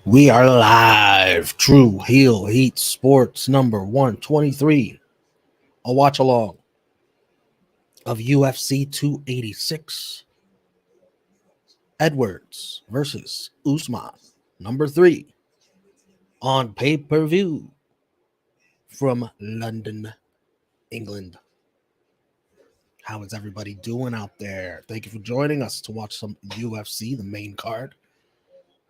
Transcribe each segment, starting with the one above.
We are live. True Heel Heat Sports number 123. A watch along of UFC 286. Edwards versus Usman. Number 3 on pay-per-view from London, England. How is everybody doing out there? Thank you for joining us to watch some UFC, the main card.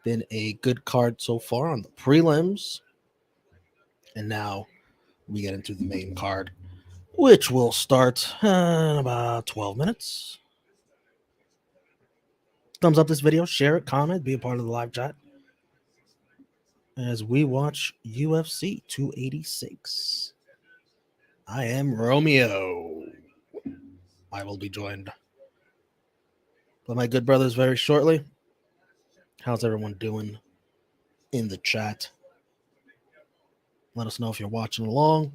Been a good card so far on the prelims. And now we get into the main card, which will start in about 12 minutes. Thumbs up this video, share it, comment, be a part of the live chat as we watch UFC 286. I am Romeo. I will be joined by my good brothers very shortly. How's everyone doing in the chat? Let us know if you're watching along.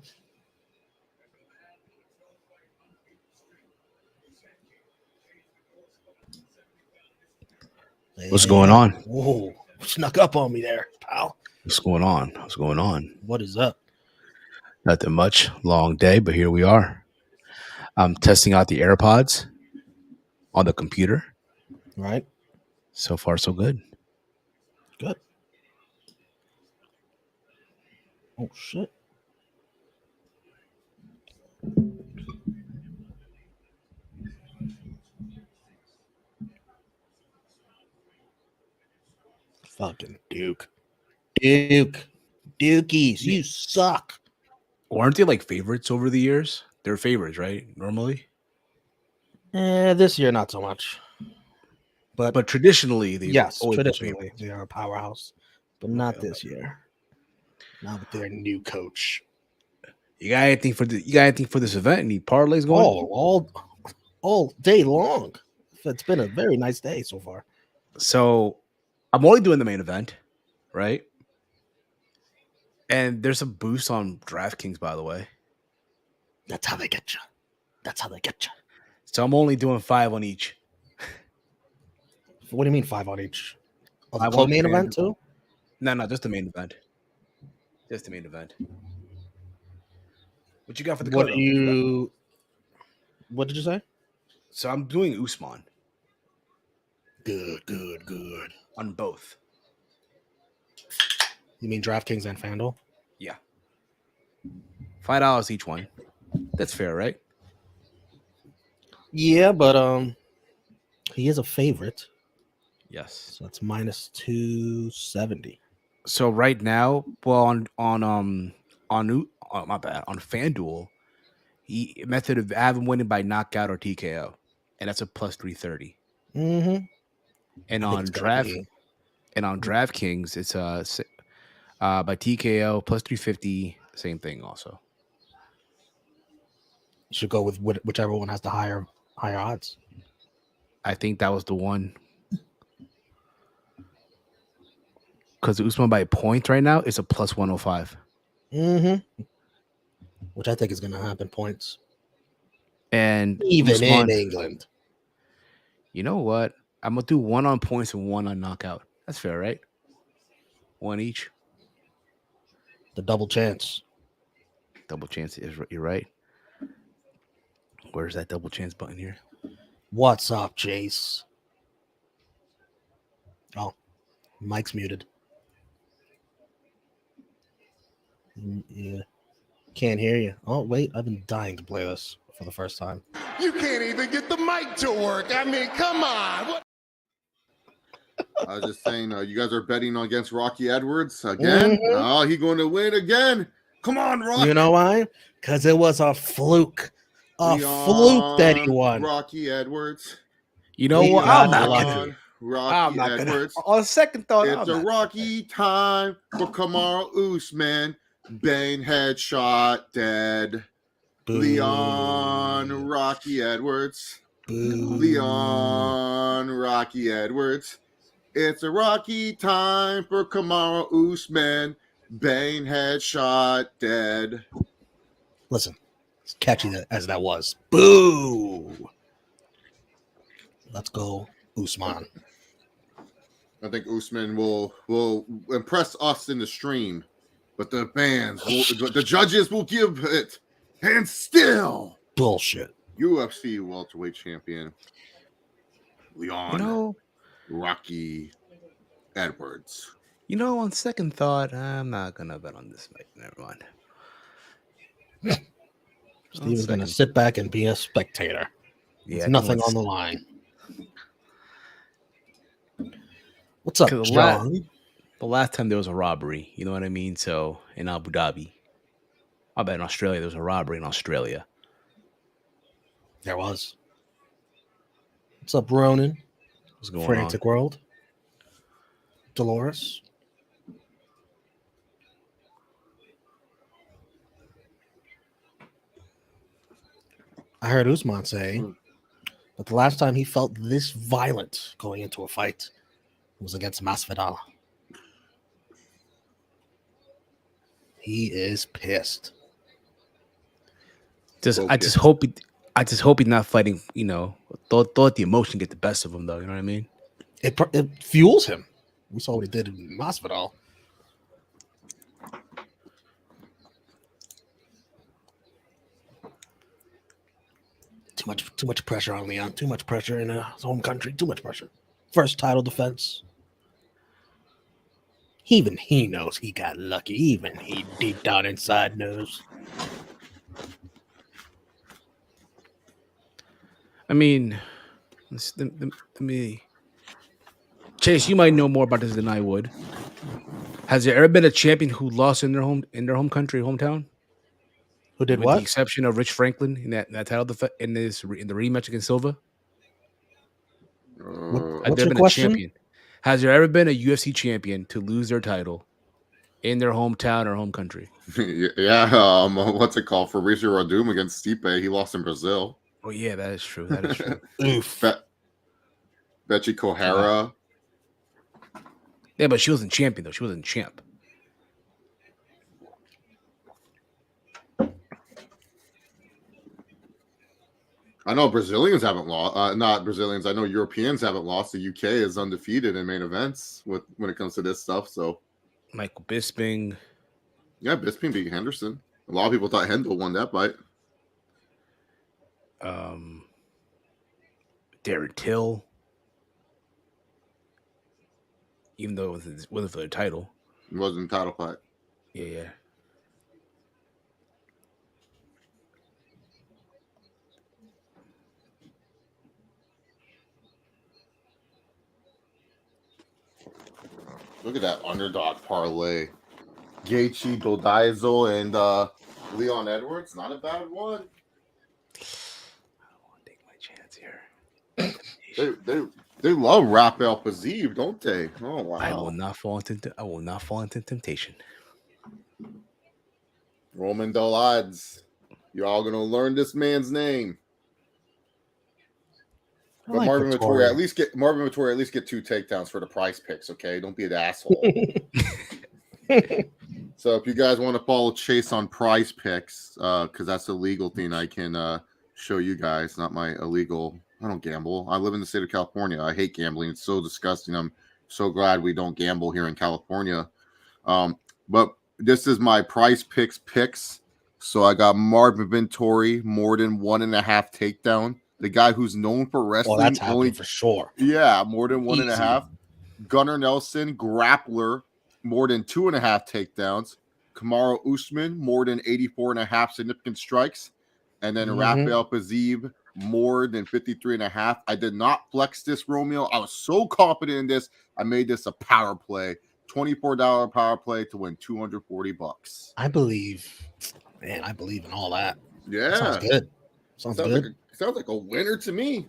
What's going on? Whoa, snuck up on me there, pal. What's going on? What's going on? What is up? Nothing much. Long day, but here we are. I'm testing out the AirPods on the computer. Right. So far, so good. Good. Oh, shit. Fucking Duke. Dukies, you suck. Aren't they like favorites over the years? They're favorites, right? Normally? This year, not so much. But traditionally, they traditionally they are a powerhouse, but not this year. Not with their new coach. You got anything for this event? Any parlays going? All day long. It's been a very nice day so far. So I'm only doing the main event, right? And there's a boost on DraftKings, by the way. That's how they get you. So I'm only doing 5 on each. What do you mean 5 on each? Oh, the co-main event too? No, just the main event. What you got for the What did you say? So I'm doing Usman. Good. On both. You mean DraftKings and FanDuel? Yeah. $5 each one. That's fair, right? Yeah, but he is a favorite. Yes. So it's minus 270. So right now, well, on FanDuel, he method of having winning by knockout or TKO, and that's a plus 330. Mm-hmm. And on DraftKings, it's by TKO plus 350, same thing also. You should go with whichever one has the higher odds. I think that was the one. Because Usman by points right now is a plus 105. Mm-hmm. Which I think is going to happen points. And even Usman, in England. You know what? I'm going to do 1 on points and 1 on knockout. That's fair, right? 1 each. The double chance. Double chance is, you're right. Where's that double chance button here? What's up, Chase? Oh, mic's muted. Yeah. Can't hear you. Oh, wait. I've been dying to play this for the first time. You can't even get the mic to work. I mean, come on. What? I was just saying, you guys are betting against Rocky Edwards again? Mm-hmm. Oh, he's going to win again. Come on, Rocky. You know why? Because it was a fluke. Fluke that he won. Rocky Edwards. You know what? I'm not Edwards. On second thought, it's a Rocky time for Kamaru Usman. Bane headshot dead. Boo. Leon Rocky Edwards. Boo. Leon Rocky Edwards. It's a Rocky time for Kamaru Usman. Bane headshot dead. Listen, as catchy as that was. Boo! Let's go, Usman. I think Usman will impress us in the stream, but the the judges will give it. And still, Bullshit. UFC welterweight champion Leon Rocky Edwards. On second thought, I'm not gonna bet on this fight. Never mind. Steve is going to sit back and be a spectator. Yeah, There's nothing on the line. What's up, John? The last time there was a robbery, you know what I mean? So in Abu Dhabi, I bet in Australia there was a robbery in Australia. There was. What's up, Ronan? What's going Frantic on? World. Dolores. I heard Usman say that the last time he felt this violent going into a fight was against Masvidal. He is pissed. I just hope he's not fighting. Thought the emotion get the best of him, though. You know what I mean? It fuels him. We saw what he did in Masvidal. Too much pressure on Leon. Too much pressure in his home country. Too much pressure. First title defense. Even he knows he got lucky. Even he deep down inside knows. I mean, let me. Chase, you might know more about this than I would. Has there ever been a champion who lost in their home country, hometown? Who did With what? the exception of Rich Franklin in that title in the rematch against Silva. What's your question? Has there ever been a UFC champion to lose their title in their hometown or home country? Yeah. What's it called? For Fabricio Werdum against Stipe, he lost in Brazil. Oh yeah, that is true. That is true. Oof. Betchy Kohara. Yeah, but she wasn't champion though. She wasn't champ. I know Brazilians haven't lost. Not Brazilians. I know Europeans haven't lost. The UK is undefeated in main events when it comes to this stuff. So, Michael Bisping. Yeah, Bisping beat Henderson. A lot of people thought Hendel won that fight. Darren Till. Even though it wasn't for the title. It wasn't a title fight. Yeah. Look at that underdog parlay. Gaethje, Dodaizo, and Leon Edwards. Not a bad one. I don't want to take my chance here. They love Rafael Fiziev, don't they? Oh wow! I will not fall into temptation. Roman Dull odds. You're all gonna learn this man's name. But like Marvin Vittori at least get 2 takedowns for the prize picks, okay? Don't be an asshole. So if you guys want to follow Chase on prize picks, because that's a legal thing, I can show you guys. Not my illegal. I don't gamble. I live in the state of California. I hate gambling. It's so disgusting. I'm so glad we don't gamble here in California. But this is my prize picks. So I got Marvin Vittori more than 1.5 takedown. The guy who's known for wrestling. Oh, that's happening for sure. Yeah, more than 1.5. Gunnar Nelson, grappler, more than 2.5 takedowns. Kamaru Usman, more than 84.5 significant strikes. And then Rafael Fiziev, more than 53.5. I did not flex this, Romeo. I was so confident in this. I made this a power play. $24 power play to win $240. I believe in all that. Yeah. Sounds good. Sounds good. Sounds like a winner to me.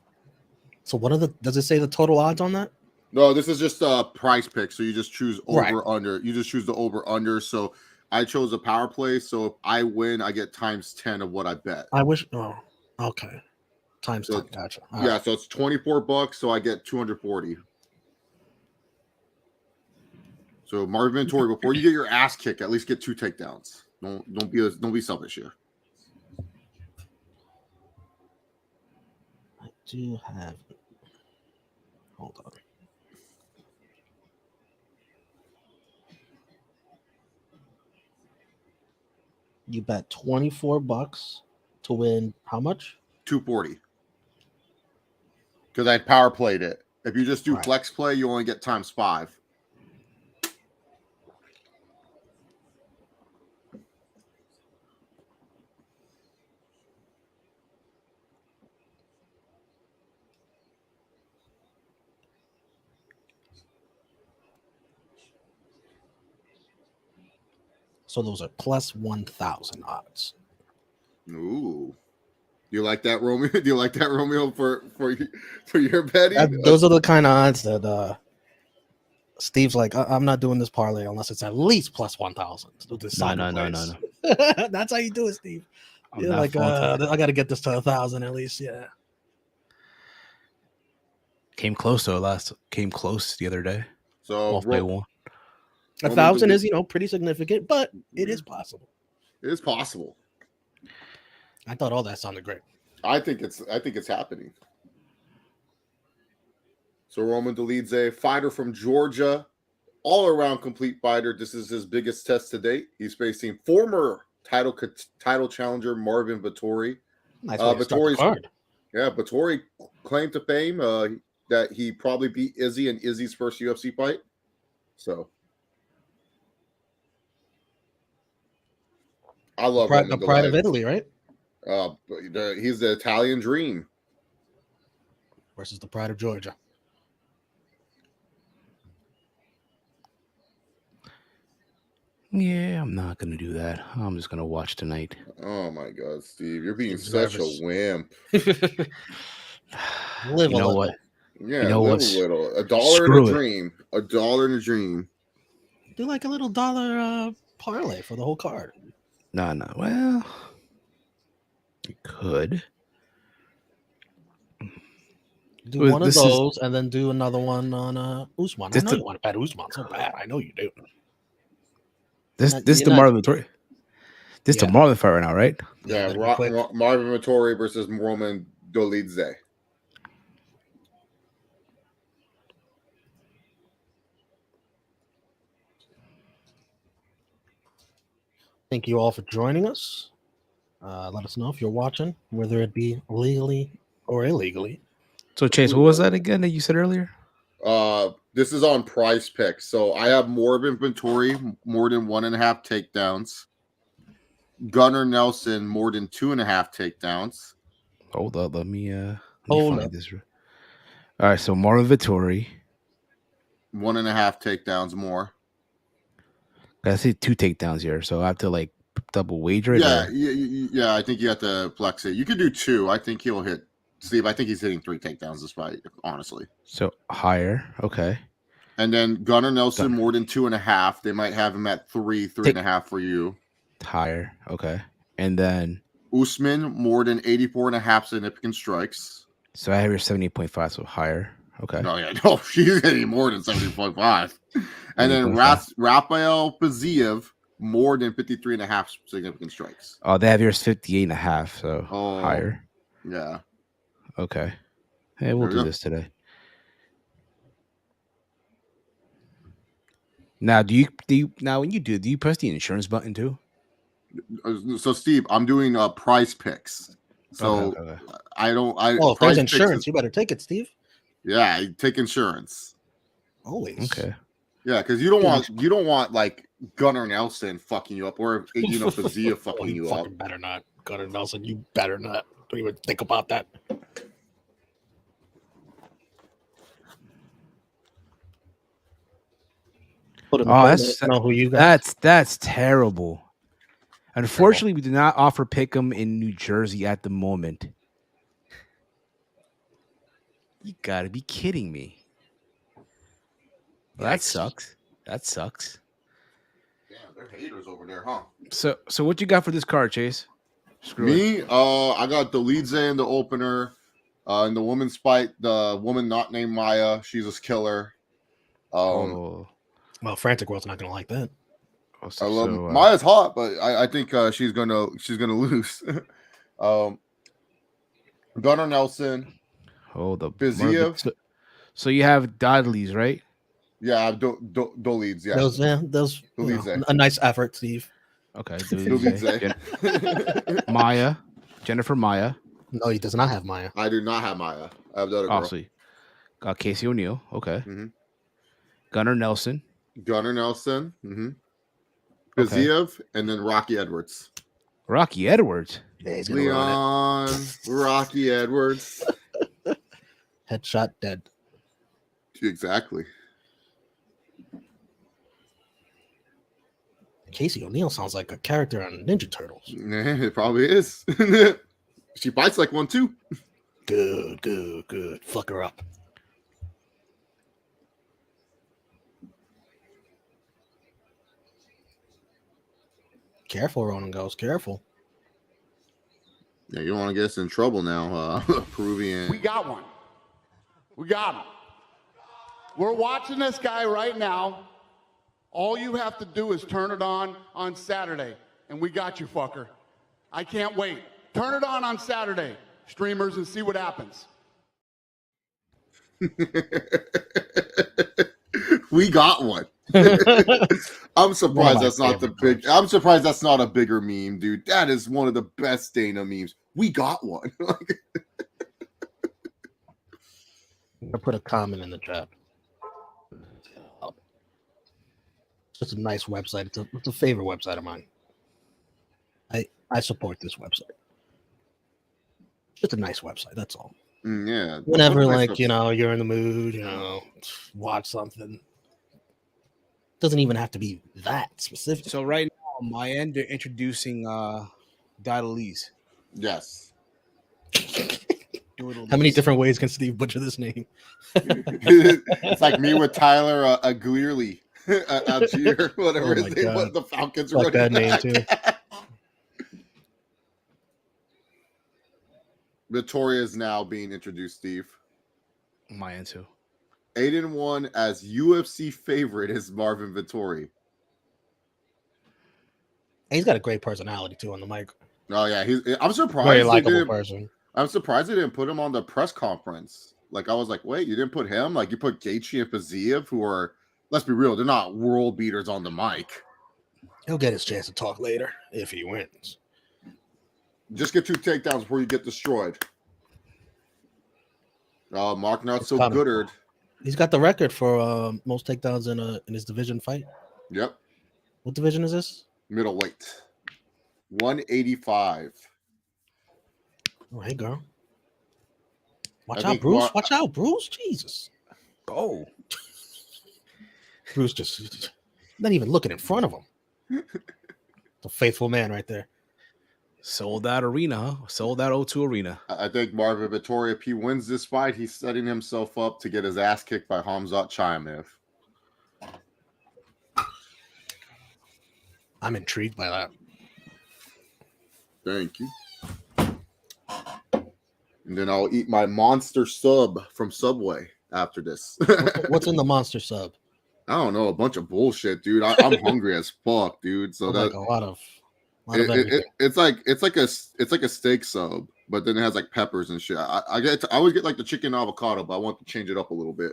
So does it say the total odds on that? No, this is just a price pick. So you just choose over under. You just choose the over under. So I chose a power play. So if I win, I get times 10 of what I bet. Okay. Times 10. Gotcha. All right. So it's $24. So I get 240. So Marvin Vittori, before you get your ass kicked, at least get 2 takedowns. Don't be selfish here. I do have. Hold on. You bet $24 to win how much? 240. Because I power played it. If you just do Right. flex play, you only get times 5. So those are plus 1,000 odds. Ooh. Do you like that, Romeo? Do you like that, Romeo, for your betting? Those are the kind of odds that Steve's like, I'm not doing this parlay unless it's at least plus 1,000. No. That's how you do it, Steve. I'm You're not like, faulting. I got to get this to 1,000 at least. Yeah. Came close the other day. So Off by 1. 1,000 is, pretty significant, but it is possible. It is possible. I thought all that sounded great. I think it's happening. So Roman Dolidze, fighter from Georgia, all-around complete fighter. This is his biggest test to date. He's facing former title challenger Marvin Vettori. Nice way to start the card. Yeah, Vettori claimed to fame that he probably beat Izzy in Izzy's first UFC fight. So I love the pride of Italy, right? He's the Italian dream versus the pride of Georgia. Yeah, I'm not gonna do that. I'm just gonna watch tonight. Oh my God, Steve, you're being such a wimp. Live you know what? Yeah, you know live what's a little. $1 in a dream. $1 in a dream. Do like a little dollar parlay for the whole card. No. Well, you could do one of those and then do another one on Usman. I know you want to bet Usman so bad. I know you do. This is the Marvin Vettori. This is the Marvin fight right now, right? Yeah, Marvin Vettori versus Roman Dolidze. Thank you all for joining us. Let us know if you're watching, whether it be legally or illegally. So Chase, what was that again that you said earlier? This is on Prize Picks. So I have Marvin Vettori more than 1.5 takedowns. Gunnar Nelson more than 2.5 takedowns. Hold up, let me find this. All right, so Marvin Vettori 1.5 takedowns more. I see 2 takedowns here, so I have to like double wager it. Yeah. I think you have to flex it. You could do 2. I think he'll hit. Steve, I think he's hitting 3 takedowns this fight, honestly. So higher, okay. And then Gunnar Nelson more than 2.5. They might have him at 3.5 for you. Higher, okay. And then Usman more than 84.5 significant strikes. So I have your 78.5, so higher. Okay. No, she's hitting more than 70.5. And then Rafael Fiziev more than 53.5 significant strikes. Oh, they have yours 58.5, so higher. Yeah. Okay. Hey, we'll do this today. Now, do you press the insurance button too? So Steve, I'm doing price picks. So okay. If there's insurance, you better take it, Steve. Yeah, I take insurance. Always. Okay. Yeah, because you don't want like Gunnar Nelson fucking you up, or Fiziev fucking you up. Better not, Gunnar Nelson. You better not. Don't even think about that. That's terrible. Unfortunately, we do not offer pick'em in New Jersey at the moment. You gotta be kidding me. Well, that sucks. That sucks. Damn, they're haters over there, huh? So what you got for this card, Chase? Me? I got Dolidze in the opener. In the women's fight, the woman not named Maya, she's a killer. Well, Frantic World's not gonna like that. I love Maya's hot, but I think she's gonna lose. Gunnar Nelson. Hold up. Fiziev. So you have Dudley's, right? Yeah, Dolidze. Yeah, those a nice effort, Steve. Okay. Dubidze. Maya. Jennifer Maya. No, he does not have Maya. I do not have Maya. I have the other girl. Obviously. Got Casey O'Neill. Okay. Mhm. Gunnar Nelson. Gunnar Nelson. Mm-hmm. Okay. Fiziev, and then Rocky Edwards. Rocky Edwards. Yeah, he's gonna run Leon, Rocky Edwards. it. Headshot dead. Exactly. Casey O'Neill sounds like a character on Ninja Turtles. Yeah, it probably is. She bites like one too. Good. Fuck her up. Careful, Ronan goes. Careful. Yeah, you don't want to get us in trouble now, Peruvian. We got one. We got him. We're watching this guy right now. All you have to do is turn it on Saturday, and we got you, fucker. I can't wait. Turn it on Saturday, streamers, and see what happens. We got one. I'm surprised that's not the big. I'm surprised that's not a bigger meme, dude. That is one of the best Dana memes. We got one. I put a comment in the chat. It's just a nice website. It's a favorite website of mine. I support this website. Just a nice website. That's all. Yeah. Whenever, Nice like, website. you're in the mood, watch something. Doesn't even have to be that specific. So right now on my end, they're introducing Daedalus. Yes. How many different ways can Steve butcher this name? It's like me with Tyler Aguirre, Algier, whatever his name was. The Falcons Fuck that name back. too. Vittoria is now being introduced, Steve. My end too. 8-1 as UFC favorite is Marvin Vittori. He's got a great personality too on the mic. Oh yeah, I'm surprised. Very likable person. I'm surprised they didn't put him on the press conference. Like I was like, wait, you didn't put him? Like you put Gaethje and Fiziev, who are, let's be real, they're not world beaters on the mic. He'll get his chance to talk later if he wins. Just get 2 takedowns before you get destroyed. Mark not so coming. Goodard. He's got the record for most takedowns in his division fight. Yep. What division is this? Middleweight. 185. Oh, hey, girl. Watch out, Bruce. Watch out, Bruce. Jesus. Oh. Bruce just not even looking in front of him. The faithful man right there. Sold that arena, huh? Sold that O2 arena. I think Marvin Vittori, if he wins this fight, he's setting himself up to get his ass kicked by Khamzat Chimaev. I'm intrigued by that. Thank you. And then I'll eat my monster sub from Subway after this. What's in the monster sub? I don't know, a bunch of bullshit, dude. I'm hungry as fuck, dude. So like that a lot of it's like a steak sub, but then it has like peppers and shit. I always get like the chicken avocado, but I want to change it up a little bit.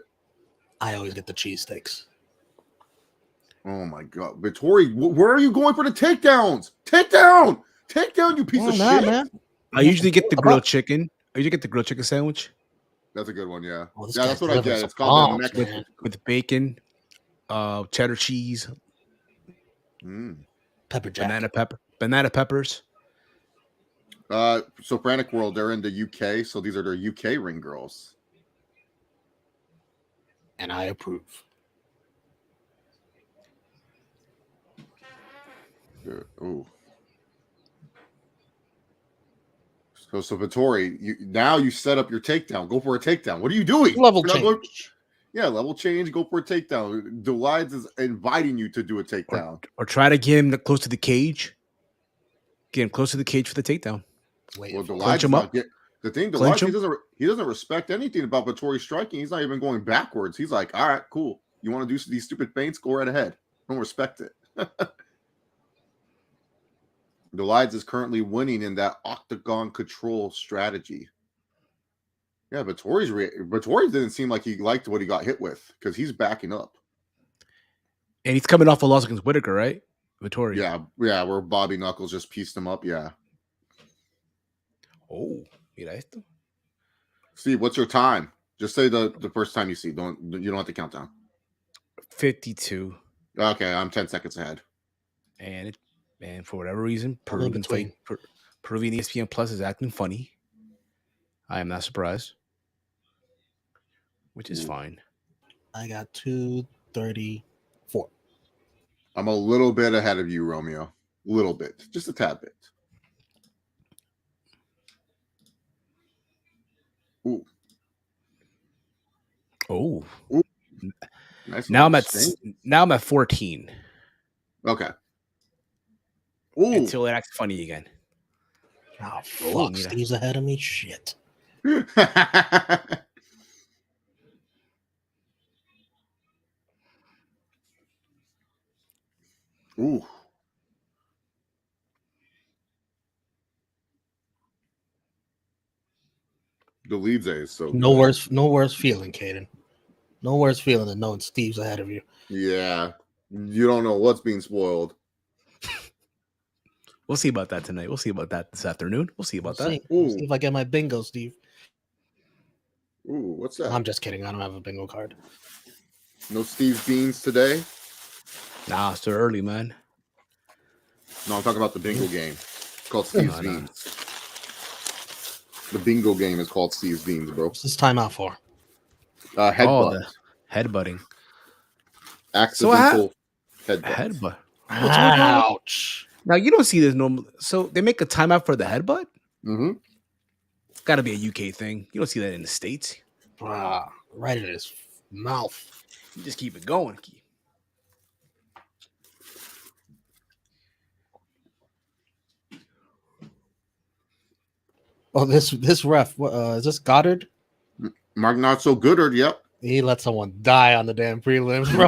I always get the cheesesteaks. Oh my god, Vittori, where are you going for the takedowns? Takedown, you piece of shit, man. I usually get the grilled chicken. I usually get the grilled chicken sandwich. That's a good one, yeah. Oh, Yeah, that's what I get. It's called the Mexican with bacon, cheddar cheese, pepper jack, banana peppers. So Frantic World, they're in the UK, so these are their UK ring girls. And I approve. Oh. So Vittori, you set up your takedown. Go for a takedown. What are you doing? Level change. Level change. Go for a takedown. Delides is inviting you to do a takedown. Or try to get him close to the cage. Get him close to the cage for the takedown. Well, Delides him up. The thing, Delides, he doesn't respect anything about Vittori striking. He's not even going backwards. He's like, all right, cool. You want to do these stupid feints? Go right ahead. Don't respect it. Delides is currently winning in that octagon control strategy. Yeah, Vittori didn't seem like he liked what he got hit with because he's backing up. And he's coming off a loss against Whitaker, right? Vittori. Yeah, where Bobby Knuckles just pieced him up. Yeah. Oh, mira esto. Steve, what's your time? Just say the first time you see. You don't have to count down. 52. Okay, I'm 10 seconds ahead. And for whatever reason, I'm in Peruvian between. Peruvian ESPN Plus is acting funny. I am not surprised. Which is fine. I got 2:34. I'm a little bit ahead of you, Romeo. A little bit. Just a tad bit. Ooh. Oh. Ooh. Nice Now I'm exchange. at 14. Okay. Ooh. Until it acts funny again. Oh, fuck. mira. Steve's ahead of me. Shit. Ooh. The leads is so No good. worse feeling, Caden. No worse feeling than knowing Steve's ahead of you. Yeah. You don't know what's being spoiled. We'll see about that tonight. We'll see about that this afternoon. We'll see about that. We'll see if I get my bingo, Steve. Ooh, what's that? I'm just kidding. I don't have a bingo card. No Steve Beans today? Nah, it's too early, man. No, I'm talking about the bingo game. It's called Steve's No. Beans. The bingo game is called Steve's Beans, bro. What's this timeout for? Headbutt. The headbutting. Accidental headbutt. Headbutt. Ouch. Now you don't see this normal. So they make a timeout for the headbutt. Mm-hmm. It's got to be a UK thing. You don't see that in the States. Right in his mouth. You just keep it going. Oh, this ref. Is this Goddard? Mark Not So Goodard, yep. He let someone die on the damn prelims, bro.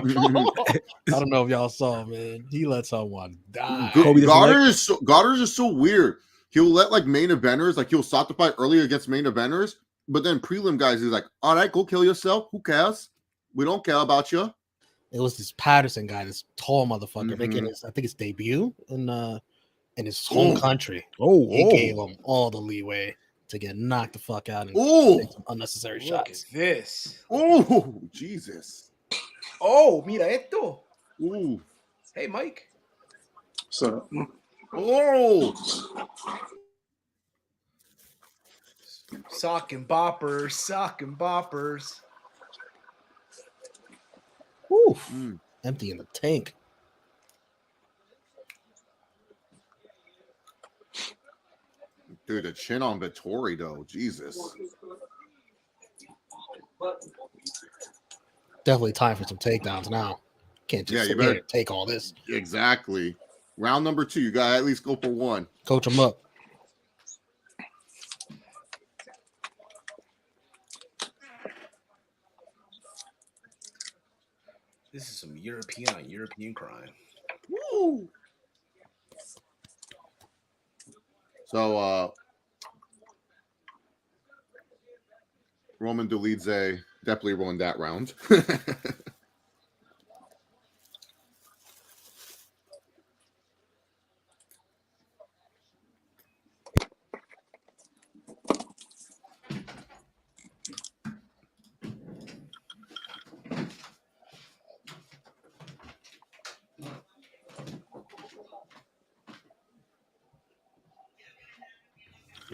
I don't know if y'all saw, man. He let someone die. Goddard is so weird. He'll let like main eventers, like he'll stop the fight earlier against main eventers, but then prelim guys, he's like, all right, go kill yourself. Who cares? We don't care about you. It was this Patterson guy, this tall motherfucker, making his, I think, his debut in his home country. He gave him all the leeway to get knocked the fuck out and take some unnecessary shots. Look at this. Oh, Jesus. Oh, mira esto. Ooh. Hey, Mike. So, Oh. Sock and boppers. Oof. Empty in the tank. Dude, the chin on Vittori, though. Jesus. Definitely time for some takedowns now. Can't just sit here and take all this. Exactly. Round number 2. You got to at least go for one. Coach him up. This is some European crime. Woo. So, Roman Dolidze definitely won that round.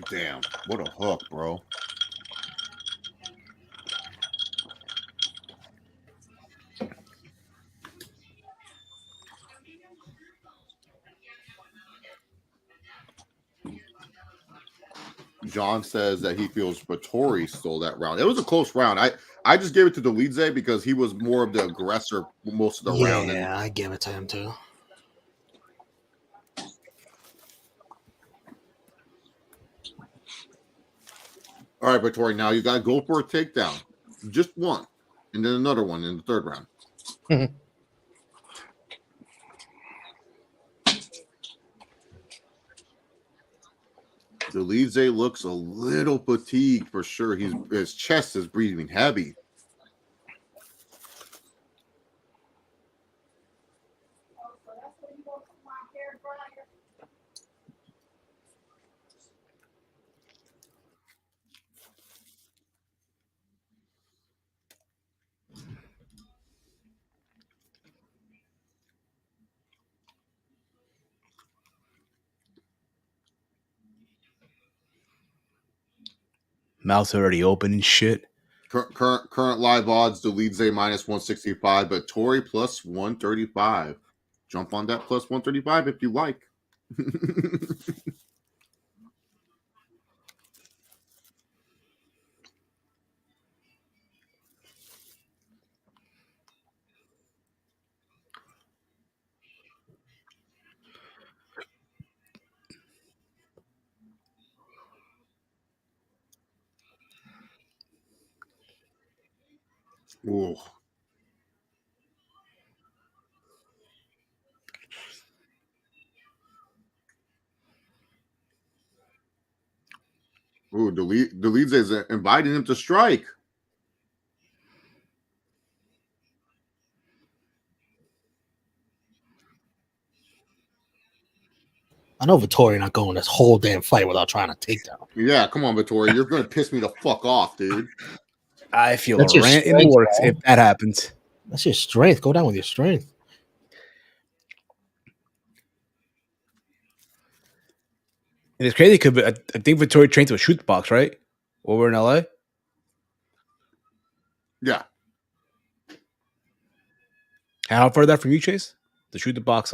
Damn, what a hook, bro. John says that he feels Vittori stole that round. It was a close round. I just gave it to Dolidze because he was more of the aggressor most of the round. Yeah, I give it to him too. All right, Vittori, now you got to go for a takedown. Just one. And then another one in the third round. Dolidze looks a little fatigued for sure. His chest is breathing heavy. Mouth's already open and shit. Current live odds: Dolidze minus 165, but Tori plus 135. Jump on that plus 135 if you like. Ooh. Ooh, Dolidze is inviting him to strike. I know Vittori not going this whole damn fight without trying to take down. Yeah, come on, Vittori. You're going to piss me the fuck off, dude. I feel That's a your rant in the strength, works bro. if that happens. That's your strength. Go down with your strength. And it's crazy because I think Vittori trained to a shoot box, right? Over in LA. Yeah. How far is that from you, Chase? The shoot the box.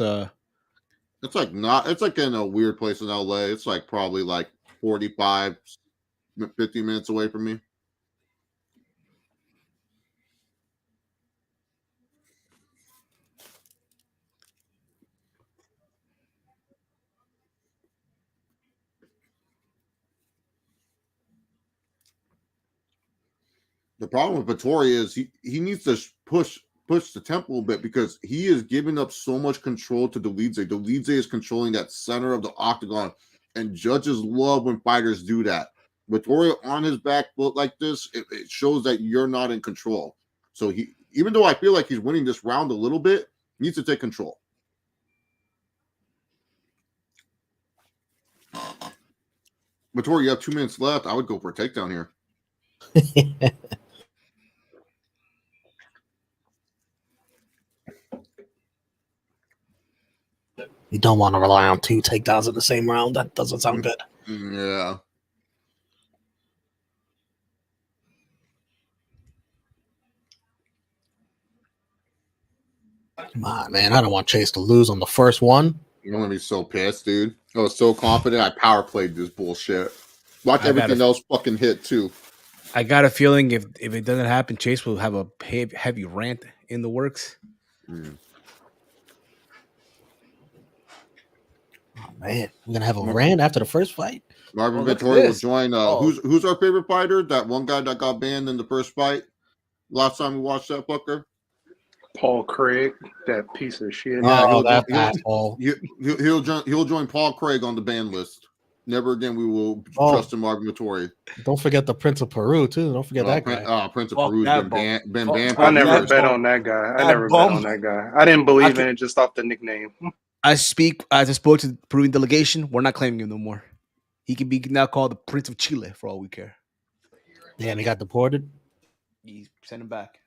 It's like in a weird place in LA. It's like probably like 45, 50 minutes away from me. The problem with Vittori is he needs to push the tempo a bit because he is giving up so much control to Dolidze. Dolidze is controlling that center of the octagon, and judges love when fighters do that. Vittori on his back foot like this, it shows that you're not in control. So even though I feel like he's winning this round a little bit, he needs to take control. Vittori, you have 2 minutes left. I would go for a takedown here. You don't want to rely on 2 takedowns in the same round. That doesn't sound good. Yeah. Come on, man. I don't want Chase to lose on the first one. You're gonna be so pissed, dude. I was so confident. I power played this bullshit. Watch everything else fucking hit too. I got a feeling if it doesn't happen, Chase will have a heavy rant in the works. Oh, man, we're gonna have a rant after the first fight. Marvin Vittori will join. Who's our favorite fighter? That one guy that got banned in the first fight. Last time we watched that fucker. Paul Craig, that piece of shit. Oh, that asshole. He'll join Paul Craig on the ban list. Never again we will trust in Marvin Vittori. Don't forget the Prince of Peru too. Don't forget that guy. Prince of Peru's been banned. I never bet on that guy. I didn't believe in it just off the nickname. I spoke to the Peruvian delegation. We're not claiming him no more. He can be now called the Prince of Chile for all we care. Damn, he got deported. You send him back.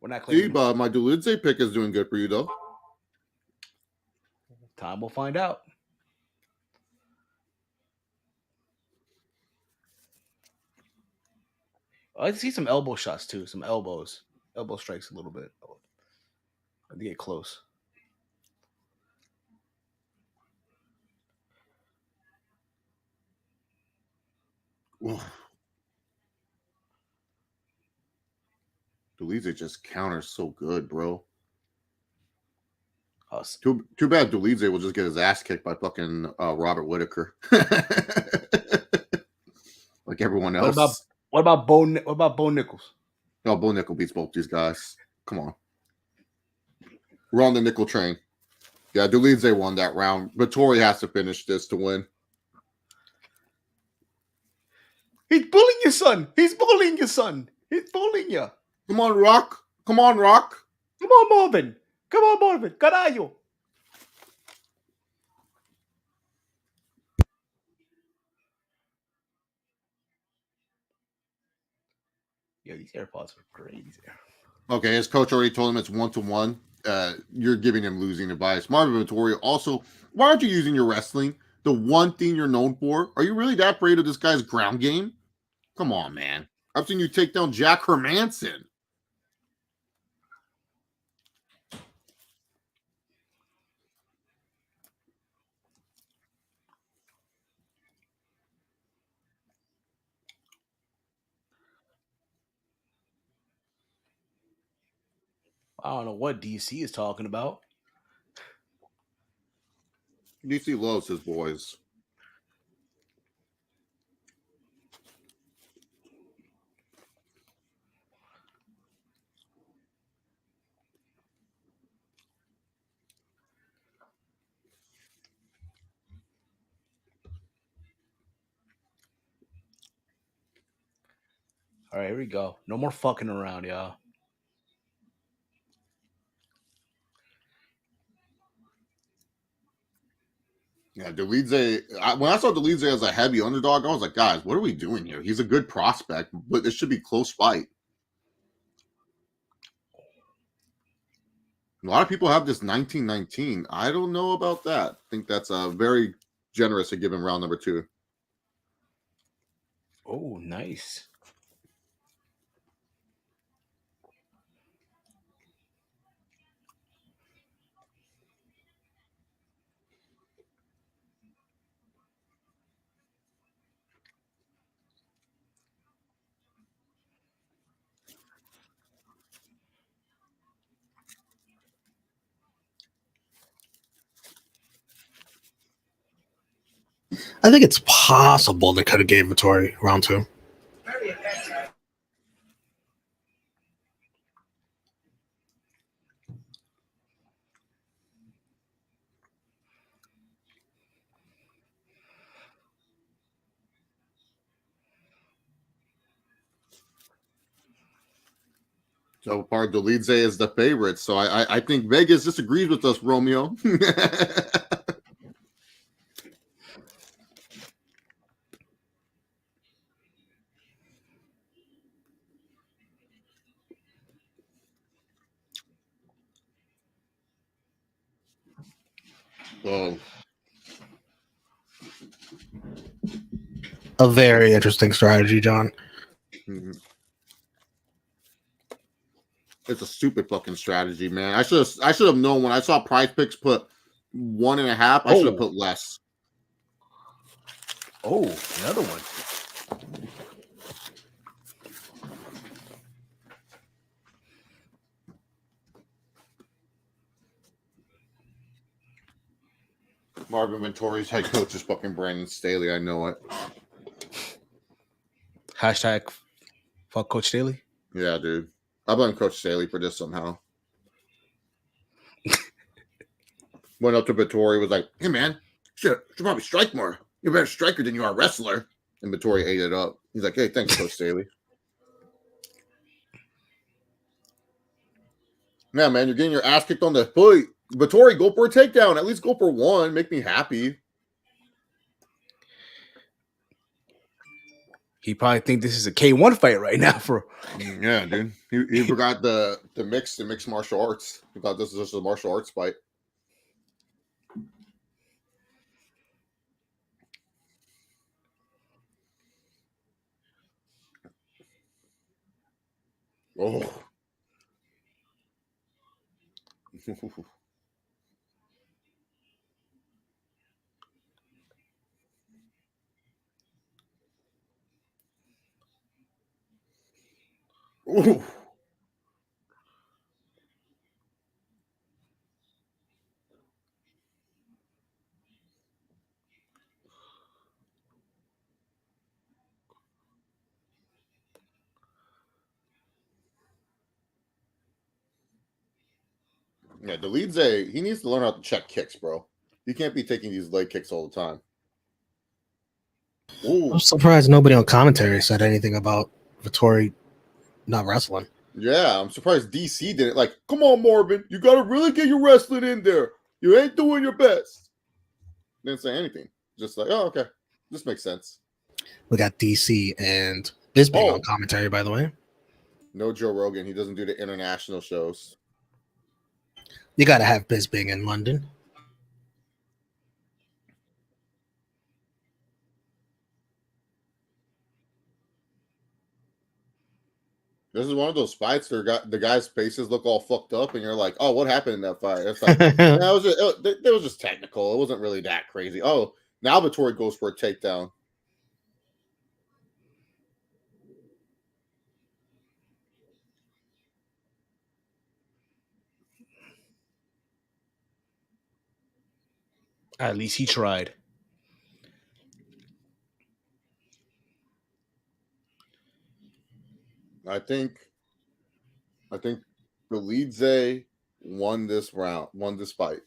We're not claiming him. My Dolidze pick is doing good for you though. Time will find out. I see some elbow shots too. Some elbow strikes a little bit. I think get close. Dolidze just counters so good, bro. Awesome. Too bad Dolidze will just get his ass kicked by fucking Robert Whitaker. Like everyone else. What about Bo Nichols? No, Bo Nickel beats both these guys. Come on. We're on the nickel train. Yeah, Dolidze won that round. Vittori has to finish this to win. He's bullying your son. He's bullying your son. He's bullying you. Come on, Rock. Come on, Rock. Come on, Marvin. Caralho. Yeah, these AirPods are crazy. Okay, his coach already told him it's 1-1. You're giving him losing advice. Marvin Vettori, also, why aren't you using your wrestling? The one thing you're known for? Are you really that afraid of this guy's ground game? Come on, man. I've seen you take down Jack Hermanson. I don't know what DC is talking about. DC loves his boys. All right, here we go. No more fucking around, y'all. Yeah, Delidze. When I saw Delidze as a heavy underdog, I was like, guys, what are we doing here? He's a good prospect, but this should be close fight. A lot of people have this 19-19. I don't know about that. I think that's very generous to give him round number 2. Oh, nice. I think it's possible they could have gave Vettori round 2. So far, Delidze is the favorite. So I think Vegas disagrees with us, Romeo. Oh, A very interesting strategy, John. it's a stupid fucking strategy, man. I should have known when I saw Prize Picks put 1.5. I should have put less. Oh, another one. Marvin Vettori's head coach is fucking Brandon Staley. I know it. Hashtag fuck Coach Staley. Yeah, dude. I blame Coach Staley for this somehow. Went up to Vettori, was like, hey, man, should probably strike more. You're a better striker than you are a wrestler. And Vettori ate it up. He's like, hey, thanks, Coach Staley. Yeah, man, you're getting your ass kicked on the foot. Vettori, go for a takedown. At least go for one. Make me happy. He probably think this is a K1 fight right now for. Yeah, dude. He forgot the mixed martial arts. He thought this was just a martial arts fight. Oh. Ooh. Yeah, Delidze, he needs to learn how to check kicks, bro. You can't be taking these leg kicks all the time. Ooh. I'm surprised nobody on commentary said anything about Vettori not wrestling. Yeah, I'm surprised DC didn't. Like, come on, Marvin. You got to really get your wrestling in there. You ain't doing your best. Didn't say anything. Just like, oh, okay. This makes sense. We got DC and Bisping on commentary, by the way. No Joe Rogan. He doesn't do the international shows. You got to have Bisping in London. This is one of those fights where the guys' faces look all fucked up, and you're like, "Oh, what happened in that fight?" It's like, it was just technical. It wasn't really that crazy. Oh, now Vettori goes for a takedown. At least he tried. I think Belize won this fight.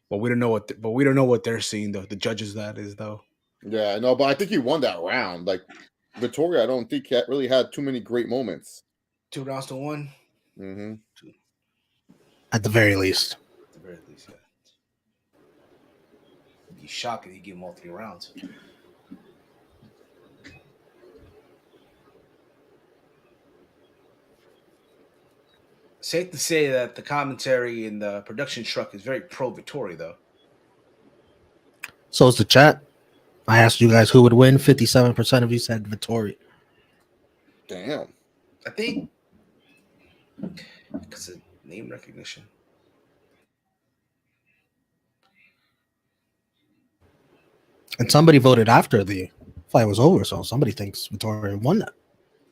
But we don't know what they're seeing though. The judges, that is though. Yeah, no, but I think he won that round. Like Vettori, I don't think he really had too many great moments. 2 rounds to 1. Mm-hmm. At the very least. At the very least, yeah. It'd be shocking if you give him all 3 rounds. Safe to say that the commentary in the production truck is very pro Vettori, though. So is the chat. I asked you guys who would win. 57% of you said Vettori. Damn. I think because of name recognition. And somebody voted after the fight was over, so somebody thinks Vettori won that.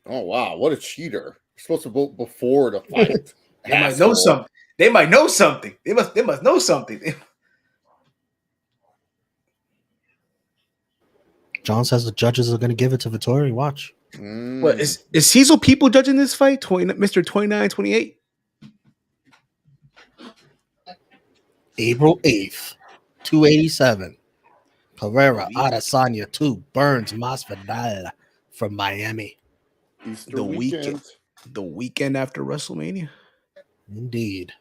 Oh wow, what a cheater! You're supposed to vote before the fight. They might know something. They might know something. They must know something. John says the judges are going to give it to Vettori. Watch. What is Cecil people judging this fight? Mr. 29-28? April 8th, 287. Pereira, Adesanya 2, Burns, Masvidal from Miami. Easter weekend. The weekend after WrestleMania. Indeed.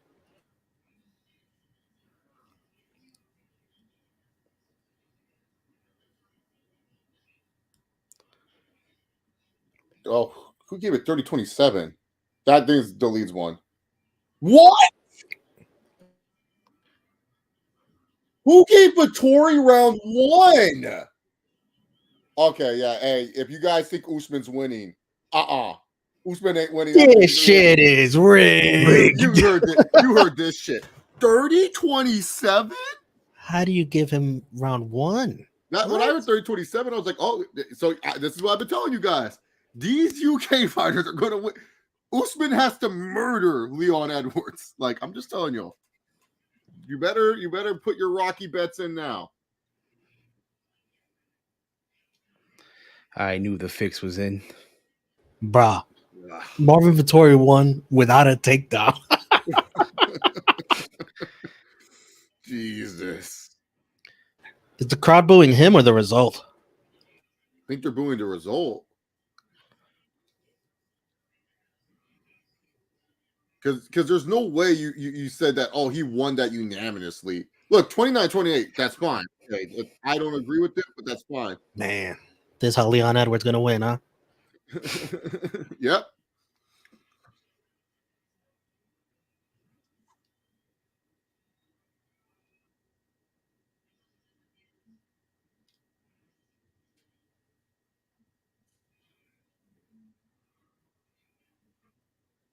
Oh, who gave it 30-27? That thing's deletes one. What? Who gave Vettori round 1? Okay, yeah. Hey, if you guys think Usman's winning, Usman ain't winning. This shit is rigged. You heard this shit. 30-27? How do you give him round 1? When I heard 30-27, I was like, oh, so this is what I've been telling you guys. These UK fighters are going to win. Usman has to murder Leon Edwards. Like, I'm just telling you. You better put your Rocky bets in now. I knew the fix was in. Bruh. Marvin Vettori won without a takedown. Jesus. Is the crowd booing him or the result? I think they're booing the result. Because there's no way you said that, oh, he won that unanimously. Look, 29-28, that's fine. Okay, I don't agree with it, but that's fine. Man, this is how Leon Edwards going to win, huh? Yep.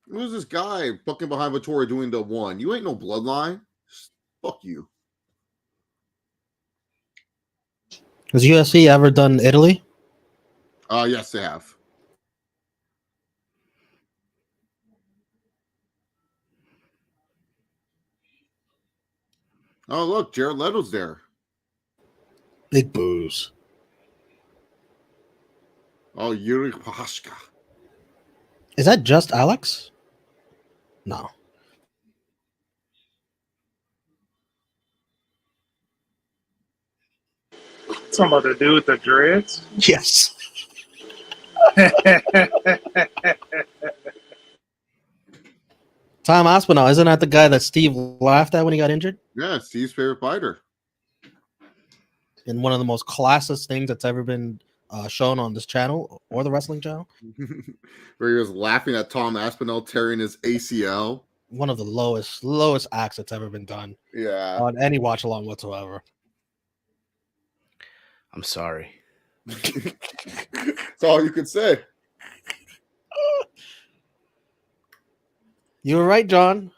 Who's this guy fucking behind Vettori doing the 1? You ain't no bloodline. Fuck you. Has UFC ever done Italy? Yes, they have. Oh, look, Jared Leto's there. Big boos. Oh, Yuri Pashka. Is that just Alex? No. Talking about the dude with the dreads? Yes. Tom Aspinall, isn't that the guy that Steve laughed at when he got injured? Yeah, Steve's favorite fighter. And one of the most classist things that's ever been shown on this channel or the wrestling channel. Where he was laughing at Tom Aspinall tearing his ACL. One of the lowest acts that's ever been done. Yeah. On any watch along whatsoever. I'm sorry. That's all you could say. You were right, John.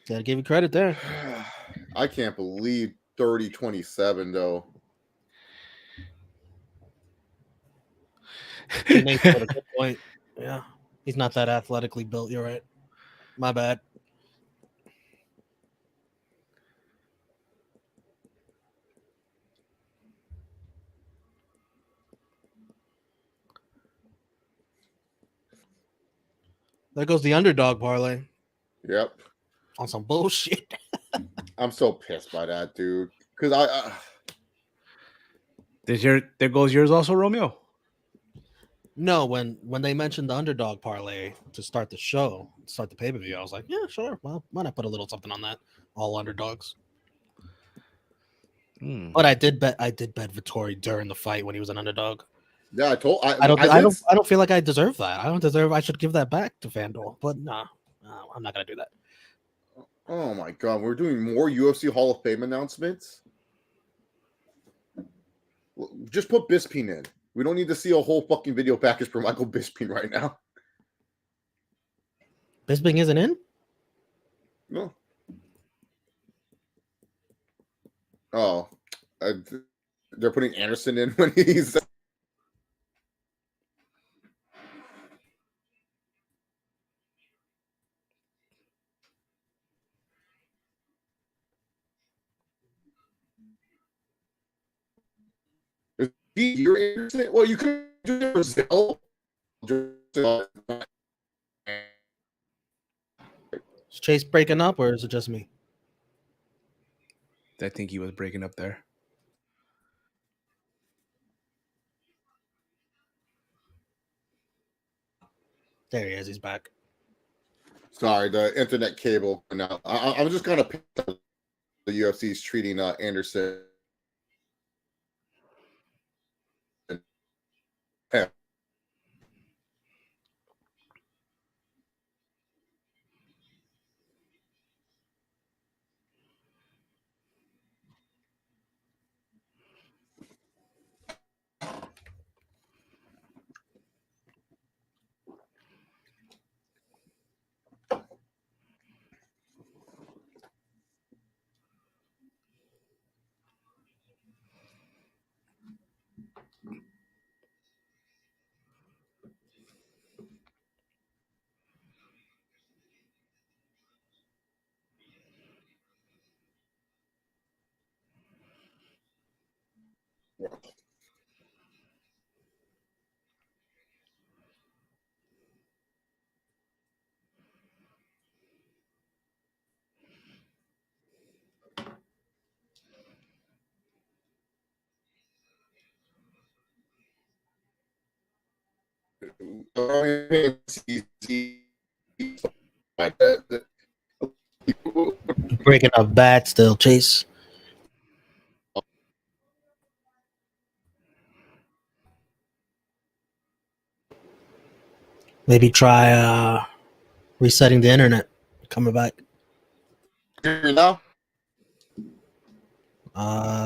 Gotta give you credit there. I can't believe 30-27 though. Nate's got a good point. Yeah, he's not that athletically built. You're right. My bad. There goes the underdog parlay Yep. on some bullshit. I'm so pissed by that, dude. Because I There goes yours also, Romeo. No, when they mentioned the underdog parlay to start the show, start the pay-per-view, I was like, yeah, sure. Well, why not put a little something on that? All underdogs. But I did bet Vettori during the fight when he was an underdog. yeah, I don't feel like I deserve that. I should give that back to FanDuel. But no, I'm not gonna do that. Oh my god, we're doing more UFC Hall of Fame announcements. Just put Bisping in. We don't need to see a whole fucking video package for Michael Bisping right now. Bisping isn't in? No. Oh, they're putting Anderson in when he's. You're Anderson? Well, you could do Brazil. Is Chase breaking up, or is it just me? I think he was breaking up there. There he is. He's back. Sorry, the internet cable. Now I'm just kind of pissed that the UFC is treating Anderson. Breaking up bad still, Chase. Maybe try resetting the internet. Coming back. Hear me now?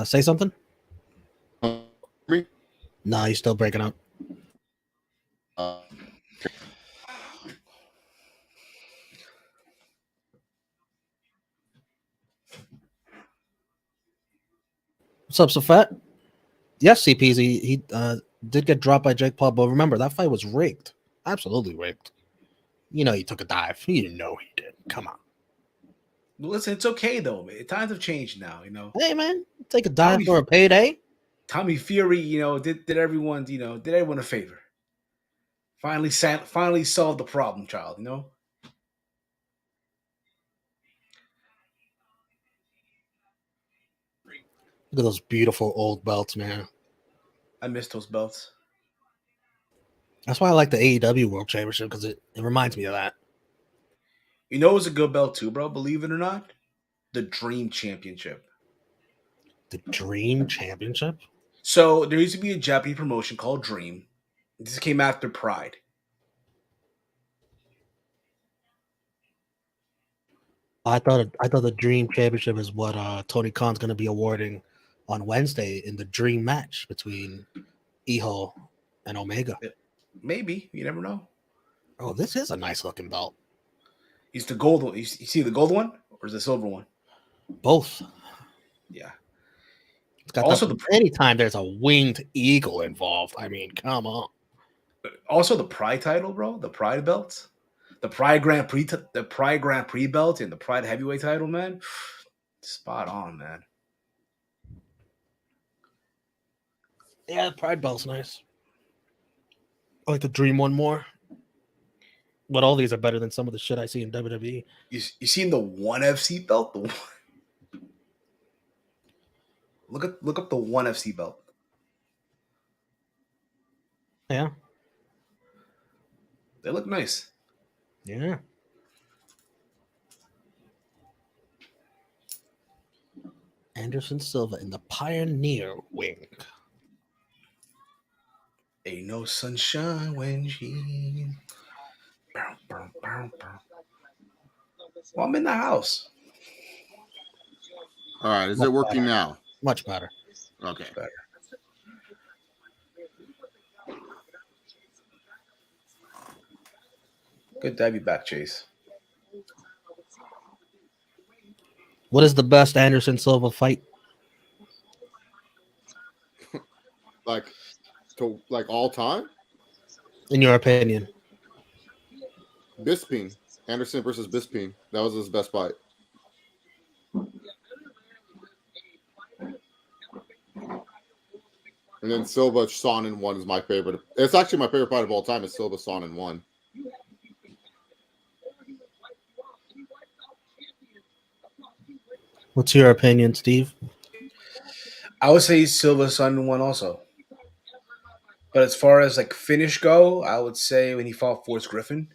Say something? Me? No, you're still breaking up. What's up, Safet? Yes, CPZ. He did get dropped by Jake Paul, but remember, that fight was rigged. Absolutely rigged. You know he took a dive. You know he did. Come on. Listen, it's okay though, man. Times have changed now, Hey, man, take a dive for a payday. Tommy Fury, did everyone, did everyone a favor. Finally solved the problem, child. Look at those beautiful old belts, man. I miss those belts. That's why I like the AEW World Championship, because it reminds me of that. You know it's a good belt too, bro. Believe it or not, the Dream Championship. The Dream Championship? So there used to be a Japanese promotion called Dream. This came after Pride. I thought the Dream Championship is what Tony Khan's going to be awarding on Wednesday in the Dream match between Iho and Omega. Maybe, you never know. Oh, this is a nice looking belt. Is the gold one? You see the gold one or is the silver one? Both. Yeah. It's got Also, anytime there's a winged eagle involved, I mean, come on. Also, the Pride title, bro. The Pride belts, the Pride Grand Prix, the Pride Grand Prix belt, and the Pride Heavyweight title, man. Spot on, man. Yeah, the Pride belt's nice. I like the Dream one more. But all these are better than some of the shit I see in WWE. You seen the ONE FC belt? Look up the ONE FC belt. Yeah. They look nice. Yeah. Anderson Silva in the Pioneer wing. Ain't no sunshine when she. Well, I'm in the house. All right, is it working now? Much better. Okay. Better. Good to have you back, Chase. What is the best Anderson Silva fight? Like all time? In your opinion? Bisping. Anderson versus Bisping. That was his best fight. And then Silva Sonnen 1 is my favorite. It's actually my favorite fight of all time is Silva Sonnen 1. What's your opinion, Steve? I would say Silva Sonnen 1 also. But as far as like finish go, I would say when he fought Forrest Griffin.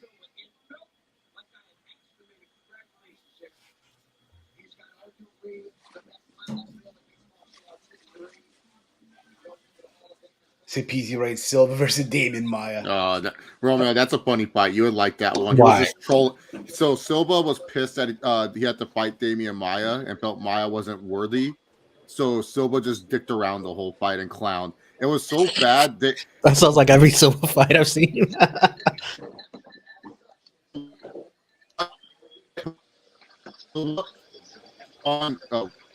Say PZ right, Silva versus Damon Maya. Romeo, that's a funny fight. You would like that one. Why? He was just trolling. So Silva was pissed that he had to fight Damian Maya and felt Maya wasn't worthy. So Silva just dicked around the whole fight and clowned. It was so bad that sounds like every Silva fight I've seen.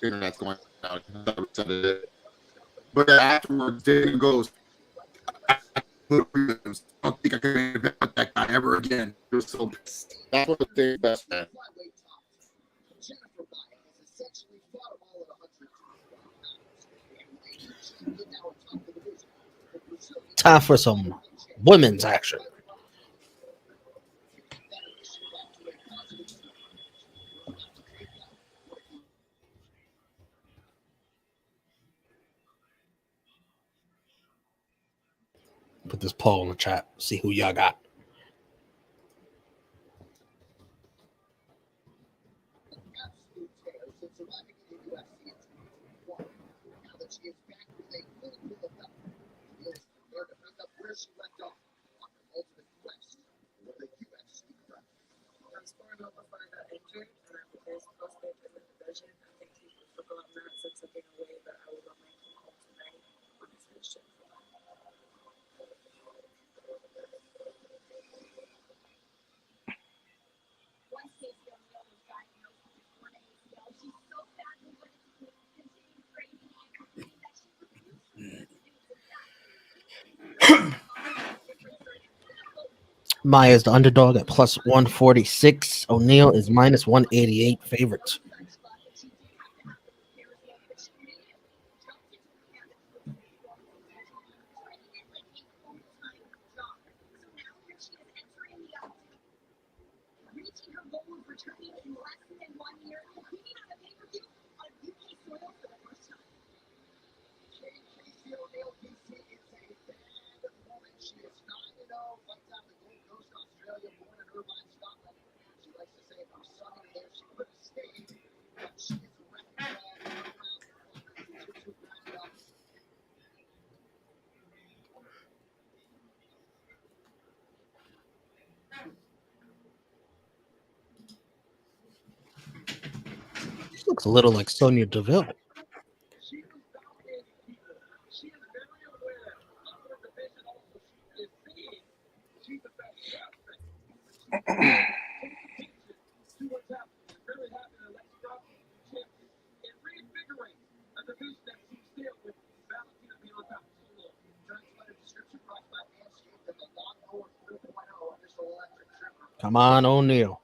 Internet's going out. But afterwards, Damian goes, I don't think I can make event with that guy ever again. He was so pissed. That's what the best man. Time for some women's action. Put this poll in the chat. See who y'all got. Maya is the underdog at plus 146. O'Neal is minus 188 favorites. Looks a little like Sonya Deville. Come on, O'Neal.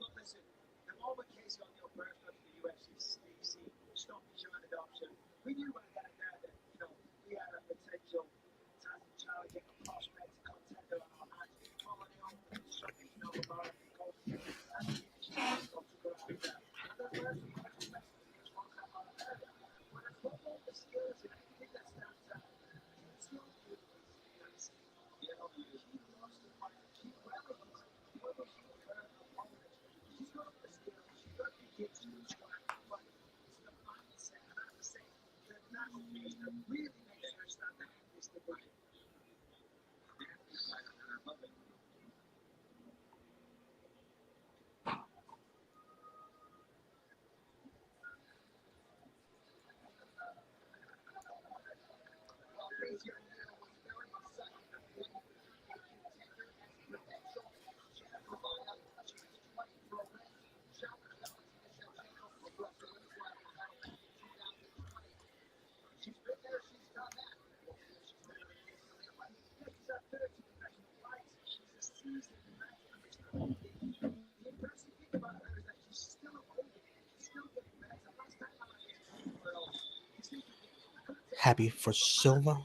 Happy for Silva.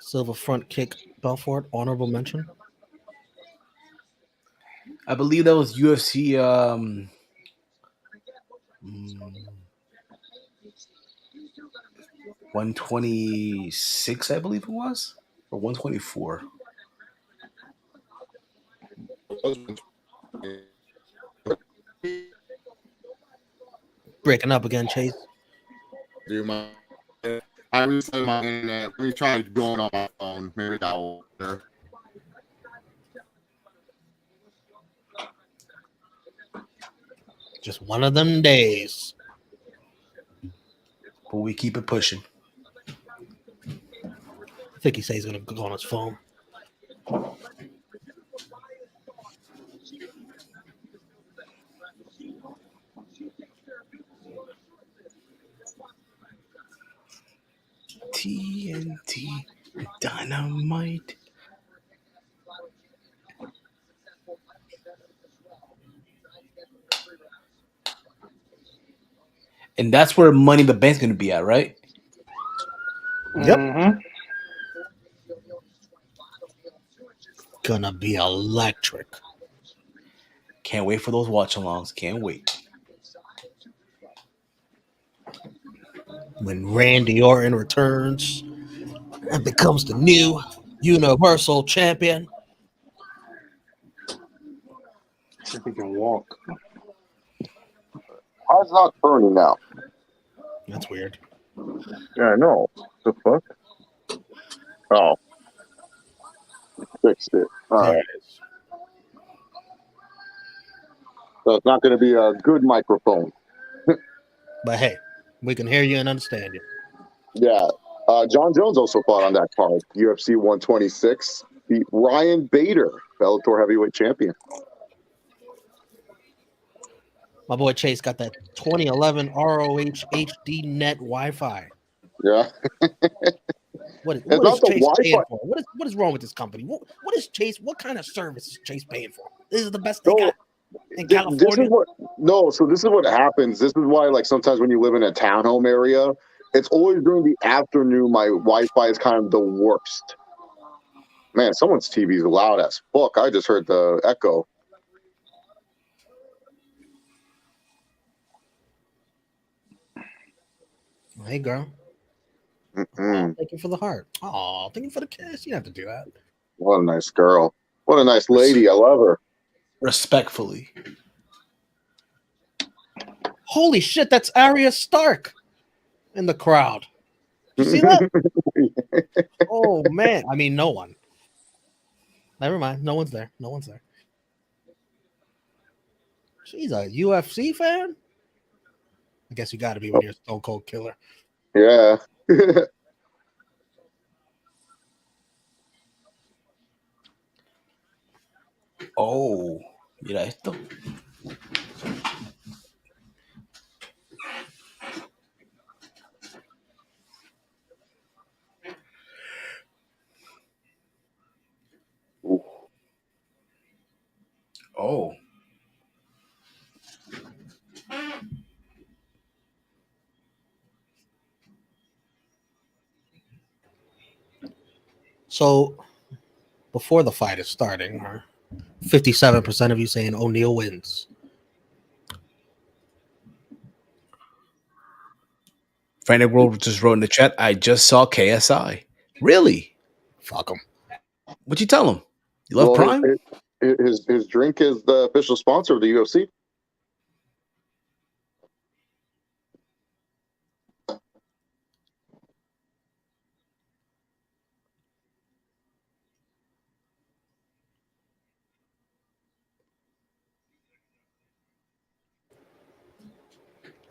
Silva front kick Belfort, honorable mention. I believe that was UFC 126, I believe it was, or 124. Breaking up again, Chase. I reset my internet. Let me try going on my phone. Maybe that will work. Just one of them days. But we keep it pushing. I think he says he's going to go on his phone. TNT Dynamite. And that's where Money in the Bank's going to be at, right? Yep. Mm-hmm. Gonna be electric. Can't wait for those watch-alongs. Can't wait. When Randy Orton returns and becomes the new Universal Champion. See if he can walk. How's not burning now? That's weird. Yeah, I know. The fuck? Oh. Fixed it. All There right. it is. So it's not going to be a good microphone. But hey, we can hear you and understand you. Yeah. John Jones also fought on that card. UFC 126. Beat Ryan Bader, Bellator heavyweight champion. My boy Chase got that 2011 ROH HD net Wi-Fi. Yeah. What It's is not the Chase Wi-Fi. paying for? What is wrong with this company? What is Chase? What kind of service is Chase paying for? This is the best they No, got in This California. is what so this is what happens. This is why, like, sometimes when you live in a townhome area, it's always during the afternoon. My Wi-Fi is kind of the worst. Man, someone's TV is loud as fuck. I just heard the echo. Hey, girl. Mm-mm. Thank you for the heart. Oh, thank you for the kiss. You don't have to do that. What a nice girl. What a nice lady. I love her. Respectfully. Holy shit, that's Arya Stark in the crowd. Did you see that? Oh, man. I mean, no one. Never mind. No one's there. No one's there. She's a UFC fan? I guess you got to be when you're a Stone Cold Killer. Yeah. Oh, mira esto. Oh. So before the fight is starting, 57% of you saying O'Neal wins. Frantic World just wrote in the chat, I just saw KSI. Really? Fuck them. What'd you tell him? You love Prime? His drink is the official sponsor of the UFC.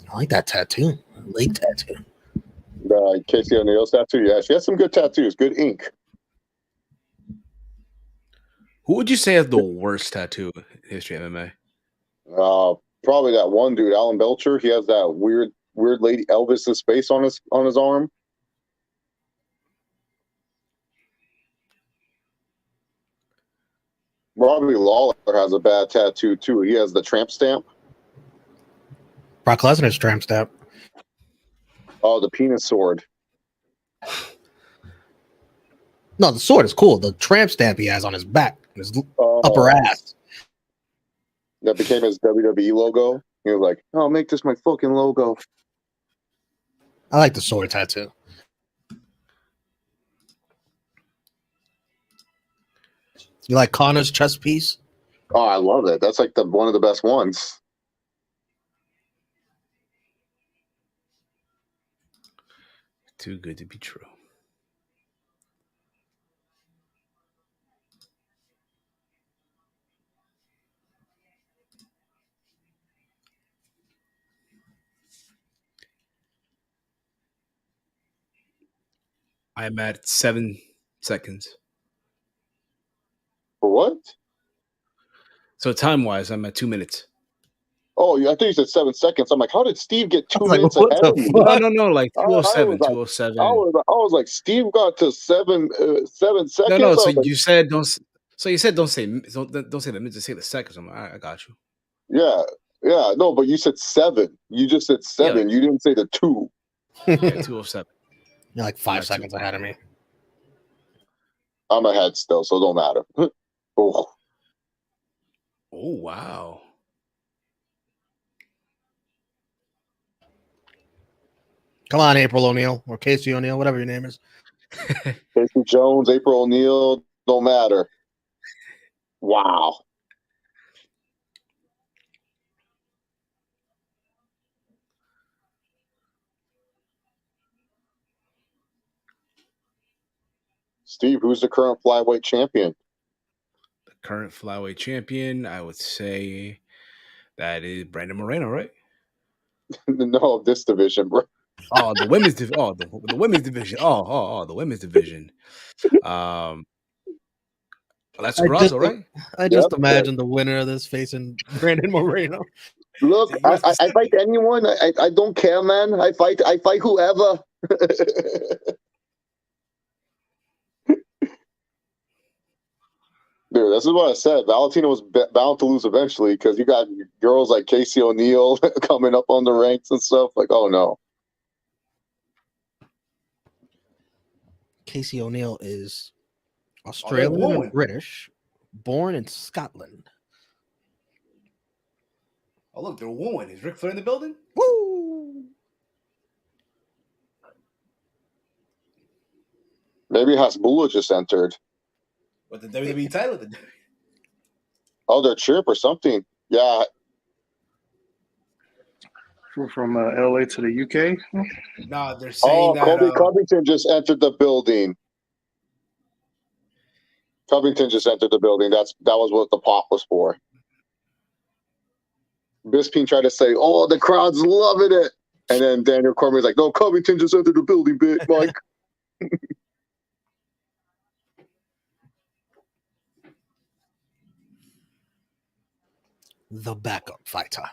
I like that tattoo. Late tattoo. Casey O'Neal's tattoo. Yeah, she has some good tattoos. Good ink. Who would you say has the worst tattoo in history of MMA? Probably that one dude, Alan Belcher. He has that weird lady Elvis's face on his arm. Robbie Lawler has a bad tattoo too. He has the tramp stamp. Brock Lesnar's tramp stamp. Oh, the penis sword. No, the sword is cool. The tramp stamp he has on his back, his upper ass. That became his WWE logo. He was like, "I'll make this my fucking logo." I like the sword tattoo. You like Connor's chest piece? Oh, I love it. That's like one of the best ones. Too good to be true. I'm at 7 seconds. For what? So time-wise, I'm at 2 minutes. Oh, I thought you said 7 seconds. I'm like, how did Steve get 2 like, minutes what ahead the of me? fuck? No, like 207, 207. I was like, Steve got to 7 seconds. No. So like, you said don't. So you said don't say the minutes. Say the seconds. I'm like, all right, I got you. Yeah. No, but you said 7. You just said 7. You didn't say the 2. Yeah, 207. You're like 5 seconds ahead of me. I'm ahead still, so it don't matter. Oh, wow. Come on, April O'Neal or Casey O'Neal, whatever your name is. Casey Jones, April O'Neal, don't matter. Wow. Steve, who's the current flyweight champion? The current flyweight champion, I would say that is Brandon Moreno, right? No, this division, bro. Oh, the women's division. Oh, the women's division. Oh, the women's division. That's Grasso, right? I just imagine the winner of this facing Brandon Moreno. Look, I fight anyone. I don't care, man. I fight whoever. Dude, this is what I said. Valentina was bound to lose eventually because you got girls like Casey O'Neal coming up on the ranks and stuff. Like, oh no. Casey O'Neal is Australian and British, born in Scotland. Oh, look, they're wooing. Is Ric Flair in the building? Woo! Maybe Hasbulla just entered. What, the WWE title? Oh, they're chirp or something. Yeah. From LA to the UK? No, they're saying that. Colby Covington just entered the building. Covington just entered the building. That was what the pop was for. Bisping tried to say, "Oh, the crowd's loving it." And then Daniel Cormier's like, no, Covington just entered the building, bitch, Mike. The backup fighter.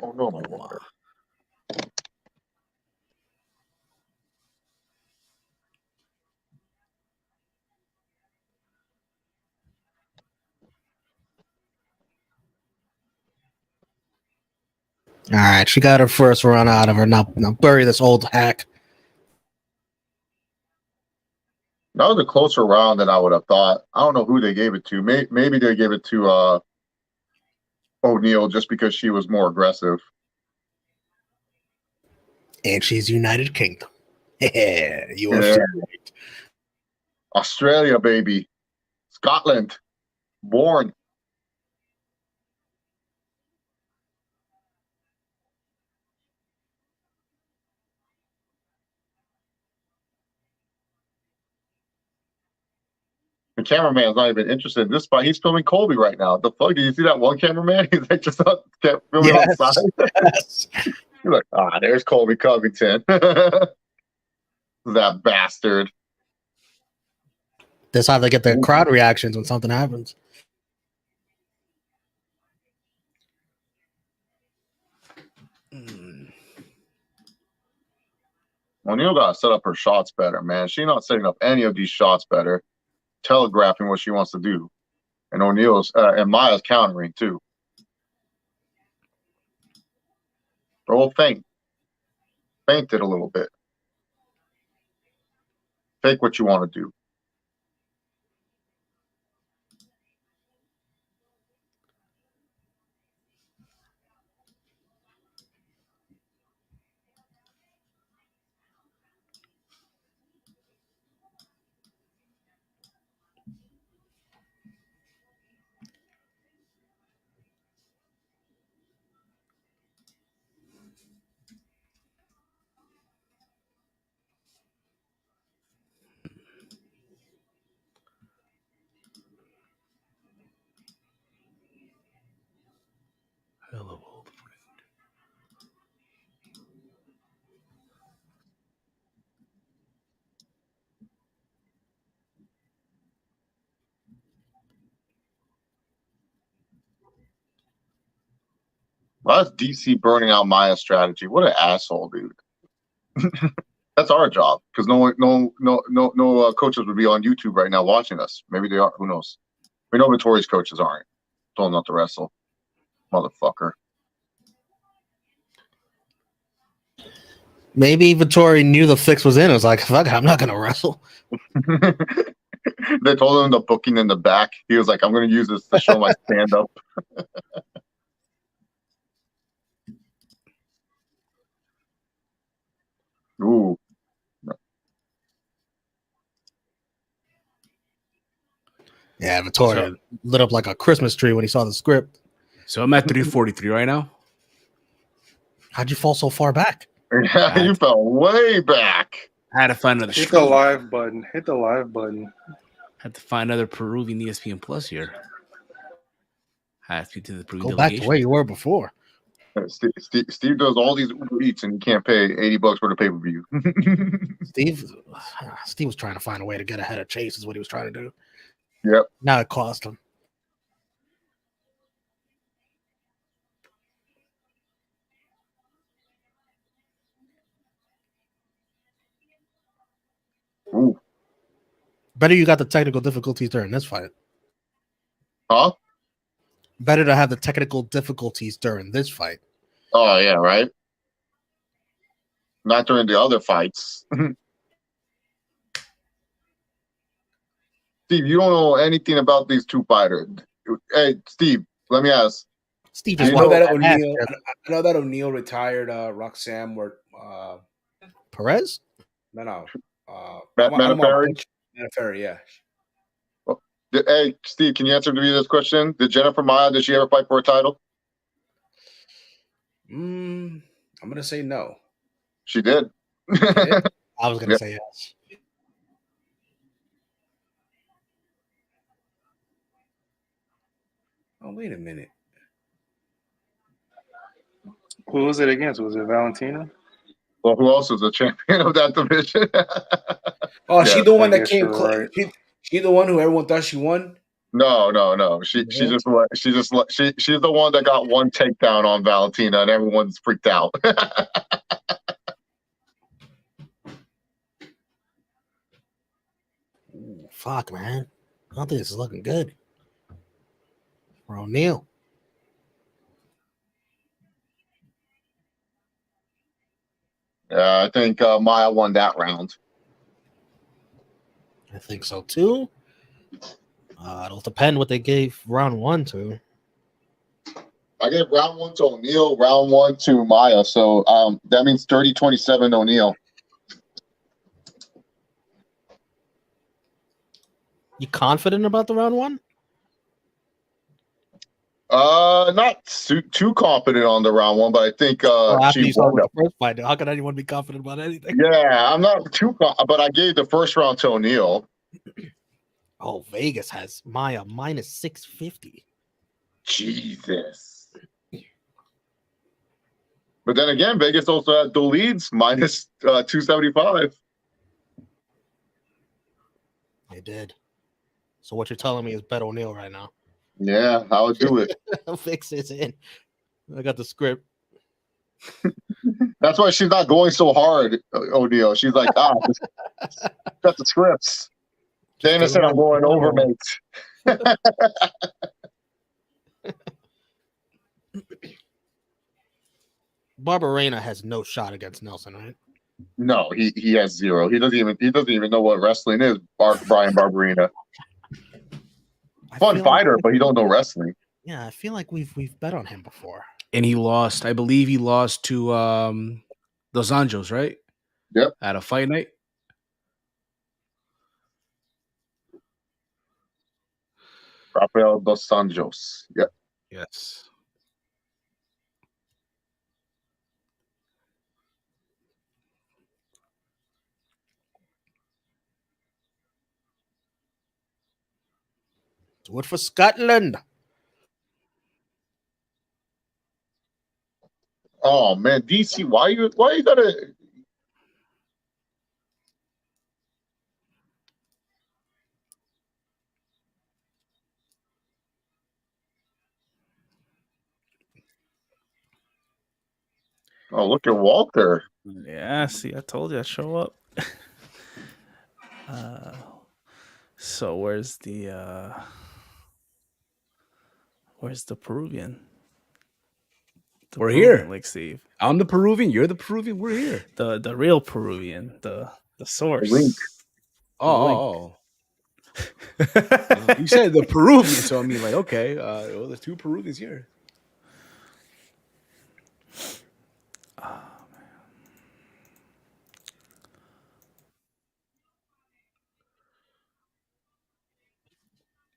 Oh, no, my water. All right, she got her first run out of her. Now bury this old hack. That was a closer round than I would have thought. I don't know who they gave it to. Maybe they gave it to O'Neal just because she was more aggressive. And she's United Kingdom. UFC. Yeah. Australia, baby. Scotland. Born. The cameraman's not even interested in this fight. He's filming Colby right now. The fuck? Did you see that one cameraman? He's like just kept filming on the side. Yes. He's like, there's Colby Covington. That bastard. That's how they get the crowd reactions when something happens. O'Neal got to set up her shots better, man. She's not setting up any of these shots better, telegraphing what she wants to do. And O'Neal's and Maya's countering too. Throw a feint. Feint it a little bit. Fake what you want to do. Hello, old friend. Well, that's DC burning out Maya's strategy. What an asshole, dude. That's our job because no coaches would be on YouTube right now watching us. Maybe they are. Who knows? We know Vittori's coaches aren't. Told him not to wrestle, motherfucker. Maybe Vittori knew the fix was in. It was like, fuck, I'm not gonna wrestle. They told him the booking in the back. He was like, I'm going to use this to show my stand up. Ooh. Yeah, Vittori lit up like a Christmas tree when he saw the script. So I'm at 343 right now. How'd you fall so far back? Yeah, you fell way back. I had to find another. Hit the live button. Hit the live button. Had to find another Peruvian ESPN Plus here. I have to get to the Peruvian Go back to where you were before. Steve does all these Uber Eats and he can't pay $80 for the pay-per-view. Steve was trying to find a way to get ahead of Chase is what he was trying to do. Yep. Now it cost him. Ooh. Better you got the technical difficulties during this fight. Huh? Better to have the technical difficulties during this fight. Oh, yeah, right? Not during the other fights. Steve, you don't know anything about these two fighters. Hey, Steve, let me ask. Steve, I know that O'Neal retired Roxanne or Perez? No. Manaferi, Manaferi, yeah. Hey, Steve, can you answer me this question? Did Jennifer Maia, did she ever fight for a title? I'm gonna say no. She did. I was gonna say yes. Oh, wait a minute. Who was it against? Was it Valentina? Well, who else was the champion of that division? Oh, she the one I that guess came you're close. right. She the one who everyone thought she won. No. She's the one that got one takedown on Valentina, and everyone's freaked out. Ooh, fuck, man. I don't think this is looking good for O'Neal. I think Maia won that round. I think so too. It'll depend what they gave round 1 to. I gave round 1 to O'Neal, round 1 to Maia, so that means 30-27 O'Neal. You confident about the round 1? Not too confident on the round 1, but I think After she you saw won. with the first fight, how can anyone be confident about anything? Yeah, I'm not too, but I gave the first round to O'Neal. Oh, Vegas has Maya minus 650. Jesus. But then again, Vegas also had the leads minus 275. They did. So what you're telling me is bet O'Neal right now. Yeah, I would do it. Fix this in. I got the script. That's why she's not going so hard, O'Neal. She's like, got the scripts. Dana said I'm going over, mate. Barberena has no shot against Nelson, right? No, he has zero. He doesn't even know what wrestling is. Brian Barberena, fun fighter, but he don't know wrestling. Yeah, I feel like we've bet on him before. And he lost. I believe he lost to Los Anjos, right? Yep. At a fight night. Rafael dos Anjos. Yep. Yes. Do it for Scotland. Oh man, DC, why you gotta? Oh, look at Walter. Yeah, see, I told you I'd show up. So where's the Peruvian? We're here. Like Steve. I'm the Peruvian. You're the Peruvian. We're here. The real Peruvian. The source. Link. Oh. You said the Peruvian, so I mean, like, okay, well, there's 2 Peruvians here.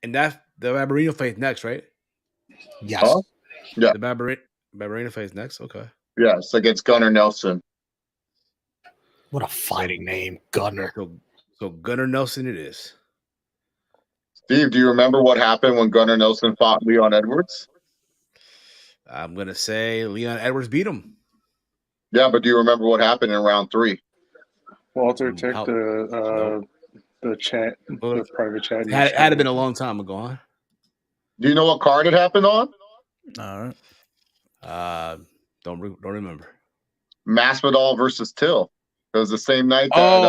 And that the Barberena fight next, right? Yes. Huh? Yeah. The Barberena fight next. Okay. Yes, against Gunnar Nelson. What a fighting name, Gunnar. So Gunnar Nelson it is. Steve, do you remember what happened when Gunnar Nelson fought Leon Edwards? I'm gonna say Leon Edwards beat him. Yeah, but do you remember what happened in round 3? Walter took the chat, the private chat. It had been a long time ago, huh? Do you know what card it happened on? All right. Don't remember. Masvidal versus Till. It was the same night that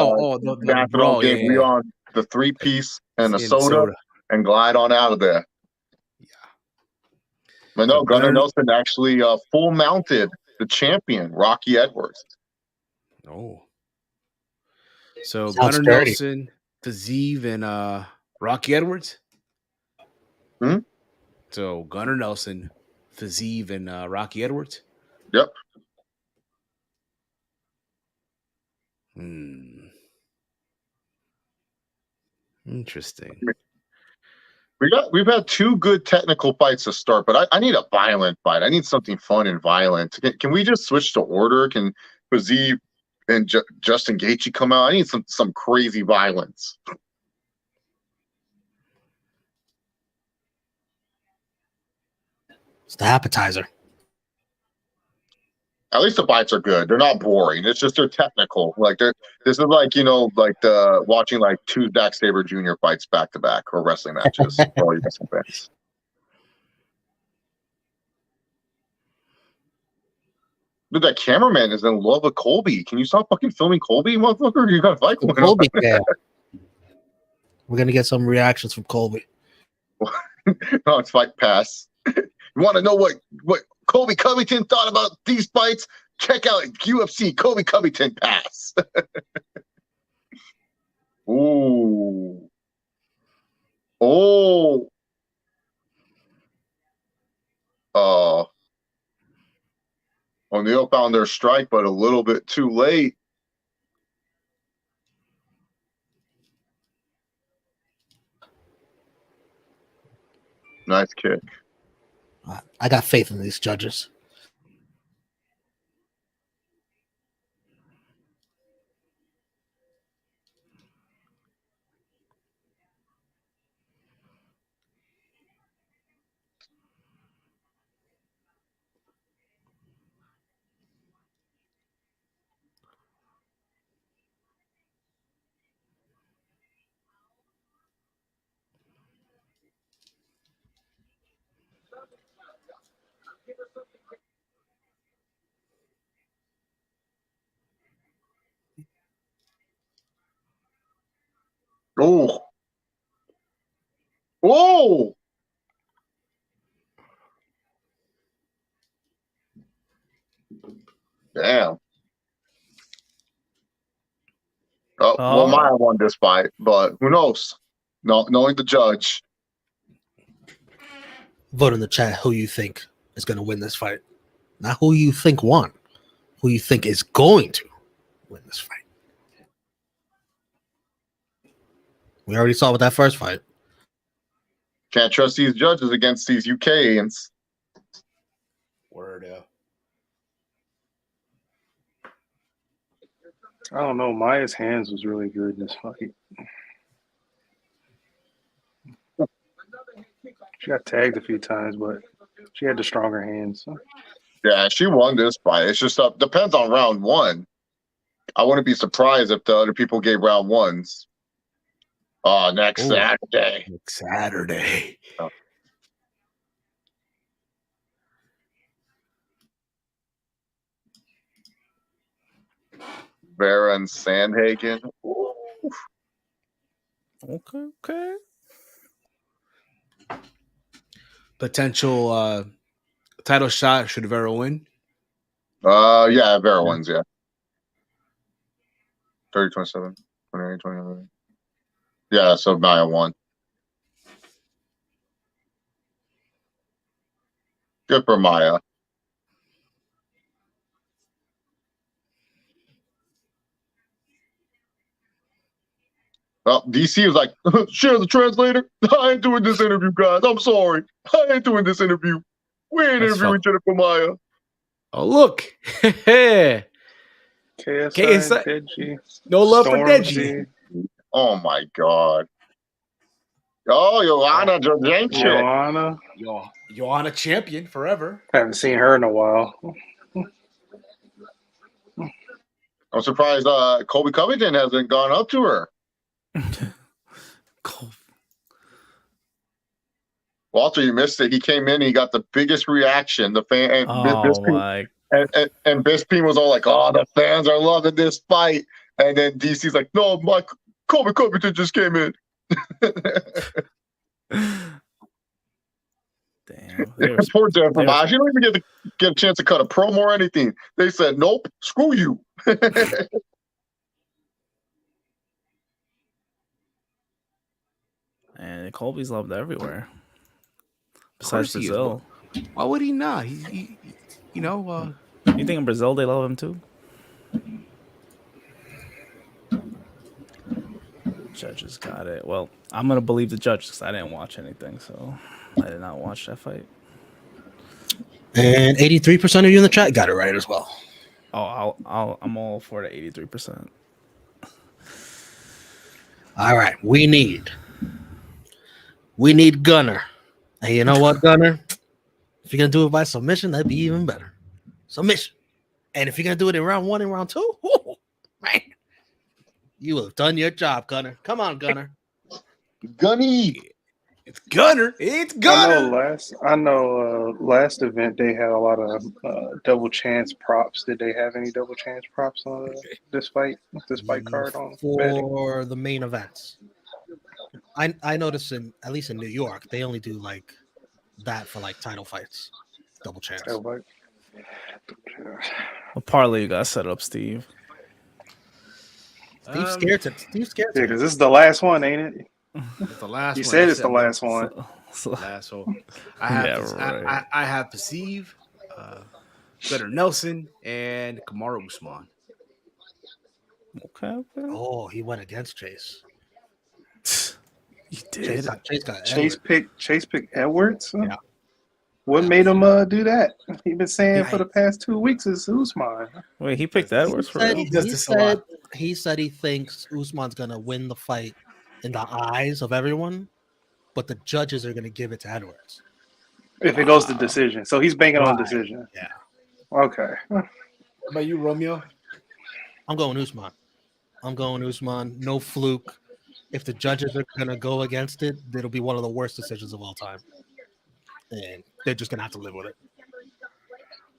the Masvidal gave Leon the 3-piece and a soda and glide on out of there. Yeah. But no, Gunnar Nelson actually full mounted the champion, Rocky Edwards. Oh. So Sounds Gunnar dirty. Nelson, Fiziev, and Rocky Edwards? So Gunnar Nelson, Fiziev, and Rocky Edwards? Yep. Interesting. We've had two good technical fights to start, but I need a violent fight. I need something fun and violent. Can we just switch to order? Can Fiziev and Justin Gaethje come out? I need some crazy violence. It's the appetizer. At least the fights are good. They're not boring. It's just they're technical. Like this is like like the watching like two Zack Sabre Jr. fights back to back or wrestling matches for all you wrestling fans. Dude, that cameraman is in love with Colby. Can you stop fucking filming Colby, motherfucker? You got a fight going Colby, on. yeah. We're gonna get some reactions from Colby. No, it's Fight Pass. You want to know what Colby Covington thought about these fights? Check out UFC Colby Covington Pass. Ooh. Oh. O'Neal found their strike, but a little bit too late. Nice kick. I got faith in these judges. Oh. Oh. Damn. Oh, well, Maya won this fight, but who knows? No, knowing the judge. Vote in the chat who you think is going to win this fight. Not who you think won. Who you think is going to win this fight. We already saw with that first fight. Can't trust these judges against these UKians. Word up. I don't know. Maya's hands was really good in this fight. She got tagged a few times, but she had the stronger hands. So. Yeah, she won this fight. It's just depends on round one. I wouldn't be surprised if the other people gave round ones. Next Saturday. Next Saturday. Oh. Vera and Sandhagen. Ooh. Okay. Potential title shot should Vera win? Yeah, Vera wins, yeah. 30-27, 28-29. Yeah, so Maya won. Good for Maya. Well, DC was like, share the translator. I ain't doing this interview, guys. I'm sorry. I ain't doing this interview. We ain't interviewing Jennifer Maya. Oh, look. KSI. Deji. No love for Deji. Oh, my God. Oh, Joanna Jędrzejczyk. Joanna champion forever. Haven't seen her in a while. I'm surprised Colby Covington hasn't gone up to her. Walter, you missed it. He came in, he got the biggest reaction. The fan and and Bisping was all like, "Oh, the fans are loving this fight." And then DC's like, "No, my Colby Covington just came in." Damn. Poor Jennifer Maya. She don't even get a chance to cut a promo or anything. They said, "Nope, screw you." And Colby's loved everywhere. Besides Brazil. Why would he not? He you know. You think in Brazil they love him too? Judges got it. Well, I'm gonna believe the judges because I didn't watch anything, so I did not watch that fight. And 83% of you in the chat got it right as well. Oh, I'm all for the 83%. All right, we need Gunner. And you know what, Gunner? If you're gonna do it by submission, that'd be even better. Submission. And if you're gonna do it in round 1 and round 2, man, you have done your job, Gunner. Come on, Gunner. Gunny. It's Gunner. It's Gunner. I know. Last event they had a lot of double chance props. Did they have any double chance props on this fight card on betting? For the main events? I noticed at least in New York, they only do like that for like title fights. Double chance. What parlay you got set up, Steve? Steve's scared to. Yeah, because this is the last one, ain't it? It's the last you one. said it's the last one. Last one. I have Fiziev, Gunnar Nelson, and Kamaru Usman. Okay. Oh, he went against Chase. He did. Chase picked Edwards. Yeah. What made him do that? He's been saying for the past 2 weeks is Usman. Wait, he picked Edwards for real? He said he thinks Usman's gonna win the fight in the eyes of everyone, but the judges are gonna give it to Edwards if it goes to decision. So he's banking on decision. Yeah. Okay. What about you, Romeo? I'm going Usman. No fluke. If the judges are gonna go against it, it'll be one of the worst decisions of all time, and they're just gonna have to live with it.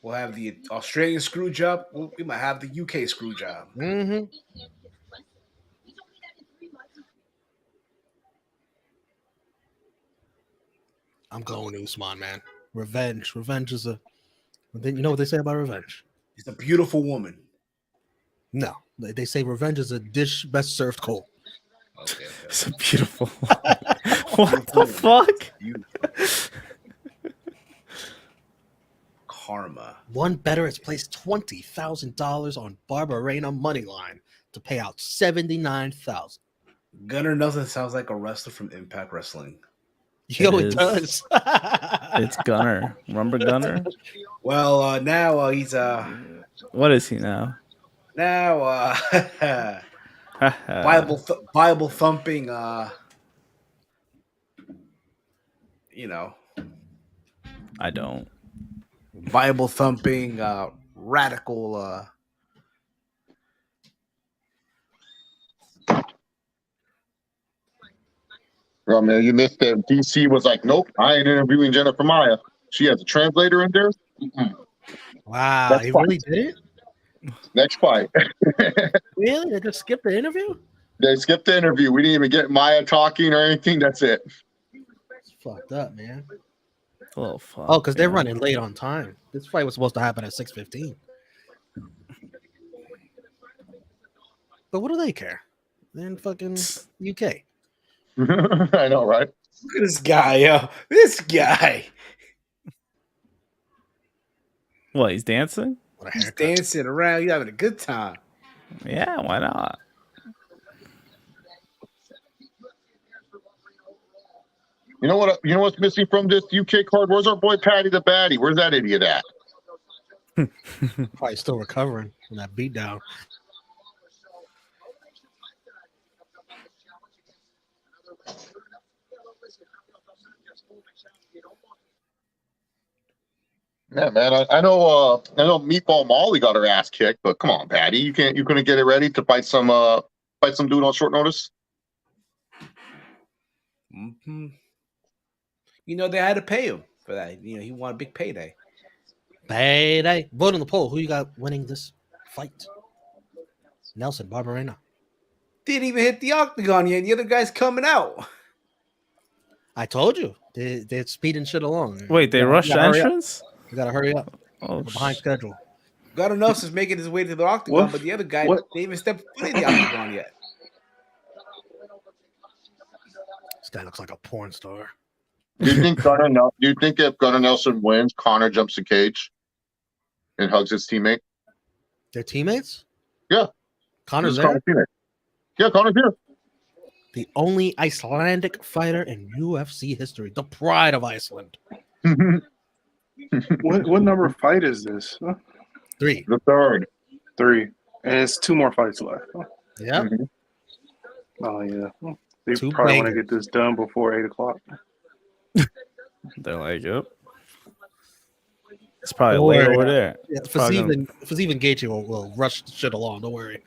We'll have the Australian screw job. We might have the UK screw job. Mm-hmm. I'm going Usman, man. Revenge is a. You know what they say about revenge? It's a beautiful woman. No, they say revenge is a dish best served cold. Okay. It's a beautiful. What the fuck? Karma. One better has placed $20,000 on Barbarena money line to pay out $79,000. Gunnar Nelson sounds like a wrestler from Impact Wrestling. Yo, it does. It's Gunner. Remember Gunner? Well, now he's What is he now? Now Bible thumping. I don't. Bible thumping radical. Romeo, you missed it. DC was like, nope, I ain't interviewing Jennifer Maya. She has a translator in there. Mm-mm. Wow, he really did? Next fight. Really? They just skipped the interview? They skipped the interview. We didn't even get Maya talking or anything. That's it. It's fucked up, man. Oh, fuck. Oh, because they're running late on time. This fight was supposed to happen at 6:15. But what do they care? They're in fucking UK. I know, right? Look at this guy, yo. This guy. What, he's dancing? He's dancing around. He's having a good time. Yeah, why not? You know what? You know what's missing from this UK card? Where's our boy Patty the Batty? Where's that idiot at? Probably still recovering from that beatdown. Yeah, man. I know Meatball Molly got her ass kicked, but come on, Patty, you couldn't get it ready to fight some dude on short notice. Mm-hmm. They had to pay him for that. He wanted a big payday. Payday. Vote on the poll. Who you got winning this fight? Nelson, Barbarena. Didn't even hit the octagon yet. The other guy's coming out. I told you. They're speeding shit along. Wait, they rushed the entrance? You gotta hurry up. Oh, behind schedule. Gunnar Nelson's making his way to the octagon, but the other guy didn't even step foot in the octagon yet. This guy looks like a porn star. Do you think if Gunnar Nelson wins, Connor jumps the cage and hugs his teammate? They're teammates? Yeah. Connor's there? Yeah, Connor's here. the only Icelandic fighter in UFC history, the pride of Iceland. What number of fight is this? 3. The third. 3. And it's 2 more fights left. Yep. Mhm. Oh yeah. They 2 probably want to bangers. get this done before 8 o'clock. They're like, yep. It's probably Don't late worry. over there. Yeah, It's probably gonna- Fiziev and Gaethje will rush the shit along. Don't worry.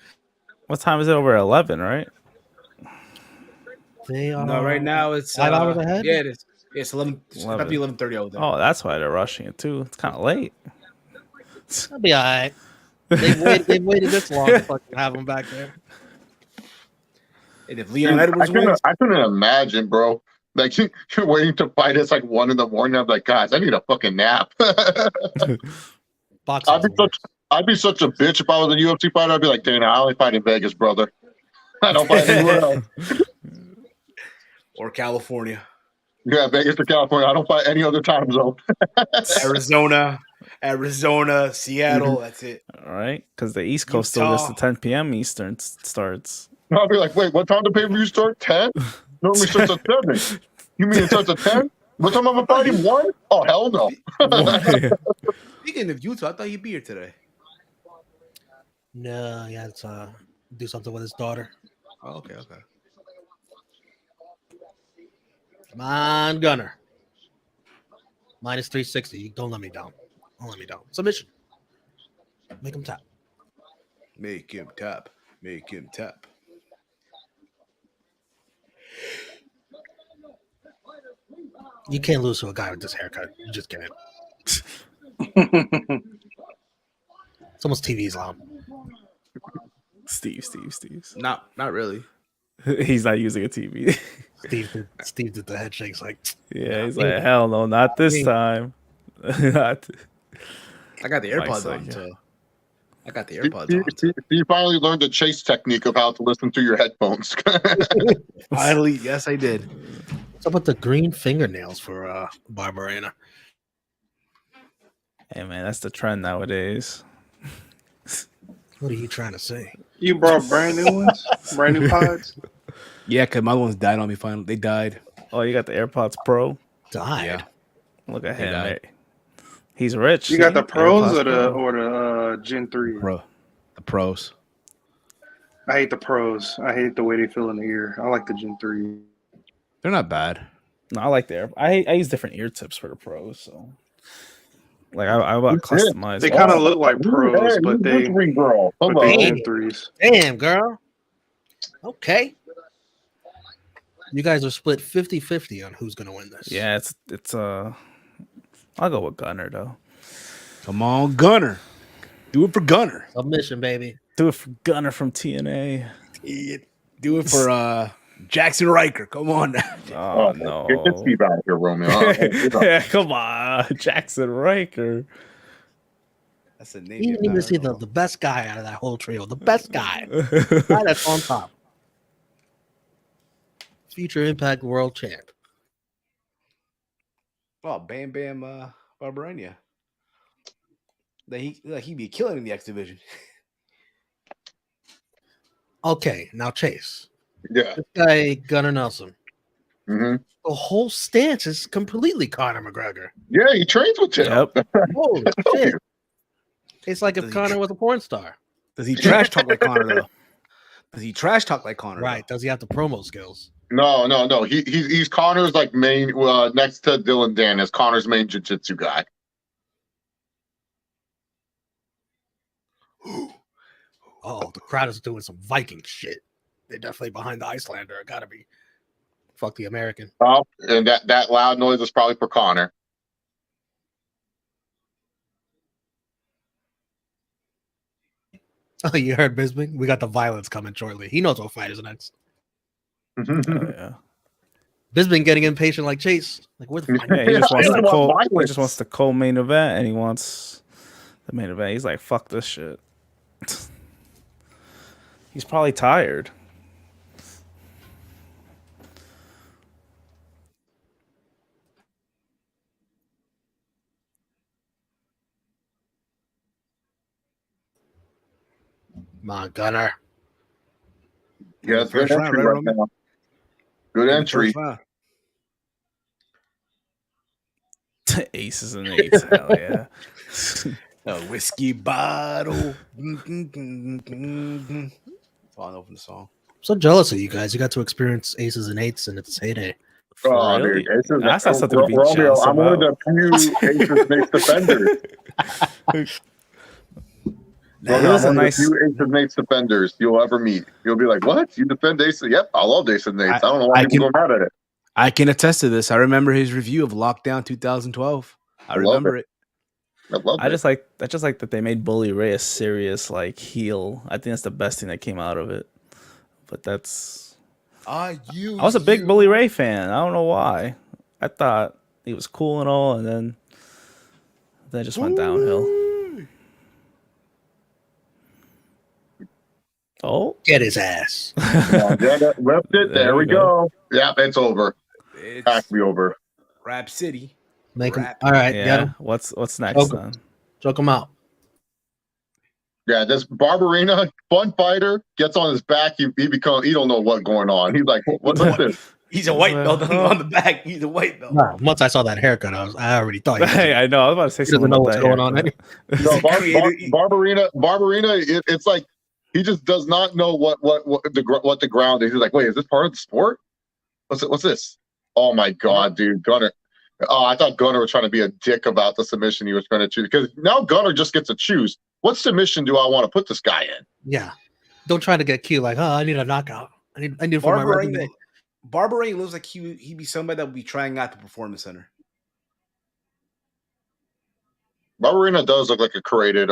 What time is it? Over 11, right? They are No, right now it's 5 hours ahead. Yeah, it is. It's 11. It might 11. be 11:30 over there. Oh, that's why they're rushing it too. It's kind of late. That'll be all right. They've waited this long to fucking have him back there. And if Leon Edwards wins, I couldn't imagine, bro. Like you're waiting to fight. It's like 1 a.m. I'm like, guys, I need a fucking nap. Boxing. I'd be such a bitch if I was a UFC fighter. I'd be like, Dana, I only fight in Vegas, brother. I don't fight anywhere else. or California, Yeah, Vegas to California. I don't fight any other time zone. Arizona, Seattle. That's it. All right, because the East Coast still gets to Utah. 10 p.m. Eastern starts. I'll be like, wait, what time the pay-per-view start? 10? Normally starts at 7. You mean it starts at 10? What time am I fighting? 1? Oh, hell no. Speaking of Utah, I thought you'd be here today. No, he had to do something with his daughter. Oh, okay. Come on, Gunner. Minus 360. Don't let me down. Don't let me down. Submission. Make him tap. Make him tap. Make him tap. You can't lose to a guy with this haircut. You just can't. Someone's TV's loud. Steve's. Not really. He's not using a TV. Steve did the head shakes like. Yeah, he's like, hell no, not this time. Not- I got the Mike's AirPods like, on, yeah. so I got the AirPods on. So. You finally learned the chase technique of how to listen through your headphones. Finally, yes, I did. What's up with the green fingernails for Barbarena? Hey man, that's the trend nowadays. What are you trying to say? You brought brand new ones, brand new pods. Yeah, because my ones died on me. Finally, they died. Oh, you got the AirPods Pro? Died. Yeah. Look at They him. died. Hey. He's rich. You got see? the pros AirPods or Pro. the Gen 3? The pros. I hate the pros. I hate the way they feel in the ear. I like the Gen 3. They're not bad. No, I like the Air. I use different ear tips for the pros. So, like, I want customized. They kind of look like pros, but they girl. but they Gen 3s. Damn, girl. Okay. You guys are split 50-50 on who's going to win this. Yeah, it's I'll go with Gunner though. Come on, Gunner. Do it for Gunner. Submission, baby. Do it for Gunner from TNA. Do it for Jackson Riker. Come on now. Oh no! Get Steve out of here, Romeo. Yeah, come on, Jackson Riker. That's the name. You didn't even see the best guy out of that whole trio. The best guy. Guy that's on top. Future Impact World Champ. Oh, Bam Bam Barbarena. He'd be killing in the X division. Okay, now Chase. Yeah. This guy, Gunnar Nelson. Mm-hmm. The whole stance is completely Conor McGregor. Yeah, he trains with him. Yep. Holy shit. It's like if Does he Conor was a porn star. Does he trash talk like Connor though? Does he trash talk like Connor? Right. Does he have the promo skills? No. He's Connor's like main next to Dylan Dan is Connor's main jiu-jitsu guy. Oh, the crowd is doing some Viking shit. They're definitely behind the Icelander. It gotta be. Fuck the American. Oh, and that loud noise is probably for Connor. Oh, you heard Bisbing? We got the violence coming shortly. He knows what fight is next. Oh, yeah. Bisbing getting impatient like Chase. Like, where the fuck? Yeah, he just wants I the want co. He violence. just wants the co-main event, and he wants the main event. He's like, fuck this shit. He's probably tired. Come on, Gunner. Yeah, it's First good round, entry right, right now. Good in the entry. first round. Aces and eights. Hell yeah. A whiskey bottle. Falling over the song. So jealous of you guys. You got to experience aces and eights in its heyday. Oh, Really? dude, aces, That's not something to be Romeo, jealous I'm one of about. the few aces Nate's defenders. Romeo, That's I'm a one nice. of the few aces Nate's defenders you'll ever meet. You'll be like, what? You defend aces? Yep, I love aces Nate's. I don't know why people go mad at it. I can attest to this. I remember his review of Lockdown 2012. I remember it. I love I it. just like that they made Bully Ray a serious like heel. I think that's the best thing that came out of it. But that's I was a big Bully Ray fan. I don't know why. I thought he was cool and all, and then it just went downhill. Oh, Get his ass. Whipped it. There we go. Yep, it's over. It's Pack me over. Rap City. Make him. Rap. All right. Get yeah. him. What's next then? Choke him out. Yeah, this Barberina, fun fighter, gets on his back. He don't know what's going on. He's like, what's this? He's a white belt on the back. He's a white belt. No, once I saw that haircut, I already thought. Hey, I know. I was about to say He doesn't something know about what's that going on. haircut. No, Barberina, it's like he just does not know what the ground is. He's like, wait, is this part of the sport? What's this? Oh my god, dude, Gunner. Oh, I thought Gunner was trying to be a dick about the submission he was going to choose, because now Gunner just gets to choose what submission do I want to put this guy in. Yeah, don't try to get cute. Like, oh, I need a knockout. I need for my resume. Barberina looks like he'd be somebody that would be trying out the performance center. Barberina does look like a created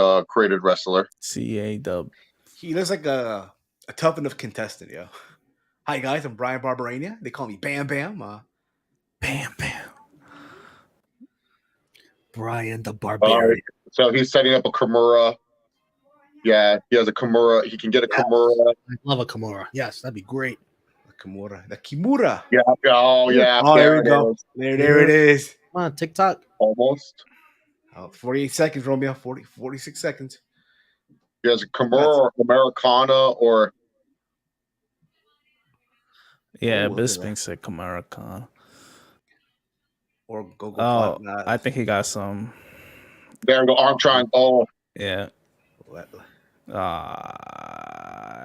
wrestler. CA dub. He looks like a tough enough contestant, yo. Hi guys, I'm Brian Barberina. They call me Bam Bam. Bam Bam. Brian the Barbarian. So he's setting up a Kimura. Yeah, he has a Kimura. He can get a Kimura. I love a Kimura. Yes, that'd be great. The Kimura. Yeah. Oh yeah. Oh, there we go. There it is. Come on, TikTok. Almost. 48 seconds, Romeo. 46 seconds. He has a Kimura or Americana or. Yeah, Bisping said Americana. Or go. Oh, I think he got some. There we go. Arm triangle. Oh. Yeah.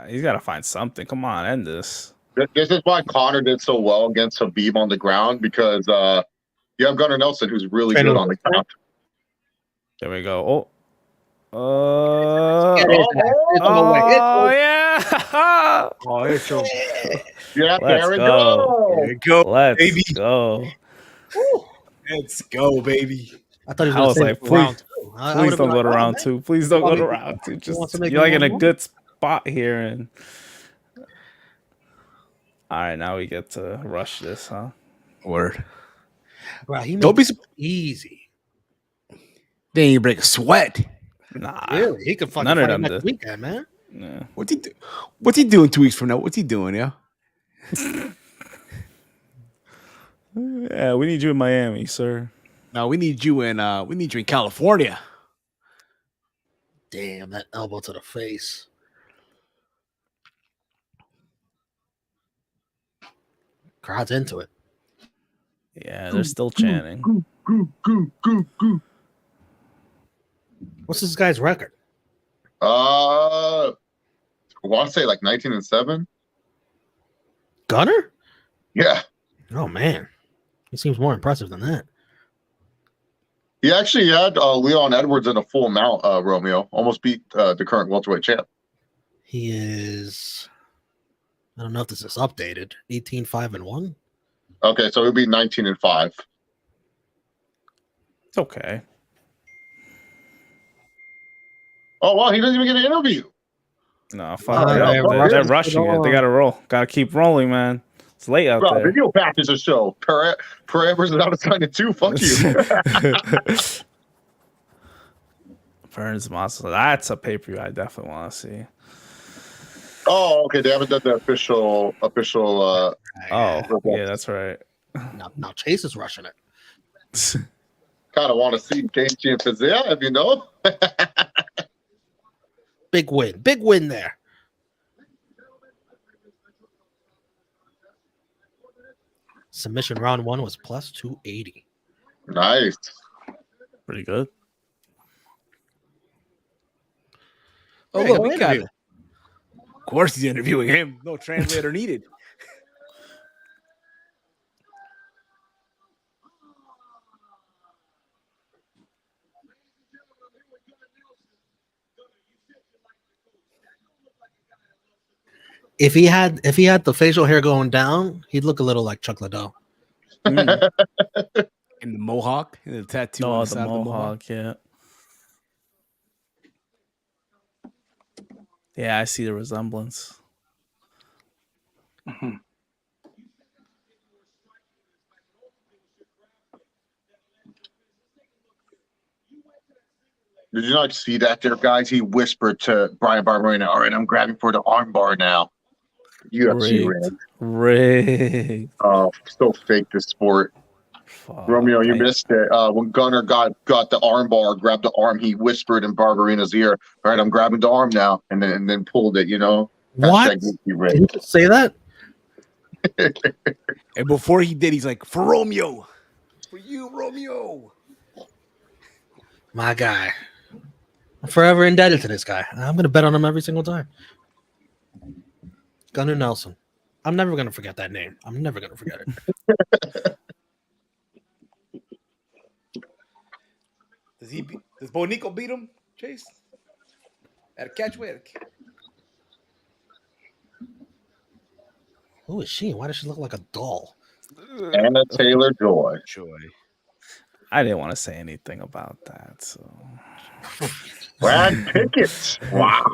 He's got to find something. Come on, end this. This is why Connor did so well against Habib on the ground, because you have Gunnar Nelson, who's really good on the ground. There we go. Yeah. Oh, it's so. Yeah, there we go. There we go. Let's baby. go. Let's go, baby. I thought he I was like, please don't go to round man. two. Please don't go to round two. You're like in a good spot here, and all right, now we get to rush this, huh? Word. Bro, he Don't be easy. They ain't break a sweat. Nah, Really? He could fucking none of fight them next did. weekend, man. Yeah. What's he doing 2 weeks from now? What's he doing, yeah? Yeah, we need you in Miami, sir. No, we need you in California. Damn, that elbow to the face. Crowd's into it. Yeah, they're still chanting. What's this guy's record? I want to say like 19-7. Gunner? Yeah. Oh man, he seems more impressive than that. He actually had Leon Edwards in a full mount, Romeo. Almost beat the current welterweight champ. He is. I don't know if this is updated. 18-5-1. Okay, so he'll be 19-5. It's okay. Oh wow, he doesn't even get an interview. No, fuck Oh, it up. yeah, They're rushing it. They gotta roll. Gotta keep rolling, man. It's late out there. Video package a show. Parameters is out of time too. Fuck you. Burns Monster. That's a pay-per-view I definitely want to see. Oh, okay. They haven't done the official. Oh, yeah, that's right. Now Chase is rushing it. Kind of want to see Gaethje and Fiziev, you know. Big win there. Submission round 1 was plus 280. Nice. Pretty good. Oh, Hey, look, no we got interview. it. Of course he's interviewing him. No translator needed. If he had the facial hair going down, he'd look a little like Chuck Liddell. Mm. And the mohawk, and the tattoo on No, the the side of the mohawk. mohawk, yeah. Yeah, I see the resemblance. Did you not see that there, guys? He whispered to Brian Barberina, all right, I'm grabbing for the arm bar now. UFC Rigged. rig. Rigged. Oh, so fake this sport. Fuck. Romeo, you missed it. When Gunner got the arm bar, grabbed the arm, he whispered in Barberina's ear, all right, I'm grabbing the arm now, and then pulled it, you know? What? Hashtag UFC Did rig. he just say that? And before he did, he's like, for Romeo. For you, Romeo. My guy. I'm forever indebted to this guy. I'm going to bet on him every single time. Gunnar Nelson. I'm never going to forget that name. I'm never going to forget it. Does Bonico beat him, Chase? At a catch weight? Who is she? Why does she look like a doll? Anna Taylor-Joy. I didn't want to say anything about that. So Brad Pickett. Wow.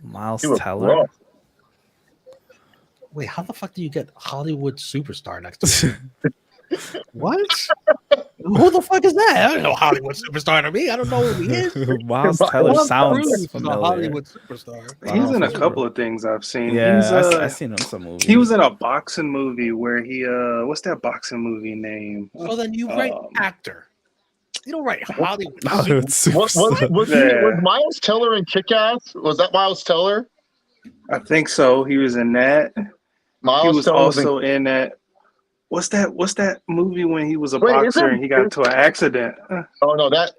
Miles He was Teller. rough. Wait, how the fuck do you get Hollywood superstar next to you? What? Who the fuck is that? I don't know Hollywood superstar to me. I don't know who he is. Miles Teller Tom sounds Cruise is a familiar. Hollywood superstar. He's in a couple of things I've seen. Yeah, He's, I seen him in some movies. he was in a boxing movie where he what's that boxing movie name? So then you write actor. You don't write Hollywood. Hollywood superstar. Was Miles Teller in Kick-Ass? Was that Miles Teller? I think so. He was in that. Miles He was Teller also in that. What's that movie when he was a Wait, boxer and he got into an accident? Oh no, that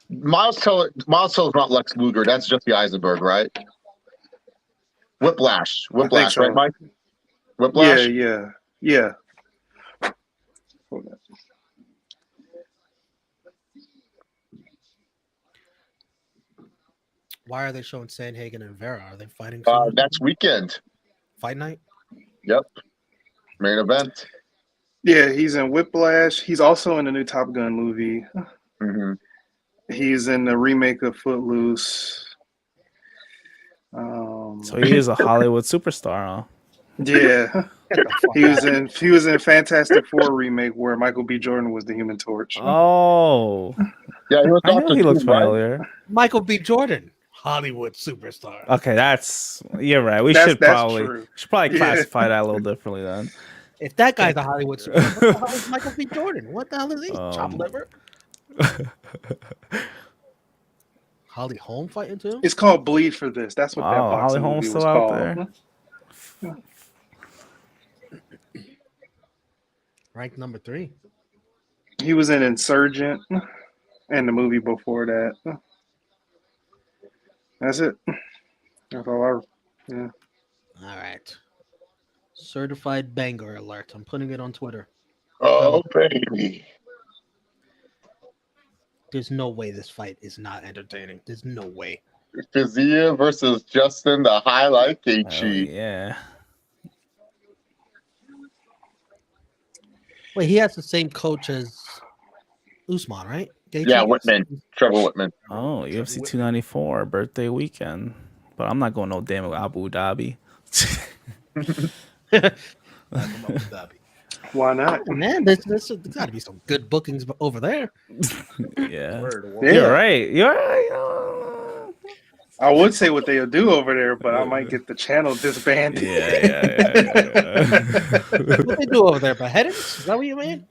Miles Teller's not Lex Luger. That's Jesse Eisenberg, right? Whiplash, so. right, Mike? Whiplash. Yeah. Hold on. Why are they showing Sandhagen and Vera? Are they fighting? Next weekend. Fight night? Yep. Main event. Yeah, he's in Whiplash. He's also in the new Top Gun movie. Mm-hmm. He's in the remake of Footloose. So he is a Hollywood superstar, huh? Yeah. he was in Fantastic Four remake where Michael B. Jordan was the Human Torch. Oh. Yeah, he was I knew he looked familiar. Michael B. Jordan, Hollywood superstar. Okay, you're right. We should probably classify that a little differently then. If that guy's a Hollywood superstar, what the hell is Michael B. Jordan? What the hell is he? Chop liver? Holly Holm fighting too? It's called Bleed for This. That's what that boxing Holly movie Holm's was still out called. there. Ranked number 3. He was in Insurgent and the movie before that. That's it. That's all yeah. All right. Certified banger alert. I'm putting it on Twitter. Oh, baby. There's no way this fight is not entertaining. There's no way. Fiziev versus Justin, the highlight Gaethje. Yeah. Wait, he has the same coach as Usman, right? Gaethje? Yeah, Whitman. Trevor Whitman. Oh, UFC 294 birthday weekend. But I'm not going no damn Abu Dhabi. Why not? Man, there's got to be some good bookings over there. Yeah. You're right. You're right. I would say what they'll do over there, but I might get the channel disbanded. Yeah. What they do over there? Beheadings? Is that what you mean?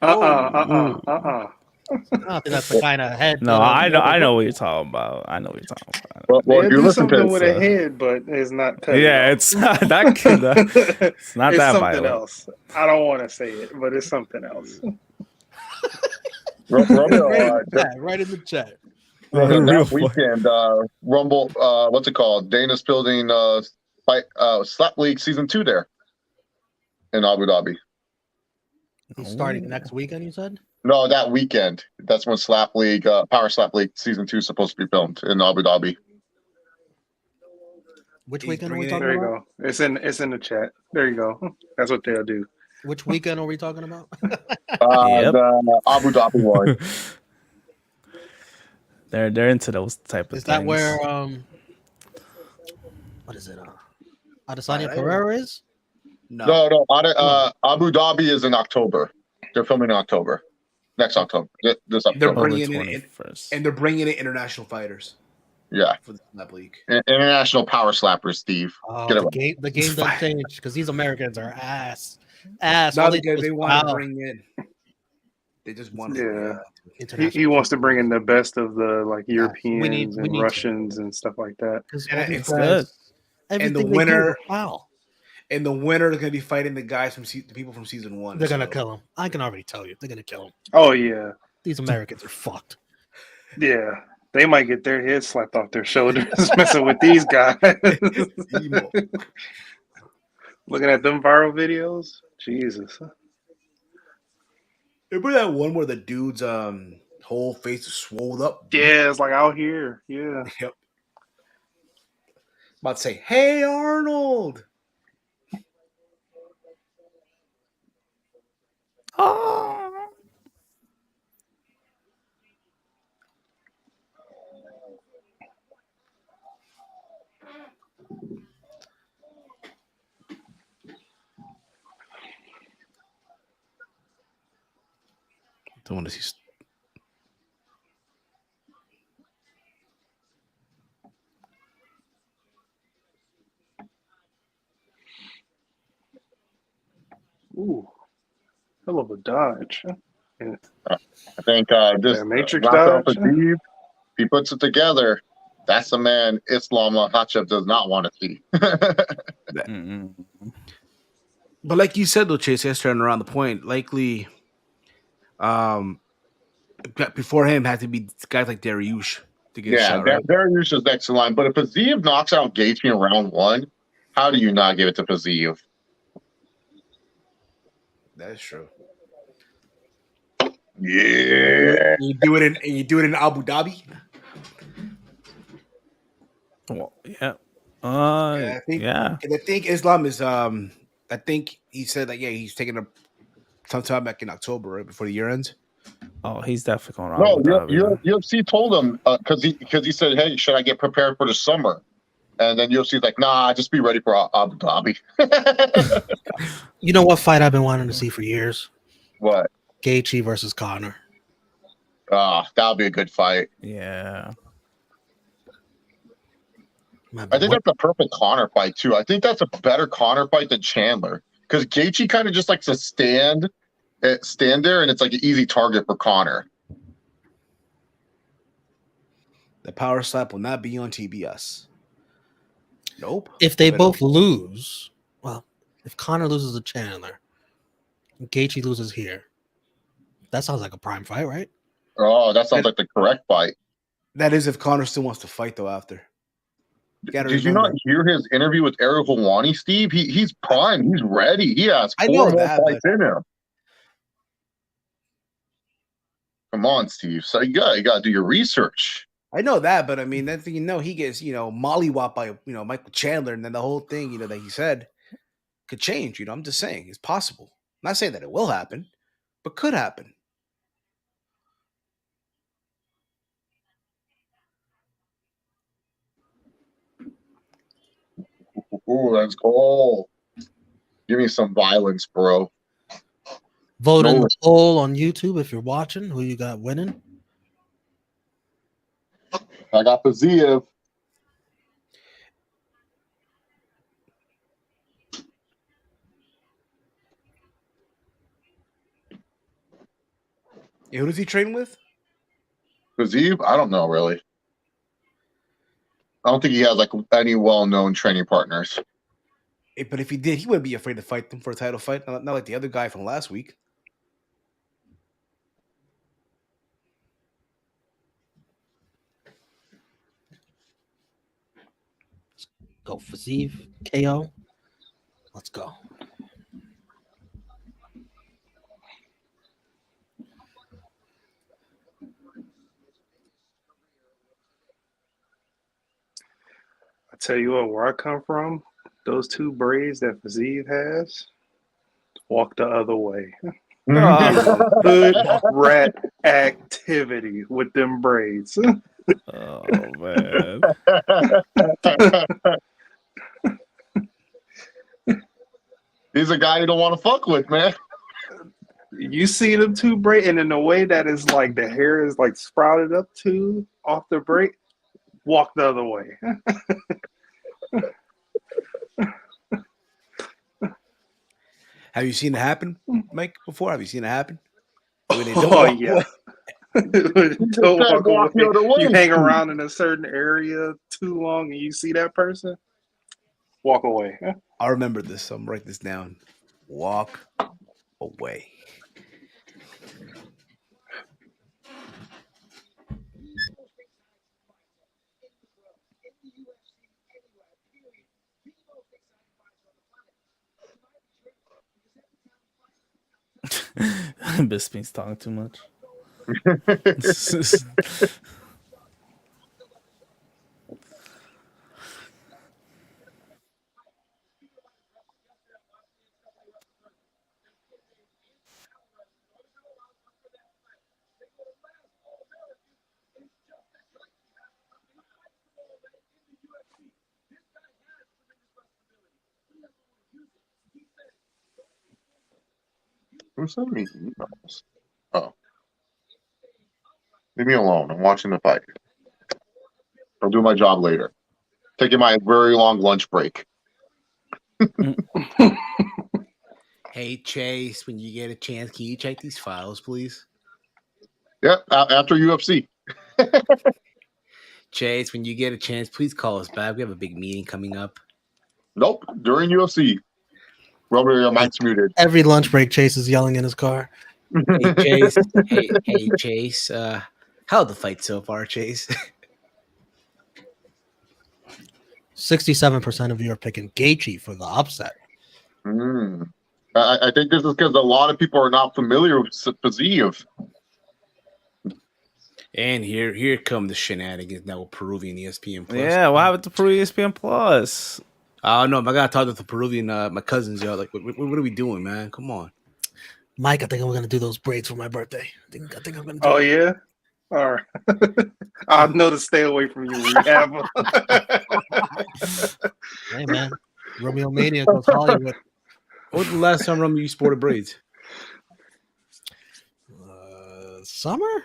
don't think that's the kind of head. No, I know what you're talking about. I know what you're talking about. Well, They'll if you do listen something to with a head, but it's not cutting. Yeah, it's not that. It's not It's that something violent. else. I don't want to say it, but it's something else. Romeo, Right in the chat. Romeo, Real that weekend, Rumble, what's it called? Dana's building fight Slap League Season 2 there in Abu Dhabi. He's starting next weekend, you said? No, that weekend. That's when Slap League, Power Slap League Season 2 is supposed to be filmed in Abu Dhabi. Which weekend are we talking There you about? go. It's in the chat. There you go. That's what they'll do. Which weekend are we talking about? Yep. The Abu Dhabi one. They're into those type of Is things. that where what is it? Adesanya Pereira is? No. Abu Dhabi is in October. They're filming in October. Next October. This October. They're bringing October in 21st. and they're bringing in international fighters. Yeah. For the Slap League. International Power Slapper, Steve. Oh, the game doesn't change because these Americans are ass. Not because they want to bring in. They just want to. He wants to bring in the best of the Europeans and Russians and stuff like that. And it's good. And the winner, is going to be fighting the guys the people from season 1. They're going to kill him. I can already tell you, they're going to kill him. Oh yeah, these Americans are fucked. Yeah, they might get their heads slapped off their shoulders messing with these guys. Looking at them viral videos, Jesus. Remember that one where the dude's whole face is swollen up? Yeah, it's like out here. Yeah. Yep. About to say, "Hey Arnold." Oh. Don't want to see. Ooh, hell of a dodge. Yeah. I think this Matrix Rafael dodge. Fiziev, he puts it together. That's the man Islam Makhachev does not want to see. But like you said, though, Chase, that's turning around the point. Likely, before him had to be guys like Dariush to get a shot, right? Dariush is next in line. But if Fiziev knocks out Gaethje in round 1, how do you not give it to Fiziev? That is true. Yeah. You do it in Abu Dhabi. Well, yeah. I think Islam is. I think he said that. Yeah, he's taking some time back in October, right before the year ends. Oh, he's definitely going on. No, UFC told him because he said, "Hey, should I get prepared for the summer?" And then UFC's like, "Nah, just be ready for Abu Dhabi." You know what fight I've been wanting to see for years? What? Gaethje versus Conor. That'll be a good fight. Yeah. I think that's a perfect Conor fight too. I think that's a better Conor fight than Chandler because Gaethje kind of just likes to stand there, and it's like an easy target for Conor. The power slap will not be on TBS. Nope. If they both lose, well, if Conor loses to Chandler, and Gaethje loses here, that sounds like a prime fight, right? Oh, that sounds like the correct fight. That is if Conor still wants to fight though after. Did you not hear his interview with Ariel Helwani, Steve? He's primed. He's ready. He has 4 more fights in him. Come on, Steve. So you got to do your research. I know that, but I mean, that thing, he gets, mollywopped by, Michael Chandler, and then the whole thing, that he said could change. I'm just saying it's possible. I'm not saying that it will happen, but could happen. Ooh, let's go. Give me some violence, bro. Vote in the poll on YouTube if you're watching. Who you got winning? I got Fiziev. Yeah, who does he train with? Fiziev? I don't know really. I don't think he has like any well-known training partners. But if he did, he wouldn't be afraid to fight them for a title fight. Not like the other guy from last week. Go Fiziev, KO. Let's go. I tell you what, where I come from, those two braids that Fiziev has, walk the other way. Oh, Hood rat activity with them braids. oh man. He's a guy you don't want to fuck with, man. You see them two braid, and in the way that is like the hair is like sprouted up to off the braid, walk the other way. Have you seen it happen, Mike? Before? Have you seen it happen? When they Oh yeah. Don't walk Walk the away. other way. You hang around in a certain area too long, and you see that person, walk away. I remember this, so I'm gonna write this down. Walk away. Bisping's talking too much. Who sent me emails? Oh. Leave me alone. I'm watching the fight. I'll do my job later. Taking my very long lunch break. Hey Chase, when you get a chance, can you check these files, please? Yeah, after UFC. Chase, when you get a chance, please call us back. We have a big meeting coming up. Nope, during UFC. Romeo, your mic's muted. Every lunch break, Chase is yelling in his car. Hey Chase, hey Chase. How'd the fight so far, Chase? 67% of you are picking Gaethje for the upset. I think this is because a lot of people are not familiar with Fiziev. And here come the shenanigans now with Peruvian ESPN Plus. Yeah, what happened to Peru ESPN Plus? I don't know. I gotta talk to the Peruvian, my cousins, y'all. Like, what are we doing, man? Come on, Mike, I think I'm gonna do those braids for my birthday. I think I'm gonna do Oh it. yeah. All right. I'll know to stay away from you when you have them. Hey man, Romeo Mania goes Hollywood. what was the last time, Romeo, you sported braids? Summer?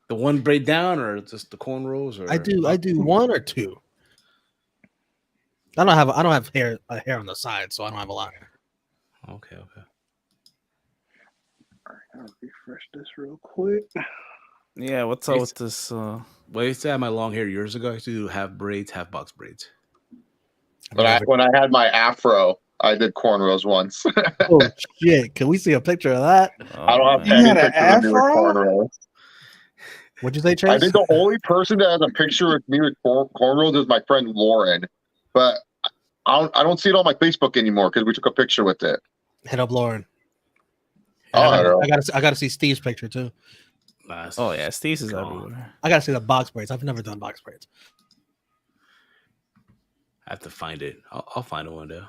The one braid down, or just the cornrows? Or I do one or two. I don't have hair on the side, so I don't have a lot. Okay. All right, I'll refresh this real quick. Yeah, what's up with this? Well, I used to have my long hair years ago. I used to do half braids, half box braids. When I had my afro, I did cornrows once. Oh shit! Can we see a picture of that? I don't have man. any You had an pictures of me with afro? cornrows. What'd you say, Chase? I think the only person that has a picture of me with cornrows is my friend Lauren, but I don't see it on my Facebook anymore because we took a picture with it. Hit up Lauren. I gotta see Steve's picture too. Oh yeah, Steve's is everywhere. I gotta see the box braids. I've never done box braids. I have to find it. I'll find it one day.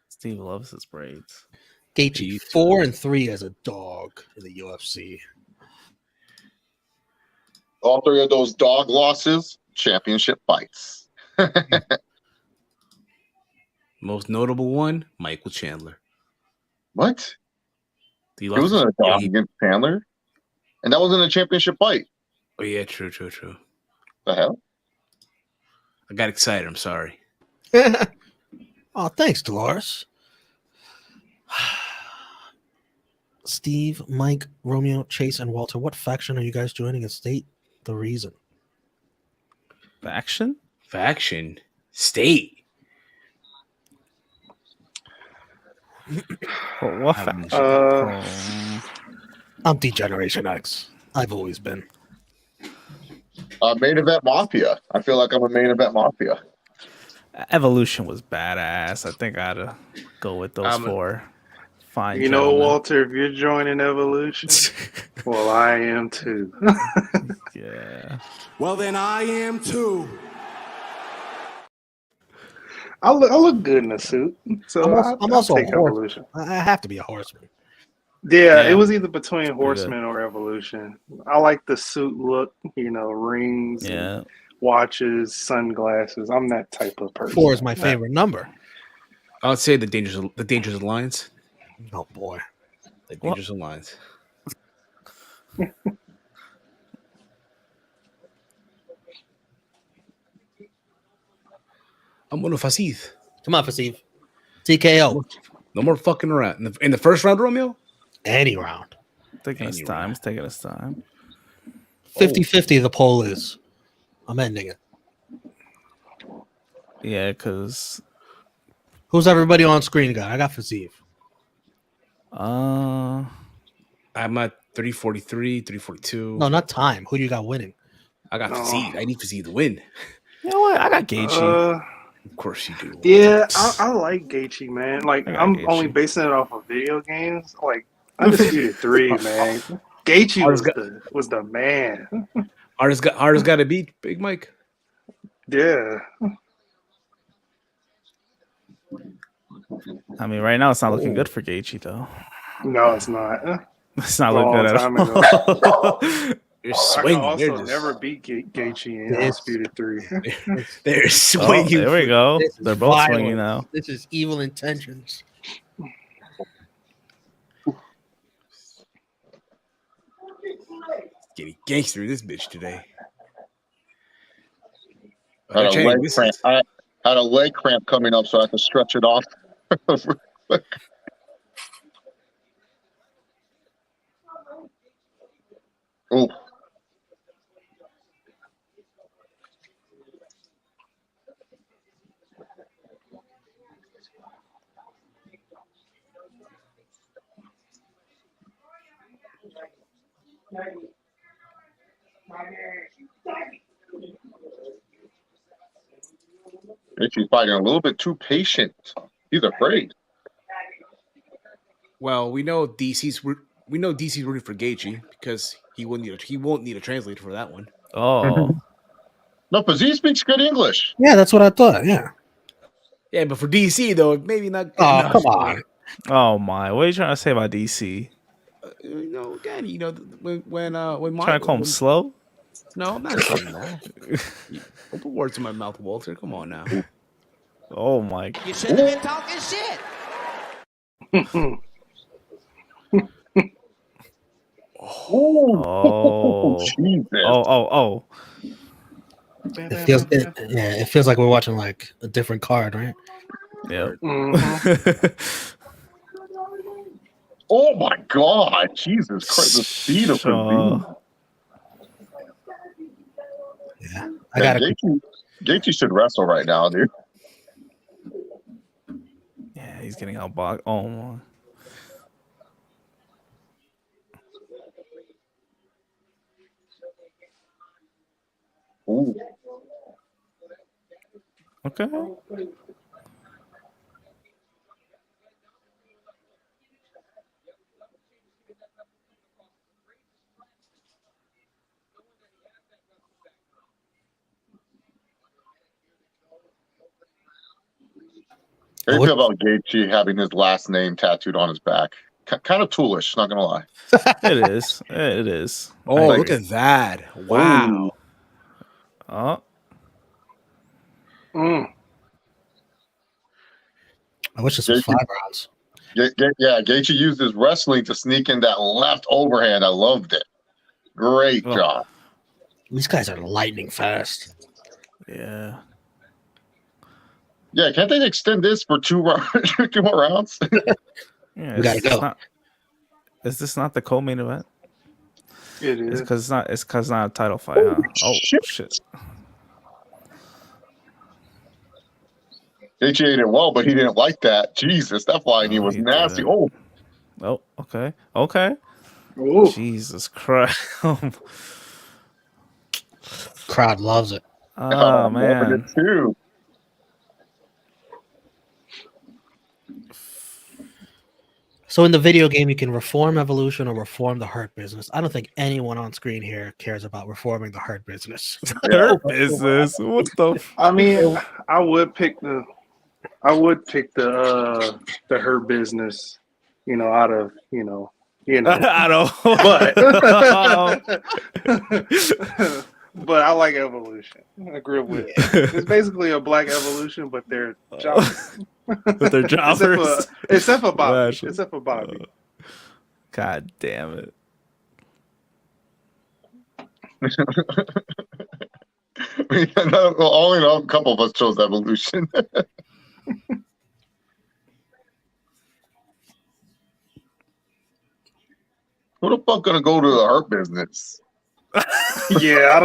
Steve loves his braids. Gaethje 4-3 as a dog in the UFC. All three of those dog losses, championship fights. Most notable one, Michael Chandler. What? He It wasn't a dog against Chandler, and that wasn't a championship fight. Oh yeah, true. The hell? I got excited. I'm sorry. Oh, thanks, Dolores. Steve, Mike, Romeo, Chase, and Walter, what faction are you guys joining and state the reason? Faction? State. What faction? I'm D-Generation X. I've always been. Main event mafia. I feel like I'm a main event mafia. Evolution was badass. I think I had to go with those four. Fine. You know, Walter, if you're joining Evolution, well, I am too. Yeah. Well, then I am too. I look good in a suit, so I'm also take a horseman. Evolution. I have to be a horseman. Yeah, it was either between Horseman or Evolution. I like the suit look, rings, and watches, sunglasses. I'm that type of person. 4 is my favorite number. I would say the Dangerous Alliance. Oh boy, the Dangerous Alliance. I'm gonna Fiziev. Come on, Fiziev. TKO. No more fucking around. In the first round, Romeo? Any round. Taking his time. It's taking his time. 50-50 the poll is. I'm ending it. Yeah, because... Who's everybody on screen got? I got Fiziev. I'm at 343, 342. No, not time. Who do you got winning? I got Fiziev. I need Fiziev to win. You know what? I got Gaethje. Of course you do. Yeah, I like Gaethje, man. Like, I'm only basing it off of video games. Like, Undisputed 3, man. Gaethje was the man. Hardest got to beat Big Mike. Yeah. I mean, right now it's not looking good for Gaethje, though. No, it's not. It's not looking good at all. You're swinging. I can also never beat Gaethje in Undisputed 3. They're swinging. There we go. They're both swinging now. This is evil intentions. Getting gangster in this bitch today. I had a leg cramp coming up, so I have to stretch it off. Oh. Gaethje's fighting a little bit too patient. He's afraid. Well, we know DC's rooting for Gaethje because he won't need a translator for that one. Oh. No, Fiziev speaks good English. Yeah, that's what I thought. Yeah. Yeah, but for DC though, maybe not. Oh, come on. Oh my! What are you trying to say about DC? When trying to call him slow? No, I'm not saying that. Don't put words in my mouth, Walter. Come on now. Oh my! You shouldn't have been talking shit. Oh. Jesus. Oh. It feels like we're watching like a different card, right? Yeah. Oh my God, Jesus Christ! The speed of Fiziev. Yeah, I got it. Gaethje should wrestle right now, dude. Yeah, he's getting outboxed. Oh my. Ooh. Okay. How do you feel about Gaethje having his last name tattooed on his back? Kind of toolish, not gonna lie. It is. It is. Oh, look at that! Wow. Oh. I wish this was 5 rounds. Yeah, Gaethje used his wrestling to sneak in that left overhand. I loved it. Great job. These guys are lightning fast. Yeah. Yeah, can't they extend this for 2 more rounds? Yeah, We gotta go. Is this not the co-main event? It It's is. because it's not. It's because not a title fight, huh? Oh shit! Gaethje ate it well, but he didn't like that. Jesus, that flying knee No, was he nasty. didn't. Oh, Okay. Okay. Ooh. Jesus Christ! Crowd loves it. Oh loving man. it too. So in the video game, you can reform evolution or reform the hurt business. I don't think anyone on screen here cares about reforming the hurt business. Hurt business. What the? I mean, I would pick the her business, out of I don't. but I like evolution. I grew up with it. It's basically a black evolution, but they're jobbers. But they're jobbers. Except for Bobby. Actually. Except for Bobby. God damn it. Only a couple of us chose evolution. Who the fuck gonna go to the hurt business? Yeah, I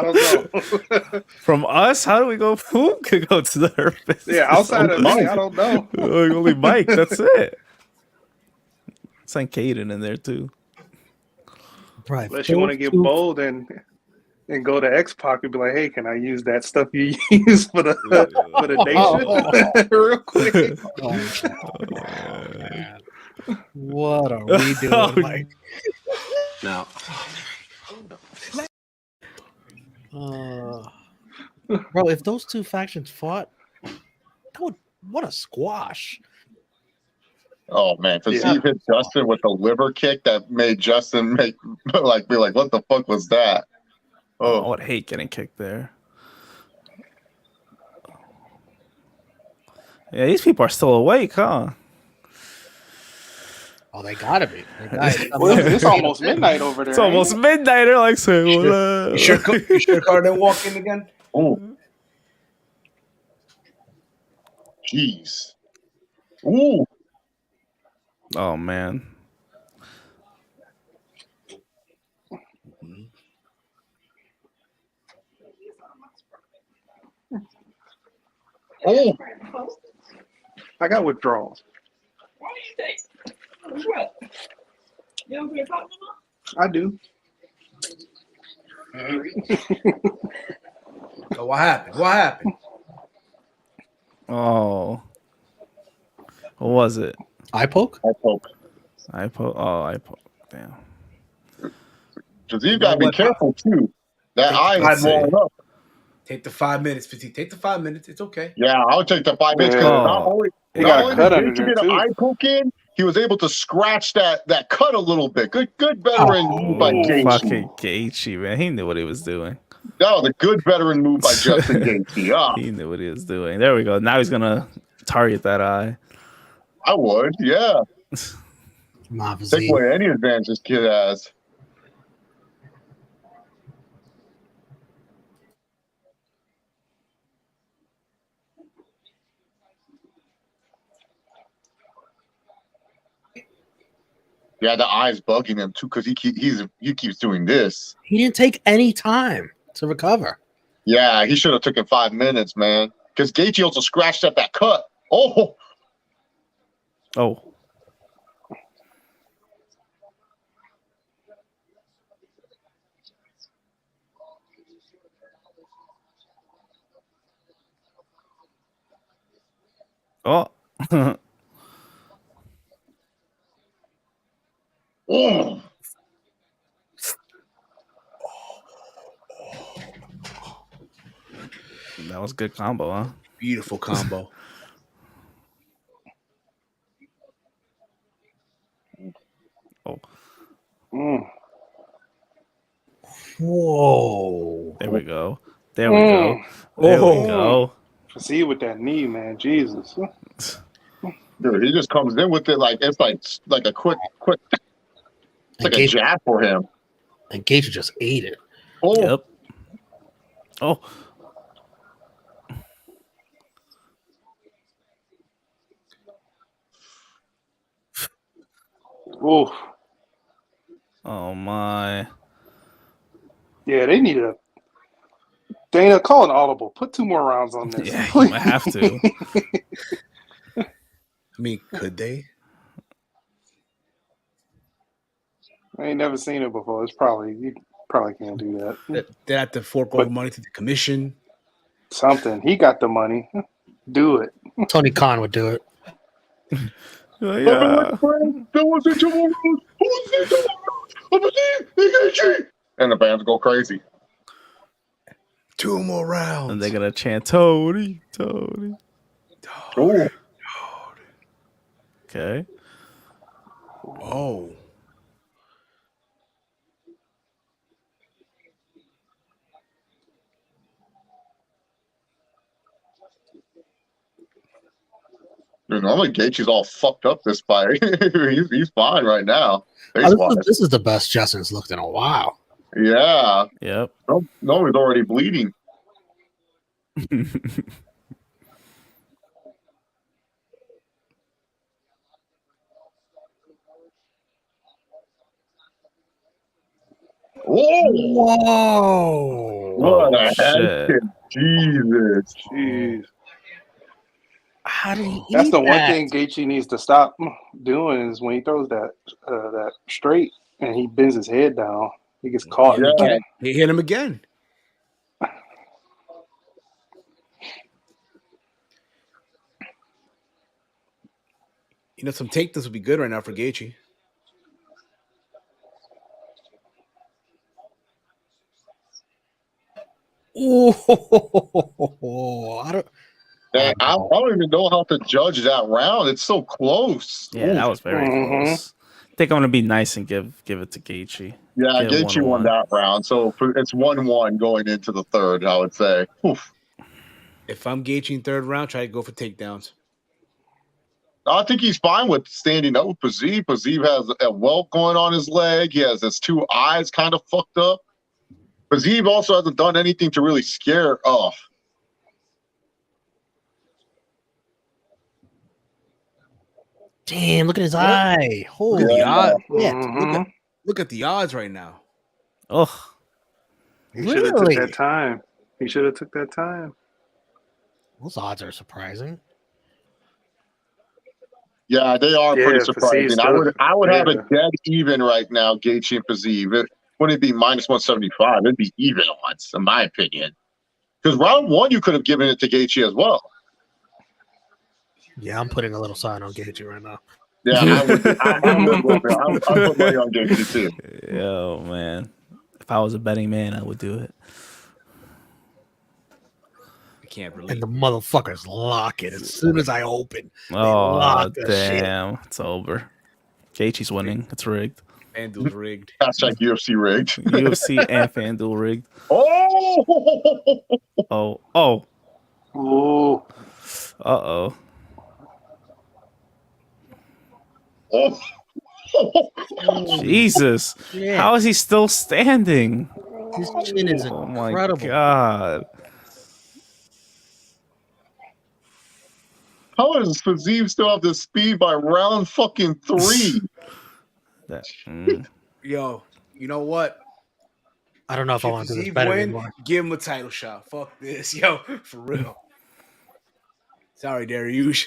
don't know. From us, how do we go? Who could go to the hurt business? Yeah, outside of me, I don't know. Only Mike. That's it. Send Caden in there too. Right. Unless you want to get bold and go to X-Pac and be like, hey, can I use that stuff you use for the nation real quick? Man. What are we doing, Mike? No. Bro, if those two factions fought, what a squash. Oh man, Fiziev hit Justin with the liver kick that made Justin be like, what the fuck was that? Oh, I would hate getting kicked there. Yeah, these people are still awake, huh? Oh, they gotta be. It's almost midnight over there. It's almost midnight. They're like saying, You sure Carter didn't walk in again? Oh, jeez. Ooh. Oh man. Oh. I got withdrawals. What do you think? What? You don't feel comfortable? I do. So what happened? What happened? Oh. What was it? Eye poke? Eye poke. Eye poke. Oh, eye poke. Damn. Because you gotta be careful too. That eye had blown up. Take the 5 minutes, Petit. Take the 5 minutes. It's okay. Yeah, I would take the 5 minutes because not only did he get an eye poke in, he was able to scratch that cut a little bit. Good veteran move by Gaethje. Fucking Gaethje, man. He knew what he was doing. That was a good veteran move by Justin Gaethje. He knew what he was doing. There we go. Now he's gonna target that eye. I would, yeah. Take away any advantage this kid has. Yeah, the eye's bugging him too because he keeps doing this. He didn't take any time to recover. Yeah, he should have taken 5 minutes, man. Because Gaethje also scratched up that cut. Oh. Oh. Oh. That was a good combo, huh? Beautiful combo. Oh. Whoa. There we go. There we go. There we go. See with that knee, man. Jesus. Dude, he just comes in with it like it's like a quick it's like a jab for him. And Gaethje just ate it. Oh. Yep. Oh. Oof. Oh my. Yeah, they need a Dana, call an audible. Put 2 more rounds on this. Yeah, you might have to. I mean, could they? I ain't never seen it before. You probably can't do that. They have to fork over money to the commission. Something. He got the money. Do it. Tony Khan would do it. Yeah. And the bands go crazy. 2 more rounds. And they're gonna chant Tony, Tony. Ooh. Okay. Oh. Dude, normally Gaethje's all fucked up this fight. he's fine right now. This is the best Justin's looked in a while. Yeah. Yep. No, he's already bleeding. Whoa! What a shit. head. Jesus. Jeez. How did he That's eat the one that? thing Gaethje needs to stop doing is when he throws that straight and he bends his head down, he gets caught. Yeah. He hit him again. You know, some takedowns would be good right now for Gaethje. Oh, I don't even know how to judge that round. It's so close. Yeah, that was very close. I think I'm gonna be nice and give it to Gaethje. Yeah, Give it Gaethje won 1-1. that round. So it's 1-1 going into the third, I would say. Oof. If I'm Gaethje in third round, try to go for takedowns. I think he's fine with standing up with Fiziev. Fiziev has a welt going on his leg. He has his 2 eyes kind of fucked up. Fiziev also hasn't done anything to really scare. Oh, damn! Look at his eye. Holy Look at the odds. shit. Look at the odds right now. Ugh. He should have took that time. He should have took that time. Those odds are surprising. yeah, they are pretty surprising. Fiziev I would have yeah. it dead even right now, Gaethje and Fiziev. It wouldn't be minus 175. It'd be even odds, in my opinion. Because round 1, you could have given it to Gaethje as well. Yeah, I'm putting a little sign on Gaethje right now. Yeah, I would put money on Gaethje too. Yo, man. If I was a betting man, I would do it. I can't relate. And the motherfuckers lock it as soon as I open. Oh, lock the damn. It's over. Gaethje's winning. It's rigged. FanDuel's rigged. Hashtag UFC rigged. UFC and FanDuel rigged. Oh! Oh. Ooh. Uh-oh. Oh. Jesus. Shit. How is he still standing? His chin is Oh my incredible. God. How does Fiziev still have this speed by round fucking 3? Yo, you know what? I don't know if I want to do this better anymore. Give him a title shot. Fuck this. Yo, for real. Sorry, Dariush.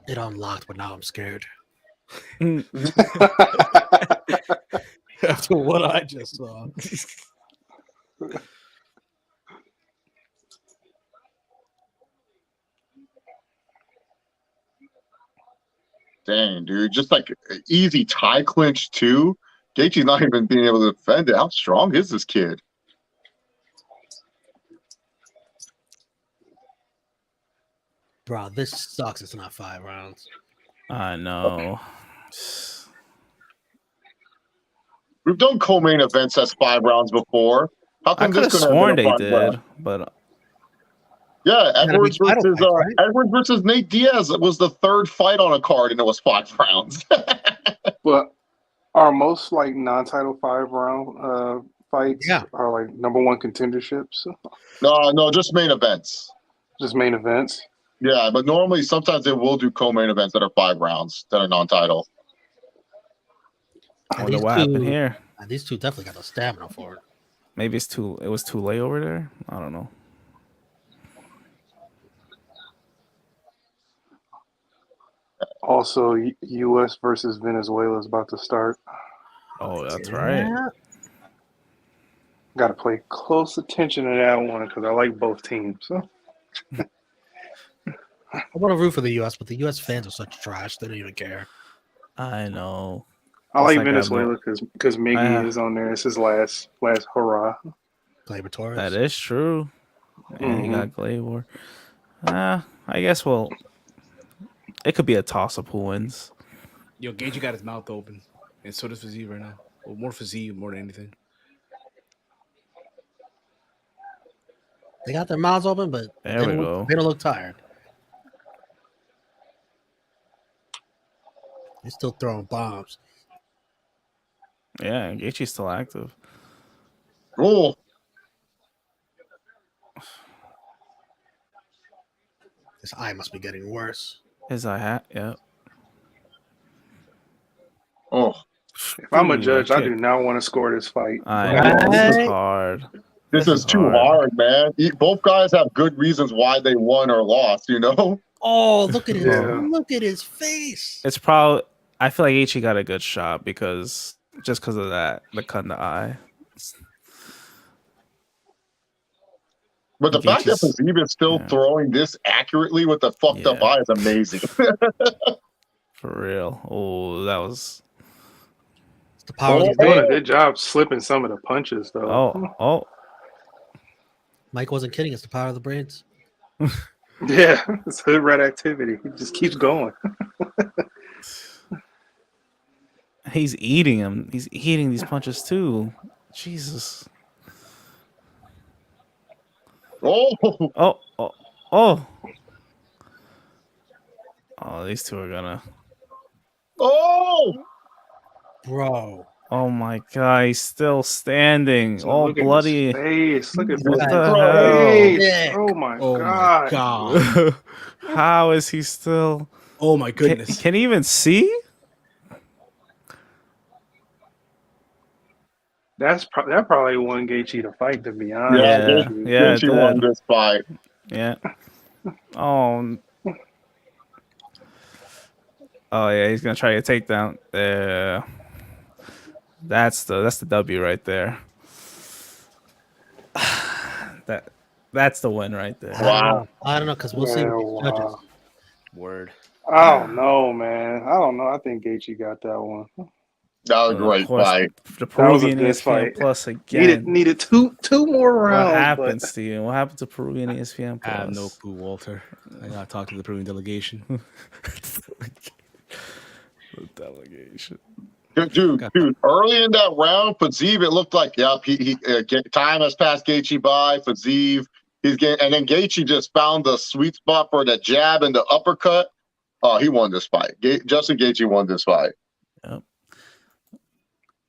It unlocked, but now I'm scared. After what I just saw. Dang, dude. Just like easy tie clinch too. Gaethje's not even being able to defend it. How strong is this kid? Bro, this sucks. It's not 5 rounds. I know. We've done co-main events as 5 rounds before. How I come could have this couldn't sworn have been they a 5 round? did, but Yeah, Gotta be Edwards title versus fights, right? Edwards versus Nate Diaz was the 3rd fight on a card, and it was 5 rounds. But Are most like non-title 5 round fights Yeah. are like #1 contenderships? No, just main events. Just main events. Yeah, but normally sometimes they will do co-main events that are 5 rounds that are non-title. I wonder what happened here. These two definitely got the stamina for it. Maybe it was too late over there. I don't know. Also, U.S. versus Venezuela is about to start. Oh, that's right. Got to pay close attention to that one because I like both teams. I want to root for the U.S., but the U.S. fans are such trash. They don't even care. I know. I like Venezuela because Miggy is on there. It's his last hurrah. Gleyber Torres. That is true. And he got Gleyber. I guess, it could be a toss-up who wins. Yo, Gaethje got his mouth open, and so does Fiziev right now. Well, more Fiziev more than anything. They got their mouths open, but they don't look tired. They're still throwing bombs. Yeah, Gaethje's still active. Oh. His eye must be getting worse. His eye yeah. Oh. If I'm a judge, I do not want to score this fight. This is hard. This is too hard, man. Both guys have good reasons why they won or lost, you know? Oh, look at his look at his face. It's probably I feel like Gaethje got a good shot because of that, the cut in the eye. But the fact that Fiziev is still throwing this accurately with the fucked up eye is amazing. For real. Oh, that was the power. He's doing a good job slipping some of the punches, though. Oh. Mike wasn't kidding. It's the power of the brains. Yeah, it's hood rat activity. He just keeps going. He's eating him. He's eating these punches too. Jesus. Oh, these two are gonna. Bro. Oh my God, he's still standing. So all look at bloody. his face. Look at What his the face. hell? Oh my God. How is he still? Oh my goodness. Can he even see? That probably won Gaethje the fight, to be honest. Yeah, Gaethje won this fight. Yeah. Oh yeah, he's gonna try to take down. That's the W right there. That's the win right there. Wow. I don't know because we'll see with these judges. Word. I don't know, man. I don't know. I think Gaethje got that one. That was a great fight. The Peruvian ESPN fight. Plus again. Needed two more rounds. What happened, Steven? What happened to Peruvian ESPN Plus? I have no clue, Walter. I gotta talk to the Peruvian delegation. The delegation. Dude, early in that round, Fiziev, it looked like, time has passed Gaethje by. Fiziev, he's getting, and then Gaethje just found the sweet spot for the jab and the uppercut. Oh, he won this fight. Justin Gaethje won this fight. Yep.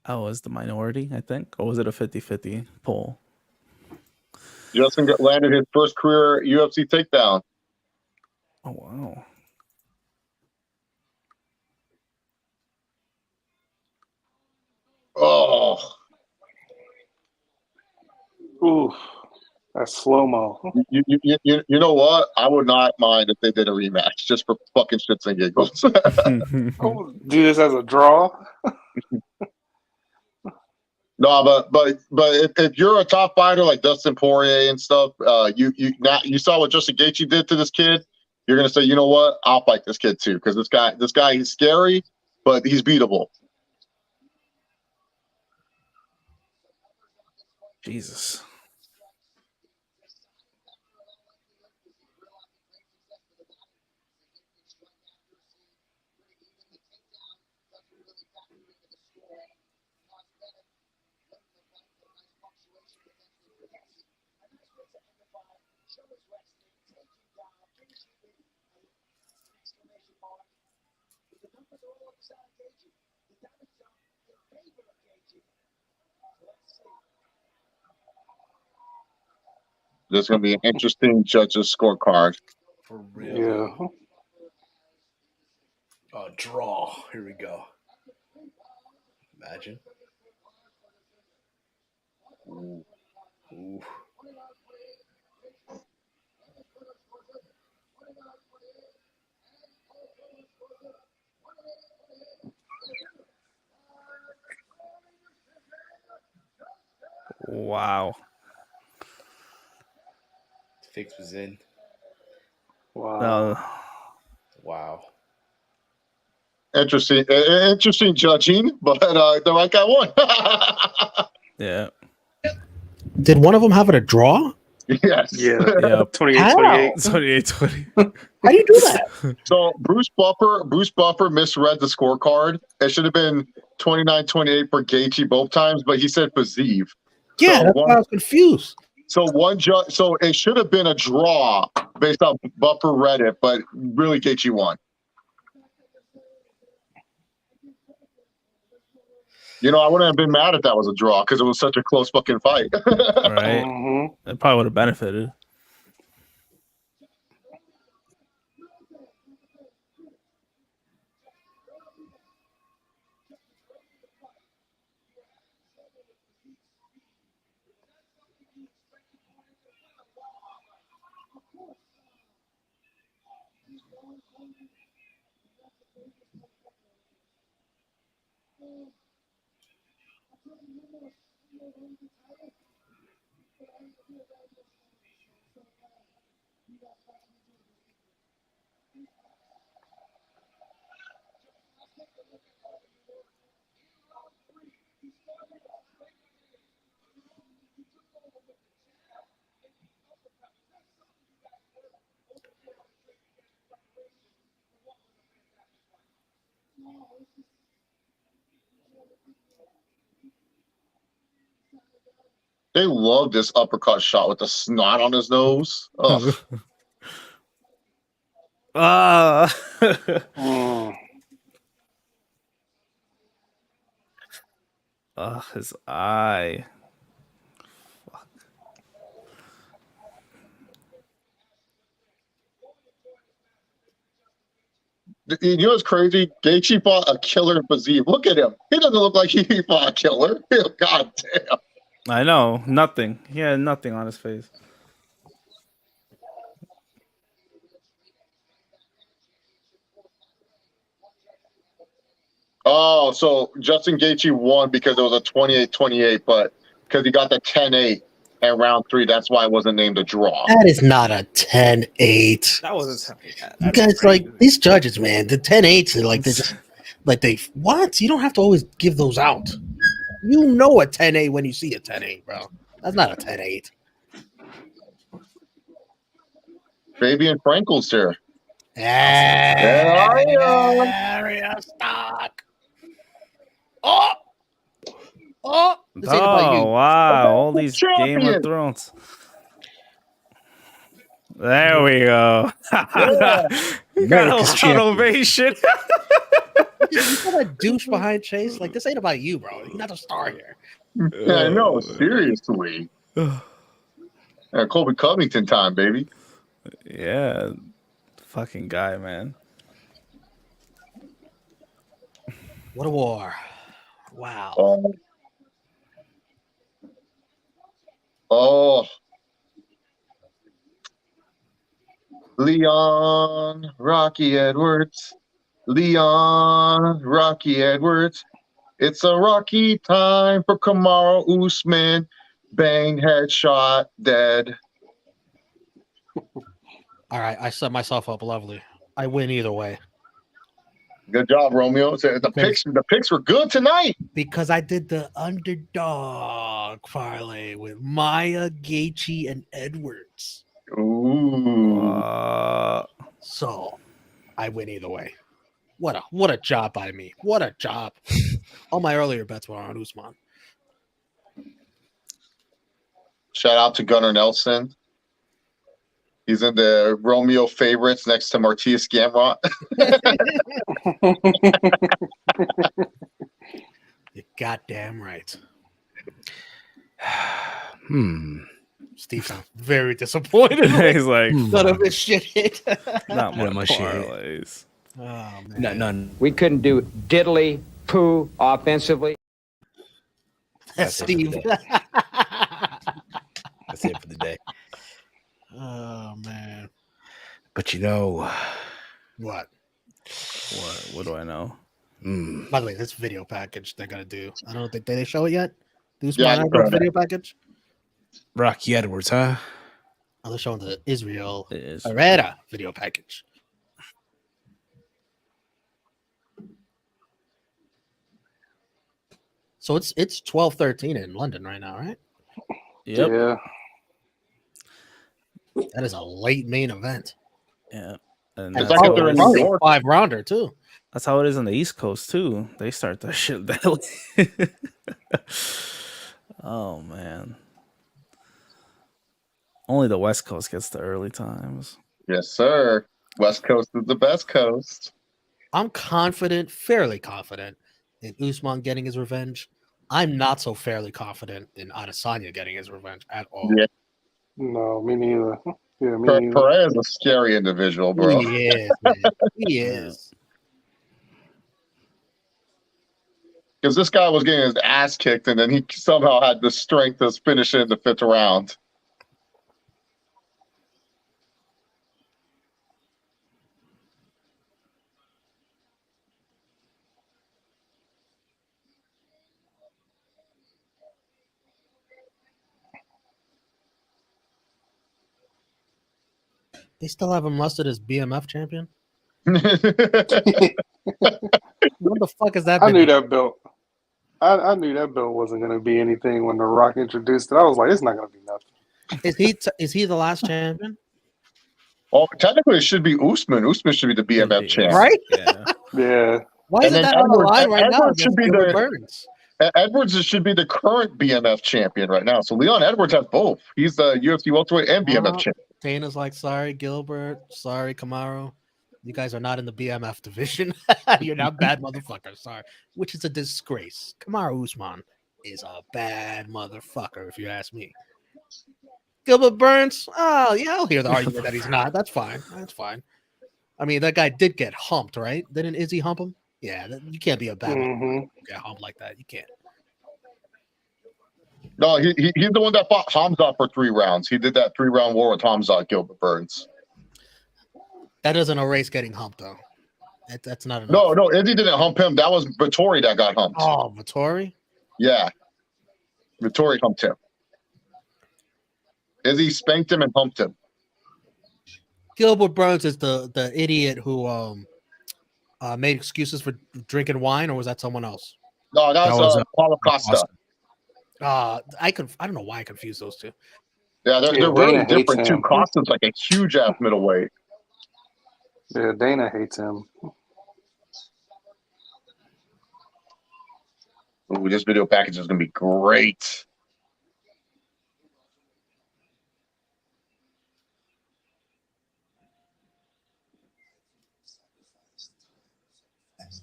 I was the minority, I think. Or was it a 50-50 poll? Justin landed his first career UFC takedown. Oh, wow. Oh. Oof. That's slow-mo. You know what? I would not mind if they did a rematch just for fucking shits and giggles. Do this as a draw? No, but if you're a top fighter like Dustin Poirier and stuff, you saw what Justin Gaethje did to this kid. You're gonna say, you know what? I'll fight this kid too because this guy he's scary, but he's beatable. Jesus. There's going to be an interesting judges scorecard. For real. Yeah. Oh, draw. Here we go. Imagine. Ooh. Wow. Fix was in. Wow. No. Wow. Interesting judging, but the right guy won. Yeah. Did one of them have it a draw? Yes. Yeah. Yep. 28-28. 28-20. How do you do that? So Bruce Buffer misread the scorecard. It should have been 29-28 for Gaethje both times, but he said Fiziev. Yeah, So that's why I was confused. So one judge. So it should have been a draw based on Buffer read it, but really Gaethje won. You know, I wouldn't have been mad if that was a draw because it was such a close fucking fight. Right. Mm-hmm. It probably would have benefited. They love this uppercut shot with the snot on his nose. Ugh. Ah. His eye. Fuck. You know what's crazy? Gaethje fought a killer in Fiziev. Look at him. He doesn't look like he fought a killer. God damn. I know. Nothing. He had nothing on his face. Oh, so Justin Gaethje won because it was a 28-28, but because he got the 10-8 in round 3, that's why it wasn't named a draw. That is not a 10-8. That wasn't. You guys, like, these judges, man, the 10-8s, like, they're just, like, what? You don't have to always give those out. You know a 10-8 when you see a 10-8, bro. That's not a 10-8. Fabian Frankel's here. Area stock. Oh, this ain't about you. Wow. All these Game of Thrones. There we go. You got a shot ovation. You got a douche behind Chase? Like, this ain't about you, bro. You're not the star here. Yeah, I know. Seriously. Colby Covington time, baby. Yeah. Fucking guy, man. What a war. Wow. Oh. Leon Rocky Edwards. Leon Rocky Edwards. It's a rocky time for Kamaru Usman. Bang, headshot, dead. All right, I set myself up lovely. I win either way. Good job, Romeo. The picks were good tonight. Because I did the underdog parlay with Maya, Gaethje, and Edwards. Ooh. So I win either way. What a job by me. What a job. All my earlier bets were on Usman. Shout out to Gunnar Nelson. He's in the Romeo favorites next to Martius Gamrot. You're goddamn right. Steve sounds very disappointed. He's like, none of his shit hit. not None of my my shit. parlays. Oh man, None. We couldn't do diddly poo offensively. That's Steve. That's it for the day. Oh man, But you know, what? What do I know? By the way, this video package they're gonna do. I don't think they show it yet. Do Yeah, Usman I video package? Rocky Edwards, huh? Oh, they're showing the Israel It is. Herrera video package. So it's 12:13 in London right now, right? Yep. Yeah. That is a late main event. Yeah. And It's that's like how, if they're it in is, New York. 5-rounder too. that's how it is on the East Coast too. They start that shit that late. Oh man. Only the West Coast gets the early times. Yes, sir. West Coast is the best coast. I'm confident, fairly confident, in Usman getting his revenge. I'm not so fairly confident in Adesanya getting his revenge at all. Yeah. No, me neither. Yeah, me neither. Pereira is a scary individual, bro. He is, man. He is. Because this guy was getting his ass kicked, and then he somehow had the strength to finish it in the 5th round. They still have him listed as BMF champion. Yeah, What the fuck is that? I knew that belt. I knew that belt wasn't going to be anything when The Rock introduced it. I was like, it's not going to be nothing. Is he the last champion? well, technically, it should be Usman. Usman should be the BMF champ. Right? Yeah. Yeah. Why And isn't then that on the Edwards- line right now? Edwards should against be Gilbert the- Burns? Edwards should be the current BMF champion right now. So Leon Edwards has both. He's the UFC welterweight and BMF champ. Dana's like, sorry, Gilbert. Sorry, Kamaru. You guys are not in the BMF division. You're not bad motherfuckers. Sorry. Which is a disgrace. Kamaru Usman is a bad motherfucker, if you ask me. Gilbert Burns, oh, yeah, I'll hear the argument that he's not. That's fine. That's fine. I mean, that guy did get humped, right? Didn't Izzy hump him? Yeah, you can't be a bad motherfucker. Get humped like that. You can't. No, he's the one that fought Hamzat for 3 rounds. He did that 3-round war with Hamzat, Gilbert Burns. That doesn't erase getting humped, though. That's not enough. No, Izzy didn't hump him. That was Vittori that got humped. Oh, Vittori? Yeah. Vittori humped him. Izzy spanked him and humped him. Gilbert Burns is the idiot who made excuses for drinking wine, or was that someone else? No, that was Paulo Costa. I don't know why I confused those two. Yeah, they're Yeah, really Dana hates different too. him. Costa's like a huge ass middleweight. Yeah, Dana hates him. Ooh, this video package is gonna be great.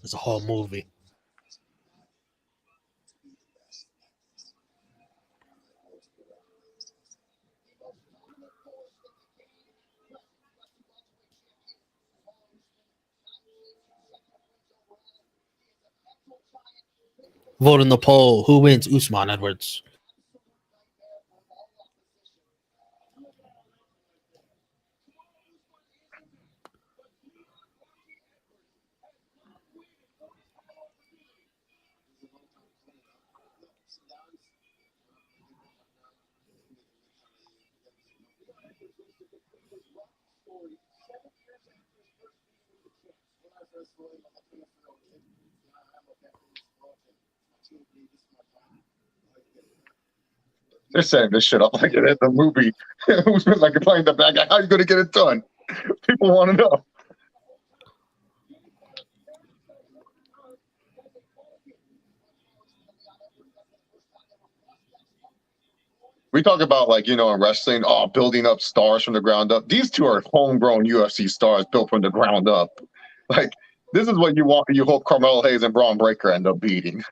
It's a whole movie. Vote in the poll. Who wins? Usman Edwards. They're setting this shit up like it is a movie. Who's been like playing the bad guy? How are you gonna get it done? People want to know. We talk about in wrestling, building up stars from the ground up. These two are homegrown UFC stars built from the ground up. Like, this is what you want. You hope Carmelo Hayes and Braun Breaker end up being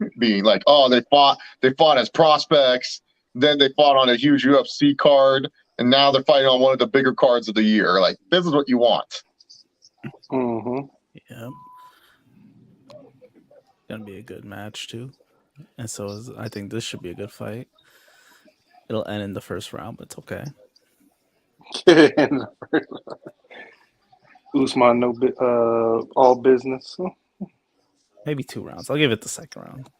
like, they fought as prospects. Then they fought on a huge UFC card, and now they're fighting on one of the bigger cards of the year. Like, this is what you want. Mm-hmm. Yeah. Gonna be a good match too. And so I think this should be a good fight. It'll end in the first round, but it's okay. Usman, all business. Maybe 2 rounds. I'll give it the second round.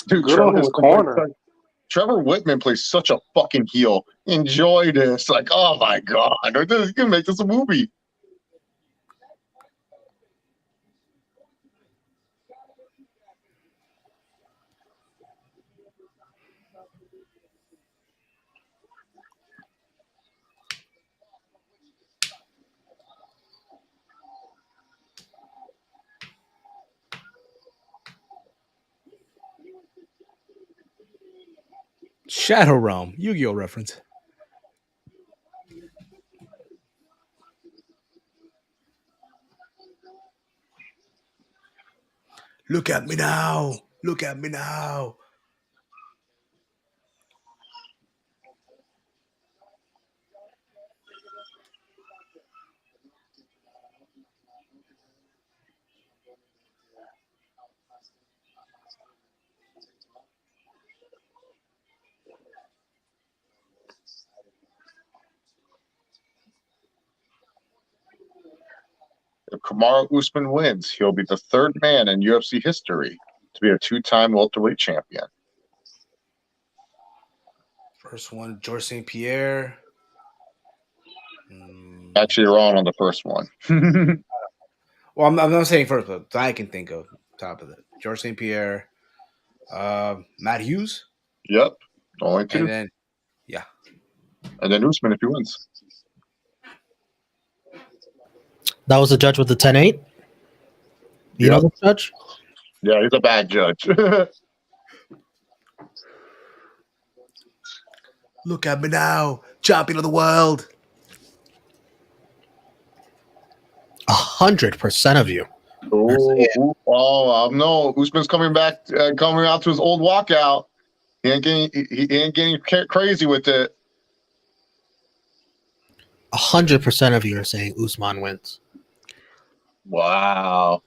Dude, Good on his corner. Trevor Whitman plays such a fucking heel. Enjoy this. Like, oh my God. You can make this a movie. Shadow Realm, Yu-Gi-Oh reference. Look at me now. Look at me now. If Kamaru Usman wins, he'll be the third man in UFC history to be a 2-time welterweight champion. First one, George St. Pierre. Actually, you're wrong on the first one. Well, I'm not saying first, but I can think of top of it. George St. Pierre, Matt Hughes. Yep, only 2. And then, yeah. And then Usman if he wins. That was the judge with the 10-8? You know the judge? Yeah, he's a bad judge. Look at me now, champion of the world. 100% of you. No, Usman's coming back, coming out to his old walkout. He ain't getting crazy with it. 100% of you are saying Usman wins. Wow.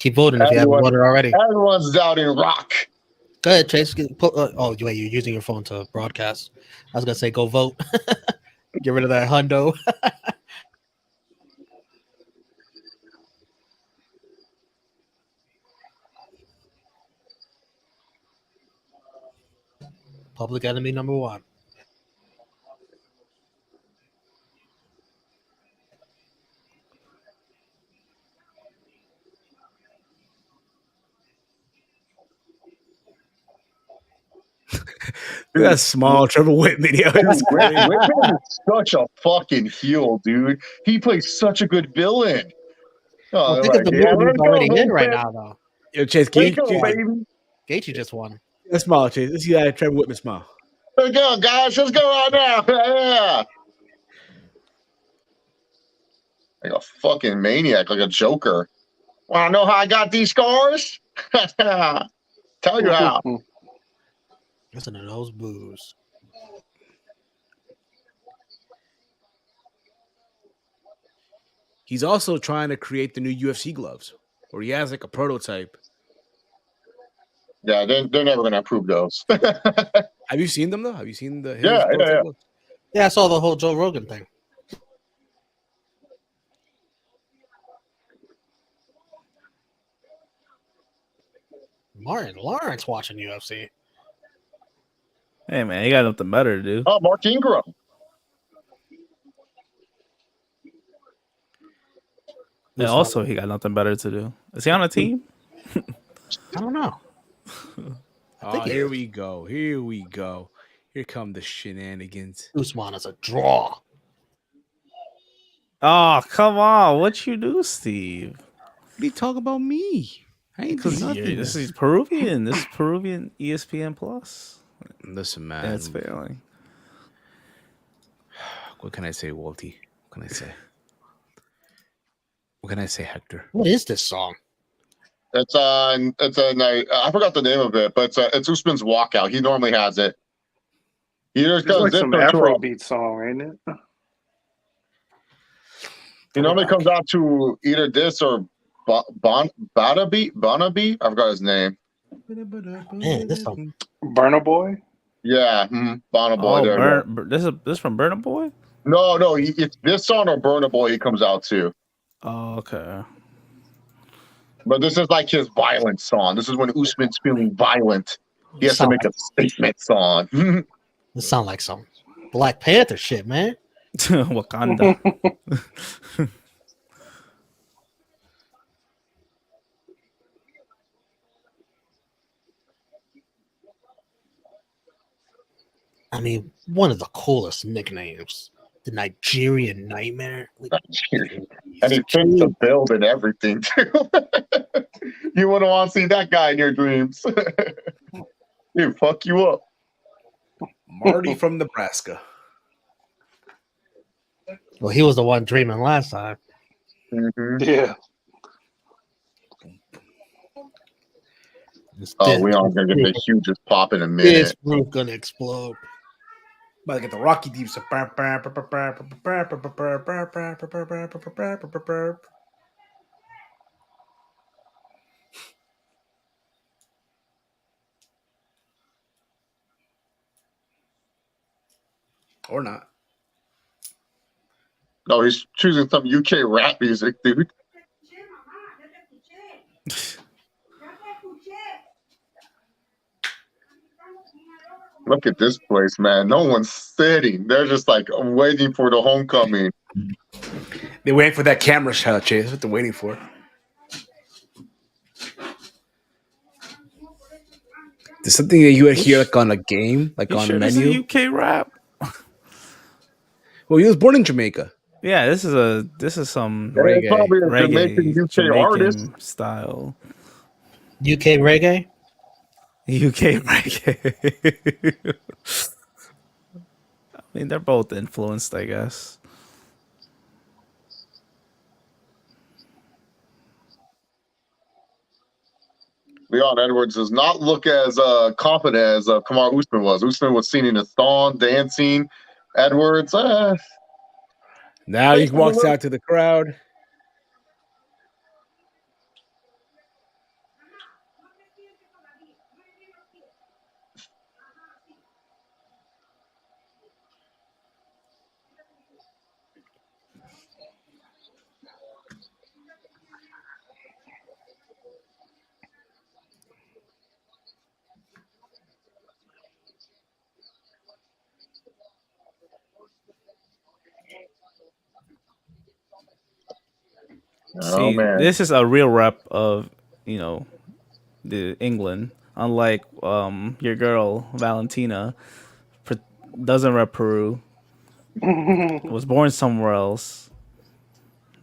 Keep voting if you haven't voted already. Everyone's doubting Rock. Go ahead, Chase. Wait, you're using your phone to broadcast. I was going to say go vote. Get rid of that hundo. Public enemy number 1. That small Trevor Whitman. Whitman is such a fucking heel, dude. He plays such a good villain. Think of the movie he's already in right now, though. Yo, Chase, Gaethje just won. That's small, Chase. Let's see that Trevor Whitman smile. Let's go, guys. Let's go right now. Yeah. Like a fucking maniac, like a Joker. Want to know how I got these scars? Tell you how. Listen to those boos. He's also trying to create the new UFC gloves, or he has like a prototype. Yeah, they're never going to approve those. Have you seen them, though? Have you seen the Yeah. gloves? Yeah, I saw the whole Joe Rogan thing. Martin Lawrence watching UFC. Hey, man, he got nothing better to do. Oh, Mark Ingram. And also, he got nothing better to do. Is he on a team? I don't know. Here we go. Here we go. Here come the shenanigans. Usman is a draw. Oh, come on. What you do, Steve? What are you talking about me? I ain't do nothing. This is Peruvian. This is Peruvian ESPN Plus. Listen, man. And it's failing. What can I say, Walty? What can I say? What can I say, Hector? What is this song? It's I forgot the name of it, but it's Usman's walkout. He normally has it. He just It's goes like this some or two. Afrobeat song, ain't it? He normally comes out to either this or Bonaby. I forgot his name. Man, this song. Burna Boy? Yeah, Burna Boy. Oh, There this from Burna Boy? No, it's this song or Burna Boy he comes out to. Oh, okay. But this is like his violent song. This is when Usman's feeling violent. He has to make a statement song. This sounds like some Black Panther shit, man. Wakanda. I mean, one of the coolest nicknames, the Nigerian Nightmare. Nigerian. And he fits the build and everything too. You wouldn't want to see that guy in your dreams. He'd fuck you up. Marty from Nebraska. Well, he was the one dreaming last time. Mm-hmm. Yeah. We all gonna get the hugest pop in a minute. This roof gonna explode. About to get the Rocky Deeps. Or not. No, he's choosing some UK rap music, dude. Look at this place, man. No one's sitting. They're just like waiting for the homecoming. They're waiting for that camera shot, Chase. That's what they're waiting for. There's something that you would hear like on a game, like on a menu. This is UK rap. Well, he was born in Jamaica. Yeah, this is some It's probably a reggae, Jamaican artist. style. UK reggae? UK reggae. I mean, they're both influenced, I guess. Leon Edwards does not look as confident as Kamaru Usman was. Usman was seen in a thong, dancing. Edwards, now he walks out to the crowd. See, this is a real rep of, the England. Unlike your girl Valentina, doesn't rep Peru. Was born somewhere else.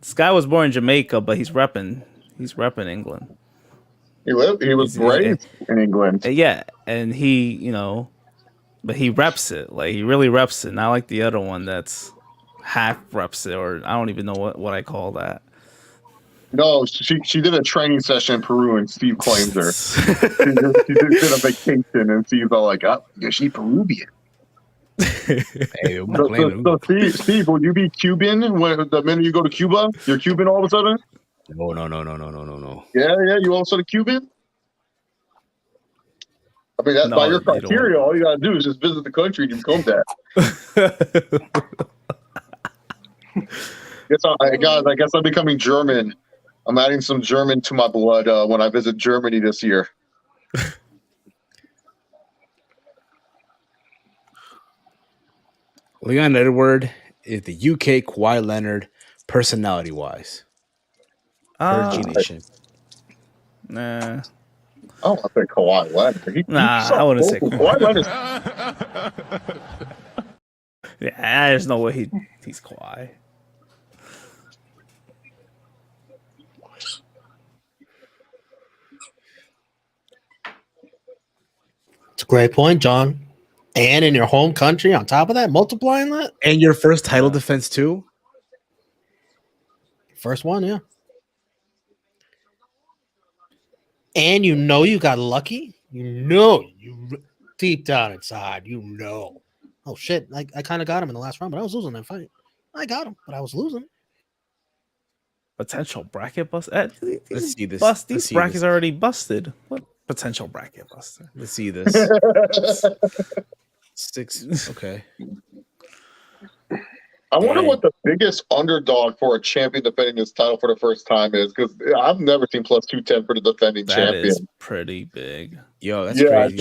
This guy was born in Jamaica, but he's repping England. He was raised in England. Yeah, and he, but he reps it. Like, he really reps it. Not like the other one that's half reps it, or I don't even know what I call that. No, she did a training session in Peru, and Steve claims her. she did a vacation, and Steve's all like, "Oh, is she Peruvian?" Hey, so Steve, will you be Cuban when the minute you go to Cuba? You're Cuban all of a sudden? No. Yeah, you all of a sudden Cuban? I mean, that's by your criteria. All you gotta do is just visit the country and you become that. Guys, I guess I'm becoming German. I'm adding some German to my blood when I visit Germany this year. Leon Edward is the UK Kawhi Leonard personality-wise. Per G-Nation. Nah. I don't want to say Kawhi Leonard. I wouldn't say Kawhi Leonard. Yeah, there's no way he's Kawhi. Great point, John. And in your home country, on top of that, multiplying that. And your first title defense too. First one, yeah. And you know you got lucky. You deep down inside, oh shit, I kind of got him in the last round, but I was losing that fight. I got him, but I was losing. Potential bracket bust. Let's see this. These brackets are already busted. What potential bracket buster? Let's see this. 6. Okay. I wonder what the biggest underdog for a champion defending his title for the first time is, because I've never seen plus 210 for the defending champion. That is pretty big. Yo, that's crazy.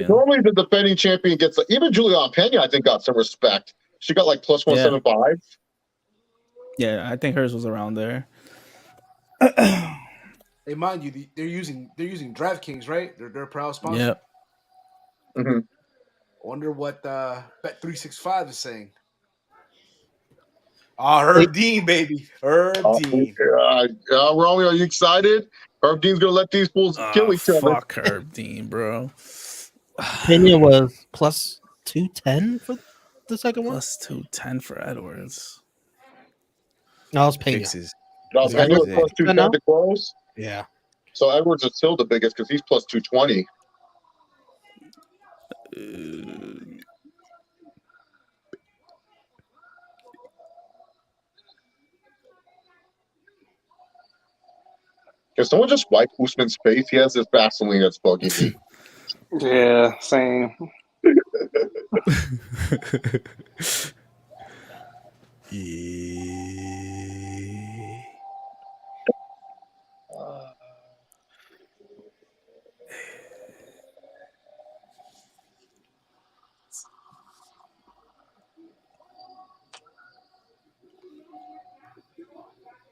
Normally the defending champion gets, even Juliana Pena, I think, got some respect. She got like plus 175. Yeah, I think hers was around there. Hey, mind you, they're using DraftKings, right? They're a proud sponsor. Yep. Mm-hmm. Wonder what Bet365 is saying. Herb Dean, baby. Herb Dean. Romeo, are you excited? Herb Dean's gonna let these fools kill each other. Fuck Herb Dean, bro. Pena was plus 210 for the second one. Plus 210 for Edwards. No, it was Pena. Pena was plus 210 to close. Yeah. So Edwards is still the biggest because he's plus 220. Can someone just wipe Usman's face? He has this Vaseline that's bugging me. Yeah, same.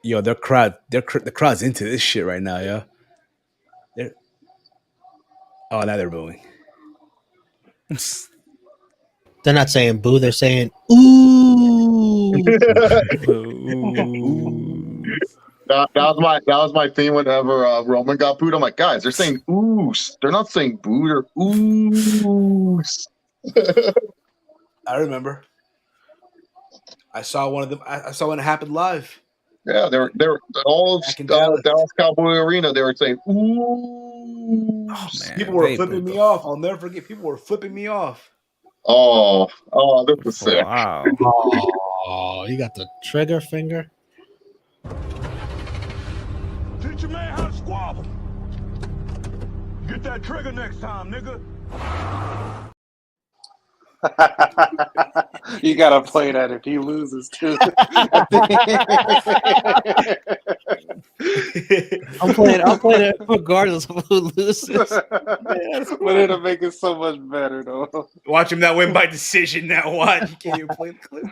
Yo, the crowd's into this shit right now, yo. Now they're booing. They're not saying boo, they're saying ooh. That was my theme whenever Roman got booed. I'm like, guys, they're saying oos. They're not saying boo, they're oos. I remember. I saw one of them. I saw when it happened live. Yeah, they're all Dallas Cowboy Arena. They were saying ooh. Oh, man, people were flipping me off. I'll never forget. People were flipping me off. Oh, this is sick. Wow. Oh, you got the trigger finger. Teach your man how to squabble. Get that trigger next time, nigga. You gotta play that if he loses too. I'll play it regardless of who loses. But it'll make it so much better though. Watch him not win by decision now. What? You can't even play the clip.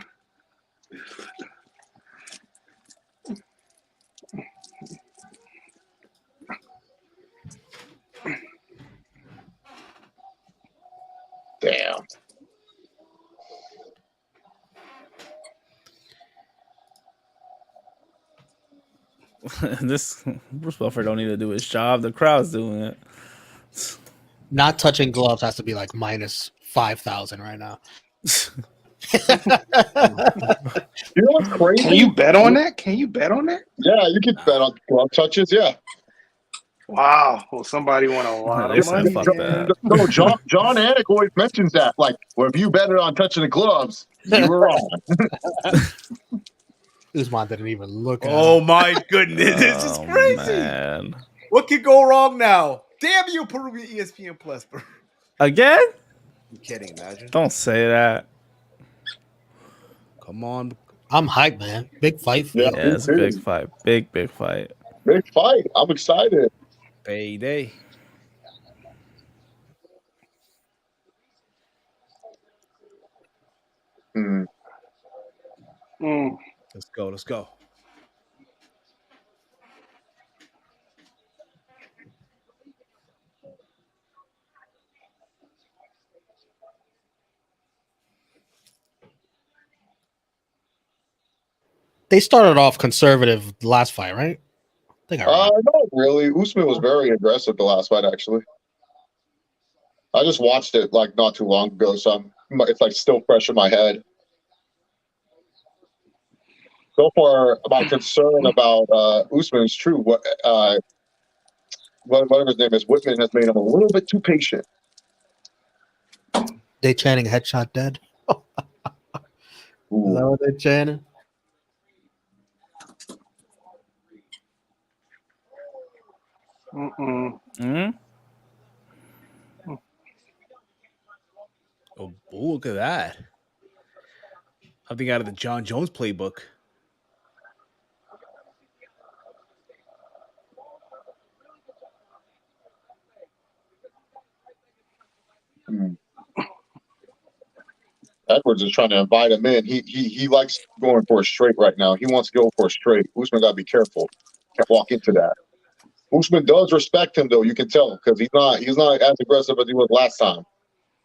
Damn. This Bruce Buffer don't need to do his job. The crowd's doing it. Not touching gloves has to be like minus 5,000 right now. You know what's crazy? Can you bet on that? Yeah, you can bet on glove touches. Yeah. Wow. Well, somebody won a lot of money. Fuck that. No, John Anik always mentions that. Like, well, if you betted on touching the gloves, you were wrong. Usman didn't even look at him. My goodness. This is crazy. Man. What could go wrong now? Damn you, Peruvian ESPN Plus, bro. Again? You kidding, imagine. Don't say that. Come on. I'm hyped, man. Big fight. Yeah, it's a big fight. Big fight. Big fight. I'm excited. Payday. Let's go. They started off conservative last fight, right? I think Not really. Usman was very aggressive the last fight, actually. I just watched it like not too long ago, so it's like still fresh in my head. So far, my concern about Usman is true. Whatever his name is, Whitman has made him a little bit too patient. They chanting headshot dead. Is that what they're chanting? Oh, look at that. Something out of the John Jones playbook. Edwards is trying to invite him in. He likes going for a straight right now. He wants to go for a straight. Usman got to be careful. Can't walk into that. Usman does respect him though. You can tell because he's not as aggressive as he was last time.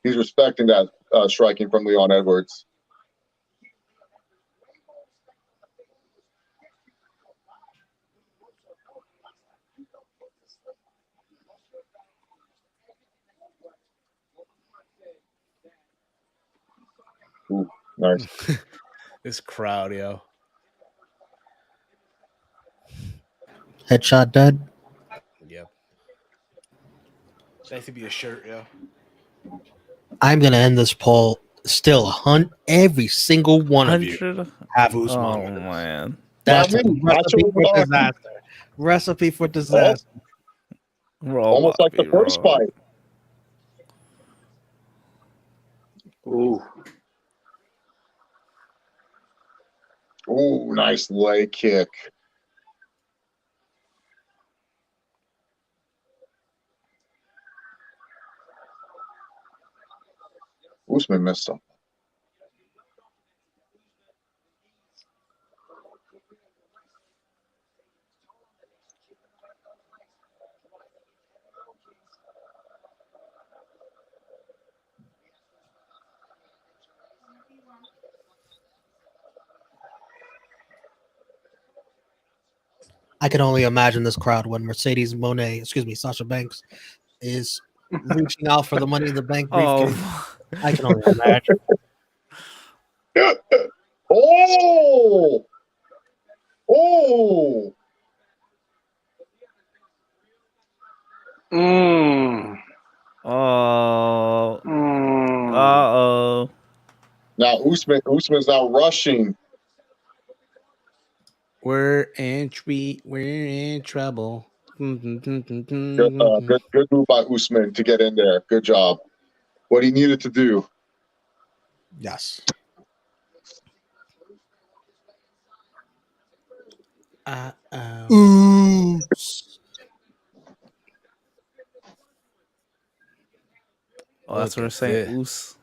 He's respecting that striking from Leon Edwards. Ooh, nice. This crowd, yo. Headshot dead. Yep. Nice to be a shirt, yo. I'm gonna end this poll. Still hunt every single one of you have Usman. Oh man, that's a recipe for disaster. Recipe for disaster. Almost like the first fight. Ooh. Ooh, nice leg kick. Usman missed him. I can only imagine this crowd when Sasha Banks is reaching out for the Money in the Bank briefcase. I can only imagine. Oh! Oh! Uh-oh. Now Usman's now rushing. We're in trouble. Good move by Usman to get in there. Good job. What he needed to do. Yes. Oh, that's what we're saying. Oos.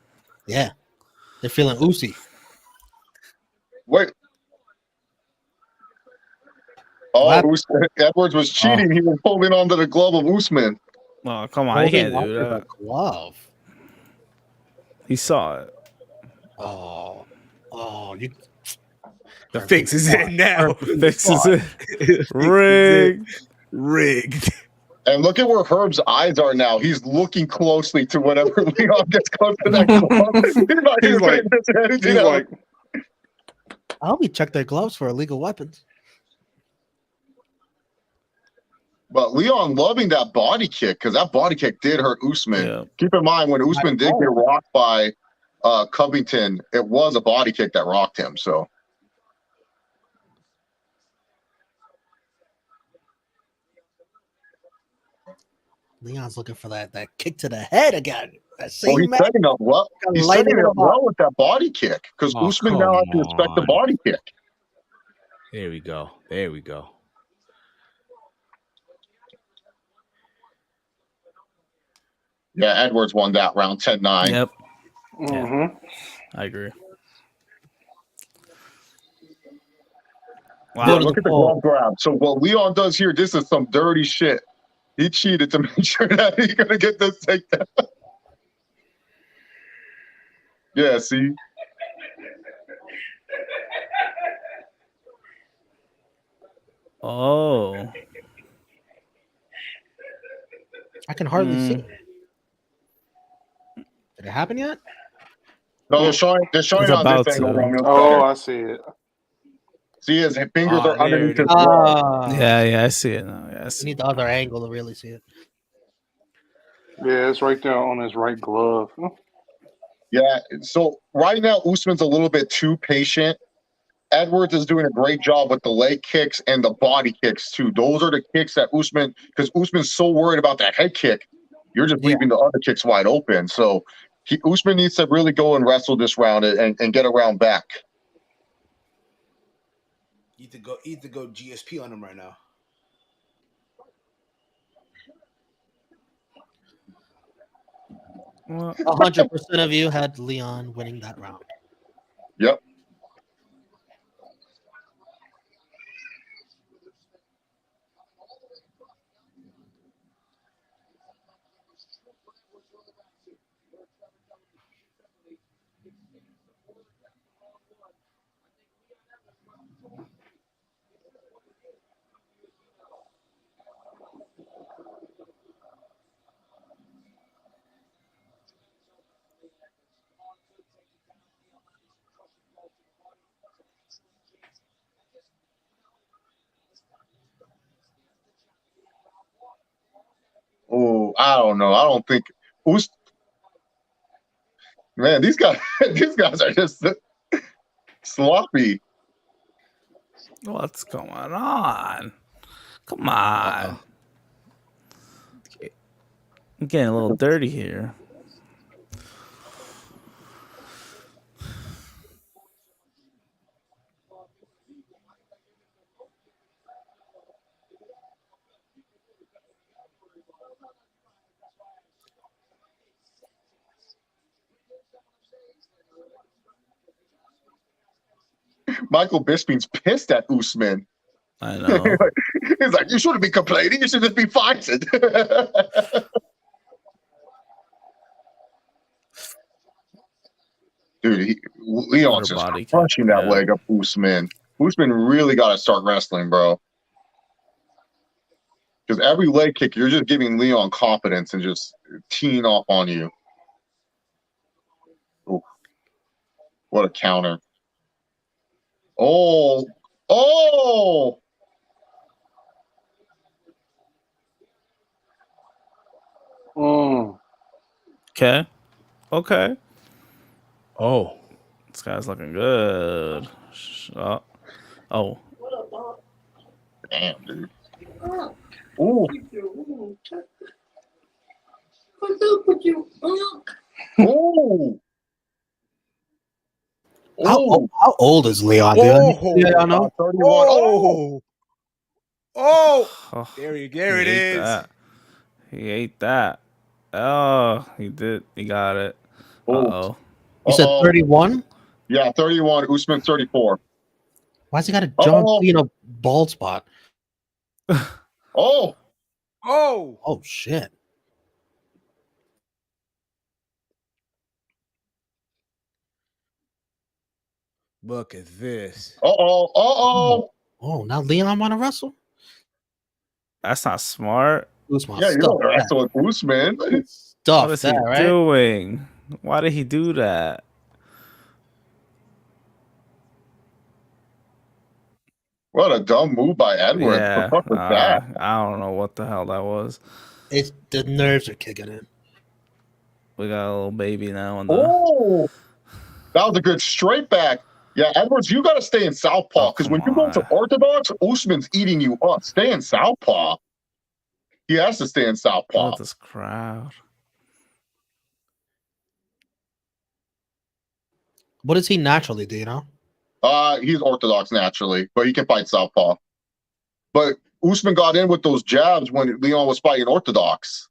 Yeah. They're feeling oosy. Wait. Oh, Edwards was cheating. He was holding on to the glove of Usman. Oh, come on. You can't do that. Glove. He saw it. Oh, you. The fix is in now. Fix is in. Rigged. And look at where Herb's eyes are now. He's looking closely to whenever Leon gets close to that glove. He's like, I hope we check their gloves for illegal weapons. But Leon loving that body kick because that body kick did hurt Usman. Yeah. Keep in mind when Usman did get rocked by Covington, it was a body kick that rocked him. So. Leon's looking for that kick to the head again. He's setting up well. He's setting it up well with that body kick because Usman now has to respect the body kick. There we go. There we go. Yeah, Edwards won that round 10-9. Yep. Mm-hmm. Yeah, I agree. Wow. Yeah, look at the glove grab. So what Leon does here, this is some dirty shit. He cheated to make sure that he's going to get this takedown. Yeah, see? Oh. I can hardly see. happened yet? No, they're showing It's on this about angle. to. Romeo's Oh, better. I see it. See, his fingers Ah, are there underneath it his is. glove. Yeah, I see it now. Yeah, I You see need it. the other angle to really see it. Yeah, it's right there on his right glove. Yeah. So right now, Usman's a little bit too patient. Edwards is doing a great job with the leg kicks and the body kicks too. Those are the kicks that Usman, because Usman's so worried about that head kick, you're just leaving the other kicks wide open. So Usman needs to really go and wrestle this round and get a round back. You need to go GSP on him right now. Well, 100% of you had Leon winning that round. Yep. Oh, I don't know. I don't think man, these guys are just sloppy. what's going on? Come on. I'm getting a little dirty here. Michael Bisping's pissed at Usman. I know. He's like, you shouldn't be complaining. You should just be fighting. Dude, Leon's just body kick, crushing that yeah. leg up Usman. Usman really got to start wrestling, bro. Because every leg kick, you're just giving Leon confidence and just teeing off on you. Ooh, what a counter. Oh. Okay. Oh. This guy's looking good. Oh. Damn, dude. Ooh. Ooh. How old is Leon? Dude? Yeah, I know. 31. Oh. There it is. That. He ate that. Oh, he did. He got it. Uh-oh. You said 31? Yeah, 31. Usman 34. Why's he got a John Cena bald spot? Oh. Oh, shit. Look at this. Oh, now Leon want to wrestle? That's not smart. Usman, yeah, you don't wrestle with Usman. What is he doing? Why did he do that? What a dumb move by Edwards. Yeah, The fuck was that? I don't know what the hell that was. It's the nerves are kicking in. We got a little baby now. Oh, that was a good straight back. Yeah, Edwards, you got to stay in southpaw because when you go to orthodox, Usman's eating you up. Stay in southpaw. He has to stay in southpaw. Look at this crowd. What does he naturally do, you know? He's orthodox naturally, but he can fight southpaw. But Usman got in with those jabs when Leon was fighting orthodox.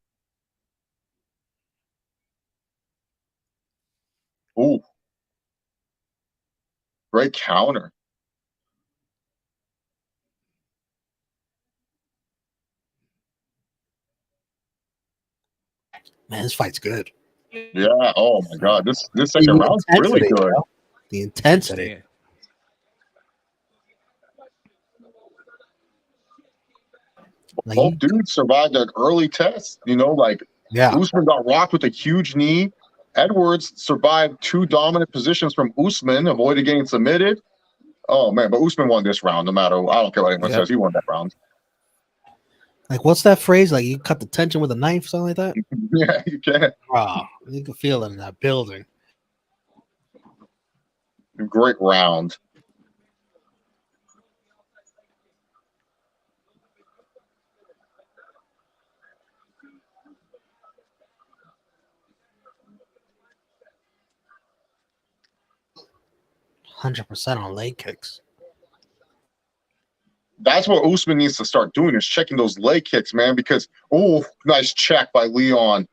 Ooh. Great counter. Man, this fight's good. Yeah. Oh my God. This second round's really good. Bro. The intensity. Both dudes survived an early test. You know, like Usman got rocked with a huge knee, Edwards survived 2 dominant positions from Usman, avoided getting submitted. Oh man, but Usman won this round. No matter, I don't care what anyone says, he won that round. Like, what's that phrase? Like, you cut the tension with a knife, something like that? Yeah, you can. Wow, you can feel it in that building. Great round. %100 on leg kicks. That's what Usman needs to start doing, is checking those leg kicks, man, because, oh, nice check by Leon.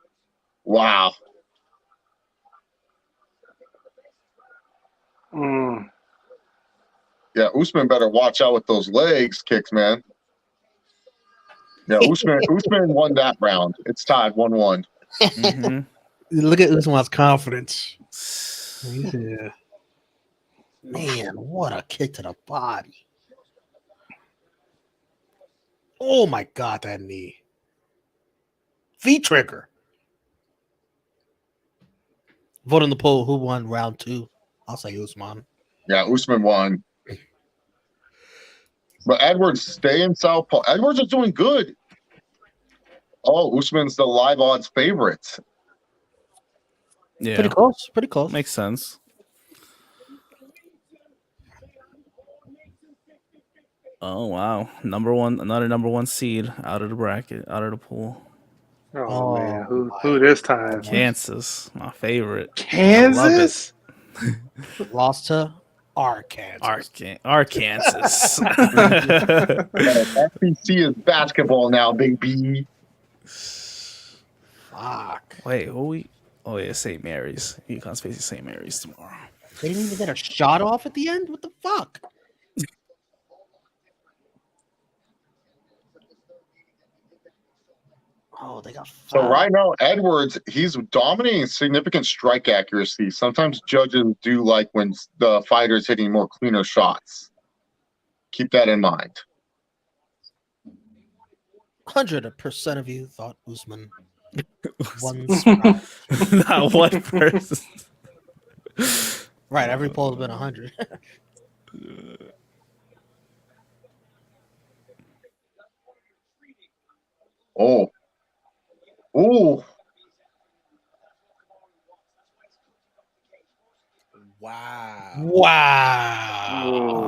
Wow. Yeah, Usman better watch out with those legs kicks, man. Yeah, Usman won that round. It's tied 1-1. Mm-hmm. Look at Usman's confidence. Yeah. Man, what a kick to the body. Oh my God, that knee. V-trigger. Vote on the poll. Who won round 2? I'll say Usman. Yeah, Usman won. But Edwards stay in southpaw. Edwards is doing good. Oh, Usman's the live odds favorite. Yeah. Pretty close. Pretty close. Makes sense. Oh wow. Another number one seed out of the bracket, out of the pool. Oh man, who this time? Kansas, my favorite. Kansas? Lost to Arkansas. Arkansas. FBC is basketball now, baby. Fuck. Wait, who we? Oh yeah, St. Mary's. UConn's facing St. Mary's tomorrow. They didn't even get a shot off at the end? What the fuck? Oh, they got So fouled. right now, Edwards, he's dominating significant strike accuracy. Sometimes judges do like when the fighter's hitting more cleaner shots. Keep that in mind. 100% of you thought Usman won. Not one person. Right, every poll has been 100. Oh. Ooh. Wow. Wow.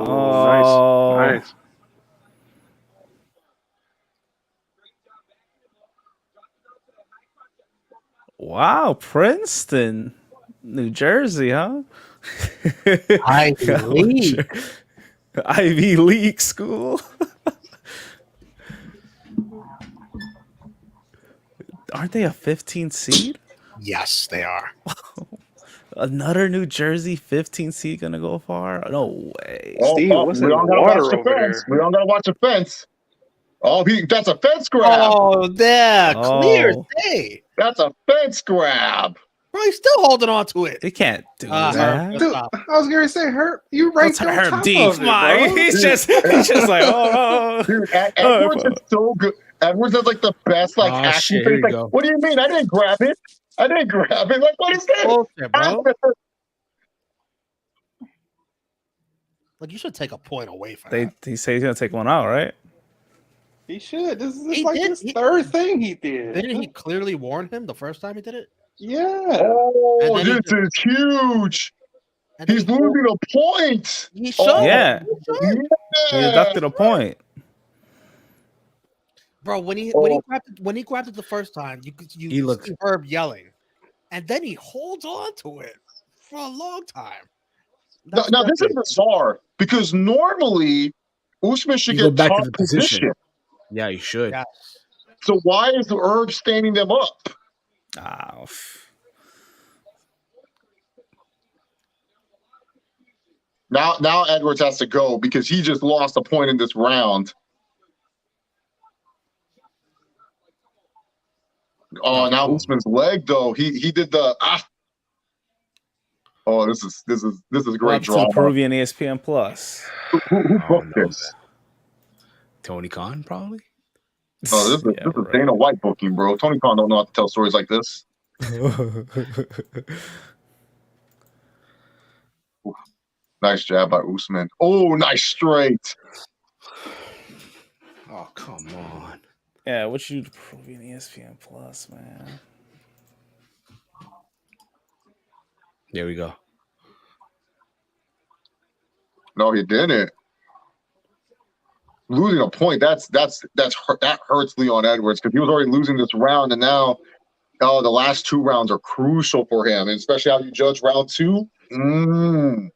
Oh, nice. Wow, Princeton, New Jersey, huh? Ivy League. Ivy League school. Aren't they a 15 seed? Yes, they are. Another New Jersey 15 seed gonna go far? No way. Steve, what's in the gotta water watch the over fence. there? We don't gotta watch the fence. Oh, that's a fence grab. Oh, yeah. Clear as Oh. day. That's a fence grab. Bro, he's still holding on to it. They can't do Herb, that. let's Dude, stop. I was gonna say, Herb, you right Let's there on Herb top deep. of it, bro. He's just like, oh. Dude, Edwards is so good. Edwards has like the best like Oh, action shit, face. here you Like, go. what do you mean? I didn't grab it. I didn't grab it. Like, what is this? Bullshit, bro. Like, you should take a point away from that. He said he's gonna take one out, right? He should. This is He like did. his third thing he did. Didn't he clearly warn him the first time he did it? Yeah. Oh, And then he this is huge. And then He's he- losing a point. He should. Yeah. He should. He deducted a point. Bro, when he grabbed it the first time, you He looked- see Herb yelling, and then he holds on to it for a long time. Now this is bizarre because normally Usman should You go get back top to the position. position. Yeah, you should. Yes. So why is the Herb standing them up? Oh, Now Edwards has to go because he just lost a point in this round. Oh, now Usman's leg though. He did the Oh, this is great up to the drama. Peruvian ESPN Plus. Who booked this? Tony Khan, probably. Oh, this is Dana White booking, bro. Tony Khan don't know how to tell stories like this. Nice jab by Usman. Oh, nice straight. Oh, come on. Yeah, what you proving ESPN Plus, man? There we go. No, he didn't. Losing a point, that hurts Leon Edwards because he was already losing this round, and now the last 2 rounds are crucial for him, and especially how you judge round 2.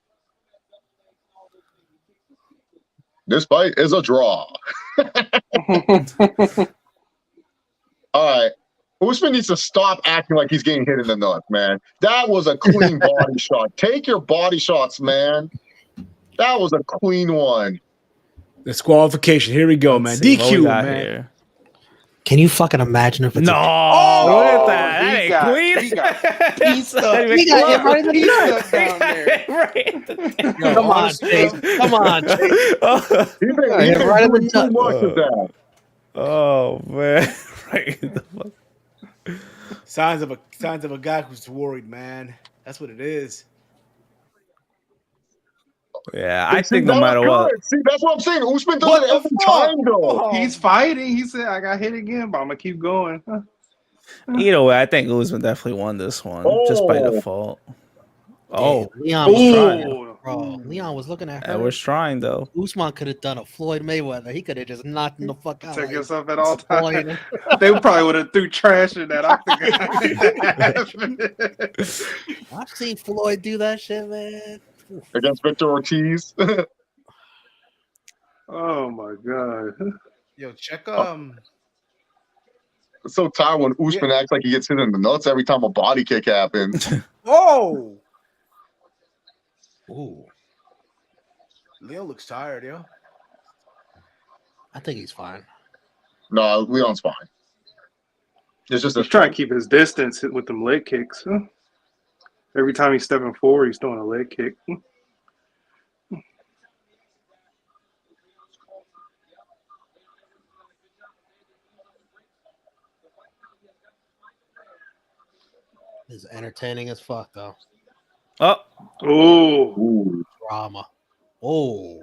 This fight is a draw. All right. Usman needs to stop acting like he's getting hit in the nuts, man. That was a clean body shot. Take your body shots, man. That was a clean one. Disqualification. Here we go, man. DQ, man. Here. Can you fucking imagine if it's no? Look at that. That ain't clean. He got hit right in the nuts down there. No, come on, Chase. Come on, Chase. He's been right in the nuts. Too much of that. Oh man. Right. Signs of a guy who's worried, man. That's what it is. Yeah, I think no matter what. See, that's what I'm saying. Usman does it every time, though. He's fighting. He said, I got hit again, but I'm going to keep going. Either way, I think Usman definitely won this one just by default. Oh, Leon was trying, bro. Leon was looking at her. Edwards trying, though. Usman could have done a Floyd Mayweather. He could have just knocked him the fuck out. Take yourself at all times. They probably would have threw trash in that. I've seen Floyd do that shit, man. Against Victor Ortiz. Oh my god. Yo, check It's so tired when Usman acts like he gets hit in the nuts every time a body kick happens. Oh. Ooh. Leo looks tired, yo. I think he's fine. No, Leon's fine. It's just he's trying to keep his distance with them leg kicks. Every time he's stepping forward, he's throwing a leg kick. It's entertaining as fuck, though. Oh, drama. Oh.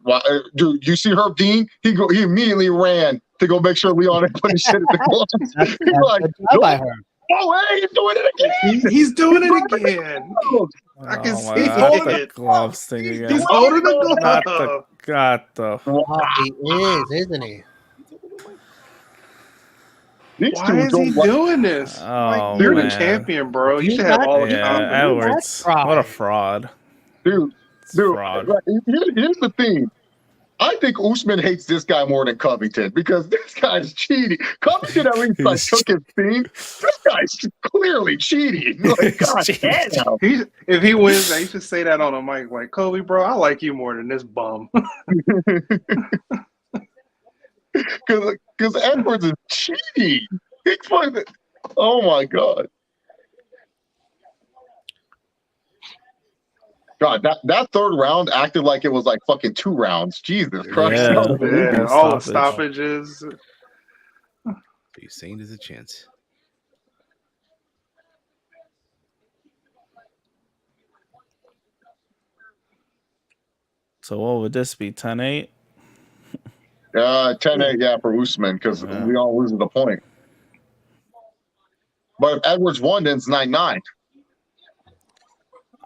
Well, dude, you see Herb Dean? He immediately ran to go make sure Leon had put his shit in the gloves. He's like, oh, hey, he's doing it again. He's doing it again. I can see he's holding the gloves thing again. He's holding the glove. He is, isn't he? Why is he doing this? Oh, you're man. the champion, bro. You should have all the confidence. Edwards. What a fraud. Dude, fraud. Here's the thing. I think Usman hates this guy more than Covington because this guy's cheating. Covington at least like took his thing. This guy's clearly cheating. Like, God damn. If he wins, he should say that on a mic. Like, Kobe, bro, I like you more than this bum. Because Edwards is cheating. Oh my God. God, that third round acted like it was like fucking 2 rounds. Jesus Christ. Yeah, all the stoppages. You're saying there's a chance. So what would this be? 10-8? 10-8, yeah, for Usman, because we all lose the point. But if Edwards won, then it's 9-9.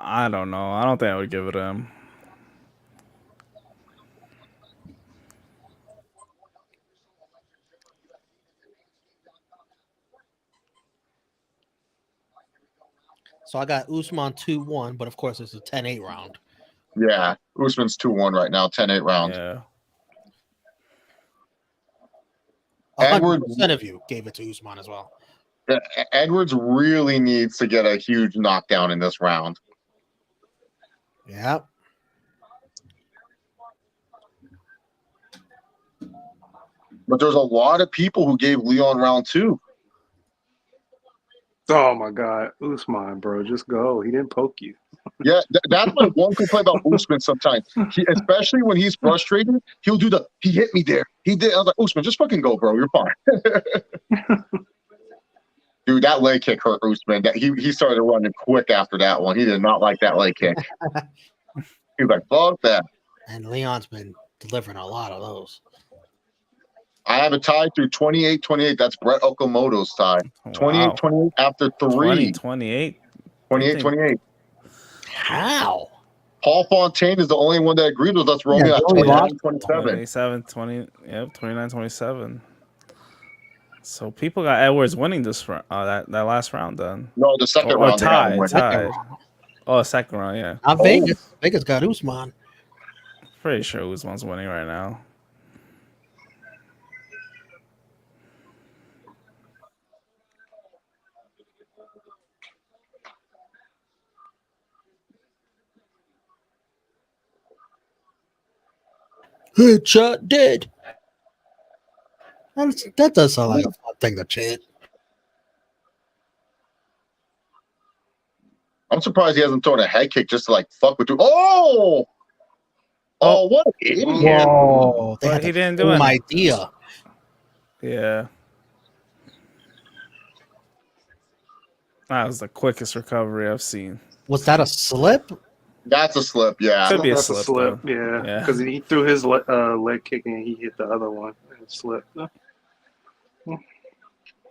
I don't know. I don't think I would give it to him. So I got Usman 2-1, but of course it's a 10-8 round. Yeah, Usman's 2-1 right now, 10-8 round. Yeah. 100% of you gave it to Usman as well. Edwards really needs to get a huge knockdown in this round. Yeah. But there's a lot of people who gave Leon round 2. Oh my God, Usman, bro, just go. He didn't poke you. Yeah, that's my one complaint about Usman sometimes. Especially when he's frustrated, he'll do he hit me there. He did. I was like, Usman, just fucking go, bro. You're fine. Dude, that leg kick hurt Usman. He started running quick after that one. He did not like that leg kick. He was like, fuck that. And Leon's been delivering a lot of those. I have a tie through 28-28. That's Brett Okamoto's tie. 28-28 after 3. 28? 28-28. How? Paul Fontaine is the only one that agreed with us, Romeo, at 29-27. 29-27. So people got Edwards winning this that last round then. No, the second round. Tied. Oh, second round, yeah. Vegas. Vegas got Usman. Pretty sure Usman's winning right now. Headshot dead. That does sound like a fun thing to chant. I'm surprised he hasn't thrown a head kick just to like fuck with you. Oh, what an idiot! Whoa, But he didn't do it. Idea. Yeah. That was the quickest recovery I've seen. Was that a slip? That's a slip, yeah. Could be a That's slip. Yeah, because he threw his leg kick and he hit the other one and slipped.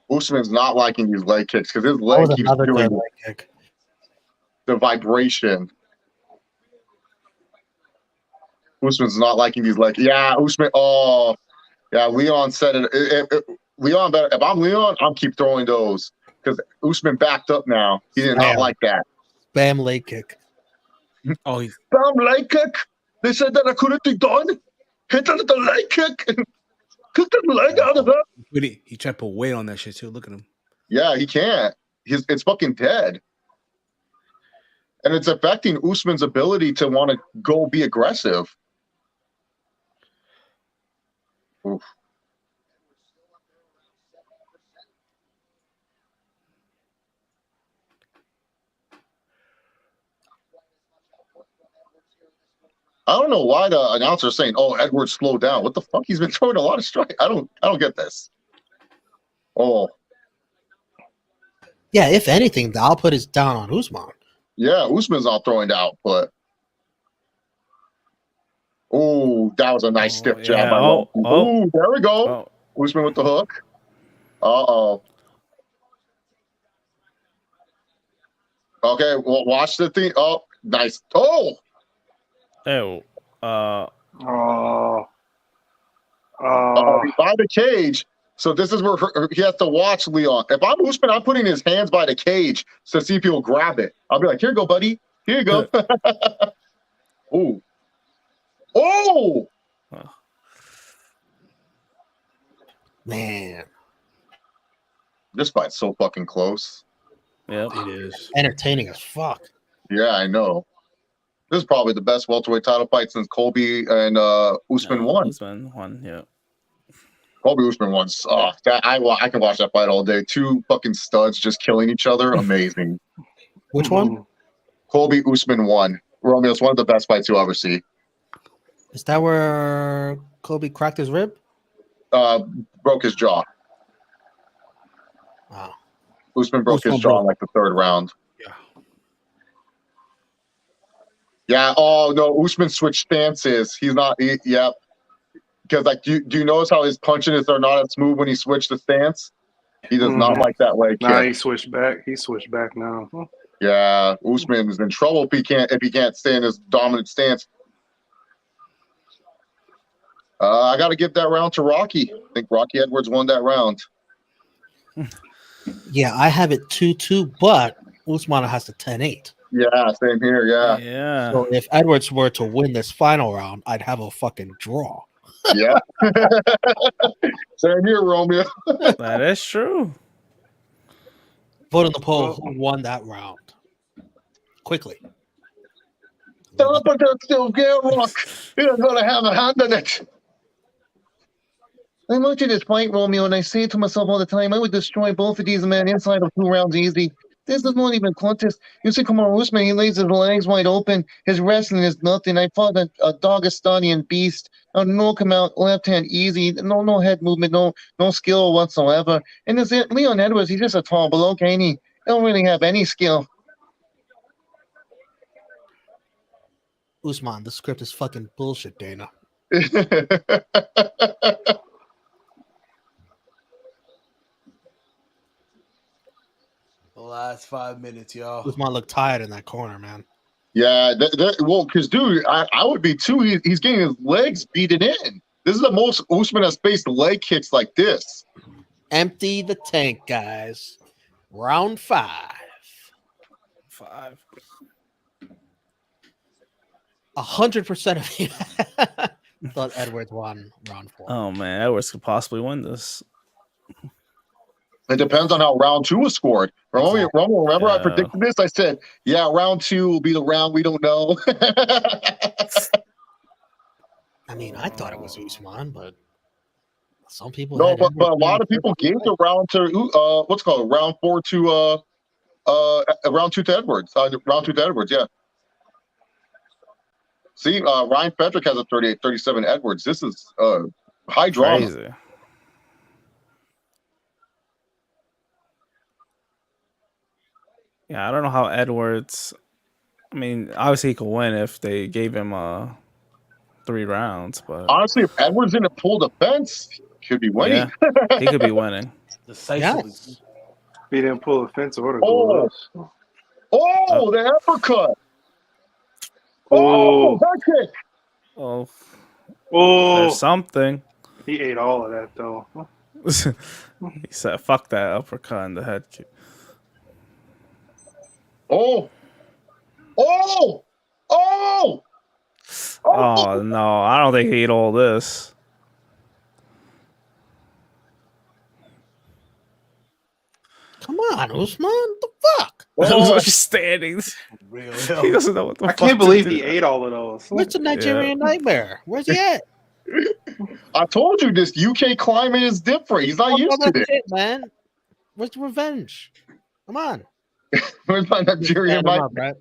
Usman's not liking these leg kicks because his leg keeps doing leg kick. The vibration. Usman's not liking these leg. Yeah, Usman. Oh, yeah. Leon said it. Leon better. If I'm Leon, I'm keep throwing those because Usman backed up now. He did not like that. Bam leg kick. Oh, bam leg kick. They said that I couldn't be done. Hit the leg kick. Kick the leg out of it. He tried to put weight on that shit too. Look at him. Yeah, he can't. It's fucking dead. And it's affecting Usman's ability to want to go be aggressive. Oof. I don't know why the announcer is saying, "Oh, Edwards slowed down." What the fuck? He's been throwing a lot of strikes. I don't get this. Oh. Yeah, if anything, the output is down on Usman. Yeah, Usman's not throwing the output. Oh, that was a nice stiff jab. Yeah. Oh, there we go. Usman with the hook. Uh-oh. Okay, well, watch the thing. Oh, nice. Oh. Ew. By the cage. So this is where he has to watch Leon. If I'm Usman, I'm putting his hands by the cage to see if he'll grab it. I'll be like, here you go, buddy. Here you go. Ooh. Oh! Man. This fight's so fucking close. Yeah, it is. Entertaining as fuck. Yeah, I know. This is probably the best welterweight title fight since Colby and Usman won. Usman won, yeah. Colby Usman won. Oh, I can watch that fight all day. Two fucking studs just killing each other. Amazing. Which one? Colby Usman won. Romeo, it's one of the best fights you'll ever see. Is that where Colby cracked his rib? Broke his jaw. Wow. Usman broke his jaw in like the third round. Yeah. Yeah. Oh no, Usman switched stances. He's not. Yep. Because like, do you notice how his punches are not as smooth when he switched the stance? He does not like that leg kick. Nah, he switched back. He switched back now. Yeah, Usman is in trouble if he can't stay in his dominant stance. I got to give that round to Rocky. I think Rocky Edwards won that round. Yeah, I have it 2-2, but Usman has the 10-8. Yeah, same here. Yeah. Yeah. So if Edwards were to win this final round, I'd have a fucking draw. Yeah. Same here, Romeo. That is true. Vote on the poll who won that round. Quickly. Stop it, still Rock. You're going to have a hand in it. I looked at this fight, Romeo, and I say to myself all the time, I would destroy both of these men inside of 2 rounds easy. This is not even contest. You see Kamaru Usman, he lays his legs wide open. His wrestling is nothing. I fought a Dagestanian beast. I'll knock him out left hand easy. No head movement, no skill whatsoever. And this Leon Edwards, he's just a tall bloke, ain't he? Don't really have any skill. Usman, the script is fucking bullshit, Dana. The last 5 minutes, y'all. Usman looked tired in that corner, man. Yeah, well, because, dude, I would be too. He's getting his legs beaten in. This is the most Usman has faced leg kicks like this. Empty the tank, guys. Round 5. 100% of you thought Edwards won round 4. Oh man, Edwards could possibly win this. It depends on how round 2 was scored. Remember, I Yeah. predicted this? I said, yeah, round 2 will be the round we don't know. I mean, I thought it was Usman, but some people No, had but a Edwards lot of people gave the round to what's it called round 4 to round 2 to Edwards. Round 2 to Edwards, yeah. See, Ryan Fedrick has a 38-37 Edwards. This is high drama. Crazy. Yeah, I don't know how Edwards. I mean, obviously he could win if they gave him 3 rounds, but Honestly, if Edwards didn't pull the fence, he could be winning. yeah, he could be winning. Decisively. Yes. He didn't pull the fence or the Oh. gloves. The uppercut. Oh. That kick. Oh, Oh, there's something. he ate all of that though. He said, "Fuck that uppercut and the head kick." Oh no, I don't think he ate all this. Come on, Usman. What the fuck? Just standing. Real. He doesn't know what the I fuck can't to believe do. he ate all of those. Where's the Nigerian nightmare? Where's he at? I told you this UK climate is different. He's not used to that it. shit, man. Where's the revenge? Come on. Where's my Nigerian Stand him Mike? up, right?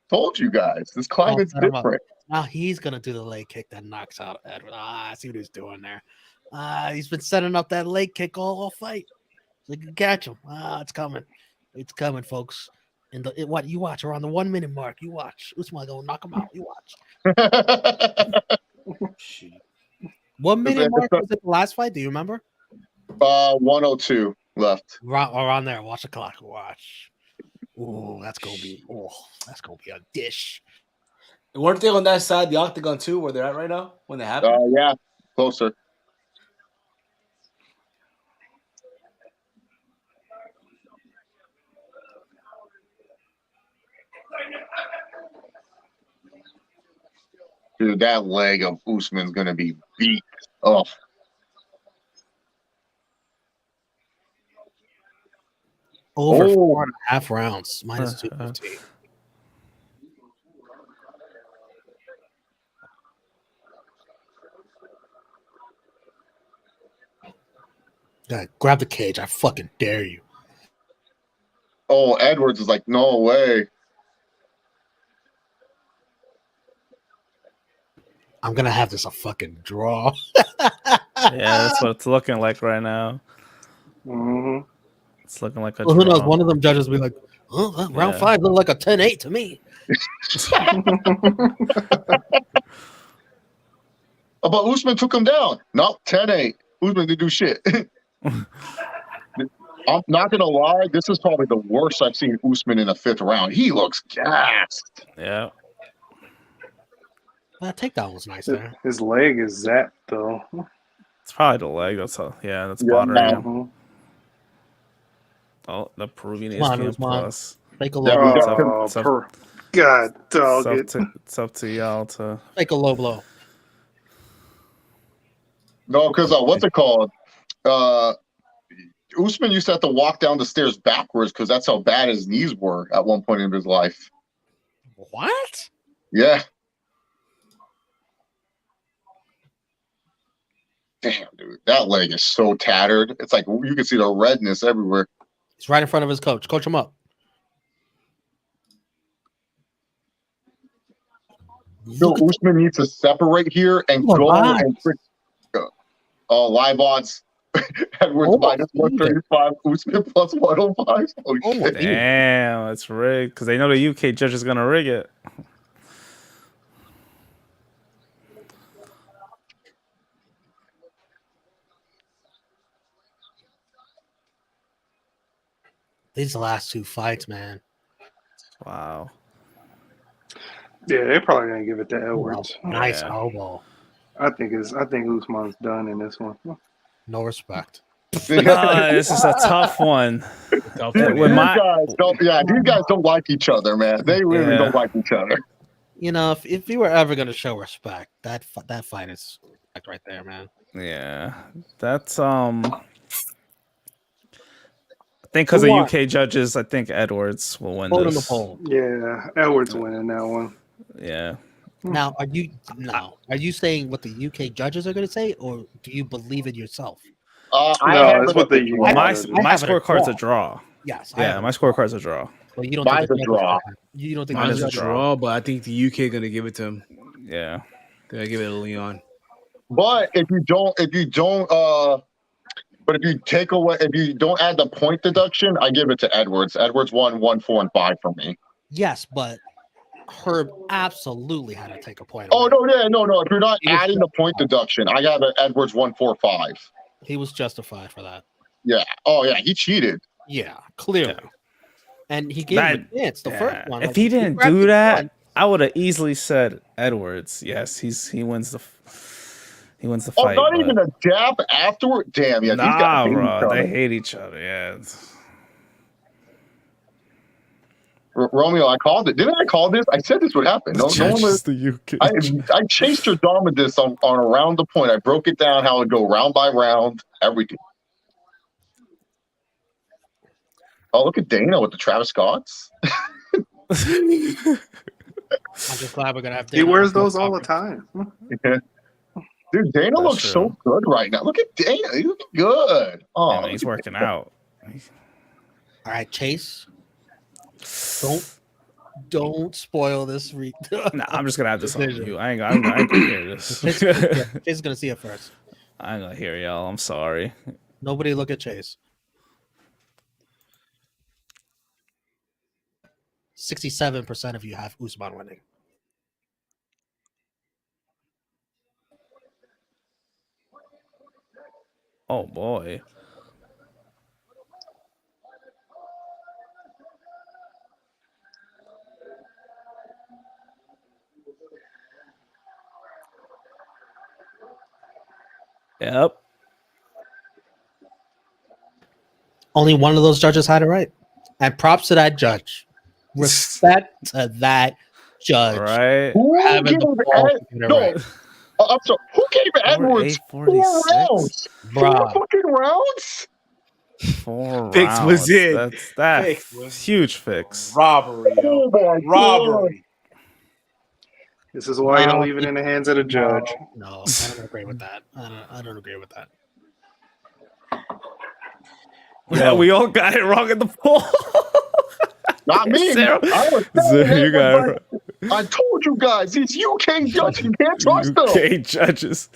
Told you guys, this climate's Stand him up. different. Now he's gonna do the leg kick that knocks out Edward. I see what he's doing there. He's been setting up that leg kick all fight. So you can catch him. It's coming. It's coming, folks. And what you watch around the 1 minute mark, you watch. Usman gonna knock him out. You watch. 1 minute mark was it the last fight? Do you remember? 102 left. Around there. Watch the clock. Watch. Ooh, that's gonna be a dish. Weren't they on that side, the octagon too, where they're at right now when they happen? Yeah, closer. Dude, that leg of Usman's gonna be beat. Oh. Over 4.5 rounds, minus 215. Yeah, grab the cage. I fucking dare you. Oh, Edwards is like, no way. I'm gonna have this a fucking draw. Yeah, that's what it's looking like right now. Mm-hmm. It's looking like a Well, who knows? draw. One of them judges will be like, oh, round 5 looked like a 10-8 to me. But Usman took him down. No, 10-8. Usman didn't do shit. I'm not gonna lie, this is probably the worst I've seen Usman in a 5th round. He looks gassed. Yeah. That takedown was nice there. His leg is zapped though. It's probably the leg. That's bothering him. Mm-hmm. Oh, the Peruvian Come on, ESPN Usman. Plus. Take a low blow. God dog it. It's up to y'all to Take a low blow. No, because what's it called? Usman used to have to walk down the stairs backwards because that's how bad his knees were at one point in his life. What? Yeah. Damn, dude, that leg is so tattered. It's like you can see the redness everywhere. He's right in front of his coach. Coach him up. So Usman needs to separate here and go and live odds. Edwards minus 135, Usman plus 105. Oh, shit. Damn, that's rigged because they know the UK judge is gonna rig it. These last two fights, man. Wow. Yeah, they're probably gonna give it to Edwards. Nice elbow. I think Usman's done in this one. No respect. This is a tough one. These guys don't like each other, man. They really don't like each other. You know, if you were ever going to show respect, that fight is right there, man. Yeah, that's I think because of UK judges, I think Edwards will win Vote this. on the poll. Yeah, Edwards winning that one. Yeah. Now, are you saying what the UK judges are going to say, or do you believe it yourself? No, it's what the UK. My scorecard's a draw. Yes. Yeah, my scorecard's a draw. Well, you don't Mine's think a draw. You don't think Mine's a draw, but I think the UK gonna give it to him. Yeah, they're gonna give it to Leon. But if you don't, but if you take away, if you don't add the point deduction, I give it to Edwards. Edwards won 1, 4, and 5 for me. Yes, but Herb absolutely had to take a point. Oh no! If you're not adding the point deduction, I got an Edwards 1, 4, 5. He was justified for that. Yeah. Oh yeah, he cheated. Yeah, clearly. Yeah. And he gave him a chance. The first one. If he didn't do that, I would have easily said Edwards. Yes, he wins the fight. Not even a jab afterward. Damn, yeah. Nah, bro, they hate each other. Yeah. Romeo, I called it. Didn't I call this? I said this would happen. No one was the UK. I chased your Dominus on around the point. I broke it down how it go round by round, everything. Oh, look at Dana with the Travis Scotts. I'm just glad we're gonna have. He wears those all the time. Yeah. Dude, Dana looks so good right now. Look at Dana. He's looking good. Oh, man, he's working out. All right, Chase. Don't spoil this. Nah, I'm just gonna have this on you. I ain't gonna hear this. Chase is gonna see it first. I ain't gonna hear y'all. I'm sorry. Nobody look at Chase. 67% of you have Usman winning. Oh boy. Yep. Only one of those judges had it right. And props to that judge. Respect to that judge. Right. I'm sorry. Who gave Edwards 4 rounds? 4 fucking rounds? 4 Fix rounds. was in. That's huge fix. Robbery, yo. Robbery. This is why you don't leave it in the hands of the judge. No, I don't agree with that. I don't agree with that. Yeah, we all got it wrong in the poll. Not me. Zero. You got it. I told you guys, these UK judges, you can't trust them. UK judges.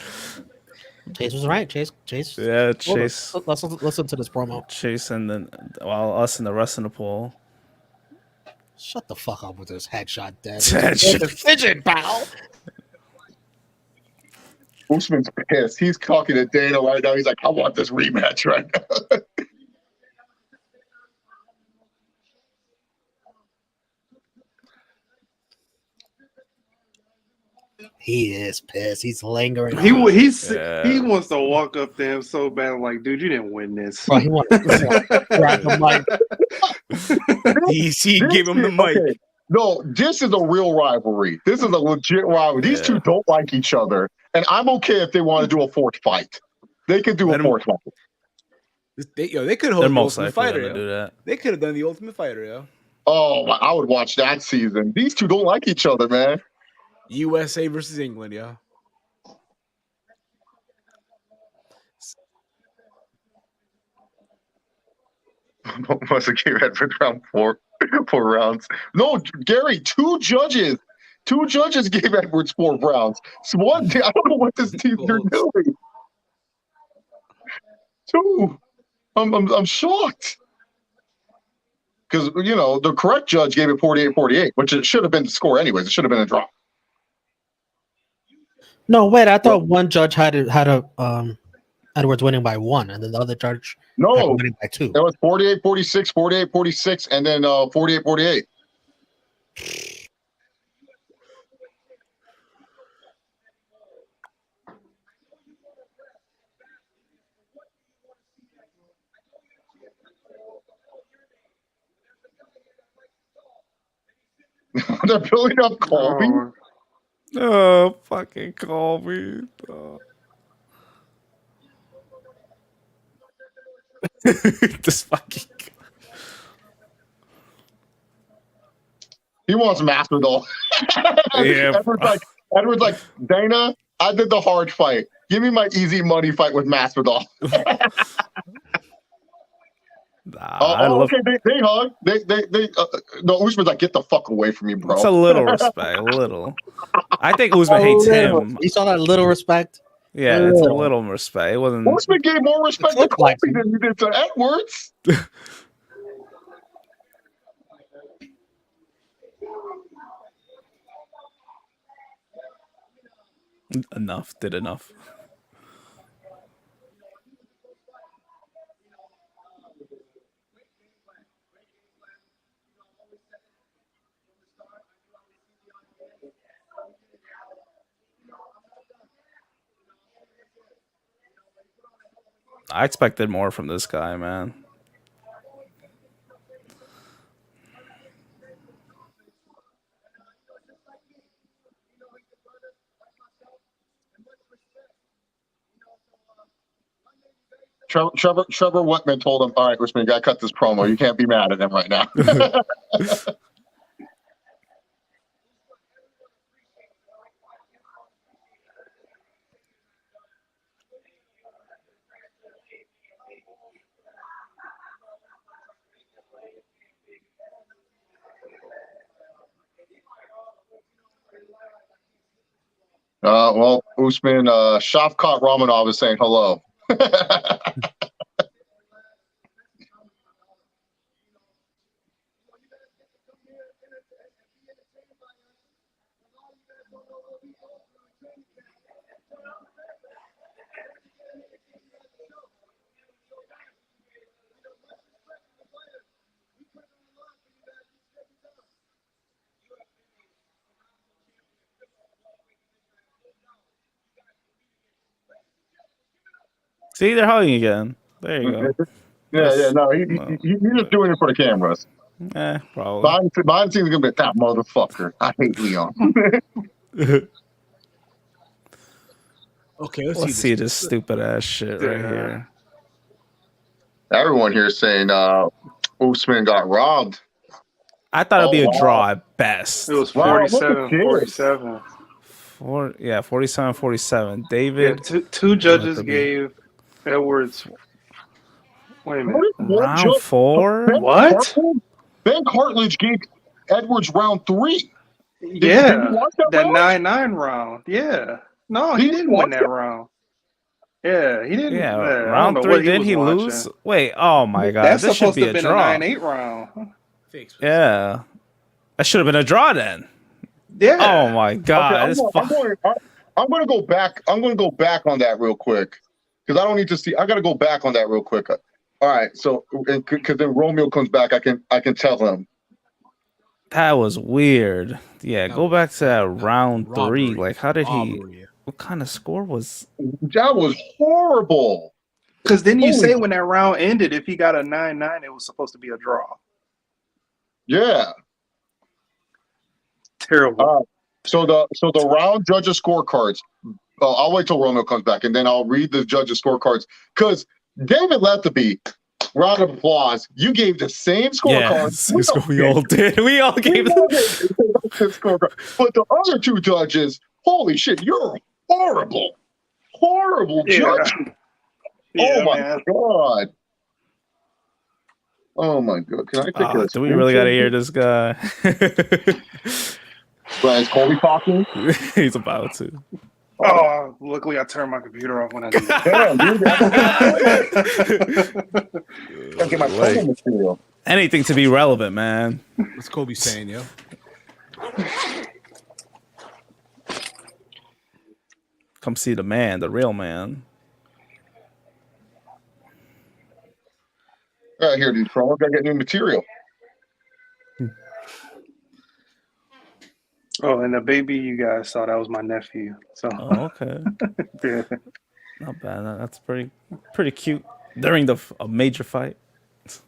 Chase was right. Chase. Yeah, Chase. Let's listen to this promo. Chase and then us and the rest of the poll. Shut the fuck up with this headshot, Dad. Decision, pal. Usman's pissed. He's talking to Dana right now. He's like, I want this rematch right now. He is pissed. He's lingering. He wants to walk up to him so bad, like, dude, you didn't win this. Bro, he wants to grab the mic. He gave him the mic. Okay. No, this is a real rivalry. This is a legit rivalry. These two don't like each other, and I'm okay if they want to do a fourth fight. They could do a fourth fight. They could hold the Ultimate Fighter. Do that. They could have done the Ultimate Fighter, yo. Oh, I would watch that season. These two don't like each other, man. USA versus England, yeah. Must have gave Edwards round 4 rounds. No, Gary, two judges gave Edwards 4 rounds. So one, I don't know what this team are doing. 2. I'm shocked. Because, the correct judge gave it 48-48, which it should have been the score anyways. It should have been a draw. No, wait. I thought one judge had Edwards winning by 1, and then the other judge had him winning by 2. It was 48-46, 48-46, and then 48-48. They're building up Colby. Oh, fucking Colby. Oh. This fucking. He wants Masvidal. Yeah. Edwards like, Dana, I did the hard fight. Give me my easy money fight with Masvidal. Okay, they hug. No, Usman's like, get the fuck away from me, bro. It's a little respect, a little. I think Usman hates him. You saw that little respect? Yeah, it's a little respect. It wasn't. Usman gave more respect to Colby than he did to Edwards. Did enough. I expected more from this guy, man. Trevor Whitman told him, all right, Usman, you got to cut this promo. You can't be mad at him right now. Well, Usman, Shavkat Ramonov is saying hello. See, they're hugging again. There you go. Yeah. No, he's just doing it for the cameras. Probably. Behind the scenes is gonna be that motherfucker. I hate Leon. Okay, let's see this stupid ass shit right here. Everyone here is saying Usman got robbed. I thought it'd be a draw at best. It was 47-47. 47-47. David. Yeah, two judges gave Edwards. Wait a minute. Round 4? What? Ben Cartledge gave Edwards round 3. Yeah, did you watch that round? 9-9 round. Yeah. No, he didn't win that round. Yeah, he didn't. Yeah, round 3, did he lose? Wait, oh my God. That's this should supposed be to have a been draw. a 9-8 round. Yeah. That should have been a draw then. Yeah. Oh my God. Okay, I'm going to go back. I'm going to go back on that real quick because I don't need to see. I got to go back on that real quick. All right, so because then Romeo comes back, I can tell him. That was weird. Yeah, go back to that round 3. Like, how did he? What kind of score was? That was horrible. Because then you say when that round ended, if he got a 9-9, it was supposed to be a draw. Yeah. Terrible. So the round judges scorecards. I'll wait till Romeo comes back, and then I'll read the judges scorecards. Because David Lethaby, round of applause. You gave the same scorecards. Yes, we all did. We all gave the scorecard. But the other two judges, holy shit, you're horrible judge. Yeah, Oh my God. Oh my god! Can I take a? Do we really gotta hear this guy? Right, is Colby talking? He's about to. Oh, luckily I turned my computer off when I did that. Damn, dude, gotta get my promo material. Anything to be relevant, man. What's Kobe saying, yo? Come see the man, the real man. Right here, dude. Promo, gotta get new material. Oh, and the baby you guys saw, that was my nephew. So. Oh, okay. Yeah. Not bad. That's pretty cute during a major fight.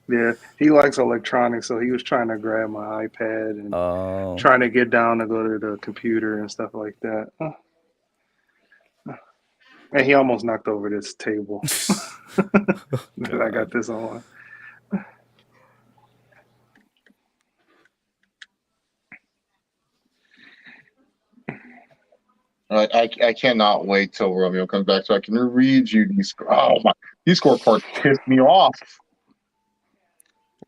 Yeah, he likes electronics, so he was trying to grab my iPad and trying to get down to go to the computer and stuff like that. And he almost knocked over this table that I got this on. I cannot wait till Romeo comes back so I can read you these. Oh my, these scorecards pissed me off.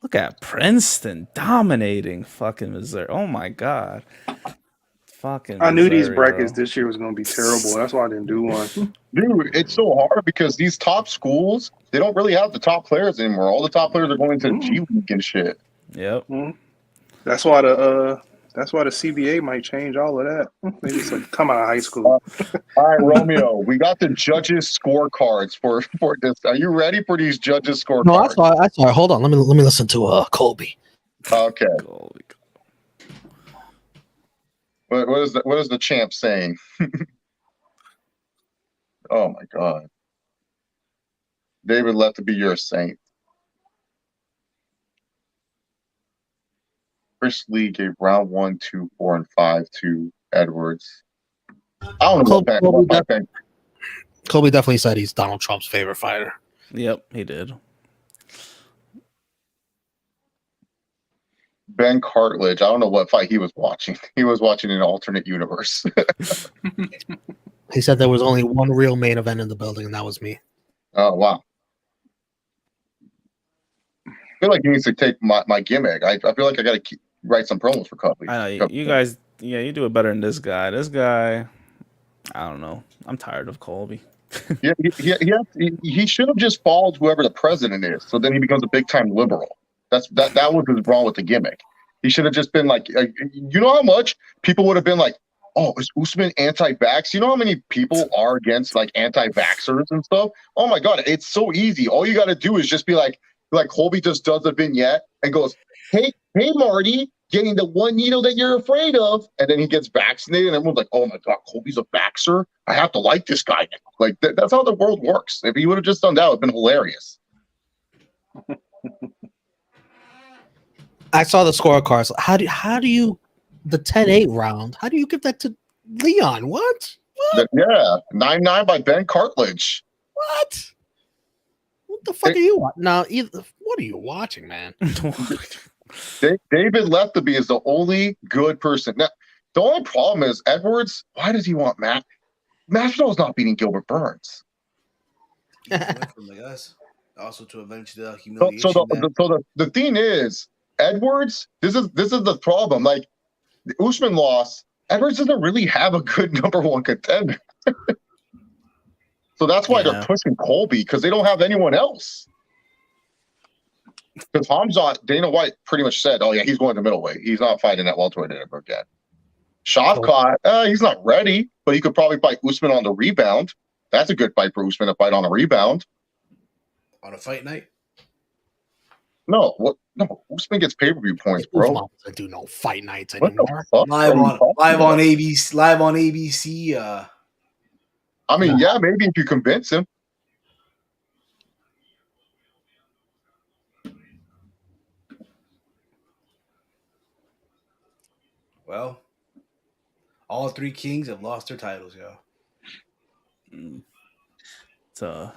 Look at Princeton dominating fucking Missouri. Oh my god. Fucking I knew Missouri, these brackets bro. this year was going to be terrible. That's why I didn't do one. Dude, it's so hard because these top schools, they don't really have the top players anymore. All the top players are going to G League and shit. Yep. That's why the CBA might change all of that. They just like come out of high school. All right, Romeo, we got the judges' scorecards for this. Are you ready for these judges' scorecards? No, I saw. Hold on. Let me listen to Colby. Okay. What is the champ saying? Oh my god. David left to be your saint. Chris Lee gave round 1, 2, 4, and 5 to Edwards. I don't know Colby definitely said he's Donald Trump's favorite fighter. Yep, he did. Ben Cartledge, I don't know what fight he was watching. He was watching an alternate universe. He said there was only one real main event in the building, and that was me. Oh, wow. I feel like he needs to take my gimmick. I feel like I got to write some promos for Colby. I know you guys. Yeah, you do it better than this guy. This guy, I don't know. I'm tired of Colby. Yeah, he should have just followed whoever the president is. So then he becomes a big time liberal. That was what's wrong with the gimmick. He should have just been like, you know how much people would have been like, oh, is Usman anti-vax? You know how many people are against like anti-vaxxers and stuff? Oh my god, it's so easy. All you got to do is just be like Colby just does a vignette and goes, hey Marty, getting the one needle that you're afraid of, and then he gets vaccinated, and everyone's like, oh my god, Colby's a vaxxer. I have to like this guy now. Like that's how the world works. If he would have just done that, it would have been hilarious. I saw the scorecards. How do you the 10-8 round? How do you give that to Leon? What? Yeah, 9-9 by Ben Cartledge. What? What the fuck are you watching? Now, what are you watching, man? David Leftheby is the only good person. Now, the only problem is Edwards. Why does he want Matt? Masvidal's not beating Gilbert Burns. Also to avenge the humiliation. So the thing is, Edwards. This is the problem. Like the Usman loss, Edwards doesn't really have a good number one contender. So that's why they're pushing Colby, because they don't have anyone else. Because Hamzat, Dana White pretty much said, oh yeah, he's going to middleweight. He's not fighting at welterweight ever again. Shavkat, he's not ready, but he could probably fight Usman on the rebound. That's a good fight for Usman to fight on a rebound. On a fight night? No, No, Usman gets pay-per-view points, bro. Usman doesn't do no fight nights anymore. Live on ABC. I mean, yeah, maybe if you convince him. Well, all three kings have lost their titles, yo. It's a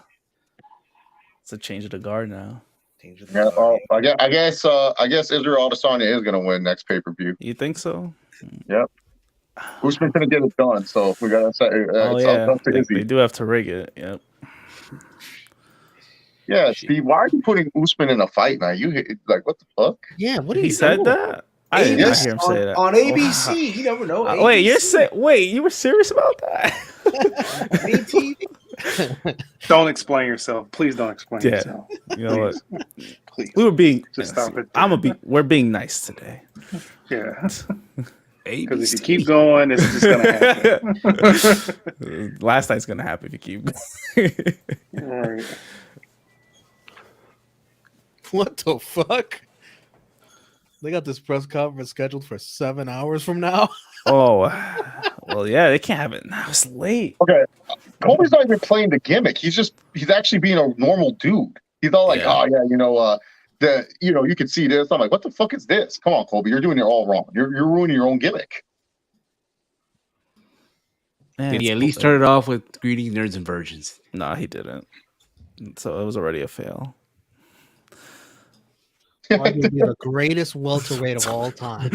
change of the guard now. Yeah, I guess Israel Adesanya is going to win next pay-per-view. You think so? Yep. Usman's going to get it done, so we got to say they do have to rig it. Yep. Yeah, Steve, why are you putting Usman in a fight, man? Like, what the fuck? Yeah, what did He said that? I did not hear him say that. On ABC. You never know. Wait, ABC. you were serious about that? Don't explain yourself. Please don't explain yourself. You know Please. what? Please. We were being. Just stop it. We're being nice today. Yeah. Because if you keep going, it's just gonna happen. Last night's gonna happen if you keep going. Right. What the fuck? They got this press conference scheduled for 7 hours from now. Oh, well, yeah, they can't have it now. It's late. Okay, Colby's not even playing the gimmick. He's actually being a normal dude. He's all like, oh yeah, you can see this. I'm like, what the fuck is this? Come on, Colby, you're doing it all wrong. You're ruining your own gimmick. Did he at least start it off with greetings, nerds, and virgins? No, he didn't. So it was already a fail. Arguably the greatest welterweight of all time.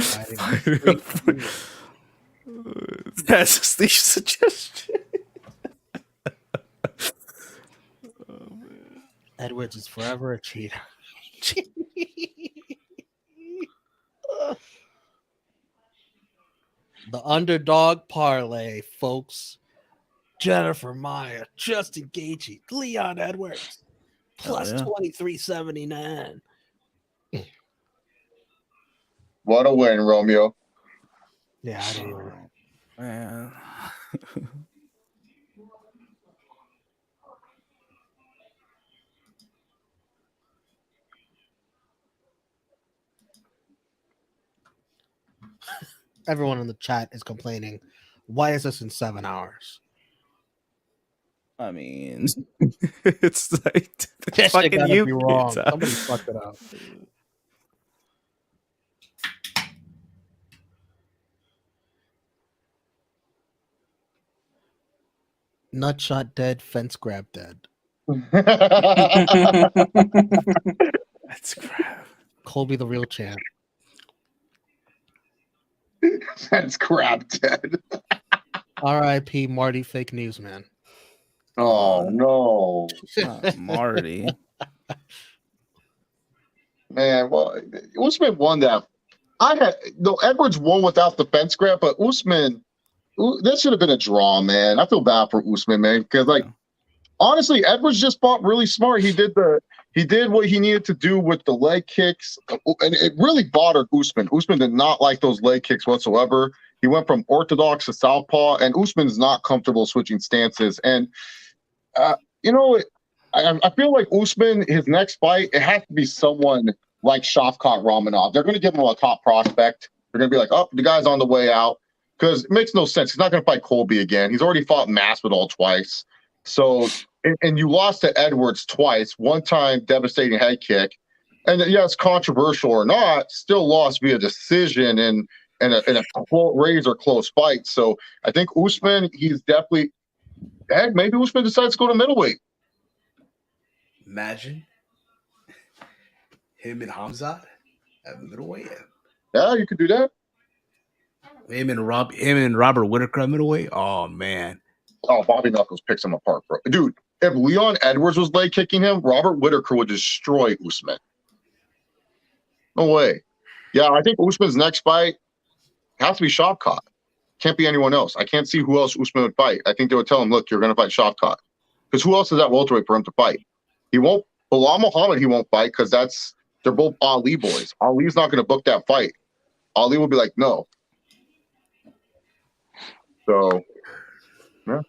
That's a Steve suggestion. Edwards is forever a cheater. The underdog parlay, folks. Jennifer Meyer, Justin Gaethje, Leon Edwards, plus 23.79. What a win, Romeo. Yeah, I didn't even. Man. Everyone in the chat is complaining. Why is this in 7 hours? I mean, it's like This fucking gotta you. be wrong. Somebody fucked it up. Nutshot dead, fence grab dead. That's crap. Colby the real champ. That's crap dead. R.I.P. Marty fake news man. Oh no. Marty. Man, well, Usman won that. Edwards won without the fence grab, but Usman, that should have been a draw, man. I feel bad for Usman, man, because honestly, Edwards just fought really smart. He did what he needed to do with the leg kicks, and it really bothered Usman. Usman did not like those leg kicks whatsoever. He went from orthodox to southpaw, and Usman's not comfortable switching stances. And I feel like Usman, his next fight, it has to be someone like Shavkat Ramonov. They're going to give him a top prospect. They're going to be like, oh, the guy's on the way out, because it makes no sense. He's not going to fight Colby again. He's already fought Masvidal twice. So, and you lost to Edwards twice, one time devastating head kick. And it's controversial or not, still lost via decision in a razor close fight. So I think Usman, he's definitely, maybe Usman decides to go to middleweight. Imagine him and Hamzat at middleweight. Yeah, you could do that. Him and Robert Whitaker at middleweight. Oh man. Oh, Bobby Knuckles picks him apart, bro. Dude, if Leon Edwards was leg kicking him, Robert Whitaker would destroy Usman. No way. Yeah, I think Usman's next fight has to be Shavkat. Can't be anyone else. I can't see who else Usman would fight. I think they would tell him, look, you're going to fight Shavkat. Because who else is at welterweight for him to fight? He won't. Bilal Muhammad, he won't fight because they're both Ali boys. Ali's not going to book that fight. Ali will be like, no. So, yeah.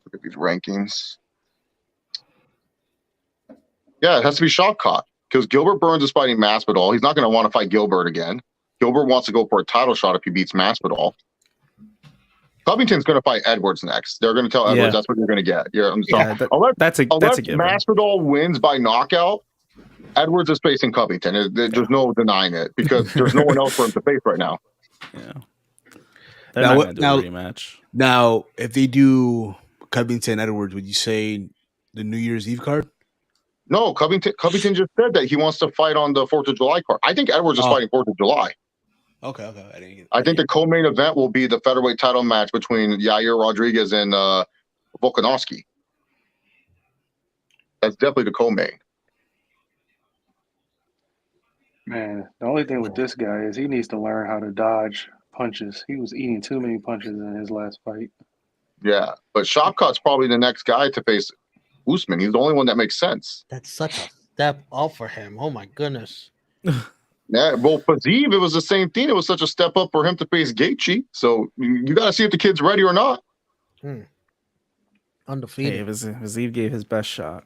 Look at these rankings. Yeah, it has to be Shavkat because Gilbert Burns is fighting Masvidal. He's not going to want to fight Gilbert again. Gilbert wants to go for a title shot if he beats Masvidal. Covington's going to fight Edwards next. They're going to tell Edwards that's what you're going to get. That's a given. Masvidal wins by knockout, Edwards is facing Covington. There's no denying it because there's no one else for him to face right now. Yeah. They're not going to do a rematch. Now, if they do Covington Edwards, would you say the New Year's Eve card? No, Covington just said that he wants to fight on the 4th of July card. I think Edwards is fighting 4th of July. Okay. I think the co-main event will be the featherweight title match between Yair Rodriguez and Volkanovski. That's definitely the co-main. Man, the only thing with this guy is he needs to learn how to dodge punches. He was eating too many punches in his last fight. Yeah, but Shavkat's probably the next guy to face Usman. He's the only one that makes sense. That's such a step up for him. Oh my goodness. Yeah, well, Fiziev, it was the same thing. It was such a step up for him to face Gaethje. So you got to see if the kid's ready or not. Undefeated. Hey, Fiziev gave his best shot.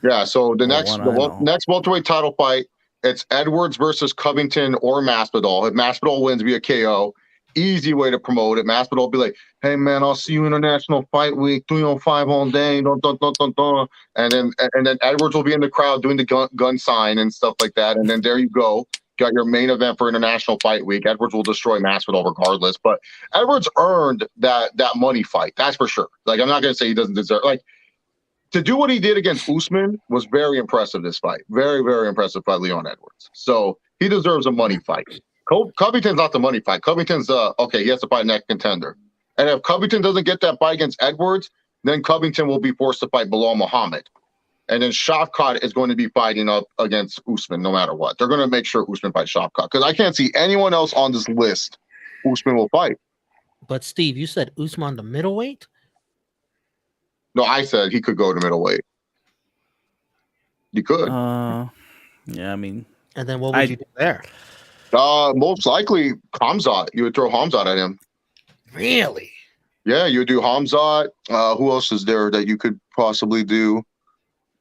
Yeah, so the next welterweight title fight, it's Edwards versus Covington or Masvidal. If Masvidal wins via KO, easy way to promote it. Masvidal will be like, "Hey man, I'll see you International Fight Week, 305 all day." And then Edwards will be in the crowd doing the gun sign and stuff like that. And then there you go. Got your main event for International Fight Week. Edwards will destroy Masvidal regardless. But Edwards earned that money fight. That's for sure. Like, I'm not going to say he doesn't deserve, like, to do what he did against Usman was very impressive this fight. Very, very impressive by Leon Edwards. So he deserves a money fight. Covington's not the money fight. Covington's, okay, he has to fight next contender. And if Covington doesn't get that fight against Edwards, then Covington will be forced to fight Bilal Muhammad. And then Shavkat is going to be fighting up against Usman no matter what. They're going to make sure Usman fights Shavkat because I can't see anyone else on this list Usman will fight. But Steve, you said Usman the middleweight? No, I said he could go to middleweight. He could. Yeah, I mean. And then what would you do there? Most likely Hamzat. You would throw Hamzat at him. Really? Yeah, you would do Hamzat. Who else is there that you could possibly do?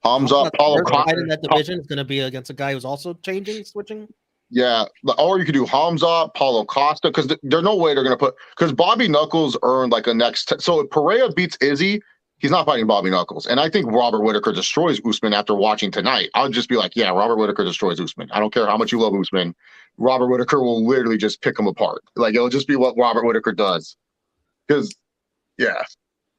Hamzat, Paulo Costa. In that division is going to be against a guy who's also switching. Yeah, or you could do Hamzat, Paulo Costa, because there's no way they're going to put, because Bobby Knuckles earned like a next. So if Pereira beats Izzy, he's not fighting Bobby Knuckles. And I think Robert Whittaker destroys Usman after watching tonight. I'll just be like, yeah, Robert Whittaker destroys Usman. I don't care how much you love Usman. Robert Whittaker will literally just pick him apart. Like, it'll just be what Robert Whittaker does. Because, yeah,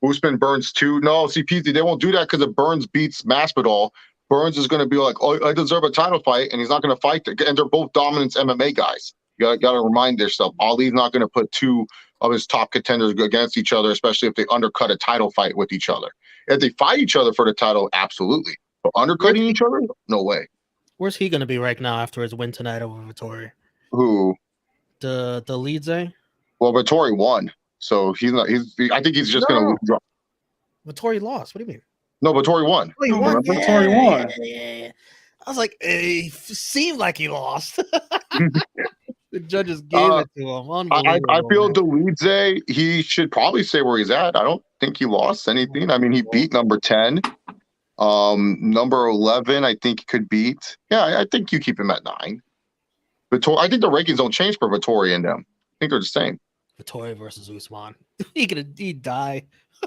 Usman Burns too. No, CPZ, they won't do that because if Burns beats Masvidal, Burns is going to be like, oh, I deserve a title fight, and he's not going to fight. And they're both dominant MMA guys. You got to remind yourself, Ali's not going to put two of his top contenders against each other, especially if they undercut a title fight with each other. If they fight each other for the title, absolutely. But undercutting each other, no way. Where's he going to be right now after his win tonight over Vettori? Who? The Lidze? Well, Vettori won, so he's not. I think he's just going to withdraw. Vettori lost. What do you mean? No, Vettori won. Oh, he won. Yeah, Vettori won. Yeah. I was like, it seemed like he lost. The judges gave it to him. I feel Delidze, he should probably stay where he's at. I don't think he lost anything. I mean, he beat number 10. Number 11, I think he could beat. Yeah, I think you keep him at 9. Vettori, I think the rankings don't change for Vettori and them. I think they're the same. Vettori versus Usman. He'd die.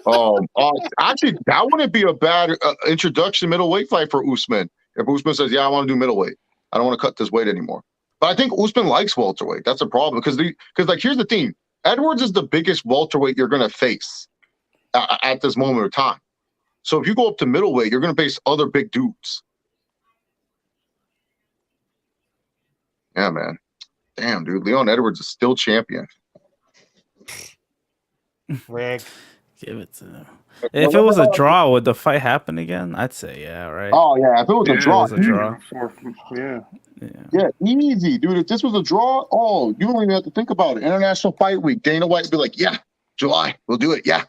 Actually, that wouldn't be a bad introduction middleweight fight for Usman. If Usman says, yeah, I want to do middleweight. I don't want to cut this weight anymore. But I think Usman likes welterweight. That's a problem because like, here's the thing. Edwards is the biggest welterweight you're going to face at this moment of time. So if you go up to middleweight, you're going to face other big dudes. Yeah, man. Damn, dude. Leon Edwards is still champion. Rick. Give it to him. If it was a draw, would the fight happen again? I'd say yeah, right? Oh, yeah. If it was a draw. Yeah, easy, dude. If this was a draw, you don't even have to think about it. International Fight Week. Dana White would be like, yeah, July. We'll do it. Yeah.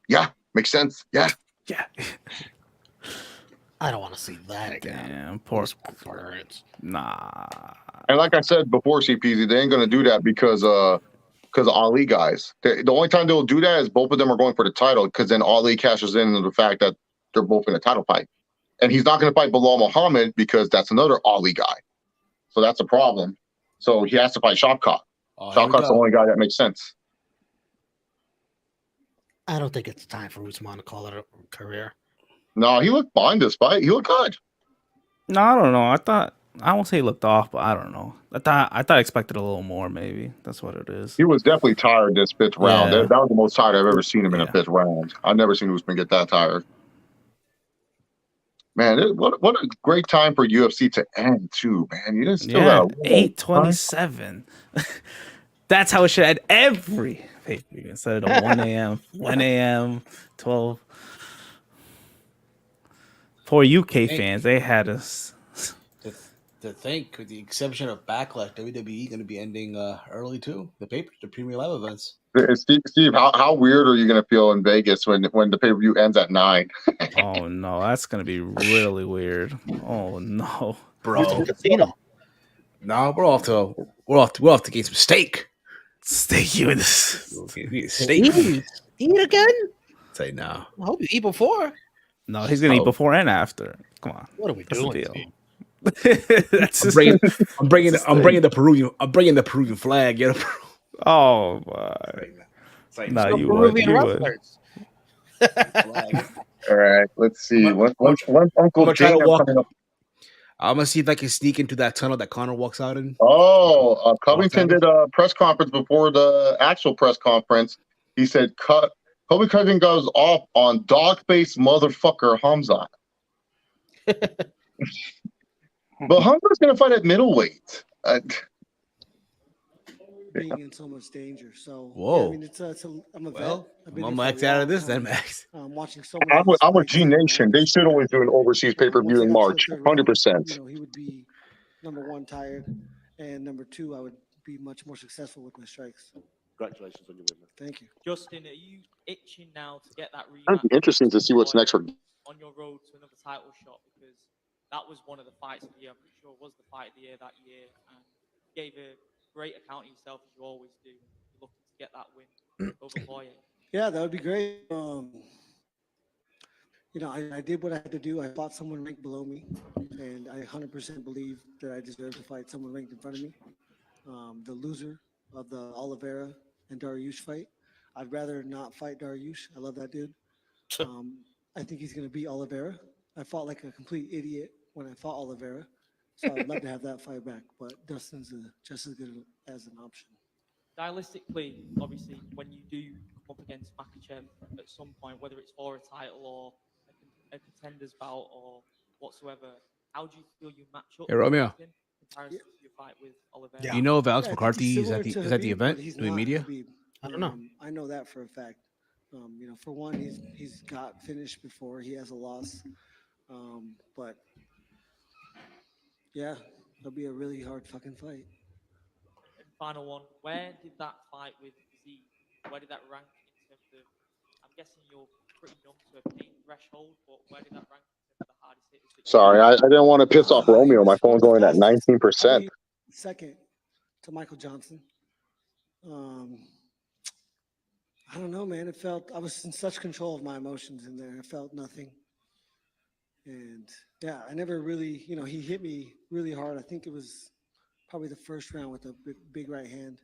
Yeah. Makes sense. Yeah. Yeah. I don't want to see that again. Damn, poor. Nah. And like I said before, CPZ, they ain't going to do that because Ali guys. The only time they'll do that is both of them are going for the title because then Ali cashes in on the fact that they're both in a title fight. And he's not going to fight Bilal Muhammad because that's another Ali guy. So that's a problem. So he has to fight Shavkat. Shavkat's the only guy that makes sense. I don't think it's time for Usman to call it a career. No, he looked fine this fight. He looked good. No, I don't know. I won't say he looked off, but I don't know. I expected a little more, maybe. That's what it is. He was definitely tired this fifth round. That was the most tired I've ever seen him in a fifth round. I've never seen Usman get that tired. Man, what a great time for UFC to end too, man. You just still 8:27. That's how it should end every pay-per-view instead of 1 a.m., 1 a.m., 12. For UK fans, they had us. To think, with the exception of Backlash, WWE going to be ending early too. The Premier Live events. Steve, how weird are you going to feel in Vegas when the pay-per-view ends at 9? Oh no, that's gonna be really weird. Oh no, bro. Casino. No, we're off to get some steak. Steak you in this. Steak. Eat again? Say no. I hope you eat before. No, he's gonna eat before and after. Come on. What are we doing? I'm bringing the Peruvian flag. You know? Oh my! No, you would. All right, let's see. When Uncle Dana coming up? I'm gonna see if I can sneak into that tunnel that Connor walks out in. Oh, Covington did a press conference before the actual press conference. He said, Kobe Covington goes off on dog-faced motherfucker Hamza. But Hamza's going to fight at middleweight. Being in so much danger. So, whoa. Yeah, I mean, I'm a vet. I'm Max out of this then, Max. I'm watching so I'm with G Nation. They should always do an overseas pay-per-view in March. 100%. You know, he would be number one tired, and number two, I would be much more successful with my strikes. Congratulations on your win. Thank you. Justin, are you itching now to get that rematch? It'd be interesting to see what's next for. On your road to another title shot, because that was one of the fights of the year. I'm pretty sure it was the fight of the year that year, and you gave a great account of yourself as you always do. You're looking to get that win over Boye. Yeah, that would be great. You know, I did what I had to do. I fought someone ranked below me, and I 100% believe that I deserve to fight someone ranked in front of me. The loser of the Oliveira and Dariush fight, I'd rather not fight Dariush. I love that dude. I think he's going to beat Oliveira. I fought like a complete idiot when I fought Oliveira, so I'd love to have that fight back. But Dustin's just as good as an option. Stylistically, obviously, when you do come up against Makhachev at some point, whether it's for a title or a contender's bout or whatsoever, how do you feel you match up? Hey, Romeo. In comparison to your fight with Oliveira? Yeah. You know if Alex Yeah, McCarthy is similar at to the Habib, event but he's doing not media? Habib. I don't know. I know that for a fact. You know, for one, he's got finished before. He has a loss. But yeah, it'll be a really hard fucking fight. And final one, where did that fight with Fiziev, where did that rank in terms of, I'm guessing you're pretty numb to a pain threshold, but where did that rank in terms of the hardest hitters? Sorry, I didn't want to piss off Romeo. My phone's going at 19%. Second to Michael Johnson. I don't know, man. It felt I was in such control of my emotions in there. I felt nothing. And yeah, I never really, you know, he hit me really hard. I think it was probably the first round with a big right hand.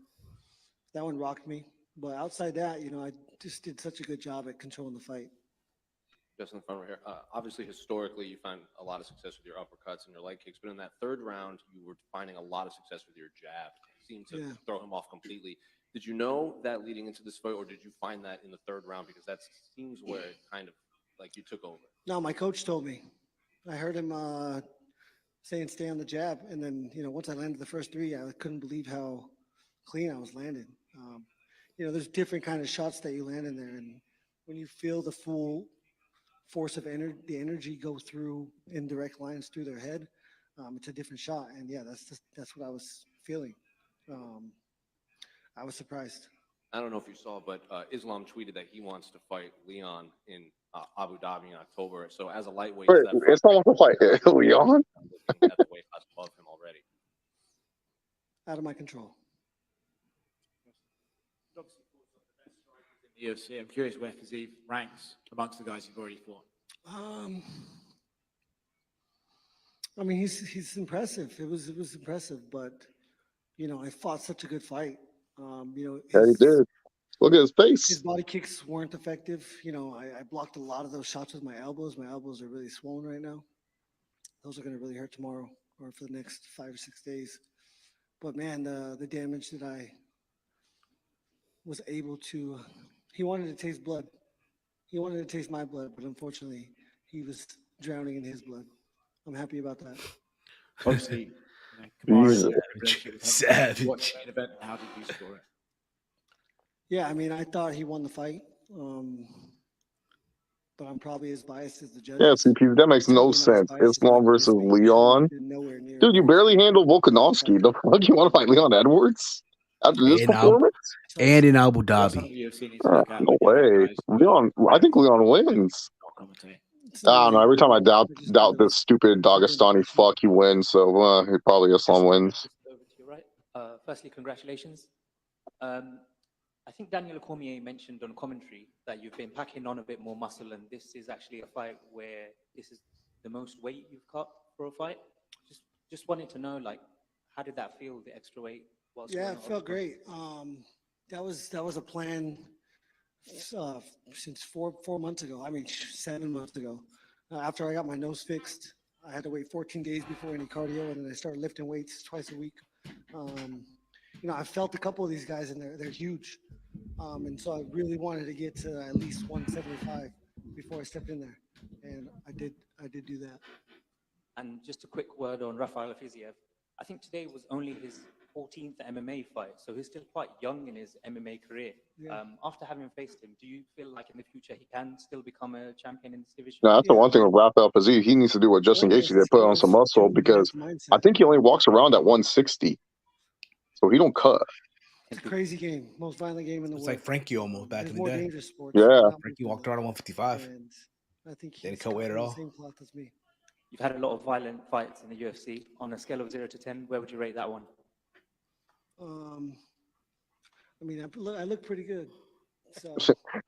That one rocked me. But outside that, you know, I just did such a good job at controlling the fight. Just in the front right here. Obviously, historically, you find a lot of success with your uppercuts and your leg kicks, but in that third round, you were finding a lot of success with your jab. It seemed to throw him off completely. Did you know that leading into this fight, or did you find that in the third round? Because that seems where it kind of like you took over. No, my coach told me. I heard him saying stay on the jab, and then you know once I landed the first three, I couldn't believe how clean I was landing. You know, there's different kind of shots that you land in there, and when you feel the full force of the energy go through in direct lines through their head, it's a different shot. And yeah, that's what I was feeling. I was surprised. I don't know if you saw, but Islam tweeted that he wants to fight Leon in Abu Dhabi in October. So as a lightweight, Wait, it's not want to fight Leon? At the weight class above him already. Out of my control. UFC. I'm curious where Fiziev ranks amongst the guys you've already fought. I mean, he's impressive. It was impressive, but you know, I fought such a good fight. You know, Yeah, he did. Look at his face. His body kicks weren't effective. You know, I blocked a lot of those shots with my elbows. My elbows are really swollen right now. Those are going to really hurt tomorrow or for the next 5 or 6 days. But man, the damage that I was able to, he wanted to taste blood. He wanted to taste my blood, but unfortunately, he was drowning in his blood. I'm happy about that. Obviously, Savage. Watch an event. How did you score it? Yeah, I mean, I thought he won the fight. but I'm probably as biased as the judges. Yeah, CP, that makes no sense. Islam versus Leon. Dude, you barely handled Volkanovski. The fuck you want to fight Leon Edwards after this performance? And in Abu Dhabi. No way. Leon, I think Leon wins. I don't know. Every time I doubt this stupid Dagestani fuck, he wins. So probably Islam wins. Over to your right. Firstly, congratulations. I think Daniel Cormier mentioned on commentary that you've been packing on a bit more muscle, and this is actually a fight where this is the most weight you've cut for a fight. Just wanted to know, like, how did that feel, the extra weight? Yeah, it felt great. That was a plan since four months ago. I mean, 7 months ago. After I got my nose fixed, I had to wait 14 days before any cardio, and then I started lifting weights twice a week. I felt a couple of these guys, and they're huge. And so I really wanted to get to at least 175 before I stepped in there, and I did do that. And just a quick word on Rafael Fiziev. I think today was only his 14th MMA fight, so he's still quite young in his MMA career. Yeah. After having faced him, do you feel like in the future he can still become a champion in this division? No, that's the one thing with Rafael Fiziev. He needs to do what Justin Gaethje did, put on some muscle, because I think he only walks around at 160, so he don't cut. It's a crazy game, most violent game in the world. It's like Frankie almost back in the day. Dangerous sports. Yeah. Frankie walked around at 155. And I think They didn't cut weight at all. the same cloth as me. You've had a lot of violent fights in the UFC. On a scale of 0 to 10, where would you rate that one? I mean, I look pretty good. So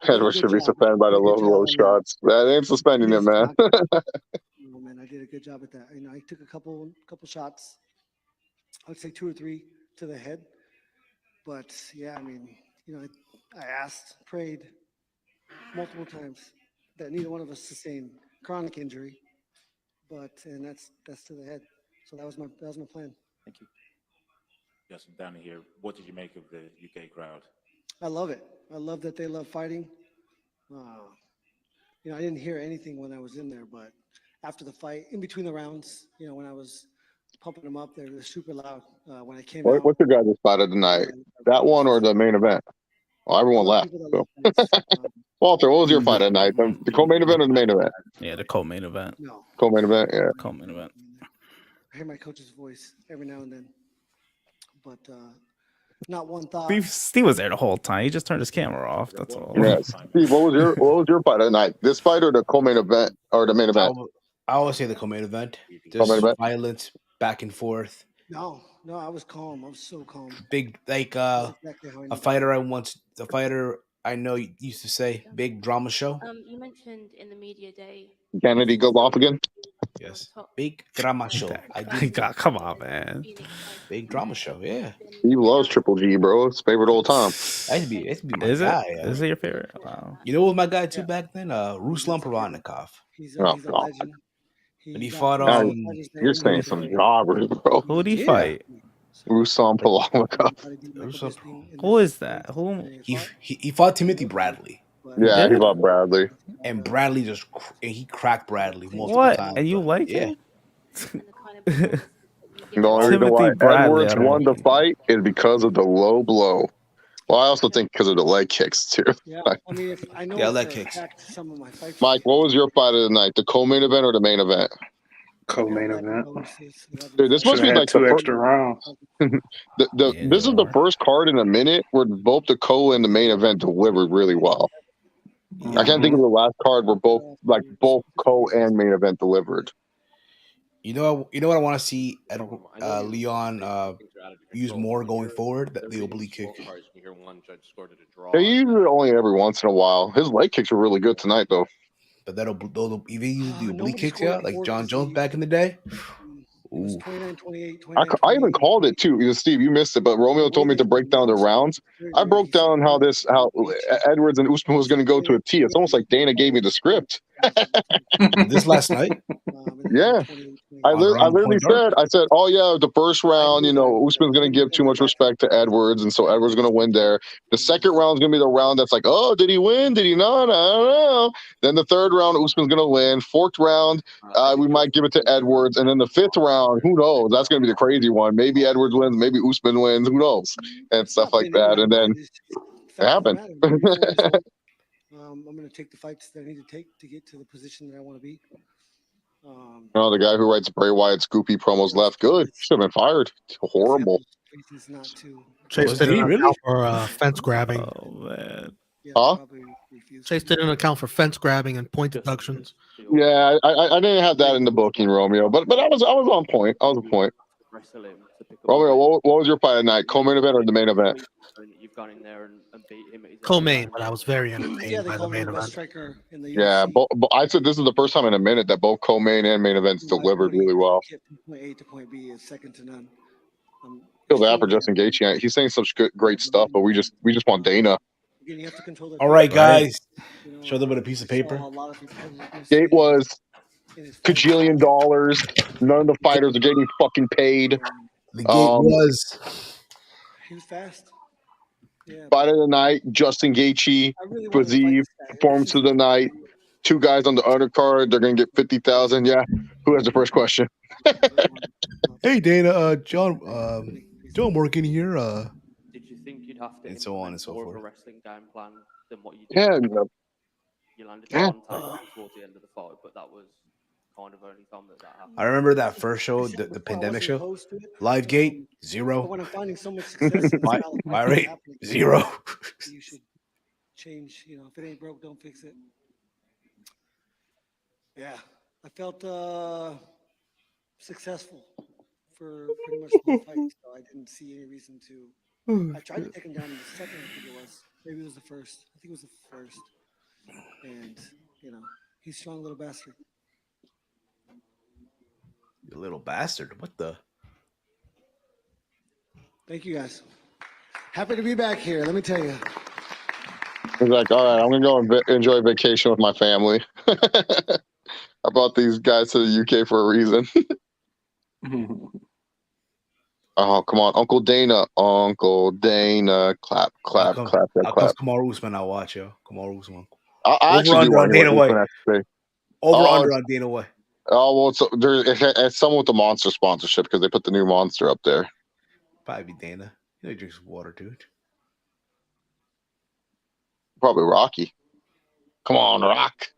Edwards should be suspended by the low shots. That ain't suspending him, man. No, man, I did a good job at that. I took a couple shots. I would say 2 or 3 to the head. But yeah, I mean, I asked, prayed multiple times that neither one of us sustained chronic injury. And that's to the head. So that was my plan. Thank you. Justin, down here, what did you make of the UK crowd? I love it. I love that they love fighting. I didn't hear anything when I was in there, but after the fight, in between the rounds, when I was pumping them up, they're super loud. When I came out. What's your guys' spot of the night? That one or the main event? Well, everyone left. So. Walter, what was your fight at night? The co-main event or the main event? Yeah, the co-main event. No. Co-main event, yeah. Co-main event. I hear my coach's voice every now and then, but not one thought. Steve was there the whole time. He just turned his camera off. That's all. Yeah. Steve, what was your fight at night? This fight or the co-main event or the main event? I always say the co-main event. There's violence back and forth. No, I was calm. I was so calm. Big, like exactly a fighter I know used to say, big drama show. You mentioned in the media day. Kennedy goes off again? Yes. Big drama show. Come on, man. Big drama show, yeah. He loves Triple G, bro. It's favorite old time. That'd be my guy. Is it your favorite? Wow. You know what was my guy too back then? Ruslan Paranikov. He's a legend. When he fought you're saying some jobbers, bro. Who did he fight? Ruslan Paranikov. Who is that? Who? He fought Timothy Bradley. Yeah, he fought Bradley. And Bradley he cracked Bradley multiple times. And you like him? The only reason why Edwards won the fight is because of the low blow. Well, I also think because of the leg kicks too. Yeah, I mean, I know leg kicks. Some of my fights. Mike, what was your fight of the night? The co-main event or the main event? Co-main event. Dude, this must be like 2 extra rounds. This is the first card in a minute where both the co and the main event delivered really well. I can't think of the last card where both co and main event delivered. You know what I want to see Leon use more going forward? The oblique kick. They use it only every once in a while. His leg kicks were really good tonight, though. But if he uses the oblique kicks, like John Jones back in the day. Ooh. 29, 28, I even called it too. Steve, you missed it, but Romeo told me to break down the rounds. I broke down how Edwards and Usman was going to go to a T. It's almost like Dana gave me the script. This last night? Yeah. I literally said, oh yeah, the first round, Usman's going to give too much respect to Edwards, and so Edwards is going to win there. The second round is going to be the round that's like, oh, did he win? Did he not? I don't know. Then the third round, Usman's going to win. Fourth round, we might give it to Edwards, and then the fifth round, who knows? That's going to be the crazy one. Maybe Edwards wins, maybe Usman wins, who knows? And stuff like that. And then it happened. I'm going to take the fights that I need to take to get to the position that I want to be. The guy who writes Bray Wyatt's goopy promos left. Good. Should have been fired. Horrible. Not to. Chase didn't account for fence grabbing. Oh man. Huh? Chase didn't account for fence grabbing and point deductions. Yeah, I didn't have that in the booking, Romeo. But I was on point. I was on point. Romeo, what was your fight at night? Co-main event or the main event? You've gone in there and beat him. Co-main, but I was very entertained by the main event. Striker in the Yeah, UFC. I said this is the first time in a minute that both co-main and main events delivered really well. Get from point A to point B is second to none. Feel bad for Justin Gaethje. He's saying such great stuff, but we just want Dana. Again, you have to control All right, guys. Show them with a piece of paper. Gate was $1 dollars. None of the fighters are getting fucking paid. The gate was. He was fast. Yeah. Fight of the night, Justin Gaethje, Fiziev, performance of the night. 2 guys on the undercard. They're gonna get 50,000. Yeah. Who has the first question? Hey, Dana. John Morgan here. Did you think you'd have to And so on and so more of a forth. wrestling game plan than what you did? Yeah. You landed Yeah. one takedown towards the end of the fight, but that was kind of only time that happened. I remember that first show, the pandemic show. Live gate, But 0. when I'm finding so much success, it's not like My it's rate, happening. 0. You should change. If it ain't broke, don't fix it. Yeah, I felt successful for pretty much the whole fight, so I didn't see any reason to. I tried to take him down in the second. I think it was. Maybe it was the first. I think it was the first. And he's a strong little bastard. You little bastard. What the? Thank you, guys. Happy to be back here. Let me tell you. He's like, all right, I'm gonna go and enjoy vacation with my family. I brought these guys to the UK for a reason. Oh, come on, Uncle Dana, clap, clap, How clap, comes clap. Kamaru Usman I watch, yo? Kamaru Usman. I actually do Over-under on want to hear Dana what White. Usman has to say. Over-under on Dana White. Oh well, it's somewhat with the Monster sponsorship because they put the new Monster up there. Probably be Dana. He drinks water, dude. Probably Rocky. Come on, Rock.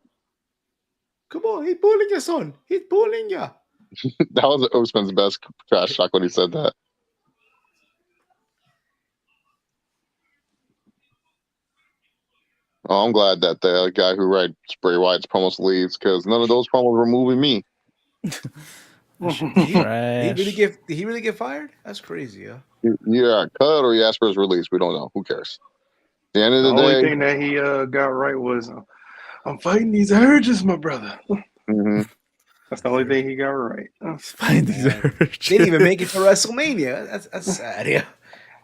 Come on, he's bullying your son. He's bullying you. That was Usman's best trash talk when he said that. Oh, I'm glad that the guy who writes Bray Wyatt's promos leaves because none of those promos were moving me. Did he really get fired? That's crazy, yeah. Yeah, cut or he asked for his release. We don't know. Who cares? At the end of The the only day, thing that he got right was, I'm fighting these urges, my brother. That's the only thing he got right. Fighting these urges. Didn't even make it to WrestleMania. That's sad, yeah.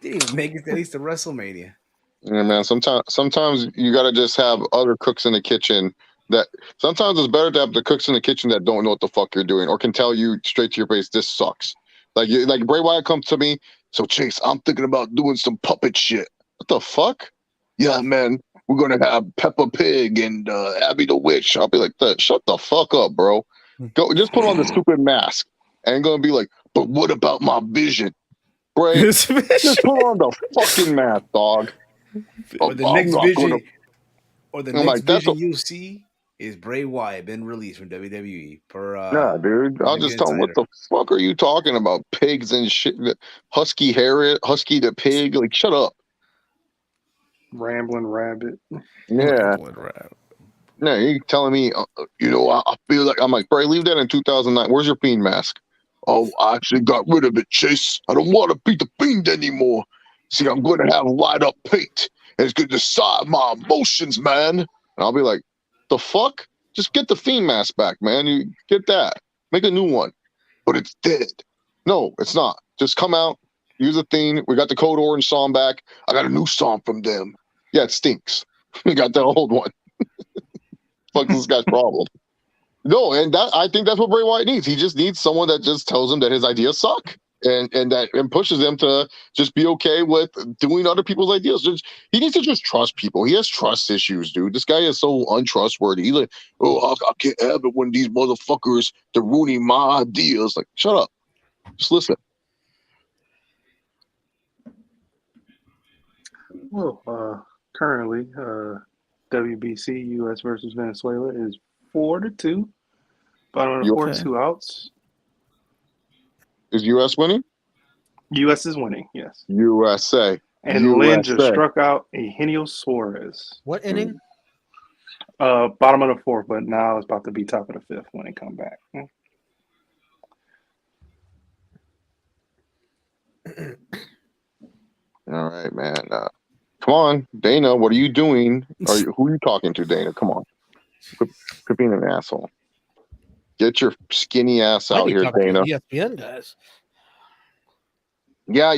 Didn't even make it at least to WrestleMania. yeah, man. Sometimes you gotta just have other cooks in the kitchen. That sometimes it's better to have the cooks in the kitchen that don't know what the fuck you're doing or can tell you straight to your face, this sucks. Like Bray Wyatt comes to me, so Chase, I'm thinking about doing some puppet shit. What the fuck? Yeah, man, we're gonna have Peppa Pig and Abby the Witch. I'll be like, shut the fuck up, bro. Go, just put on the stupid mask. And gonna be like, but what about my vision? Bray, just put on the fucking mask, dog. Or the next vision, vision you see is Bray Wyatt been released from WWE per. Yeah, dude. I'll just tell him, what the fuck are you talking about? Pigs and shit. Husky the pig. Like, shut up. Rambling rabbit. Yeah. No, you telling me, I feel like, I'm like, Bray, leave that in 2009. Where's your Fiend mask? Oh, I actually got rid of it, Chase. I don't want to be the Fiend anymore. See, I'm going to have light up paint. And it's going to decide my emotions, man. And I'll be like, the fuck? Just get the Fiend mask back, man. You get that. Make a new one. But it's dead. No, it's not. Just come out. Use a theme. We got the Code Orange song back. I got a new song from them. Yeah, it stinks. We got the old one. Fuck this guy's problem. No, and I think that's what Bray Wyatt needs. He just needs someone that just tells him that his ideas suck and pushes them to just be okay with doing other people's ideas. He needs to just trust people. He has trust issues, dude. This guy is so untrustworthy. He's like, I can't have it when these motherfuckers they're ruining my ideas. Like, shut up. Just listen. Well, currently, WBC U.S. versus Venezuela is 4-2. Bottom of the fourth, Okay. 2 outs. Is U.S. winning? U.S. is winning, yes. USA. And Lynn just USA. struck out Eugenio Suarez. What inning? Bottom of the fourth, but now it's about to be top of the fifth when they come back. All right, man. Come on, Dana. What are you doing? Who are you talking to, Dana? Come on. Quit being an asshole. Get your skinny ass out here, Dana. ESPN guys. Yeah,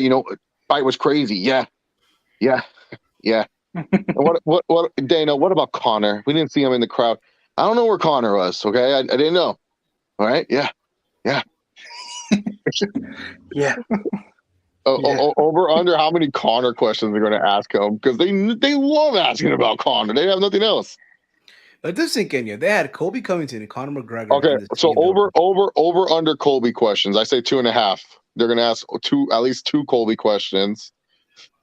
fight was crazy. Yeah. What, Dana? What about Connor? We didn't see him in the crowd. I don't know where Connor was. Okay, I didn't know. All right, yeah. Yeah. Over under how many Connor questions they're going to ask him because they love asking about Connor. They have nothing else. Let this sink in. They had Colby Covington and Conor McGregor. Okay, so over under Colby questions. I say 2.5. They're going to ask at least 2 Colby questions,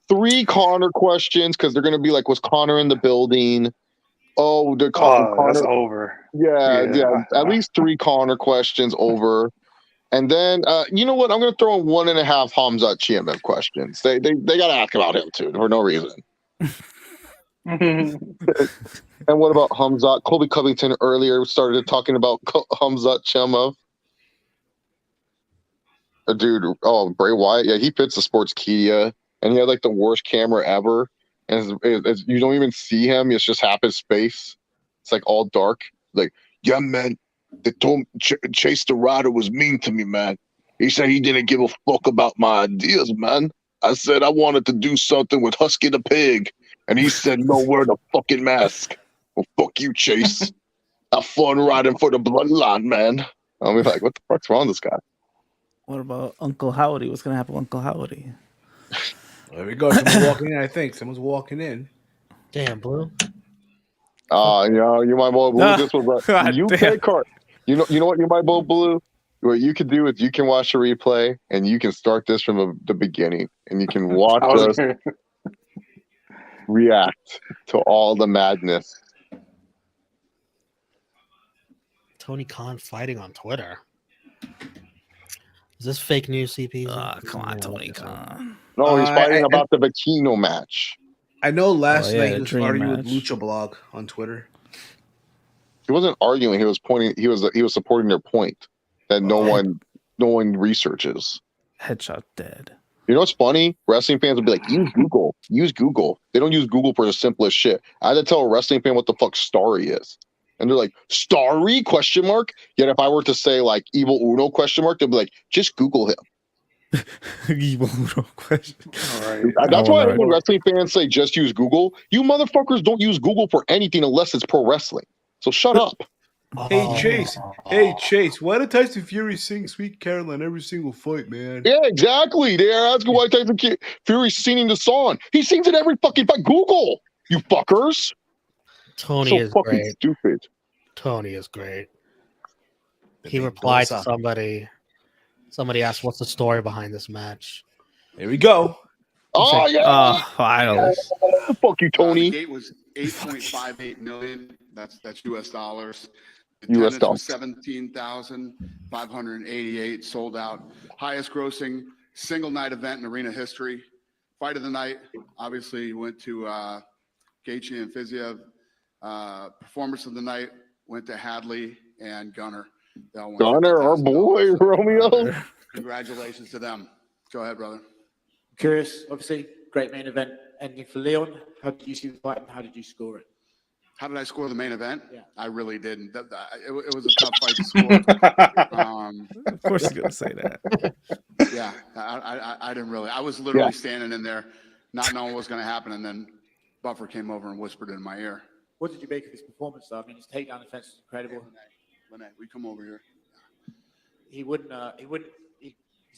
3 Connor questions because they're going to be like, was Connor in the building? Oh, Connor. That's over. Yeah. At least 3 Connor questions over. And then, you know what? I'm going to throw in 1.5 Hamzat Chimaev questions. They got to ask about him, too, for no reason. And what about Hamzat? Colby Covington earlier started talking about Hamzat Chimaev. Dude, Bray Wyatt. Yeah, he fits the Sportskeeda, and he had, like, the worst camera ever. And you don't even see him. It's just half his face. It's, like, all dark. Like, yeah, man. They told Chase the Rider was mean to me, man. He said he didn't give a fuck about my ideas, man. I said I wanted to do something with Husky the Pig. And he said, no, wear the fucking mask. Well, fuck you, Chase. Have fun riding for the bloodline, man. I'll be like, what the fuck's wrong with this guy? What about Uncle Howdy? What's going to happen with Uncle Howdy? There we go. Someone's walking in, I think. Someone's walking in. Damn, Blue. You my boy Blue. This was a UK card. You know what, you my boy Blue? What you can do is you can watch the replay and you can start this from the beginning and you can watch us react to all the madness. Tony Khan fighting on Twitter. Is this fake news, CP? Come on, Tony Khan. No, he's fighting about the Bikino match. I know last night he was dream arguing match. with Lucha Blog on Twitter. He wasn't arguing. He was pointing. He was supporting their point that no one researches. Headshot dead. You know what's funny? Wrestling fans would be like, use Google. Use Google. They don't use Google for the simplest shit. I had to tell a wrestling fan what the fuck Starry is. And they're like, Starry? Question mark? Yet if I were to say like Evil Uno question mark, they'd be like, just Google him. Evil Uno question. All right. That's why when wrestling fans say just use Google, you motherfuckers don't use Google for anything unless it's pro wrestling. So shut up. Hey Chase, why did Tyson Fury sing Sweet Caroline every single fight, man? Yeah, exactly. They're asking why Tyson Fury's singing the song. He sings it every fucking fight. Google, you fuckers. Tony so is fucking great. Stupid. Tony is great. He replied to somebody. Somebody asked, "What's the story behind this match?" There we go. Oh yeah! Finally. Fuck you, Tony. The gate was 8.58 million. That's US dollars. US Attendance dollars. was 17,588 sold out. Highest grossing single night event in arena history. Fight of the night obviously went to Gaethje and Fiziev. Performance of the night went to Hadley and Gunner. Gunner, our boy, Romeo. Congratulations to them. Go ahead, brother. Curious, obviously, great main event ending for Leon. How did you see the fight and how did you score it? How did I score the main event? Yeah. I really didn't. It was a tough fight to score. Of course you're going to say that. Yeah, I didn't really. I was literally standing in there not knowing what was going to happen, and then Buffer came over and whispered in my ear. What did you make of his performance, though? I mean, his takedown defense was incredible. Lene, we come over here. His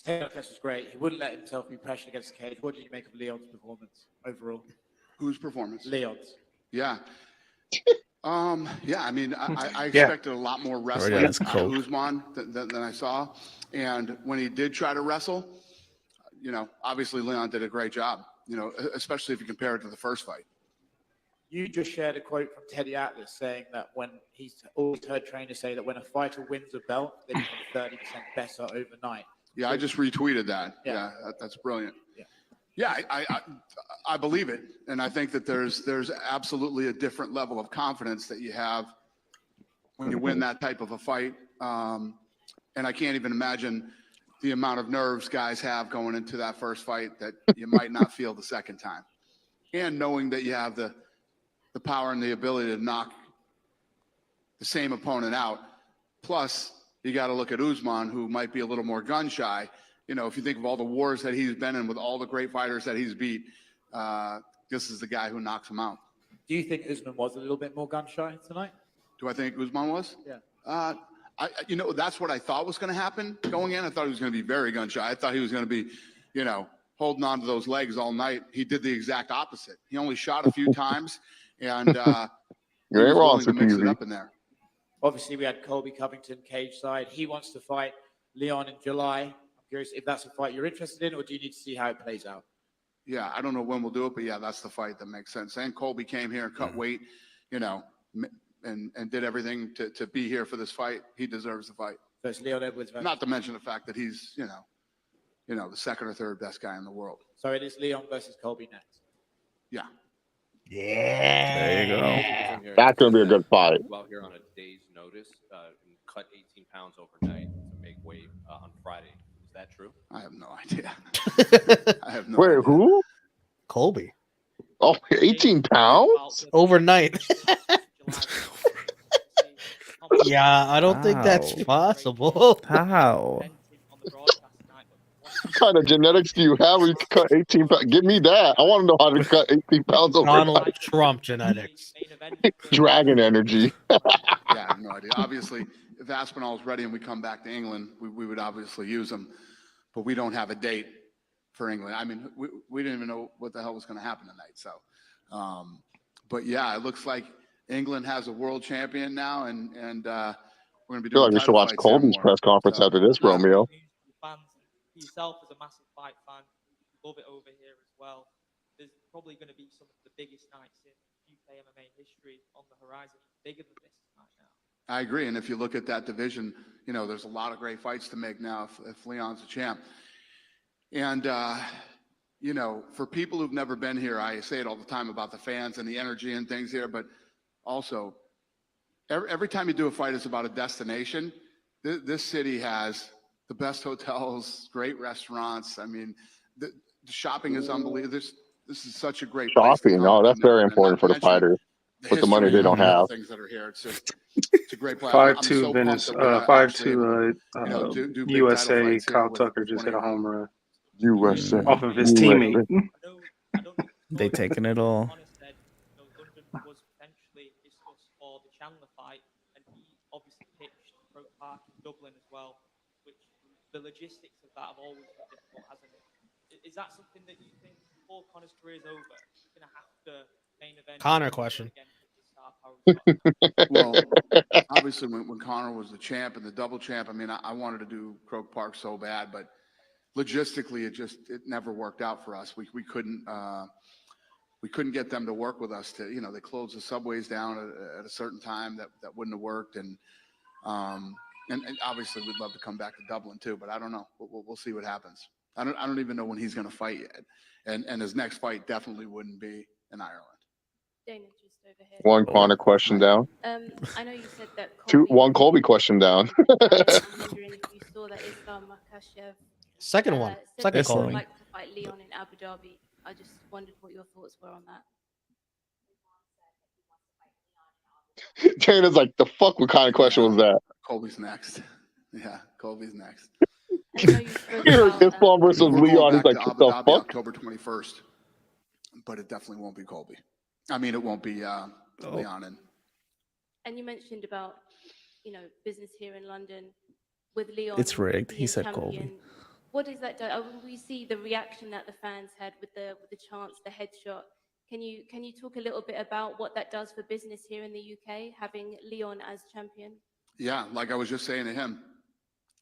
takedown defense was great. He wouldn't let himself be pressured against the cage. What did you make of Leon's performance overall? Whose performance? Leon's. Yeah. I mean, I expected a lot more wrestling out of Usman than I saw. And when he did try to wrestle, obviously Leon did a great job, especially if you compare it to the first fight. You just shared a quote from Teddy Atlas saying that when he's always heard trainers say that when a fighter wins a belt, they become 30% better overnight. Yeah, I just retweeted that. Yeah, that's brilliant. Yeah, I believe it, and I think that there's absolutely a different level of confidence that you have when you win that type of a fight. And I can't even imagine the amount of nerves guys have going into that first fight that you might not feel the second time. And knowing that you have the power and the ability to knock the same opponent out. Plus, you got to look at Usman, who might be a little more gun shy. You know, if you think of all the wars that he's been in with all the great fighters that he's beat, this is the guy who knocks him out. Do you think Usman was a little bit more gun shy tonight? Do I think Usman was? Yeah. You know, that's what I thought was going to happen going in. I thought he was going to be very gun shy. I thought he was going to be, you know, holding on to those legs all night. He did the exact opposite. He only shot a few times, and you ain't wrong, to mix it up in there. Obviously, we had Colby Covington cage side. He wants to fight Leon in July. I'm curious if that's a fight you're interested in, or do you need to see how it plays out? Yeah, I don't know when we'll do it, but yeah, that's the fight that makes sense. And Colby came here and cut weight, you know, and did everything to be here for this fight. He deserves the fight. So it's Leon Edwards. Not to mention the fact that he's, you know, the second or third best guy in the world. So it is Leon versus Colby next. Yeah. Yeah. There you go. That's going to be a good fight. Well, here on a day's notice, and cut 18 pounds overnight to make weight on Friday. Is that true? I have no idea. I have no Wait, idea. who? Colby. Oh, 18 pounds? Overnight. Yeah, I don't think that's possible. How? What kind of genetics do you have where you can cut 18 pounds? Give me that. I want to know how to cut 18 pounds overnight. Donald Trump genetics. Dragon energy. Yeah, I have no idea. Obviously, if Aspinall is ready and we come back to England, we would obviously use him, but we don't have a date for England. I mean, we didn't even know what the hell was going to happen tonight. So, but yeah, it looks like England has a world champion now, and we're going to be I feel doing like we should watch Colby's press conference after this, Romeo. Fans, yourself as a massive fight fan, love it over here as well. There's probably going to be some of the biggest nights in UK MMA history on the horizon, bigger than this tonight now. I agree. And if you look at that division, you know, there's a lot of great fights to make now if Leon's a champ. And, you know, for people who've never been here, I say it all the time about the fans and the energy and things here, but also every time you do a fight, it's about a destination. This city has the best hotels, great restaurants. I mean, the shopping is unbelievable. This is such a great Shopping. Oh, that's very important for the fighters. With the money they don't have. Things that are here. It's a great platform. 5-2 Venice, 5-2 USA. Kyle Tucker just hit a home run. USA. Off of his teammate. They taking it all. London was potentially discussed for the Chandler fight, and he obviously pitched Croke Park in Dublin as well, which the logistics of that have always been difficult, hasn't it? Is that something that you think before Conor's career is over, he's going to have to main event? Connor question. Well, obviously, when Conor was the champ and the double champ, I mean, I wanted to do Croke Park so bad, but logistically, it never worked out for us. We couldn't get them to work with us. They closed the subways down at a certain time that wouldn't have worked, and obviously we'd love to come back to Dublin too, but I don't know. We'll see what happens. I don't even know when he's going to fight yet, and his next fight definitely wouldn't be in Ireland. Dana, just over here. One Connor question down. I know you said that. One Colby question down. I'm wondering if you saw that Islam Makhachev. Second one. Second call. call. Would like to fight Leon in Abu Dhabi. I just wondered what your thoughts were on that. Dana's like, the fuck? What kind of question was that? Colby's next. Yeah, Colby's next. Islam versus Leon. He's like, what the fuck? October 21st. But it definitely won't be Colby. I mean, it won't be Leon. And you mentioned about, business here in London with Leon. It's rigged. He said champion. Colby. What does that do? We see the reaction that the fans had with the chants, the headshot. Can you talk a little bit about what that does for business here in the UK, having Leon as champion? Yeah, like I was just saying to him,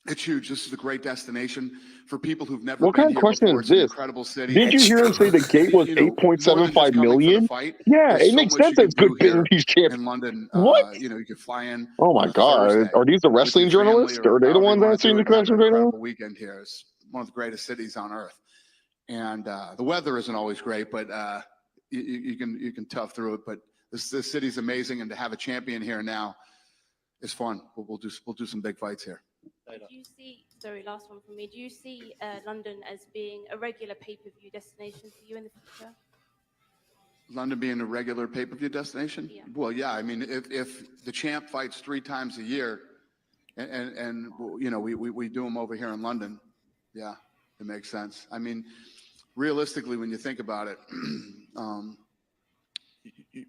It's huge. This is a great destination for people who've never What been kind of here question before. is It's an this? incredible city. Didn't you hear him say the gate was You know, more than just 8.75 coming for the million? fight. Yeah, There's it so makes much sense you that it's can good do here business champ. in London. What? You know, you could fly in Oh my on a God. Thursday Are these the with your wrestling family journalists? or Are they the however you ones want to answering do the it, and have an questions right now? incredible weekend here. It's one of the greatest cities on earth. And the weather isn't always great, but you can tough through it. But this city's amazing, and to have a champion here now is fun. We'll do some big fights here. Do you see, sorry, last one from me. Do you see London as being a regular pay-per-view destination for you in the future? London being a regular pay-per-view destination? Yeah. Well, yeah. I mean, if the champ fights 3 times a year, and you know we do them over here in London, yeah, it makes sense. I mean, realistically, when you think about it,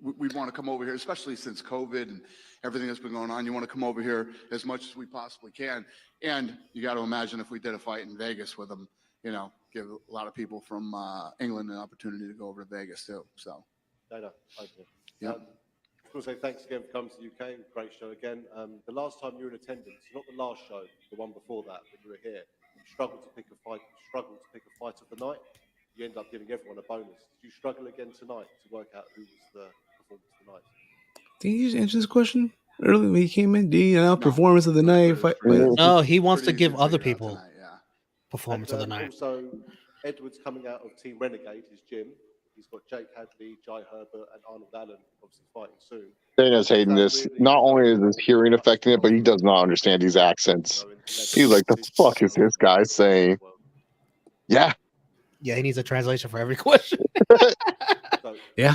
we want to come over here, especially since COVID and everything that's been going on. You want to come over here as much as we possibly can. And you got to imagine if we did a fight in Vegas with them, you know, give a lot of people from England an opportunity to go over to Vegas too. So, Dana, over. Yeah. I want to say thanks again for coming to the UK. Great show again. The last time you were in attendance, not the last show, the one before that, when you were here, you struggled to pick a fight. You struggled to pick a fight of the night. You end up giving everyone a bonus. Did you struggle again tonight to work out who was the performance of the night? Did you just answer this question earlier when he came in? Did you know performance of the night? No, he wants to give other people performance of the night. Also, Edwards coming out of Team Renegade, his gym. He's got Jake Hadley, Jai Herbert, and Arnold Allen obviously fighting soon. Dana's hating this. Not only is his hearing affecting it, but he does not understand these accents. He's like, the fuck is this guy saying? Yeah. Yeah, he needs a translation for every question. Yeah.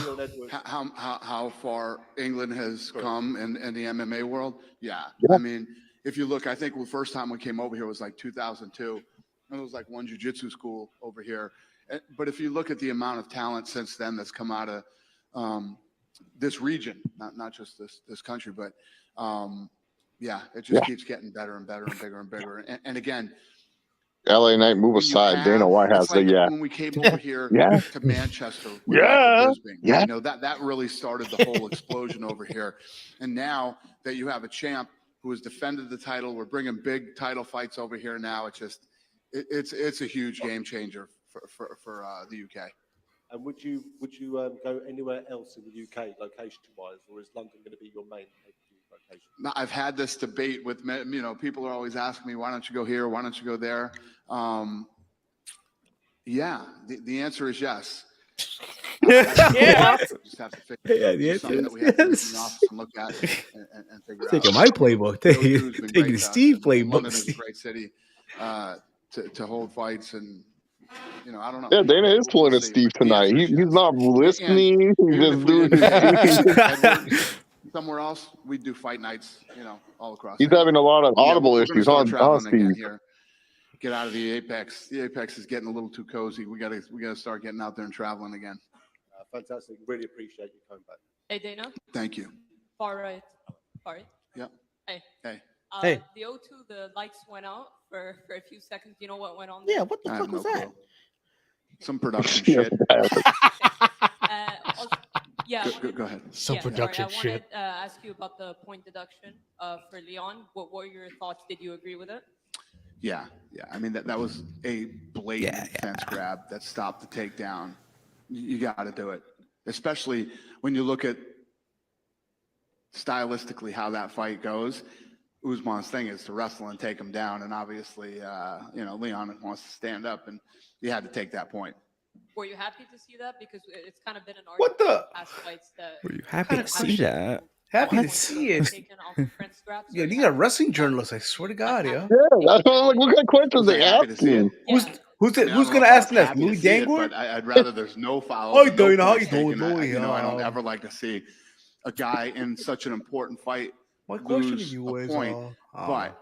How far England has come in the MMA world? Yeah. Yeah. I mean, if you look, I think the first time we came over here was like 2002. And it was like one jiu-jitsu school over here. But if you look at the amount of talent since then that's come out of this region, not just this country, but yeah, it just keeps getting better and better and bigger and bigger. And again, LA Knight, move aside. Dana White has the when we came over here to Manchester with Yeah. Michael Bisping, you know, that really started the whole explosion over here. And now that you have a champ who has defended the title, we're bringing big title fights over here now. It's a huge game changer for the UK. And would you go anywhere else in the UK location-wise, or is London going to be your main location? Now, I've had this debate with, you know, people are always asking me, why don't you go here? Why don't you go there? Yeah, the answer is yes. Yeah. Just have to figure something that we have to get in the office and look at and figure out. Taking my playbook. Taking Steve playbook. London is a great city to hold fights, and you know, I don't know. Yeah, Dana is pulling at Steve tonight. He's not listening. He's just doing his thing. Somewhere else, we do fight nights, you know, all across. He's having a lot of audible we're gonna issues start on traveling again Steve. here. Get out of the Apex. The Apex is getting a little too cozy. We gotta start getting out there and traveling again. Fantastic. Really appreciate you coming back. Hey, Dana. Thank you. Far right. Yep. Hey. Hey. Hey. The O2, the lights went out for a few seconds. You know what went on? Yeah, what the I fuck have was no that? clue. Some production shit. Yeah. Go ahead. Some production I shit. wanted to ask you about the point deduction for Leon. What were your thoughts? Did you agree with it? Yeah. I mean, that was a blatant fence grab that stopped the takedown. You got to do it, especially when you look at stylistically how that fight goes. Usman's thing is to wrestle and take him down, and obviously, you know, Leon wants to stand up, and you had to take that point. Were you happy to see that? Because it's kind of been an argument in the past fights that. Were you happy to see that? Happy What? to see it. Taken off the Prince grabs. Yeah, these are wrestling journalists. I swear to God, yeah. Yeah, that's what I'm like. What kind of questions they Happy to see it. asking? Who's I mean, I who's don't know gonna if I ask was next? happy to Louis see it, Dangler? but I'd rather there's no fouls. How you no doing? How points you doing? taken. Louis? You know, I don't ever like to see a guy in such an important fight My question to lose you a is, point, but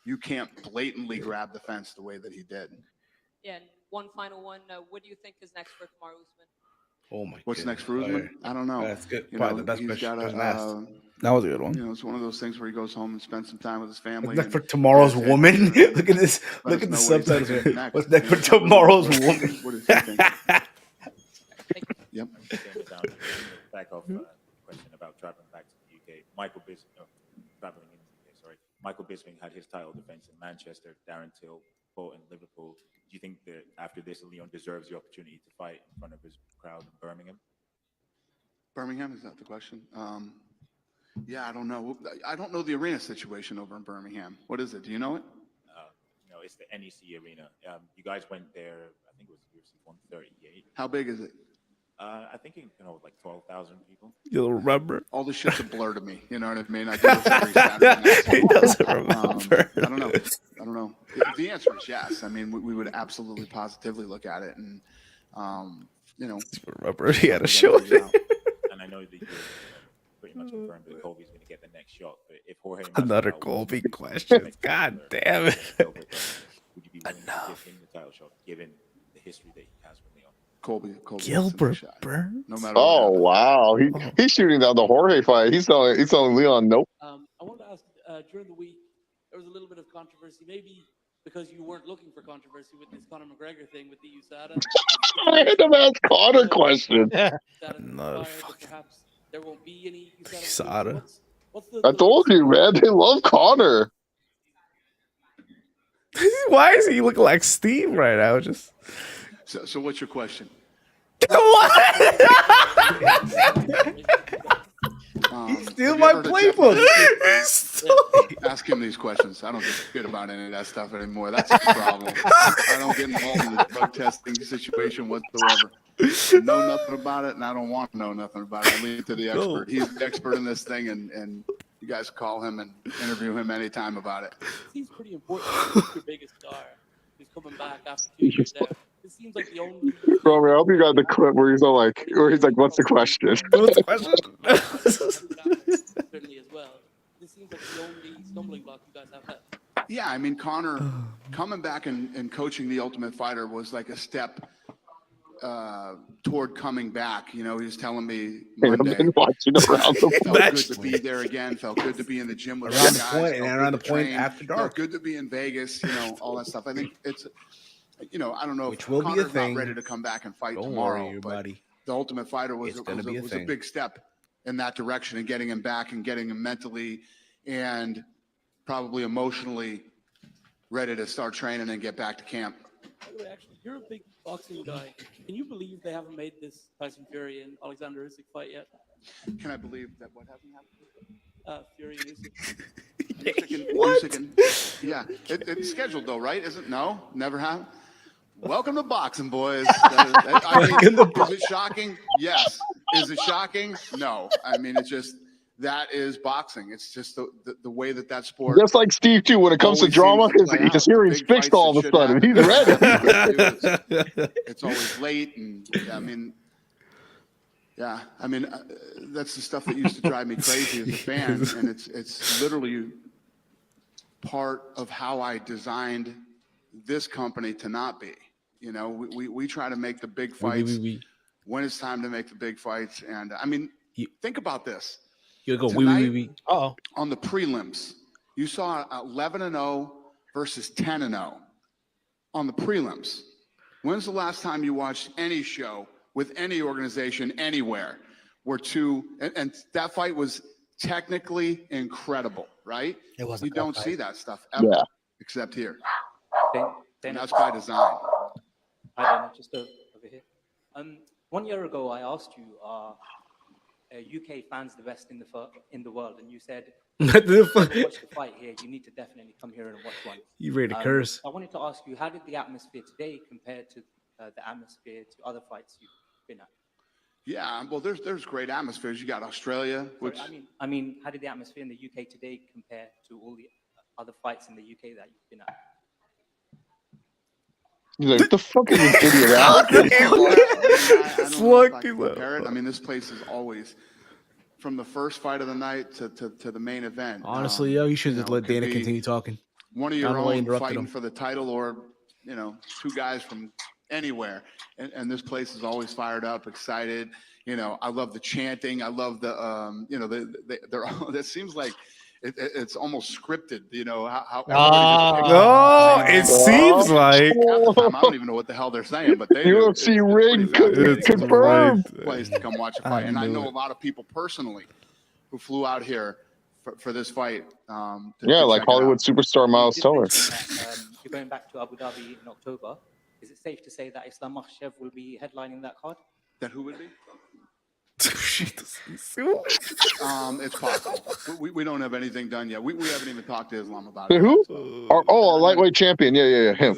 you can't blatantly grab the fence the way that he did. Yeah, and one final one. What do you think is next for Kamaru Usman? Oh my. What's next for Usman? I don't know. That's good. You Probably know, the best he's question got asked. That was a good one. You know, it's one of those things where he goes home and spends some time with his family. What's next and for tomorrow's gets woman? educated Look at this. let Look us at the know what he's subtitles. thinking Here. next. What's next You for know, tomorrow's what woman? does he think? Yep. Back off question about traveling back to the UK. Michael Bisping, traveling in the UK, sorry. Michael Bisping had his title defense in Manchester. Darren Till fought in Liverpool. Do you think that after this, Leon deserves the opportunity to fight in front of his crowd in Birmingham? Birmingham, is that the question? Yeah, I don't know. I don't know the arena situation over in Birmingham. What is it? Do you know it? No, it's the NEC Arena. You guys went there, I think it was UFC 138. How big is it? I think it can hold like 12,000 people. You'll remember? All this shit's a blur to me. You know what I mean? I do this every Saturday night. He doesn't remember. I don't know. I don't know. The answer is yes. I mean, we would absolutely positively look at it, and you know. Remember, he had a show. And I know that you're pretty much confirmed that Colby's going to get the next shot. But if Jorge Another Colby question. God damn it. Would you be willing to give him the title shot, given the history that he has with Leon? Colby Gilbert Burns. No matter Oh wow, he's shooting down the Jorge fight. He's telling Leon nope. I wanted to ask, during the week, there was a little bit of controversy, maybe because you weren't looking for controversy with this Conor McGregor thing with the USADA. Random ass Conor question. No, perhaps there won't be any USADA. I told you, man. They love Conor. Why is he looking like Steve right now? Just So what's your question? Steal my playbook. Ask him these questions. I don't give a shit about any of that stuff anymore. That's the problem. I don't get involved in the drug testing situation whatsoever. I know nothing about it, and I don't want to know nothing about it. I leave it to the expert. He's the expert in this thing, and you guys call him and interview him anytime about it. It seems pretty important. He's your biggest star. He's coming back after 2 years out. It seems like the only. Romeo, I hope you got the clip where he's like, "What's the question?" What's the question? Certainly as well. This seems like the only stumbling block you guys have left. Yeah, I mean, Conor coming back and coaching the Ultimate Fighter was like a step toward coming back. You know, he was telling me Monday. I've been watching around the felt good to be there again. Felt good to be in the gym with around the the guys. point Felt and good around the to point train. after Felt dark. good to be in Vegas. You know, all that stuff. I think it's, you know, I don't know Which if will be a Conor's thing. not ready to come back and fight Don't tomorrow. worry, but buddy. the Ultimate Fighter was It's gonna be a a thing. big step in that direction and getting him back and getting him mentally and probably emotionally ready to start training and get back to camp. By the way, actually, you're a big boxing guy. Can you believe they haven't made this Tyson Fury and Alexander Usyk fight yet? Can I believe that what hasn't happened? Fury and Usyk. Yeah, it's scheduled though, right? Isn't no? Never happened. Welcome to boxing, boys. I mean, is it shocking? Yes. Is it shocking? No. I mean, it's just that is boxing. It's just the way that sport. Just like Steve too. When it comes to always drama, seems to play he's just out. hearing Big fixed fights all of that a should sudden. He's happen. ready. It's always late, and I mean, yeah. I mean, that's the stuff that used to drive me crazy as a fan, and it's literally part of how I designed this company to not be. You know, we try to make the big fights when it's time to make the big fights, and I mean, think about this. You go Tonight, on the prelims, you saw 11-0 versus 10-0 on the prelims. When's the last time you watched any show with any organization anywhere where and that fight was technically incredible, right? It wasn't. You don't see that stuff ever, except here. And that's by design. Hi, Dana, just over here. 1 year ago, I asked you, UK fans the best in the world, and you said, What the fuck? watch the fight here, you need to definitely come here and watch one. You ready to curse? I wanted to ask you, how did the atmosphere today compare to the atmosphere to other fights you've been at? Yeah, well, there's great atmospheres. You got Australia, which I mean, how did the atmosphere in the UK today compare to all the other fights in the UK that you've been at? He's like, what the fuck is this idiot I mean, this place is always, from the first fight of the night to the main event. Honestly, you should have let Dana continue talking. One of I your don't know why you own interrupted fighting him. for the title, or two guys from anywhere, and this place is always fired up, excited. I love the chanting. I love the that seems like it's almost scripted. How it seems like. I don't even know what the hell they're saying, but they UFC ring confirmed. Place to come watch a fight, and I know a lot of people personally who flew out here for this fight. Yeah, like check it Hollywood out. superstar Miles Teller. You're going back to Abu Dhabi in October. Is it safe to say that Islam Makhachev will be headlining that card? That who would be? It's possible. We don't have anything done yet. We haven't even talked to Islam about it. Who? A lightweight champion. Yeah, him.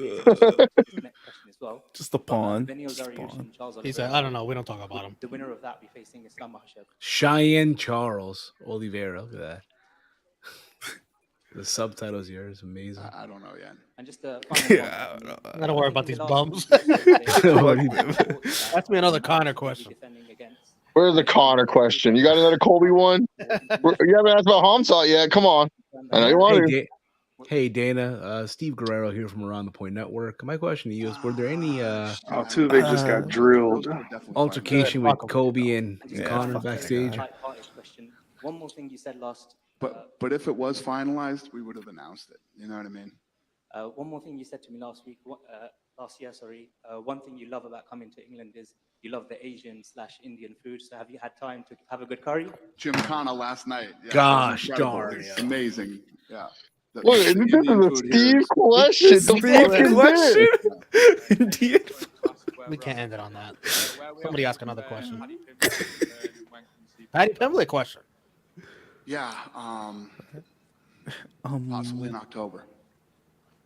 As well. Just a pawn. He said, I don't know. We don't talk about him. The winner of that be facing Islam Makhachev. Cheyenne Charles Oliveira. Look at that. The subtitles here is amazing. I don't know yet. And just a I don't worry about these bums. Ask me another Connor question. Where's the Connor question? You got another Colby one? You haven't asked about Hamzat yet. Come on. I know you want to. Hey, Dana. Steve Guerrero here from Around the Point Network. My question to you is, were there any Tuve just got drilled. Altercation with Kobe and Connor backstage? One more thing you said last. But if it was finalized, we would have announced it. You know what I mean? One more thing you said to me last year. One thing you love about coming to England is you love the Asian/Indian food. So have you had time to have a good curry? Gymkhana last night. Yeah, Gosh darn. It's amazing. Yeah. Look, this is a Steve question. Indeed. We can't end it on that. Somebody ask another question. Patty Pimblett question. Yeah. Possibly in October.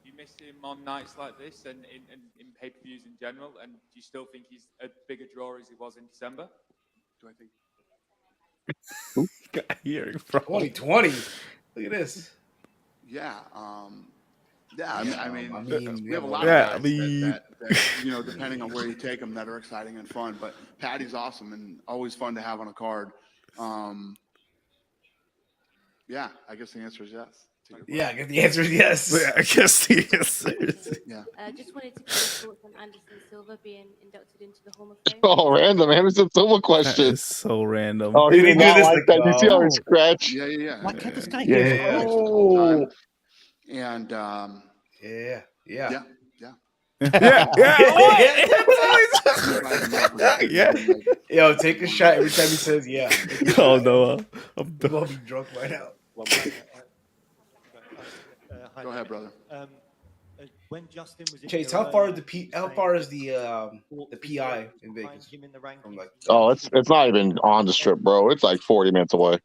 You miss him on nights like this and in pay-per-views in general, and do you still think he's a bigger draw as he was in December? Do I think? Hearing from 2020. Look at this. Yeah. I mean, we have a lot yeah, of guys that depending on where you take them, that are exciting and fun. But Patty's awesome and always fun to have on a card. Yeah, I guess the answer is yes. Yeah, I guess the answer is yes. Yeah, I guess the answer is yeah. Just wanted to get your thoughts on Anderson Silva being inducted into the Hall of Fame. Oh, random. Anderson Silva question. That is so random. Oh, he did not this like that. You see how he scratched? Yeah. Why can't this guy Yeah. hear? Oh. And Yeah. Yeah. Yo, take a shot every time he says yeah. Oh no, I'm We'll all be drunk right now. Go ahead, brother. When Justin was in Chase, your how far early is days, the PI in Vegas? him in the rankings, From like, Oh, it's not even on the strip, bro. It's like 40 minutes away.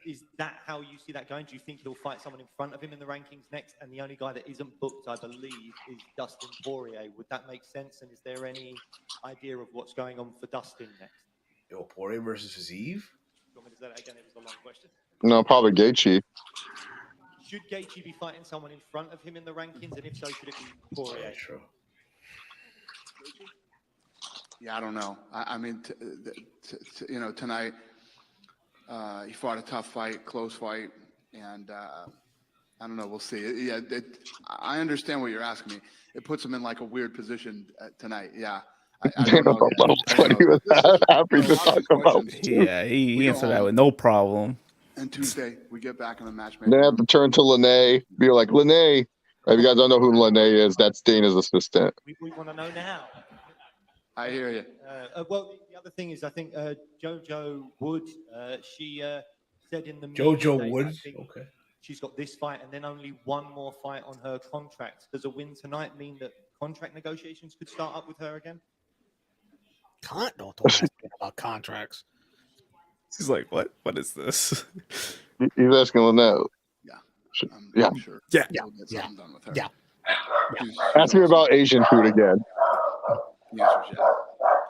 is that how you see that going? Do you think he'll fight someone in front of him in the rankings next? And the only guy that isn't booked, I believe, is Dustin Poirier. Would that make sense? And is there any idea of what's going on for Dustin next? Yo, Poirier versus Fiziev? You want me to say that again? It was a long question. No, probably Gaethje. Should Gaethje be fighting someone in front of him in the rankings? And if so, should it be Poirier? Yeah, true. Yeah, I don't know. I mean, tonight he fought a tough fight, close fight, and I don't know. We'll see. Yeah, I understand what you're asking me. It puts him in like a weird position tonight. Yeah. I don't know. He was happy to talk about. Yeah, he answered that with no problem. And Tuesday we get back in the matchmaking. Then I have to turn to Lene. Be like, Lene. If you guys don't know who Lene is, that's Dana's assistant. We want to know now. I hear you. Well, the other thing is, I think JoJo Wood, she said in the JoJo media Wood? that I think Okay. she's got this fight and then only one more fight on her contract. Does a win tonight mean that contract negotiations could start up with her again? Don't talk about contracts. She's like, what? What is this? He's asking Lene. Yeah. Sure. Yeah. We'll get something done with her. Yeah. Ask me about Asian food again. The answer is yes.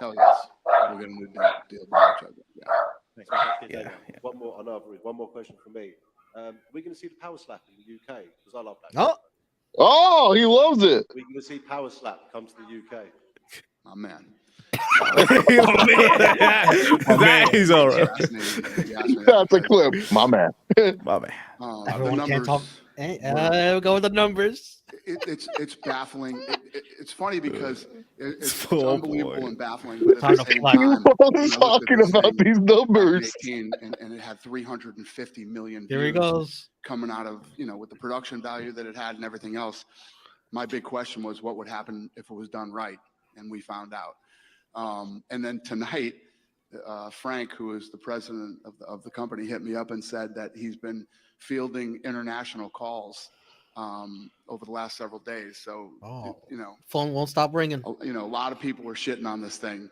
Hell yes. We're going to deal with each other. Yeah. One more question from me. We're going to see the power slap in the UK because I love that. Oh, he loves it. We're going to see power slap come to the UK. My man. He's all right. That's a clip. My man. My man. Everyone can't talk. We'll go with the numbers. It's baffling. It's funny because it's Oh, unbelievable boy. and baffling. But at the same You time, were talking about these numbers. and it had 350 million Here he views goes. coming out of, with the production value that it had and everything else. My big question was what would happen if it was done right, and we found out. And then tonight, Frank, who is the president of the company, hit me up and said that he's been fielding international calls over the last several days. So, phone won't stop ringing. a lot of people were shitting on this thing.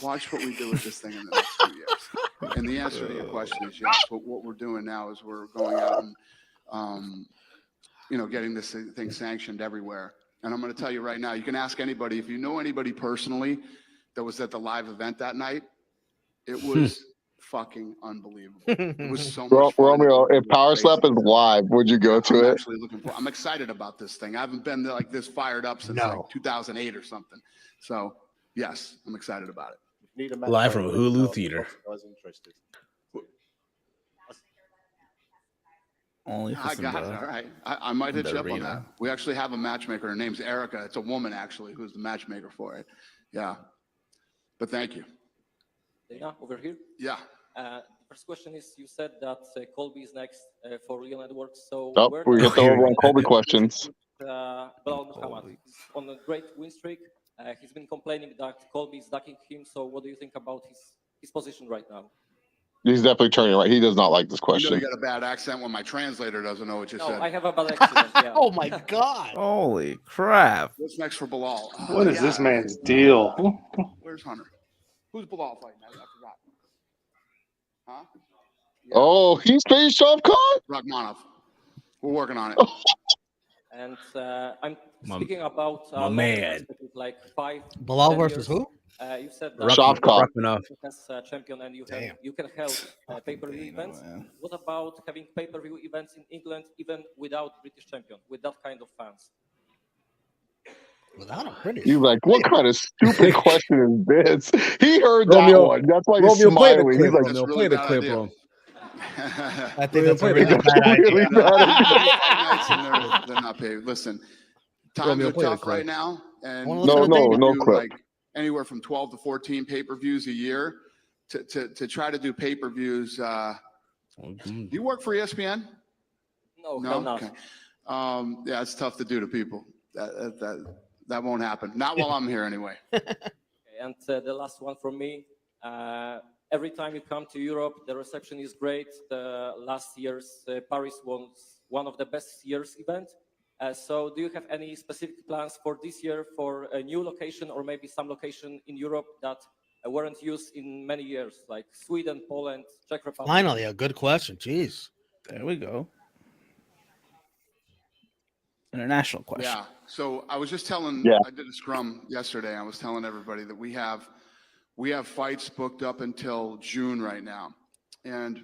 Watch what we do with this thing in the next 2 years. And the answer to your question is yes. What we're doing now is we're going out and, getting this thing sanctioned everywhere. And I'm going to tell you right now, you can ask anybody, if you know anybody personally that was at the live event that night, it was fucking unbelievable. It was so much fun. Romeo, if Power Slap is live, would you go to it? I'm excited about this thing. I haven't been like this fired up since like 2008 or something. So yes, I'm excited about it. Live from Hulu Theater. I was interested. Only I got it. All right. I might hit you up on that. We actually have a matchmaker. Her name's Erica. It's a woman, actually, who's the matchmaker for it. Yeah. But thank you. Dana, over here. Yeah. The first question is, you said that Colby is next for Leon Edwards. So We hit the over on Colby questions. Bilal Muhammad is on a great win streak. He's been complaining that Colby is ducking him. So what do you think about his position right now? He's definitely turning right. He does not like this question. You got a bad accent when my translator doesn't know what you said. No, I have a bad accent. Yeah. Oh my God! Holy crap! What's next for Bilal? What is this man's deal? Where's Hunter? Who's Bilal fighting? I forgot. Huh? Yeah. Oh, he's faced Shavkat? Rachmanov. We're working on it. And I'm speaking about my man. Like 5. Bilal versus who? You said that Shavkat as champion, and you can help pay-per-view events. What about having pay-per-view events in England, even without British champion, with that kind of fans? Without a British. He's like, what kind of stupid question is this? He heard that one. That's why he's smiling. He's like, Romeo, play the clip, bro. I think that's a really bad idea. They're not paid. Listen, times are tough right now, and no clip. Like anywhere from 12 to 14 pay-per-views a year to try to do pay-per-views. Do you work for ESPN? No. Okay. Yeah, it's tough to do to people. That won't happen. Not while I'm here, anyway. And the last one from me. Every time you come to Europe, the reception is great. The last year's Paris was one of the best year's events. So do you have any specific plans for this year for a new location or maybe some location in Europe that weren't used in many years, like Sweden, Poland, Czech Republic? Finally, a good question. Jeez. There we go. International question. Yeah. So I was just telling, I did a scrum yesterday. I was telling everybody that we have fights booked up until June right now. And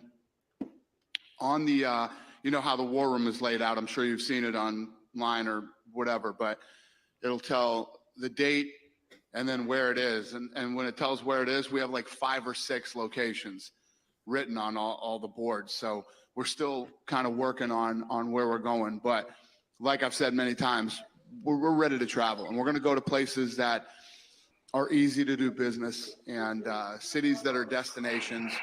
on the, you know how the war room is laid out. I'm sure you've seen it online or whatever, but it'll tell the date and then where it is. And when it tells where it is, we have like 5 or 6 locations written on all the boards. So we're still kind of working on where we're going. But like I've said many times, we're ready to travel, and we're going to go to places that are easy to do business and cities that are destinations.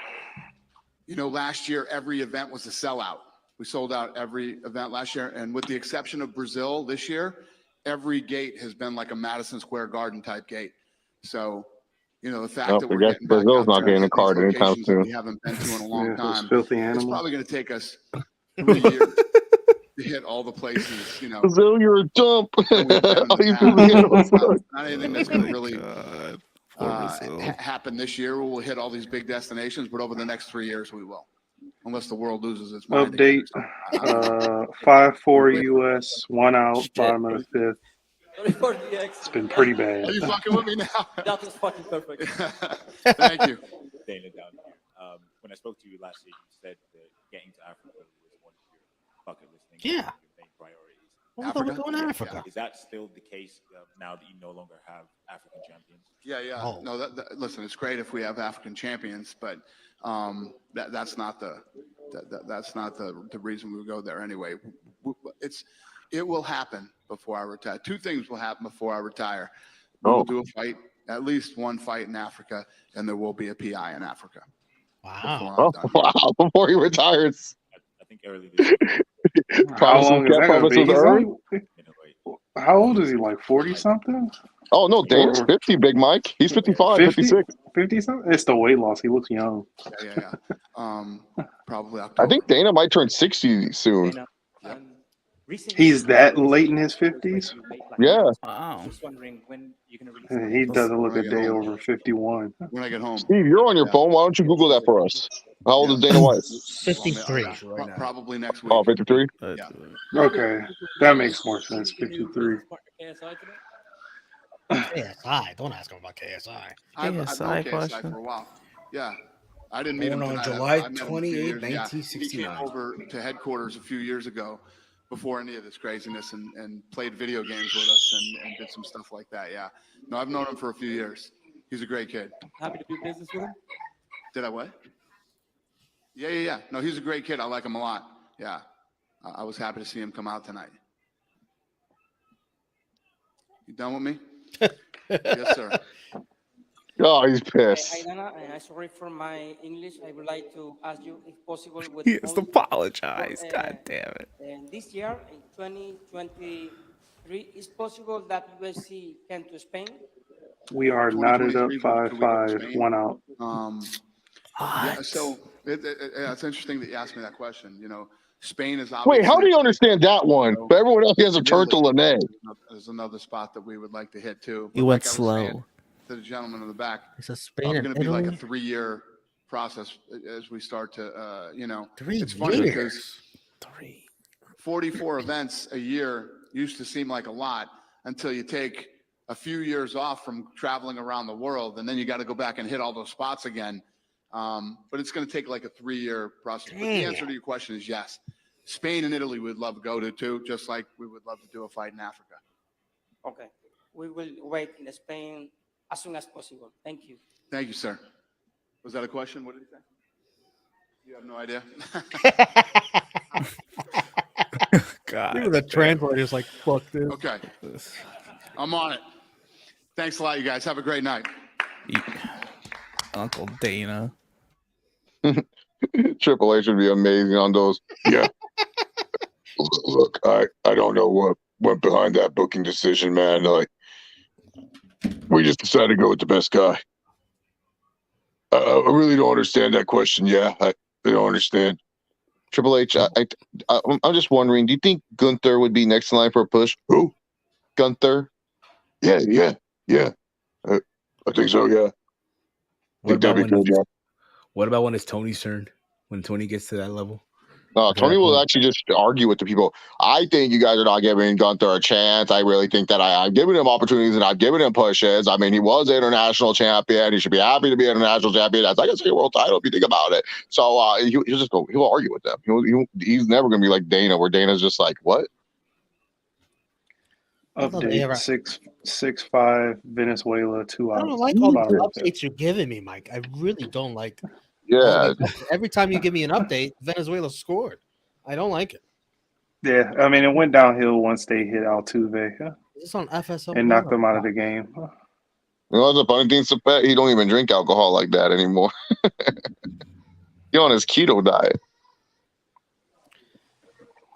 You know, last year, every event was a sellout. We sold out every event last year. And with the exception of Brazil this year, every gate has been like a Madison Square Garden type gate. So, you know, the fact that we're getting Brazil's not getting a card anytime soon. We haven't been to in a long time. Filthy It's animals. probably going to take us 3 years to hit all the places, you know. Brazil, you're a dump. Not anything that's going to really happen this year. We'll hit all these big destinations, but over the next 3 years, we will. Unless the world loses its mind. Update 5-4 US, 1 out, bottom of the 5th. It's been pretty bad. Are you fucking with me now? That was fucking perfect. Thank you. Dana down here. When I spoke to you last year, you said that getting to Africa was one of your bucket list things. Yeah. Your main priorities. Well, I thought we're going to Africa. Is that still the case now that you no longer have African champions? Yeah. Oh. No, listen, it's great if we have African champions, but that's not the reason we would go there anyway. It will happen before I retire. 2 things will happen before I retire. We'll do a fight, at least one fight in Africa, and there will be a PI in Africa. Wow. Wow. Before he retires. I think early this year. How long is that going to be? How old is he? Like 40 something? Oh no, Dana's 50, Big Mike. He's 55, 50? 56. 50 something? It's the weight loss. He looks young. Yeah. Probably I October. think Dana might turn 60 soon. He's that late in his 50s? Yeah. Wow. Just wondering when you're going to release. He doesn't look a day over 51. When I get home. Steve, you're on your phone. Why don't you Google that for us? How old is Dana White? 53. Probably next week. Oh, 53? Yeah. Okay. That makes more sense. 53. KSI. Don't ask him about KSI. I've known KSI for a while. Yeah. I didn't meet him Born on tonight. July I met him a few 28, years- yeah. 1969. He came over to headquarters a few years ago before any of this craziness and played video games with us and did some stuff like that. Yeah. No, I've known him for a few years. He's a great kid. Happy to do business with him. Did I what? Yeah. No, he's a great kid. I like him a lot. Yeah. I was happy to see him come out tonight. You done with me? Yes, sir. Oh, he's pissed. Hi, Dana. I'm sorry for my English. I would like to ask you, if possible, with He has to apologize. God damn it. This year, in 2023, is possible that UFC came to Spain? We are knotted up 5-5, one out. Yeah, so it's interesting that you asked me that question. You know, Spain is obviously. Wait, how do you understand that one? But everyone else has a turn to Lene. There's another spot that we would like to hit too. He But went like I was slow. saying to the gentleman in the back, It's a it's Spain and going to be like a Italy. 3-year process as we start to, Three it's funny years. because 44 events a year used to seem like a lot until you take a few years off from traveling around the world, and then you got to go back and hit all those spots again. But it's going to take like a 3-year process. But the answer to your question is yes. Spain and Italy we'd love to go to too, just like we would love to do a fight in Africa. Okay. We will wait in Spain as soon as possible. Thank you. Thank you, sir. Was that a question? What did he say? You have no idea? God. Even the translator's like, fuck this. Okay. I'm on it. Thanks a lot, you guys. Have a great night. Uncle Dana. Triple H would be amazing on those. Yeah. Look, I don't know what went behind that booking decision, man. Like, we just decided to go with the best guy. I really don't understand that question. Yeah, I don't understand. Triple H, I'm just wondering, do you think Gunther would be next in line for a push? Who? Gunther? Yeah. I think so, yeah. What Think that'd be good, yeah. What about when it's Tony's turn? When Tony gets to that level? Tony will actually just argue with the people. I think you guys are not giving Gunther a chance. I really think that I've given him opportunities and I've given him pushes. I mean, he was an international champion. He should be happy to be an international champion. That's like a second world title if you think about it. So he'll just go. He'll argue with them. He's never going to be like Dana, where Dana's just like, what? Update 6-5 Venezuela 2 I out. don't like all the updates you're giving me, Mike. I really don't like. Yeah. Every time you give me an update, Venezuela scored. I don't like it. Yeah, I mean, it went downhill once they hit Altuve Is this on FSO? and knocked them out of the game. You know, the funny thing, Sapet, he don't even drink alcohol like that anymore. He on his keto diet.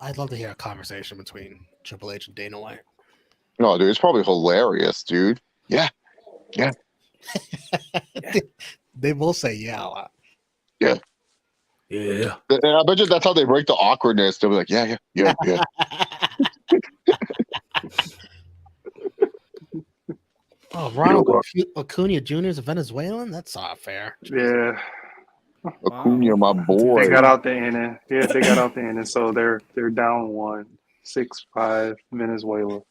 I'd love to hear a conversation between Triple H and Dana White. No, dude, it's probably hilarious, dude. Yeah. They both say yeah a lot. Yeah. Yeah. And I bet you that's how they break the awkwardness. They'll be like, yeah. Oh, Ronald Acuna Jr. is a Venezuelan? That's not fair. Yeah. Acuna, my boy. They got out the inning. Yeah, they got out the inning. So they're down 1, 6-5 Venezuela.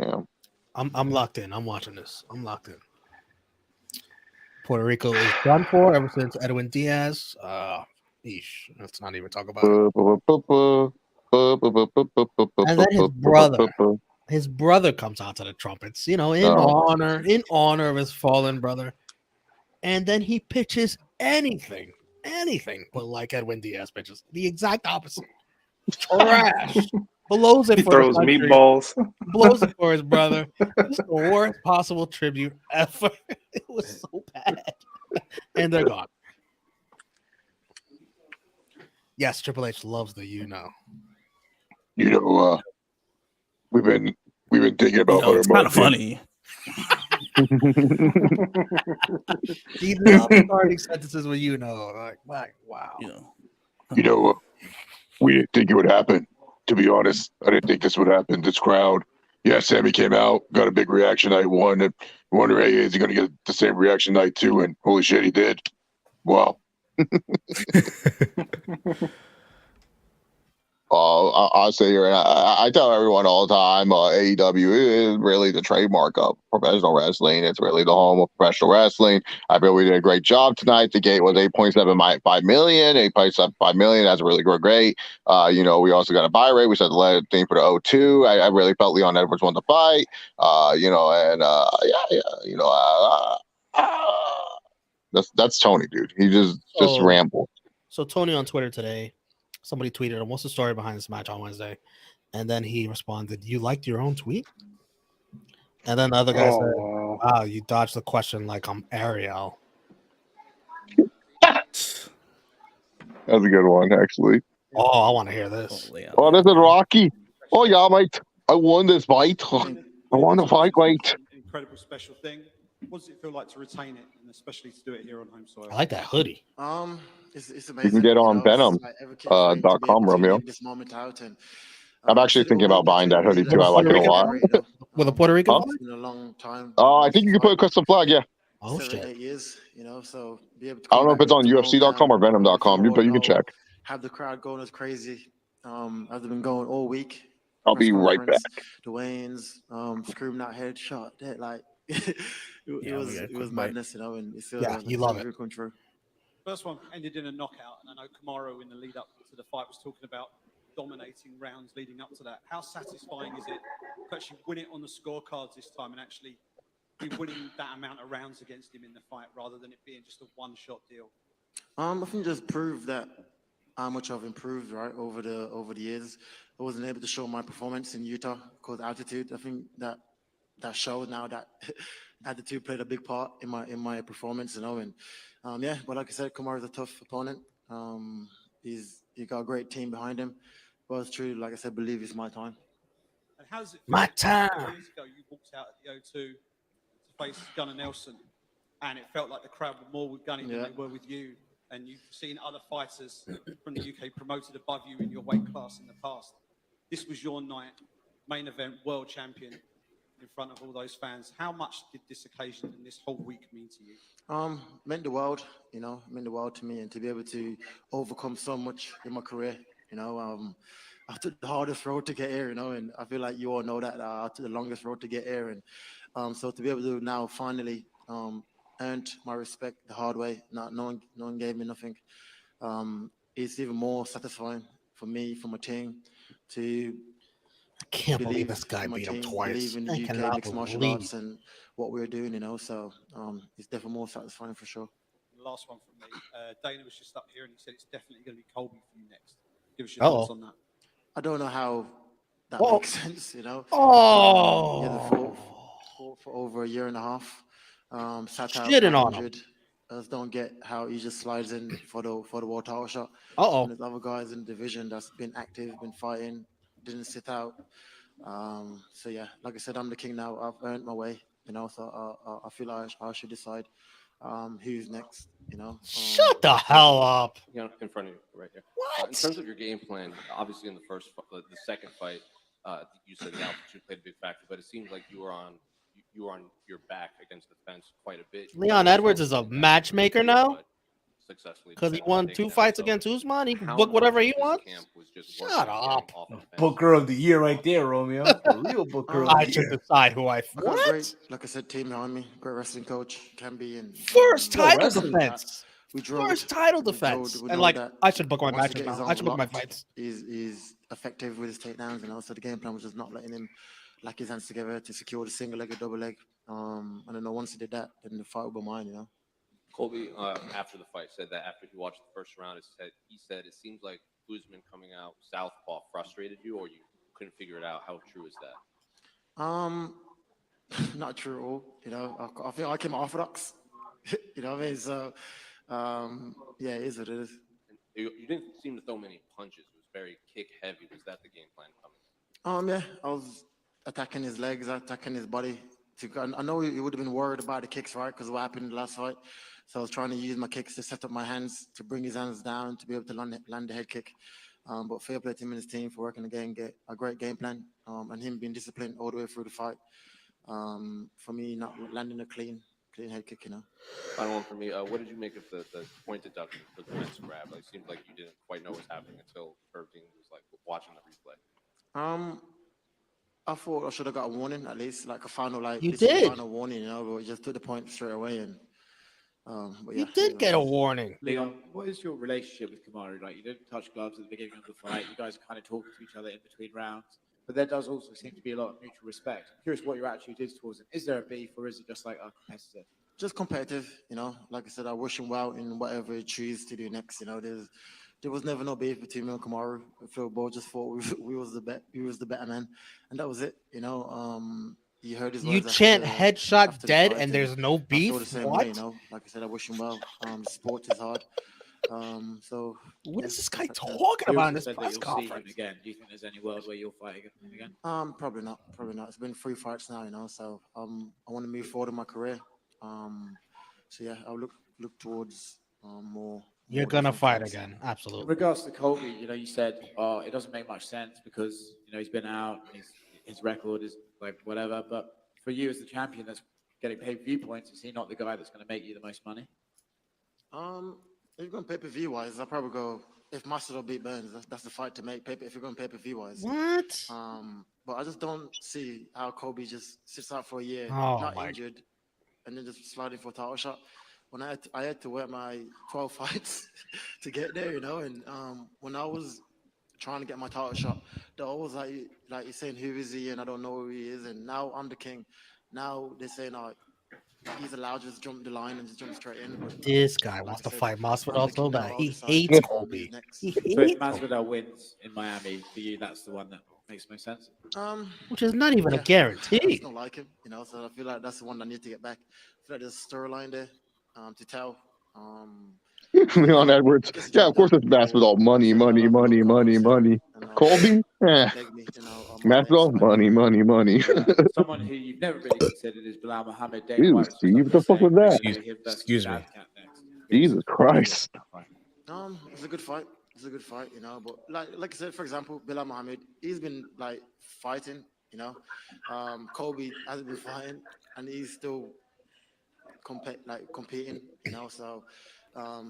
Yeah. I'm locked in. I'm watching this. I'm locked in. Puerto Rico is done for ever since Edwin Diaz. Let's not even talk about it. And then his brother comes out to the trumpets, in honor of his fallen brother. And then he pitches anything but like Edwin Diaz pitches. The exact opposite. Trash. Blows it He for throws the country. meatballs. Blows it for his brother. It's the worst possible tribute ever. It was so bad. And they're gone. Yes, Triple H loves the We've been thinking about It's kind of funny. He loves starting sentences with you know. Like wow. You know, we didn't think it would happen. To be honest, I didn't think this would happen. This crowd. Yeah, Sammy came out, got a big reaction night one, and wonder, hey, is he going to get the same reaction night two? And holy shit, he did. Wow. I'll say here, and I tell everyone all the time, AEW is really the trademark of professional wrestling. It's really the home of professional wrestling. I feel we did a great job tonight. The gate was 8.75 million. 8.75 million. That's really great. You know, we also got a buy rate. We said the lead thing for the O2. I really felt Leon Edwards won the fight. You know, and you know, that's Tony, dude. He just rambles. So Tony on Twitter today, somebody tweeted him, what's the story behind this match on Wednesday? And then he responded, you liked your own tweet? And then the other guy said, wow, you dodged the question like I'm Ariel. That's a good one, actually. Oh, I want to hear this. Oh, this is Rocky. Oh, yeah, mate. I won this fight. I won the fight, mate. Incredible special thing. What does it feel like to retain it, and especially to do it here on home soil? I like that hoodie. It's You can get on Venom.com, Romeo. I'm actually thinking about buying that hoodie too. I like it a lot. With a Puerto Rican flag? It's been a long time. I think you can put a custom flag, yeah. Oh, 8 years, you know, so be able to I don't know if it's on UFC.com or Venom.com, but you can check. have the crowd going as crazy as they've been going all week. I'll be right back. Dwayne's screaming out headshot, like it was madness, you know, and it feels like you love it. Come true. First one ended in a knockout, and I know Kamaru in the lead up to the fight was talking about dominating rounds leading up to that. How satisfying is it to actually win it on the scorecards this time and actually be winning that amount of rounds against him in the fight rather than it being just a one-shot deal? I think just prove that how much I've improved over the years. I wasn't able to show my performance in Utah because altitude. I think that showed now that altitude played a big part in my performance, you know. And but like I said, Kamaru is a tough opponent. He got a great team behind him. But it's true, like I said, believe it's my time. And how does it feel? My time. 2 years ago, you walked out at the O2 to face Gunnar Nelson, and it felt like the crowd were more with Gunny than they were with you. And you've seen other fighters from the UK promoted above you in your weight class in the past. This was your night, main event, world champion, in front of all those fans. How much did this occasion and this whole week mean to you? Meant the world, you know, meant the world to me, and to be able to overcome so much in my career, you know. I took the hardest road to get here, you know, and I feel like you all know that I took the longest road to get here, and so to be able to now finally earned my respect the hard way, no one gave me nothing. It's even more satisfying for me, for my team, to I can't believe this guy beat him twice. Believe in the UK mixed martial arts and what we're doing, you know. So it's definitely more satisfying for sure. The last one from me. Dana was just up here and he said it's definitely going to be Colby for you next. Give us your thoughts on that. I don't know how that makes sense, you know. For over a year and a half. Sat out Shitting on him. I just don't get how he just slides in for the world title shot. And there's other guys in the division that's been active, been fighting, didn't sit out. So yeah, like I said, I'm the king now. I've earned my way, you know. So I feel like I should decide who's next, you know. Shut the hell up! You know, in front of you, right here. What? In terms of your game plan, obviously in the second fight, you said the altitude played a big factor, but it seems like you were on your back against the fence quite a bit. Leon Edwards is a matchmaker now? Successfully. Because he won 2 fights against Usman. He can book whatever he wants. Shut up. Booker of the year right there, Romeo. A real Booker of the year. I should decide who I got great, like I said, team behind me. Great wrestling coach, can be. And First title defense. First title defense. And like, I should book my matches now. I should book my fights. He's effective with his takedowns, and also the game plan was just not letting him lock his hands together to secure the single leg or double leg. And then once he did that, then the fight will be mine, you know. Colby, after the fight, said that after he watched the first round, he said it seems like Usman coming out southpaw frustrated you, or you couldn't figure it out. How true is that? Not true at all. You know, I feel like I'm orthodox. You know what I mean? So, yeah, it is what it is. You didn't seem to throw many punches. It was very kick heavy. Was that the game plan coming? Yeah, I was attacking his legs, attacking his body, I know he would have been worried about the kicks, right? Because what happened in the last fight. So I was trying to use my kicks to set up my hands, to bring his hands down, to be able to land the head kick. But fair play to him and his team for working get a great game plan, and him being disciplined all the way through the fight. For me, not landing a clean head kick, you know. Final one for me. What did you make of the point deduction for the fence grab? Like, it seemed like you didn't quite know what was happening until Irving was like watching the replay. I thought I should have got a warning at least, like a final, like You this is the did. final warning, you know. But we just took the point straight away, and but You yeah, did get a warning. Leon, what is your relationship with Kamaru? Like, you didn't touch gloves at the beginning of the fight. You guys are kind of talking to each other in between rounds. But there does also seem to be a lot of mutual respect. I'm curious what your attitude is towards him. Is there a beef, or is it just like a competitive? just competitive, you know. Like I said, I wish him well in whatever he chooses to do next. You know, there was never no beef between me and Kamaru. I feel both just thought we was the better man, and that was it. You know, you heard his You words chant after headshot the dead fight, and there's no I feel beef? the same What? way, you know. Like I said, I wish him well. Sport is hard. So what is this guy You talking about in also this said that press you'll see him conference? again. Do you think there's any world where you'll fight him again? Probably not. Probably not. It's been 3 fights now, you know. So I want to move forward in my career. So yeah, I'll look towards more. You're more gonna different fight fights. again, In absolutely. regards to Colby, you know, you said, "Oh, it doesn't make much sense because you know he's been out, his record is like whatever." But for you as the champion that's getting pay-per-view points, is he not the guy that's going to make you the most money? If you're going pay-per-view wise, I'll probably go if Masvidal beat Burns. That's the fight to make. If you're going pay-per-view wise. What? But I just don't see how Kobe just sits out for a year, Oh, not my- injured, and then just sliding for a title shot. When I had to work my 12 fights to get there, you know, and when I was trying to get my title shot, they're always like you're saying, who is he? And I don't know who he is. And now I'm the king. Now they're saying, he's allowed to just jump the line and just jump straight in. But This guy like wants I to said, fight I'm Masvidal the so king now. bad. I'll He decide hates who's Colby. next. He So if hates Colby. Masvidal wins in Miami, for you, that's the one that makes most sense. Which is not even a I just guarantee. don't like him, you know. So I feel like that's the one I need to get back. I feel like there's a storyline there to tell. Leon Edwards. Yeah, of course it's Masvidal. Money. Colby? Masvidal? Money. Someone who you've never really considered is Bilal Muhammad. Dana Jesus, White was Steve, what the fuck was that? Excuse me. Jesus Christ. It's a good fight. It's a good fight, you know. But like I said, for example, Bilal Muhammad, he's been like fighting, you know. Kobe hasn't been fighting, and he's still competing, you know. So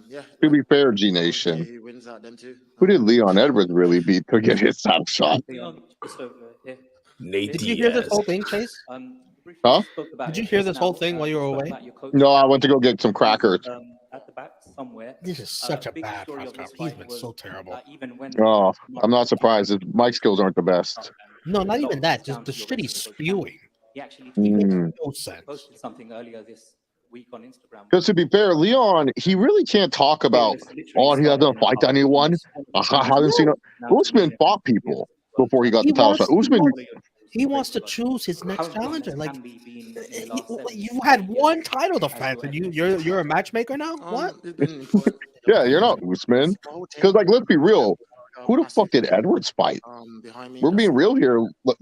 yeah. To be fair, G Nation, He wins out them too. who did Leon Edwards really beat to get his title shot? Leon, just over here. Nate Did you hear this whole thing, Chase? Huh? Did you hear this whole thing while you were away? No, I went to go get some crackers. At the back somewhere. This is such a big bad story press of this conference. He's fight been was so terrible. that even when Oh, I'm not surprised. His mic skills aren't the best. No, not even that. Just the shit he's spewing. he actually Mm. No sense. posted something earlier this week on Instagram. Because to be fair, Leon, he really can't talk about, he doesn't fight anyone. I haven't seen Usman fought people before he got the title shot. Usman, He wants to choose his next challenger. Like you had one title defense, and you're a matchmaker now. What? yeah, you're not Usman. Because, like, let's be real. Who the fuck did Edwards fight? We're being real here. Look,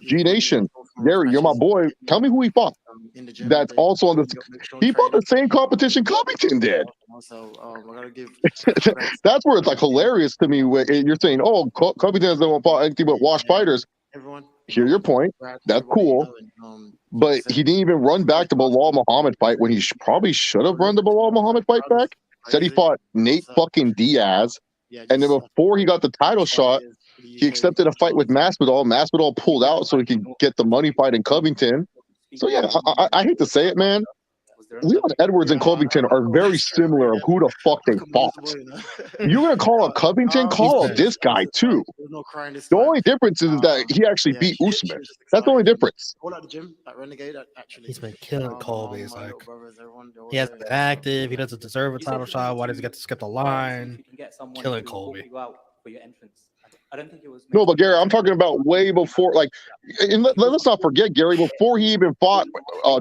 G Nation, Gary, you're my boy. Tell me who he fought. That's also on the. He fought the same competition Covington did. Also, I gotta give. That's where it's like hilarious to me. Where you're saying, "Oh, Covington doesn't fight anything but wash fighters." Hear your point. That's cool. But he didn't even run back the Bilal Muhammad fight when he probably should have run the Bilal Muhammad fight back. Said he fought Nate fucking Diaz. And then before he got the title shot, he accepted a fight with Masvidal. Masvidal pulled out so he could get the money fight in Covington. So yeah, I hate to say it, man. Leon Edwards and Covington are very similar of who the fuck they fought. You're gonna call out Covington, call out this guy too. The only difference is that he actually beat Usman. That's the only difference. All at the gym, that Renegade, actually. He's been killing Colby. It's like he hasn't been active. He doesn't deserve a title shot. Why does he get to skip the line? Killing Colby. For your entrance. I don't think it was. No, but Gary, I'm talking about way before. Like, and let's not forget, Gary, before he even fought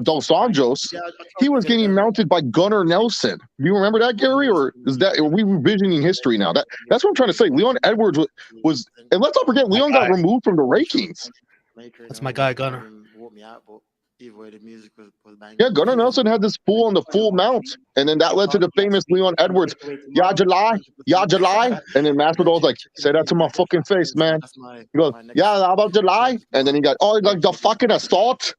Dos Anjos, he was getting mounted by Gunnar Nelson. Do you remember that, Gary, or is that are we revisioning history now? That's what I'm trying to say. Leon Edwards was, and let's not forget, Leon got removed from the rankings. That's my guy, Gunnar. either way, the music was banging. Yeah, Gunnar Nelson had this fool on the full mount, and then that led to the famous Leon Edwards, "Ya July, Ya July," and then Masvidal's like, "Say that to my fucking face, man." He goes, "Yeah, how about July?" And then he got, "Oh, like the fucking assault."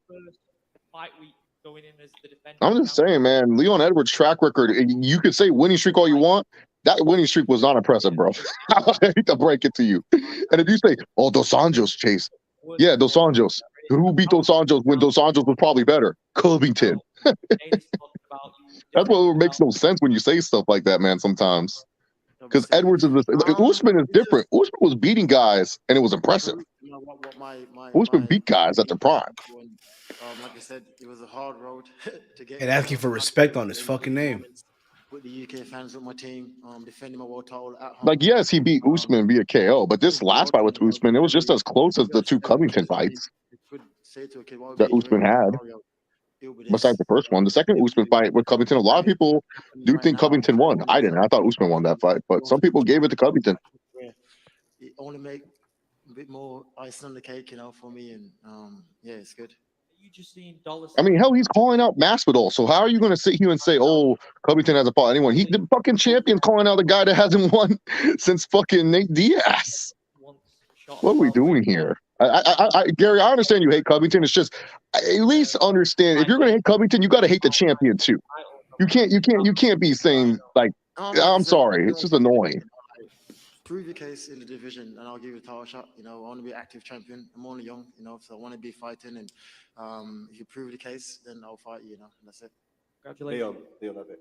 Fight week going in as the defending I'm just saying, man, Leon Edwards' track record, you could say winning streak all you want. That winning streak was not impressive, bro. I hate to break it to you. And if you say, "Oh, Dos Anjos, Chase," yeah, Dos Anjos. Who beat Dos Anjos when Dos Anjos was probably better? Covington. That's what makes no sense when you say stuff like that, man, sometimes. Because Edwards is Usman is different. Usman was beating guys, and it was impressive. You know what Usman beat guys at their prime. Like I said, it was a hard road to get. And asking for respect on his fucking name. With the UK fans, with my team, defending my world title at home. Like, yes, he beat Usman via KO, but this last fight with Usman, it was just as close as the two Covington fights that Usman had. Besides the first one, the second Usman fight with Covington, a lot of people do think Covington won. I didn't. I thought Usman won that fight, but some people gave it to Covington. It only make a bit more icing on the cake, you know, for me, and yeah, it's good. You just seen dollars. I mean, hell, he's calling out Masvidal. So how are you going to sit here and say, "Oh, Covington hasn't fought anyone"? He the fucking champion's calling out a guy that hasn't won since fucking Nate Diaz. What are we doing here? Gary, I understand you hate Covington. It's just at least understand if you're going to hate Covington, you got to hate the champion too. You can't be saying like, "I'm sorry." It's just annoying. Prove your case in the division, and I'll give you a title shot. You know, I want to be active champion. I'm only young, you know, so I want to be fighting. And if you prove the case, then I'll fight you. You know, and that's it. Leon, love it.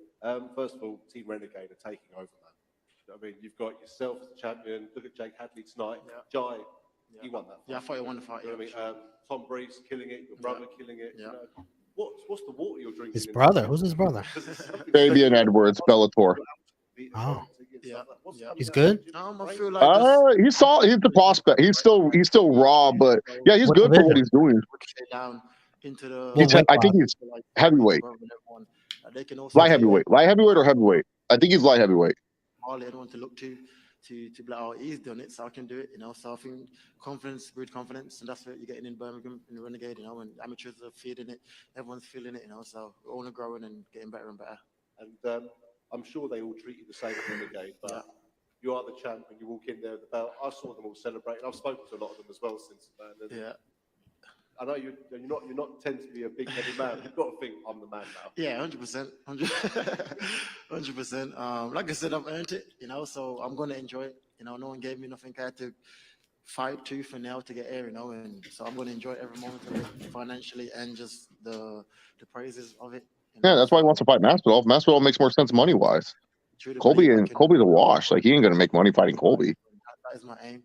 First of all, Team Renegade are taking over, man. I mean, you've got yourself as the champion. Look at Jake Hadley tonight. Jai, he won that fight. Yeah, I thought he won the fight. You know what I mean? Tom Breeze killing it. Your brother killing it. Yeah. You know? What's the water you're drinking? His brother? Who's his brother? Fabian Edwards, Bellator. Oh. Yeah. He's good. I feel like he's the prospect. He's still raw, but yeah, he's good for what he's doing. Down into the. I think he's heavyweight. Light heavyweight or heavyweight. I think he's light heavyweight. Hardly anyone to look to be like, "Oh, he's done it, so I can do it." You know, so I think confidence breeds confidence, and that's what you're getting in Birmingham in the Renegade. You know, and amateurs are feeding it, everyone's feeling it. You know, so we're only growing and getting better and better. And I'm sure they all treat you the same as Renegade, but you are the champ and you walk in there with the belt. I saw them all celebrating. I've spoken to a lot of them as well since, man. And I know you're not tend to be a big-headed man. You've got to think I'm the man now. Yeah, 100%, 100%. Like I said, I've earned it, you know, so I'm going to enjoy it. You know, no one gave me nothing. I had to fight tooth and nail to get here, you know, and so I'm going to enjoy every moment of it financially and just the praises of it. Yeah, that's why he wants to fight Masvidal. Masvidal makes more sense money-wise. Colby's a wash. Like, he ain't going to make money fighting Colby. That is my aim.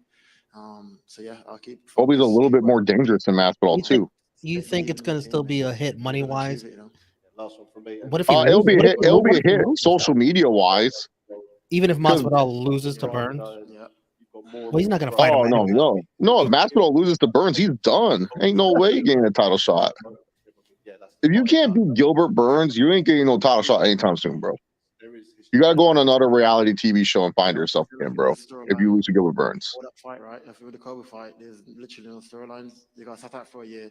So yeah, I'll keep. Colby's a little bit more dangerous than Masvidal too. You think it's going to still be a hit money wise? Last one from me. What if he it'll be a hit social media wise? Even if Masvidal loses to Burns? Well, he's not going to fight him. No. If Masvidal loses to Burns, he's done. Ain't no way he getting a title shot. If you can't beat Gilbert Burns, you ain't getting no title shot anytime soon, bro. You gotta go on another reality TV show and find yourself again, bro. If you lose to Gilbert Burns. That fight, right? If with the Kobe fight, there's literally no storylines. You got sat out for a year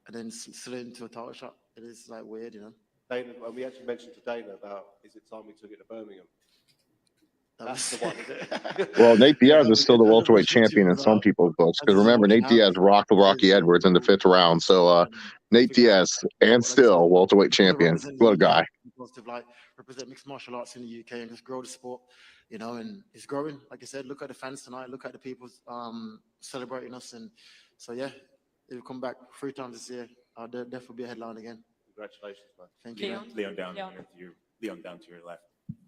and then slid into a title shot. It is like weird, you know. Dana, and we actually mentioned to Dana about is it time we took it to Birmingham? That's the one, is it? Well, Nate Diaz is still the welterweight champion in some people's books. Because remember, Nate Diaz rocked Rocky Edwards in the 5th round. So Nate Diaz and still welterweight champion. What a guy. To like represent mixed martial arts in the UK and just grow the sport, you know, and it's growing. Like I said, look at the fans tonight, look at the people celebrating us, and so yeah, if we come back 3 times this year, I'll definitely be a headline again. Congratulations, man. Thank you. Leon down to your left.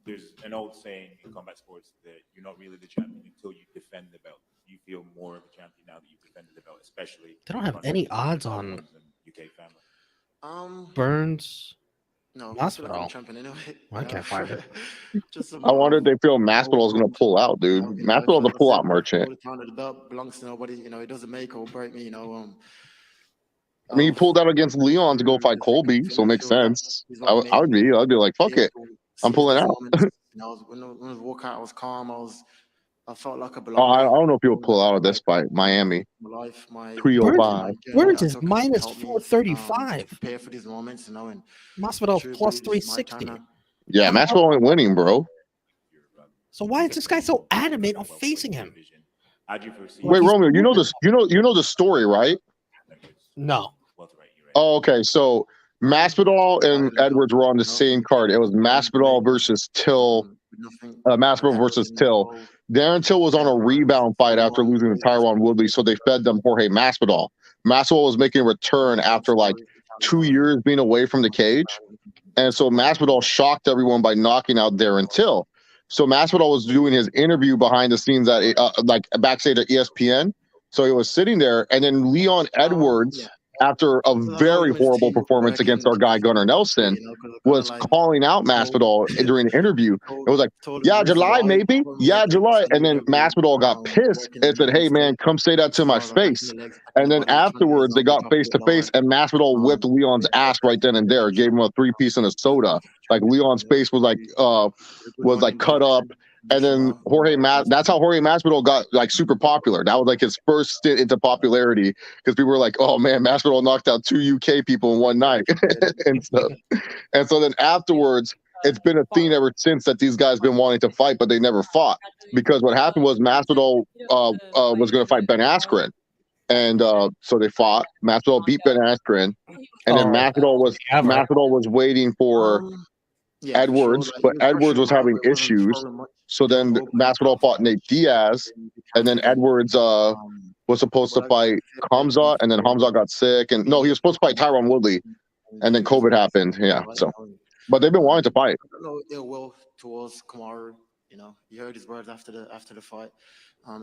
There's an old saying in combat sports that you're not really the champion until you defend the belt. You feel more of a champion now that you've defended the belt, especially. They don't have any odds on UK family. Burns. No, Masvidal. Champion anyway. I can't find it. I wonder if they feel Masvidal is going to pull out, dude. Masvidal's a pull-out merchant. The belt belongs to nobody. You know, it doesn't make or break me. You know. I mean, he pulled out against Leon to go fight Colby, so it makes sense. I'd be like, fuck it, I'm pulling out. You know, when I was walking out, I was calm. I was I felt like I I belonged don't know if he'll pull out of this fight. Miami. my life, my 305. Burns is took minus helped me 435. prepare for these moments, you know, and Masvidal's truly plus believe it's my time 360. now. Yeah, Masvidal ain't winning, bro. So why is this guy so adamant on facing him? Wait, Romeo, you know this? You know the story, right? No. Oh, okay. So Masvidal and Edwards were on the same card. It was Masvidal versus Till. Masvidal versus Till. Darren Till was on a rebound fight after losing to Tyron Woodley, so they fed them Jorge Masvidal. Masvidal was making a return after like 2 years being away from the cage, and so Masvidal shocked everyone by knocking out Darren Till. So Masvidal was doing his interview behind the scenes at like backstage at ESPN. So he was sitting there, and then Leon Edwards, after a very horrible performance against our guy Gunnar Nelson, was calling out Masvidal during the interview. It was like, "Yeah, July maybe, yeah, July," and then Masvidal got pissed and said, "Hey man, come say that to my face." And then afterwards, they got face to face, and Masvidal whipped Leon's ass right then and there, gave him a 3-piece and a soda. Like Leon's face was like cut up. And then that's how Jorge Masvidal got like super popular. That was like his first stint into popularity because people were like, "Oh man, Masvidal knocked out 2 UK people in one night," and so then afterwards, it's been a theme ever since that these guys been wanting to fight, but they never fought because what happened was Masvidal was going to fight Ben Askren, and so they fought. Masvidal beat Ben Askren, and then Masvidal was waiting for Edwards, but Edwards was having issues. So then Masvidal fought Nate Diaz, and then Edwards was supposed to fight Hamza, and then Hamza got sick, and no, he was supposed to fight Tyron Woodley, and then COVID happened. Yeah, so but they've been wanting to fight. I don't know ill will towards Kamaru. You know, you heard his words after the fight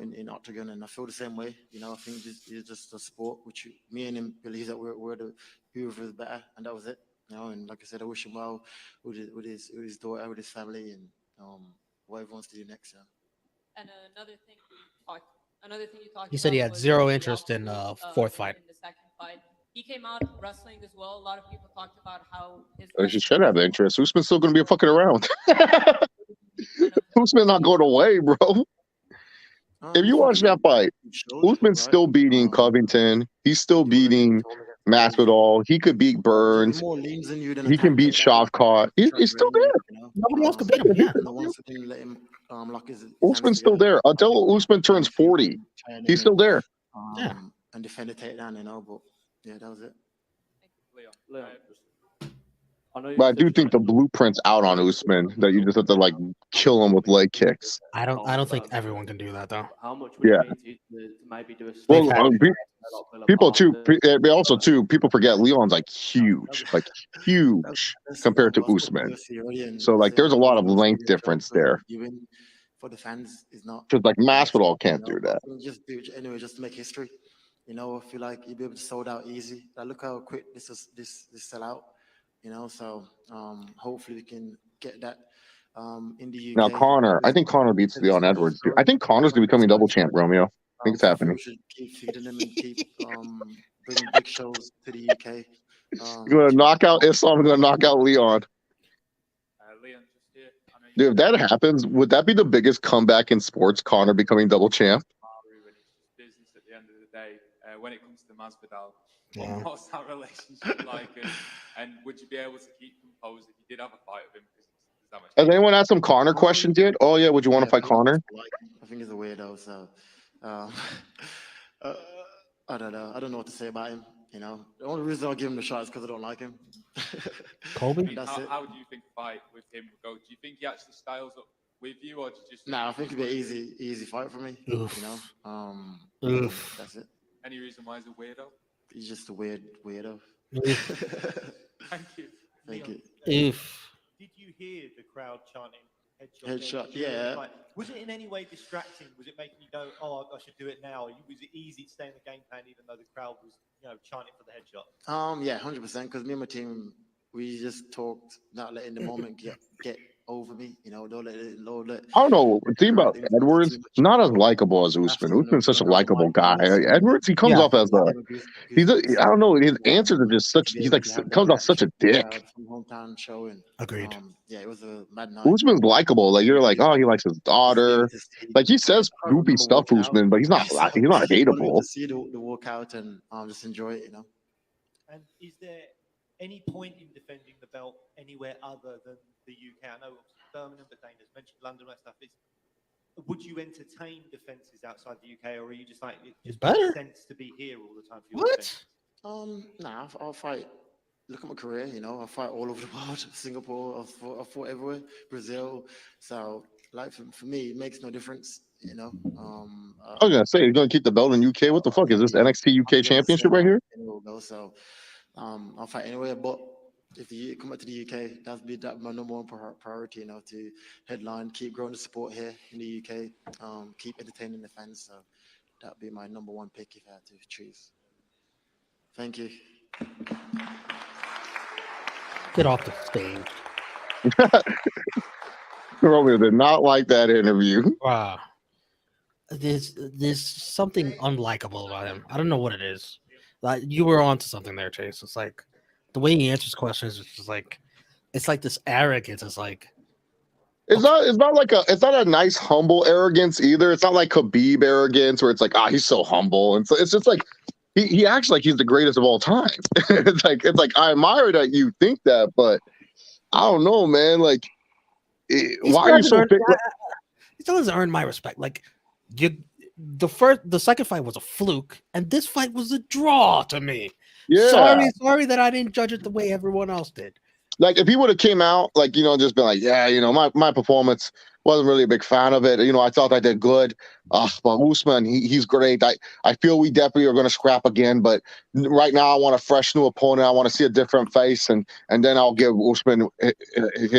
in Octagon, and I feel the same way. You know, I think it's just a sport which me and him believe that we're the whoever's better, and that was it. You know, and like I said, I wish him well with his daughter, with his family, and what he wants to do next. Yeah. And another thing you talked He said he about had was zero the interest in output, fourth fight. in the second fight. He came out wrestling as well. A lot of people talked about how his He should have interest. Usman's still going to be fucking around. Usman's not going away, bro. If you watch that fight, Usman's still beating Covington. He's still beating Masvidal. He could beat Burns. He can beat Shavkat. He's still there. Nobody else could beat him. Yeah. Usman's still there until Usman turns 40. He's still there. And defend the takedown, you know. But yeah, that was it. But I do think the blueprint's out on Usman that you just have to like kill him with leg kicks. I don't think everyone can do that though. Yeah. Well, people too. Also too, people forget Leon's like huge compared to Usman. So like, there's a lot of length difference there. For the fans, is not because like Masvidal can't do that. Just do it anyway, just to make history. You know, I feel like you'll be able to sold out easy. Like, look how quick this sell out. You know, so hopefully we can get that in the UK. Now Conor, I think Conor beats Leon Edwards. I think Conor's becoming double champ, Romeo. I think it's happening. We should keep feeding them and keep bringing big shows to the UK. You're gonna knock out Islam. I'm gonna knock out Leon. Dude, if that happens, would that be the biggest comeback in sports? Conor becoming double champ. Business at the end of the day. When it comes to Masvidal, what's that relationship like? And would you be able to keep composed if you did have a fight with him? That much Has anyone asked some Conor questions yet? Oh yeah, would you want to fight Conor? I think he's a weirdo, so I don't know. I don't know what to say about him. You know, the only reason I'll give him the shot is because I don't like him. Colby? I mean, how do you think a fight with him would go? Do you think he actually styles up with you, or do you just? Nah, I think it'd be an easy fight for me. Oof. You know, that's it. Any reason why he's a weirdo? He's just a weirdo. Thank you. Thank you. Did you hear the crowd chanting headshot? Yeah. Like, was it in any way distracting? Was it making you go, "Oh, I should do it now"? Was it easy to stay in the game plan even though the crowd was, chanting for the headshot? Yeah, 100%. Because me and my team, we just talked, not letting the moment get over me. You know, don't let I don't know. The thing about influence Edwards, too much. not as likable as Usman. Usman's such a likable guy. Edwards, he comes off as a I don't know. His answers are just such. He's like comes off such a dick. From hometown show and agreed. Yeah, it was a mad night. Usman's likable. Like you're like, oh, he likes his daughter. Like he says goofy stuff, Usman, but he's not hateable. To see the walkout and just enjoy it, you know. And is there any point in defending the belt anywhere other than the UK? I know Birmingham, but Dana's mentioned London, that stuff. Would you entertain defenses outside the UK, or are you just like it just makes sense to be here all the time for your defense? Nah, I'll fight. Look at my career, you know. I fight all over the world. Singapore, I fought everywhere. Brazil. So, like for me, it makes no difference, you know. I was gonna say you're gonna keep the belt in UK. What the fuck is this NXT UK Championship right here? So, I'll fight anywhere, but if you come back to the UK, that'd my number one priority, you know, to headline, keep growing the support here in the UK, keep entertaining the fans. So that'd be my number one pick if I had to choose. Thank you. Get off the stage. Romeo did not like that interview. Wow. There's something unlikable about him. I don't know what it is. Like you were onto something there, Chase. It's like the way he answers questions is just like it's like this arrogance. It's like it's not a nice humble arrogance either. It's not like Khabib arrogance where it's like he's so humble. And so it's just like he acts like he's the greatest of all time. it's like I admire that you think that, but I don't know, man. Like why are you so big? He still doesn't earn my respect. Like the second fight was a fluke, and this fight was a draw to me. Yeah. Sorry that I didn't judge it the way everyone else did. Like if he would have came out, like, you know, just been like, yeah, you know, my performance wasn't really a big fan of it. You know, I thought I did good. But Usman, he's great. I feel we definitely are going to scrap again. But right now I want a fresh new opponent. I want to see a different face. And then I'll give Usman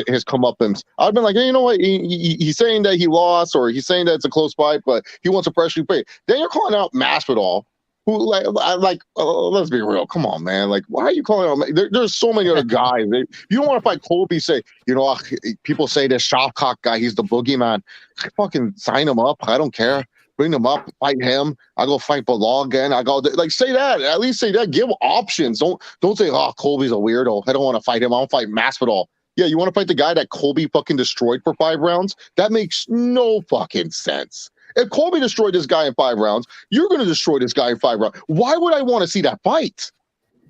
his comeuppance. I've been like, hey, you know what? He's saying that he lost or he's saying that it's a close fight, but he wants a fresh new face. Then you're calling out Masvidal. Who let's be real. Come on, man. Like, why are you calling out? There's so many other guys. You don't want to fight Colby. Say, you know, people say this Shavkat guy, he's the boogeyman. Fucking sign him up. I don't care. Bring him up. Fight him. I go fight Bilal again. I go like say that. At least say that. Give options. Don't say, oh, Colby's a weirdo. I don't want to fight him. I want to fight Masvidal. Yeah, you want to fight the guy that Colby fucking destroyed for 5 rounds? That makes no fucking sense. If Colby destroyed this guy in 5 rounds, you're going to destroy this guy in 5 rounds. Why would I want to see that fight?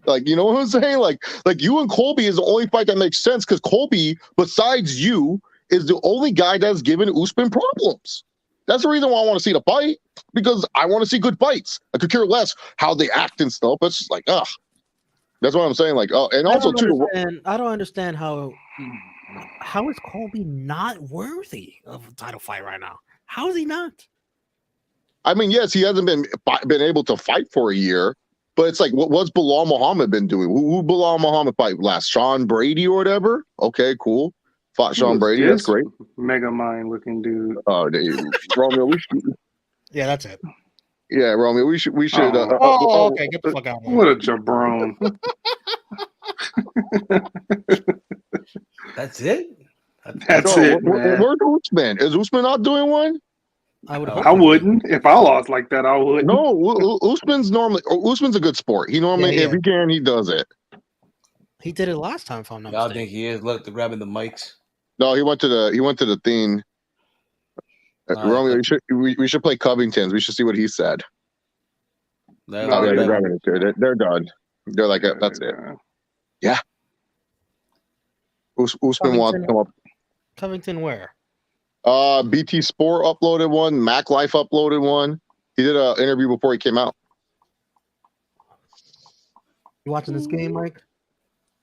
Like, you know what I'm saying? Like you and Colby is the only fight that makes sense because Colby, besides you, is the only guy that's given Usman problems. That's the reason why I want to see the fight, because I want to see good fights. I could care less how they act and stuff. It's just like, ugh. That's what I'm saying. Like, and also too, I don't understand how is Colby not worthy of a title fight right now? How is he not? I mean, yes, he hasn't been able to fight for a year, but it's like, what's Bilal Muhammad been doing? Who Bilal Muhammad fight last? Sean Brady or whatever? Okay, cool. Fought Sean Brady. That's great. Mega mind looking dude. Oh, Romeo, we should. Yeah, that's it. Yeah, Romeo, we should. Okay, get the fuck out of here. What a jabron. That's it. That's it, man. Where's Usman? Is Usman not doing one? I wouldn't. If I lost like that, I would. No, Usman's a good sport. He normally, if he can, he does it. He did it last time, if I'm not Y'all mistaken. think he is? Look, they're grabbing the mics. No, he went to the thing. Romeo, we should play Covington's. We should see what he said. They're grabbing it too. They're done. They're like, that's it. Yeah. Usman wants to come up. Covington where? BT Sport uploaded one. Mac Life uploaded one. He did an interview before he came out. You watching this game, Mike?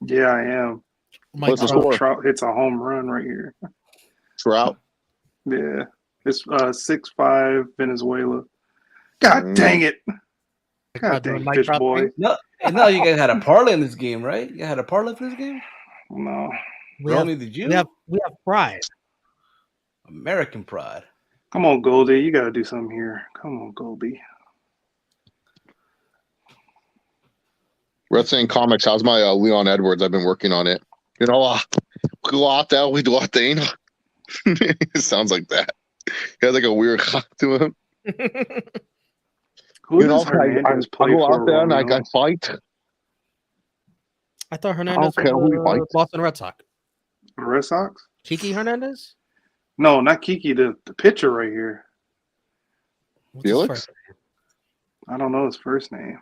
Yeah, I am. What's the score? Trout hits a home run right here. Trout? Yeah. It's 6-5 Venezuela. God dang it. God dang it, fish boy. No, you guys had a parlay in this game, right? You had a parlay for this game? No. Romeo, did you? We have pride. American pride. Come on, Goldie. You got to do something here. Come on, Goldie. Red saying comics. How's my Leon Edwards? I've been working on it. You know, we do our thing. It sounds like that. He has like a weird cock to him. Who does Hernandez I play go for? out there and I Romeo? fight. I thought Hernandez I don't care who he was fights. Boston Red Sox. Red Sox? Kiki Hernandez? No, not Kiki. The pitcher right here. What's his Felix? first name? I don't know his first name.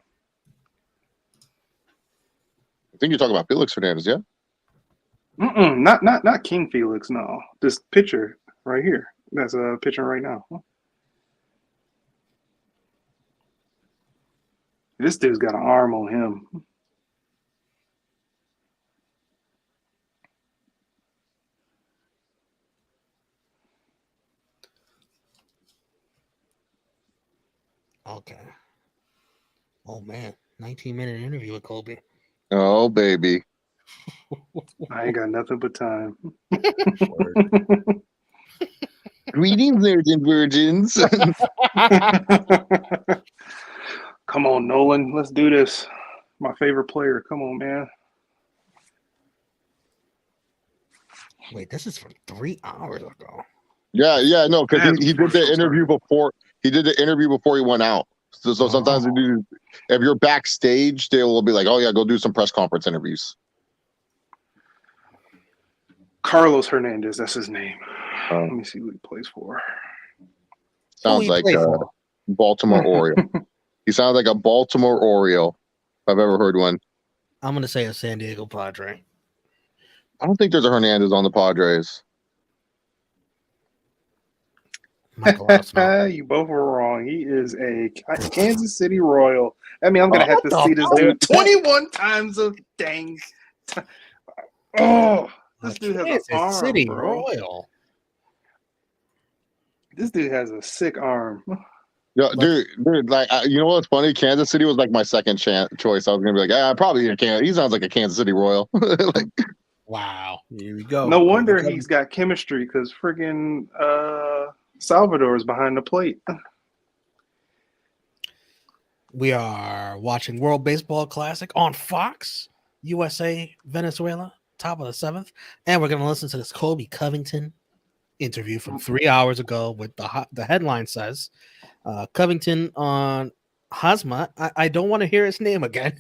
I think you're talking about Felix Hernandez, yeah? Not King Felix. No, this pitcher right here. That's a pitcher right now. This dude's got an arm on him. Okay. Oh man, 19-minute interview with Colby. Oh, baby. I ain't got nothing but time. Greetings, nerds and virgins. Come on, Nolan. Let's do this. My favorite player. Come on, man. Wait, this is from 3 hours ago. Yeah, no, because he did the interview before. He did the interview before he went out. So sometimes they do. If you're backstage, they will be like, "Oh yeah, go do some press conference interviews." Carlos Hernandez. That's his name. Let me see who he plays for. Sounds like a Baltimore Oriole. He sounds like a Baltimore Oriole. If I've ever heard one. I'm gonna say a San Diego Padre. I don't think there's a Hernandez on the Padres. You both were wrong. He is a Kansas City Royal. I mean, I'm gonna have to see this dude 21 times a dang. Oh, this dude has an arm, City bro. Royal. This dude has a sick arm. Yeah, dude, like you know what's funny? Kansas City was like my second choice. I was gonna be like, probably a Kansas. He sounds like a Kansas City Royal. Like, wow, here we go. No wonder he's got chemistry because friggin' Salvador is behind the plate. We are watching World Baseball Classic on Fox, USA, Venezuela, top of the 7th. And we're going to listen to this Colby Covington interview from 3 hours ago with the headline says, Covington on Hazmat. I don't want to hear his name again.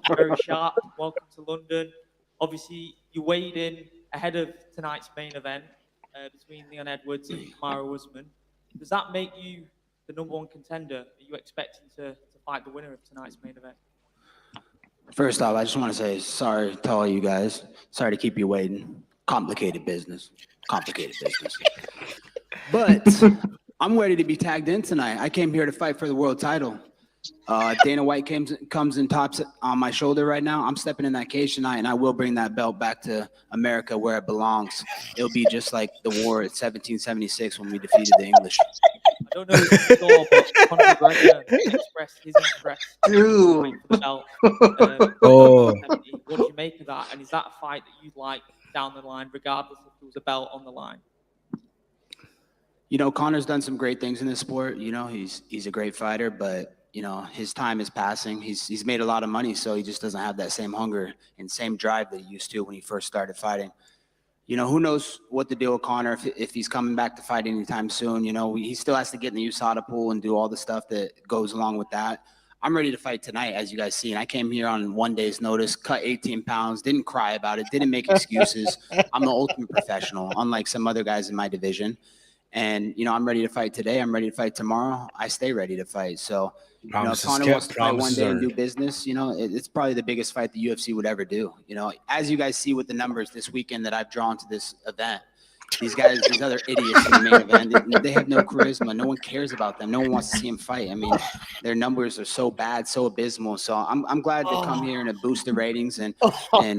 Very sharp. Welcome to London. Obviously, you weighed in ahead of tonight's main event between Leon Edwards and Kamaru Usman. Does that make you the #1 contender? Are you expecting to fight the winner of tonight's main event? First off, I just want to say sorry to all you guys. Sorry to keep you waiting. Complicated business. But I'm ready to be tagged in tonight. I came here to fight for the world title. Dana White comes and tops it on my shoulder right now. I'm stepping in that cage tonight, and I will bring that belt back to America where it belongs. It'll be just like the war at 1776 when we defeated the English. I don't know if you saw, but Conor McGregor expressed his interest Dude. for the belt. Oh. What do you make of that? And is that a fight that you'd like down the line, regardless if there was a belt on the line? You know, Conor's done some great things in this sport. You know, he's a great fighter, but you know, his time is passing. He's made a lot of money, so he just doesn't have that same hunger and same drive that he used to when he first started fighting. You know, who knows what the deal with Conor, if he's coming back to fight anytime soon. You know, he still has to get in the USADA pool and do all the stuff that goes along with that. I'm ready to fight tonight, as you guys see. And I came here on 1 day's notice, cut 18 pounds, didn't cry about it, didn't make excuses. I'm the ultimate professional, unlike some other guys in my division. And, you know, I'm ready to fight today. I'm ready to fight tomorrow. I stay ready to fight. So, you know, if Conor wants to fight 1 day and do business, you know, it's probably the biggest fight the UFC would ever do. You know, as you guys see with the numbers this weekend that I've drawn to this event, these guys, these other idiots in the main event, they have no charisma. No one cares about them. No one wants to see them fight. I mean, their numbers are so bad, so abysmal. So I'm glad to come here and boost the ratings and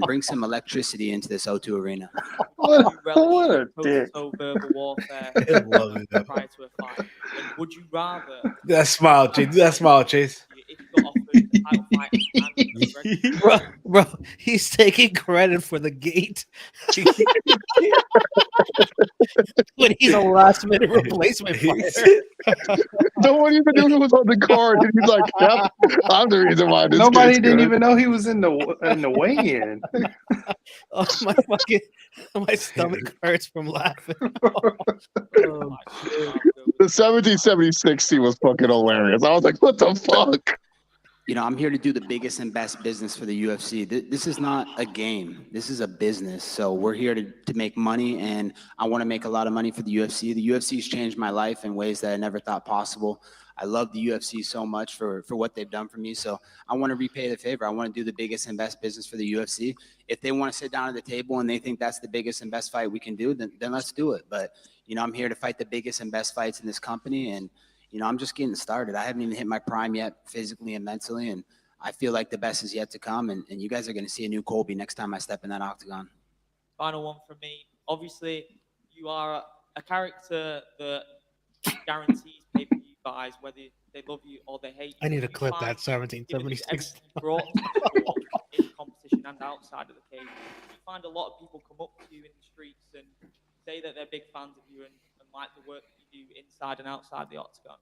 bring some electricity into this O2 arena. What a dick. Verbal warfare prior to a fight. And would you rather? That smile, Chase. Do that smile, Chase. If you got offered a title fight and Bro, he's taking credit for the gate when he's a last minute replacement fighter. No one even knew he was on the card, and he's like, "Yep, I'm the reason why this Nobody kid's didn't good." even know he was in the weigh-in. Oh my stomach hurts from laughing. The 1776 scene was fucking hilarious. I was like, "What the fuck?" You know, I'm here to do the biggest and best business for the UFC. This is not a game. This is a business. So we're here to make money, and I want to make a lot of money for the UFC. The UFC's changed my life in ways that I never thought possible. I love the UFC so much for what they've done for me. So I want to repay the favor. I want to do the biggest and best business for the UFC. If they want to sit down at the table and they think that's the biggest and best fight we can do, then let's do it. But, you know, I'm here to fight the biggest and best fights in this company, and you know, I'm just getting started. I haven't even hit my prime yet, physically and mentally, and I feel like the best is yet to come. And you guys are going to see a new Colby next time I step in that octagon. Final one from me. Obviously, you are a character that guarantees pay-per-view buys, whether they love you or they hate you. I need to clip that 1776. Everything brought to the sport in competition and outside of the cage. You find a lot of people come up to you in the streets and say that they're big fans of you and like the work that you do inside and outside the octagon.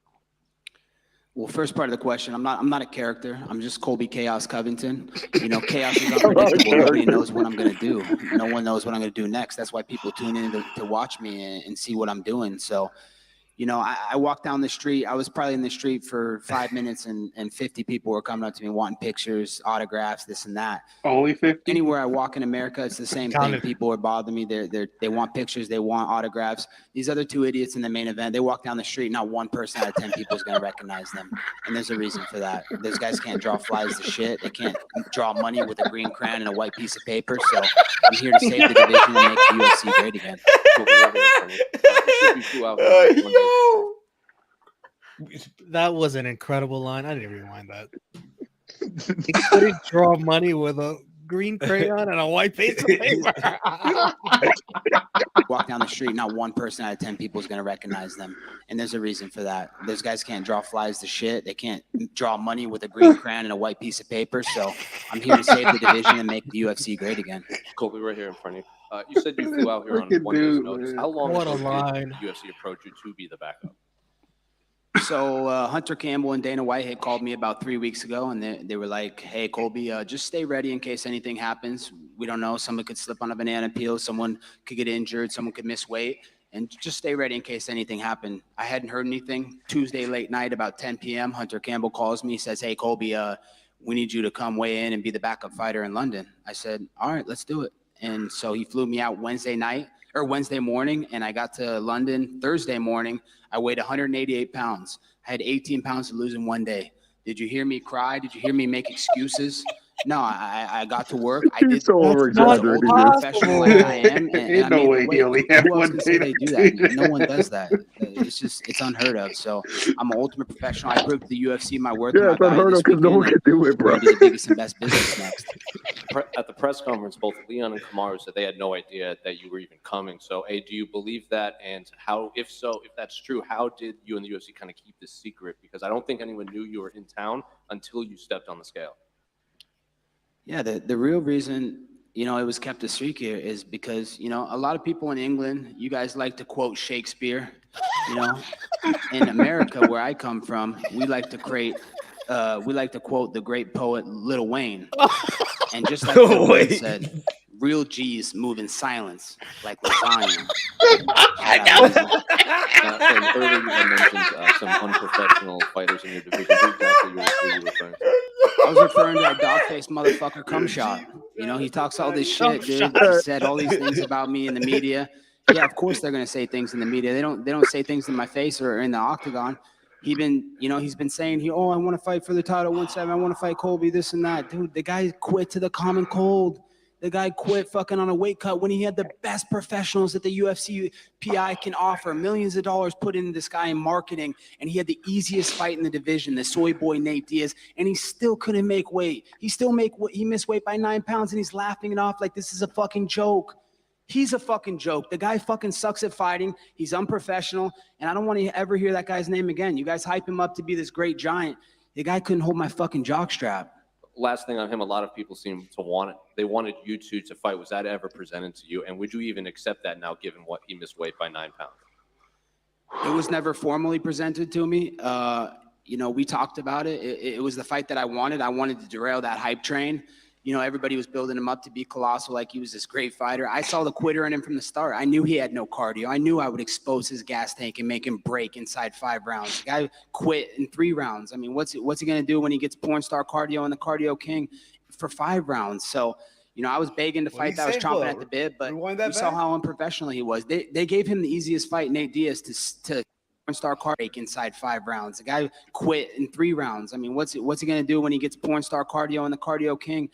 Well, first part of the question, I'm not a character. I'm just Colby Chaos Covington. You know, chaos is unpredictable. Nobody knows what I'm going to do. No one knows what I'm going to do next. That's why people tune in to watch me and see what I'm doing. So, you know, I walked down the street. I was probably in the street for 5 minutes and 50 people were coming up to me wanting pictures, autographs, this and that. Only 50? Anywhere I walk in America, it's the same thing. People are bothering me. They want pictures. They want autographs. These other two idiots in the main event, they walk down the street. Not 1 person out of 10 people is going to recognize them. And there's a reason for that. Those guys can't draw flies to shit. They can't draw money with a green crayon and a white piece of paper. So I'm here to save the division and make the UFC great again. That was an incredible line. I didn't rewind that. He couldn't draw money with a green crayon and a white piece of paper. Walk down the street, not 1 person out of 10 people is going to recognize them. And there's a reason for that. Those guys can't draw flies to shit. They can't draw money with a green crayon and a white piece of paper. So I'm here to save the division and make the UFC great again. Colby, right here in front of you. You said you flew out here on 1 day's notice. How long What a ago line. did UFC approach you to be the backup? So Hunter Campbell and Dana Whitehead called me about 3 weeks ago, and they were like, "Hey, Colby, just stay ready in case anything happens. We don't know. Someone could slip on a banana peel. Someone could get injured. Someone could miss weight. And just stay ready in case anything happened." I hadn't heard anything. Tuesday late night, about 10 p.m., Hunter Campbell calls me, says, "Hey, Colby, we need you to come weigh in and be the backup fighter in London." I said, "All right, let's do it." And so he flew me out Wednesday morning, and I got to London Thursday morning. I weighed 188 pounds. I had 18 pounds to lose in 1 day. Did you hear me cry? Did you hear me make excuses? No, I got to work. I did so over-exaggerated. professional like I am. And I no made way the weight. he only had Who else 1 can day say they to do do that? No one does that. It's unheard of. So I'm an ultimate professional. I proved to the UFC my worth. Yeah, and it's my value unheard this of because no one weekend, can do it, and bro. we're gonna do the biggest and best business next. At the press conference, both Leon and Kamaru said they had no idea that you were even coming. So, A, do you believe that? And how, if so, if that's true, how did you and the UFC kind of keep this secret? Because I don't think anyone knew you were in town until you stepped on the scale. Yeah, the real reason, you know, it was kept a secret is because, you know, a lot of people in England, you guys like to quote Shakespeare. You know, in America, where I come from, we like to quote the great poet Lil Wayne. And just like Lil Wayne said, real G's move in silence, like lasagna. And earlier you had mentioned some unprofessional fighters in your division. Who exactly were you referring to? I was referring to that dog-faced motherfucker Cumshot. You know, he talks all this shit, dude. He said all these things about me in the media. Yeah, of course they're gonna say things in the media. They don't say things in my face or in the octagon. He's been saying I want to fight for the title 1-7. I want to fight Colby, this and that. Dude, the guy quit to the common cold. The guy quit fucking on a weight cut when he had the best professionals that the UFC PI can offer. Millions of dollars put into this guy in marketing, and he had the easiest fight in the division, the soy boy Nate Diaz, and he still couldn't make weight. He missed weight by 9 pounds, and he's laughing it off like this is a fucking joke. He's a fucking joke. The guy fucking sucks at fighting. He's unprofessional, and I don't want to ever hear that guy's name again. You guys hype him up to be this great giant. The guy couldn't hold my fucking jockstrap. last thing on him, a lot of people seem to want it. They wanted you two to fight. Was that ever presented to you? And would you even accept that now, given what he missed weight by 9 pounds? It was never formally presented to me. We talked about it. It was the fight that I wanted. I wanted to derail that hype train. Everybody was building him up to be colossal, like he was this great fighter. I saw the quitter in him from the start. I knew he had no cardio. I knew I would expose his gas tank and make him break inside 5 rounds. The guy quit in 3 rounds. I mean, what's he going to do when he gets porn star cardio and the cardio king for 5 rounds? So, I was begging to fight. I was chomping at the bit, but we saw how unprofessional he was. They gave him the easiest fight, Nate Diaz, to star car break inside 5 rounds. The guy quit in 3 rounds. I mean, what's he going to do when he gets porn star cardio and the cardio king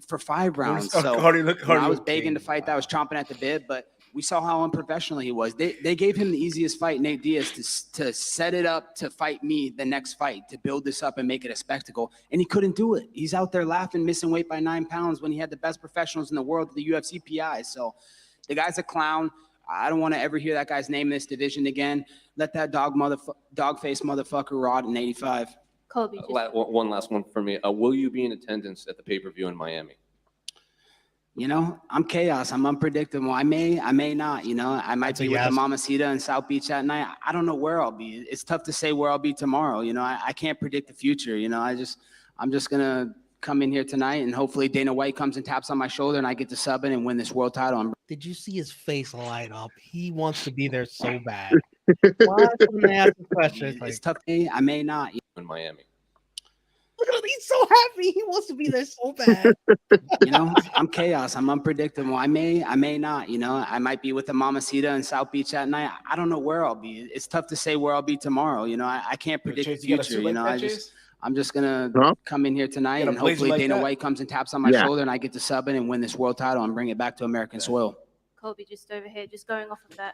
for 5 rounds? So I was begging to fight. That I was chomping at the bit, but we saw how unprofessional he was. They gave him the easiest fight, Nate Diaz, to set it up to fight me the next fight, to build this up and make it a spectacle, and he couldn't do it. He's out there laughing, missing weight by 9 pounds when he had the best professionals in the world, the UFC PI. So the guy's a clown. I don't want to ever hear that guy's name in this division again. Let that dog-faced motherfucker rot in 85. Colby, One last one for me. Will you be in attendance at the pay-per-view in Miami? I'm chaos. I'm unpredictable. I may not. I might be with the Mamacita in South Beach that night. I don't know where I'll be. It's tough to say where I'll be tomorrow. I can't predict the future. I'm just gonna come in here tonight, and hopefully Dana White comes and taps on my shoulder, and I get to sub in and win this world title. Did you see his face light up? He wants to be there so bad. Why couldn't they ask the question? It's tough. I may not. In Miami. Look at him. He's so happy. He wants to be there so bad. I'm chaos. I'm unpredictable. I may not. I might be with the Mamacita in South Beach that night. I don't know where I'll be. It's tough to say where I'll be tomorrow. I can't predict the future. I'm just gonna come in here tonight, and hopefully Dana White comes and taps on my shoulder, and I get to sub in and win this world title and bring it back to American soil. Colby, just over here, just going off of that.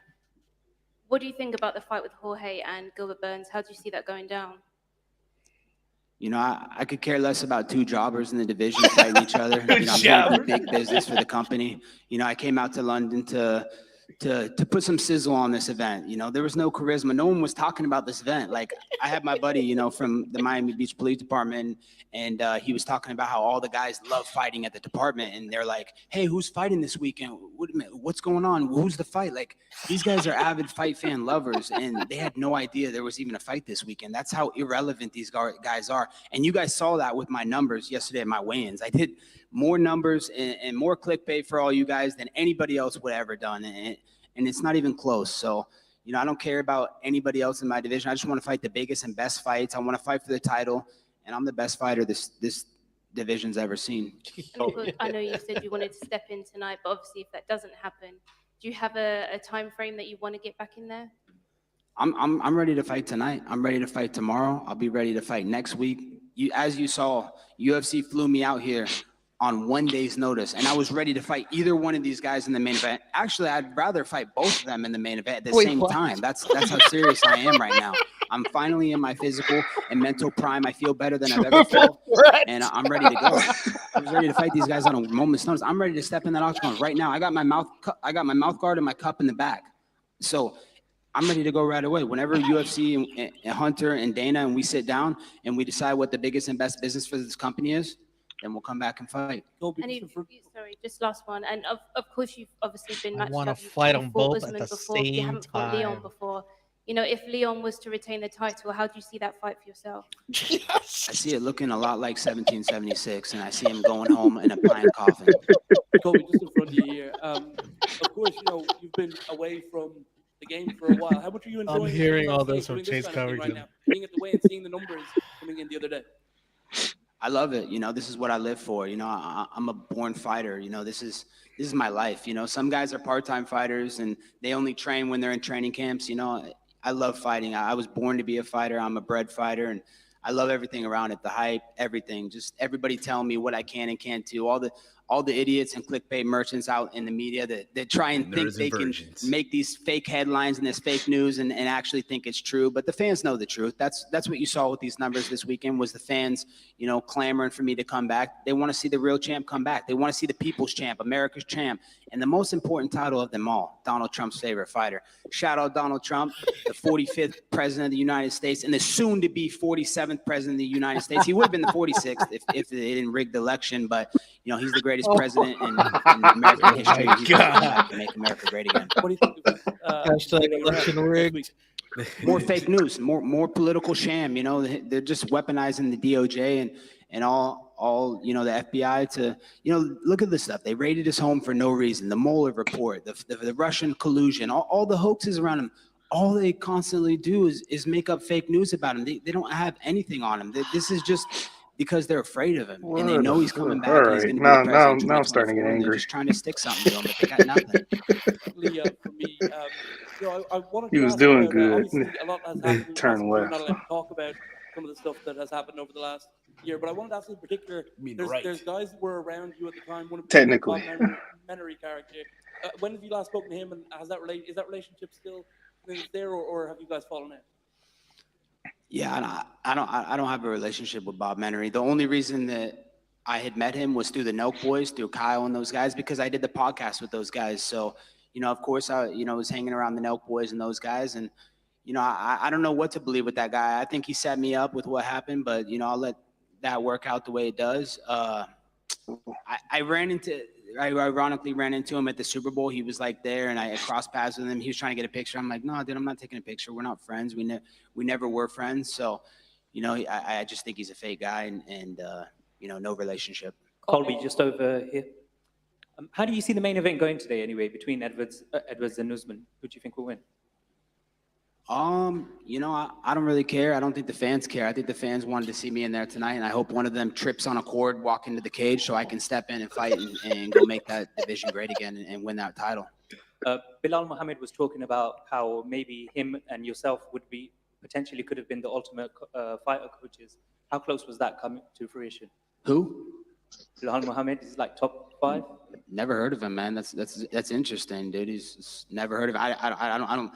What do you think about the fight with Jorge and Gilbert Burns? How do you see that going down? I could care less about 2 jobbers in the division fighting each other. I'm here for big business for the company. I came out to London to put some sizzle on this event. There was no charisma. No one was talking about this event. Like, I had my buddy, from the Miami Beach Police Department, and he was talking about how all the guys love fighting at the department, and they're like, hey, who's fighting this weekend? What's going on? Who's the fight? Like, these guys are avid fight fan lovers, and they had no idea there was even a fight this weekend. That's how irrelevant these guys are. And you guys saw that with my numbers yesterday at my weigh-ins. I did more numbers and more clickbait for all you guys than anybody else would have ever done. And it's not even close. So, I don't care about anybody else in my division. I just want to fight the biggest and best fights. I want to fight for the title, and I'm the best fighter this division's ever seen. I know you said you wanted to step in tonight, but obviously if that doesn't happen, do you have a time frame that you want to get back in there? I'm ready to fight tonight. I'm ready to fight tomorrow. I'll be ready to fight next week. As you saw, UFC flew me out here on 1 day's notice, and I was ready to fight either one of these guys in the main event. Actually, I'd rather fight both of them in the main event at the same time. That's how serious I am right now. I'm finally in my physical and mental prime. I feel better than I've ever felt, and I'm ready to go. I was ready to fight these guys on a moment's notice. I'm ready to step in that octagon right now. I got my mouth guard and my cup in the back, so I'm ready to go right away. Whenever UFC and Hunter and Dana and we sit down and we decide what the biggest and best business for this company is, then we'll come back and fight. Sorry, just last one. And of course, you've obviously been matched up. I want to fight them both at the same You haven't fought Leon before. If Leon was to retain the title, how do you see that fight for yourself? I see it looking a lot like 1776, and I see him going home in a pine coffin. Kobe, just in front of you here. Of course, you've been away from the game for a while. How much are you enjoying? I'm hearing all this from Chase Covington. Right now, being at the way and seeing the numbers coming in the other day. I love it. This is what I live for. I'm a born fighter. This is my life. Some guys are part-time fighters and they only train when they're in training camps. I love fighting. I was born to be a fighter. I'm a bred fighter, and I love everything around it, the hype, everything. Just everybody telling me what I can and can't do. All all the idiots and clickbait merchants out in the media that try and think they can make these fake headlines and this fake news and actually think it's true. But the fans know the truth. That's what you saw with these numbers this weekend was the fans, clamoring for me to come back. They want to see the real champ come back. They want to see the people's champ, America's champ, and the most important title of them all, Donald Trump's favorite fighter. Shout out Donald Trump, the 45th president of the United States and the soon-to-be 47th president of the United States. He would have been the 46th if they didn't rig the election, but he's the greatest president in American history. He's going to come back and make America great again. What do you think of election rigged. More fake news, more political sham. They're just weaponizing the DOJ and all the FBI to look at this stuff. They raided his home for no reason. The Mueller report, the Russian collusion, all the hoaxes around him. All they constantly do is make up fake news about him. They don't have anything on him. This is just because they're afraid of him and they know he's coming back. All And he's right, going to be the president now I'm starting to get They're angry. just trying to stick something to him, but they got nothing. Leah, for me, I wanted He to was ask doing about, good. obviously, a lot has happened. in the Turn past. We're left. not allowed to talk about some of the stuff that has happened over the last year, but I wanted to ask you in particular. There's guys that were around you at the time. One of them, Technically. Bob Menery character. When have you last spoken to him, and is that relationship still there, or have you guys fallen out? Yeah, I don't have a relationship with Bob Menery. The only reason that I had met him was through the Nelk Boys, through Kyle and those guys, because I did the podcast with those guys. So, of course, I was hanging around the Nelk Boys and those guys, and I don't know what to believe with that guy. I think he set me up with what happened, but I'll let that work out the way it does. I ironically ran into him at the Super Bowl. He was there, and I crossed paths with him. He was trying to get a picture. I'm like, no, dude, I'm not taking a picture. We're not friends. We never were friends. So, I just think he's a fake guy, and no relationship. Colby, just over here. How do you see the main event going today, anyway, between Edwards and Usman? Who do you think will win? I don't really care. I don't think the fans care. I think the fans wanted to see me in there tonight, and I hope one of them trips on a cord, walk into the cage, so I can step in and fight and go make that division great again and win that title. Bilal Muhammad was talking about how maybe him and yourself potentially could have been the ultimate fighter coaches. How close was that coming to fruition? Who? Bilal Muhammad is top 5. Never heard of him, man. That's interesting, dude. He's never heard of. I don't.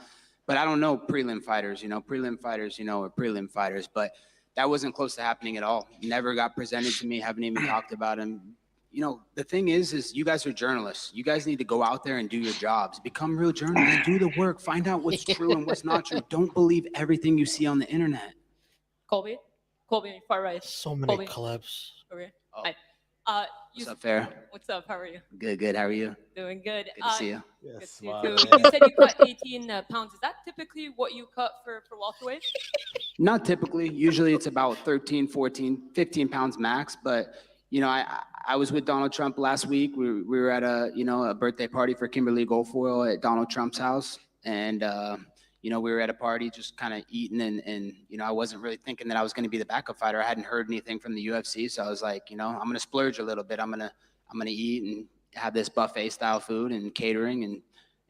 But I don't know prelim fighters. Prelim fighters, are prelim fighters. But that wasn't close to happening at all. Never got presented to me. Haven't even talked about him. The thing is you guys are journalists. You guys need to go out there and do your jobs. Become real journalists. Do the work. Find out what's true and what's not true. Don't believe everything you see on the internet. Colby, far right. So many clips. Okay. Oh. Hi. What's up, Fair? What's up? How are you? Good. How are you? Doing good. Good to see you. Good Yes, to see you wow, too. man. You said you cut 18 pounds. Is that typically what you cut for welterweight? Not typically. Usually it's about 13, 14, 15 pounds max. But, I was with Donald Trump last week. We were at a birthday party for Kimberly Guilfoyle at Donald Trump's house. And, we were at a party just kind of eating. And I wasn't really thinking that I was going to be the backup fighter. I hadn't heard anything from the UFC. So I was like, I'm going to splurge a little bit. I'm going to eat and have this buffet style food and catering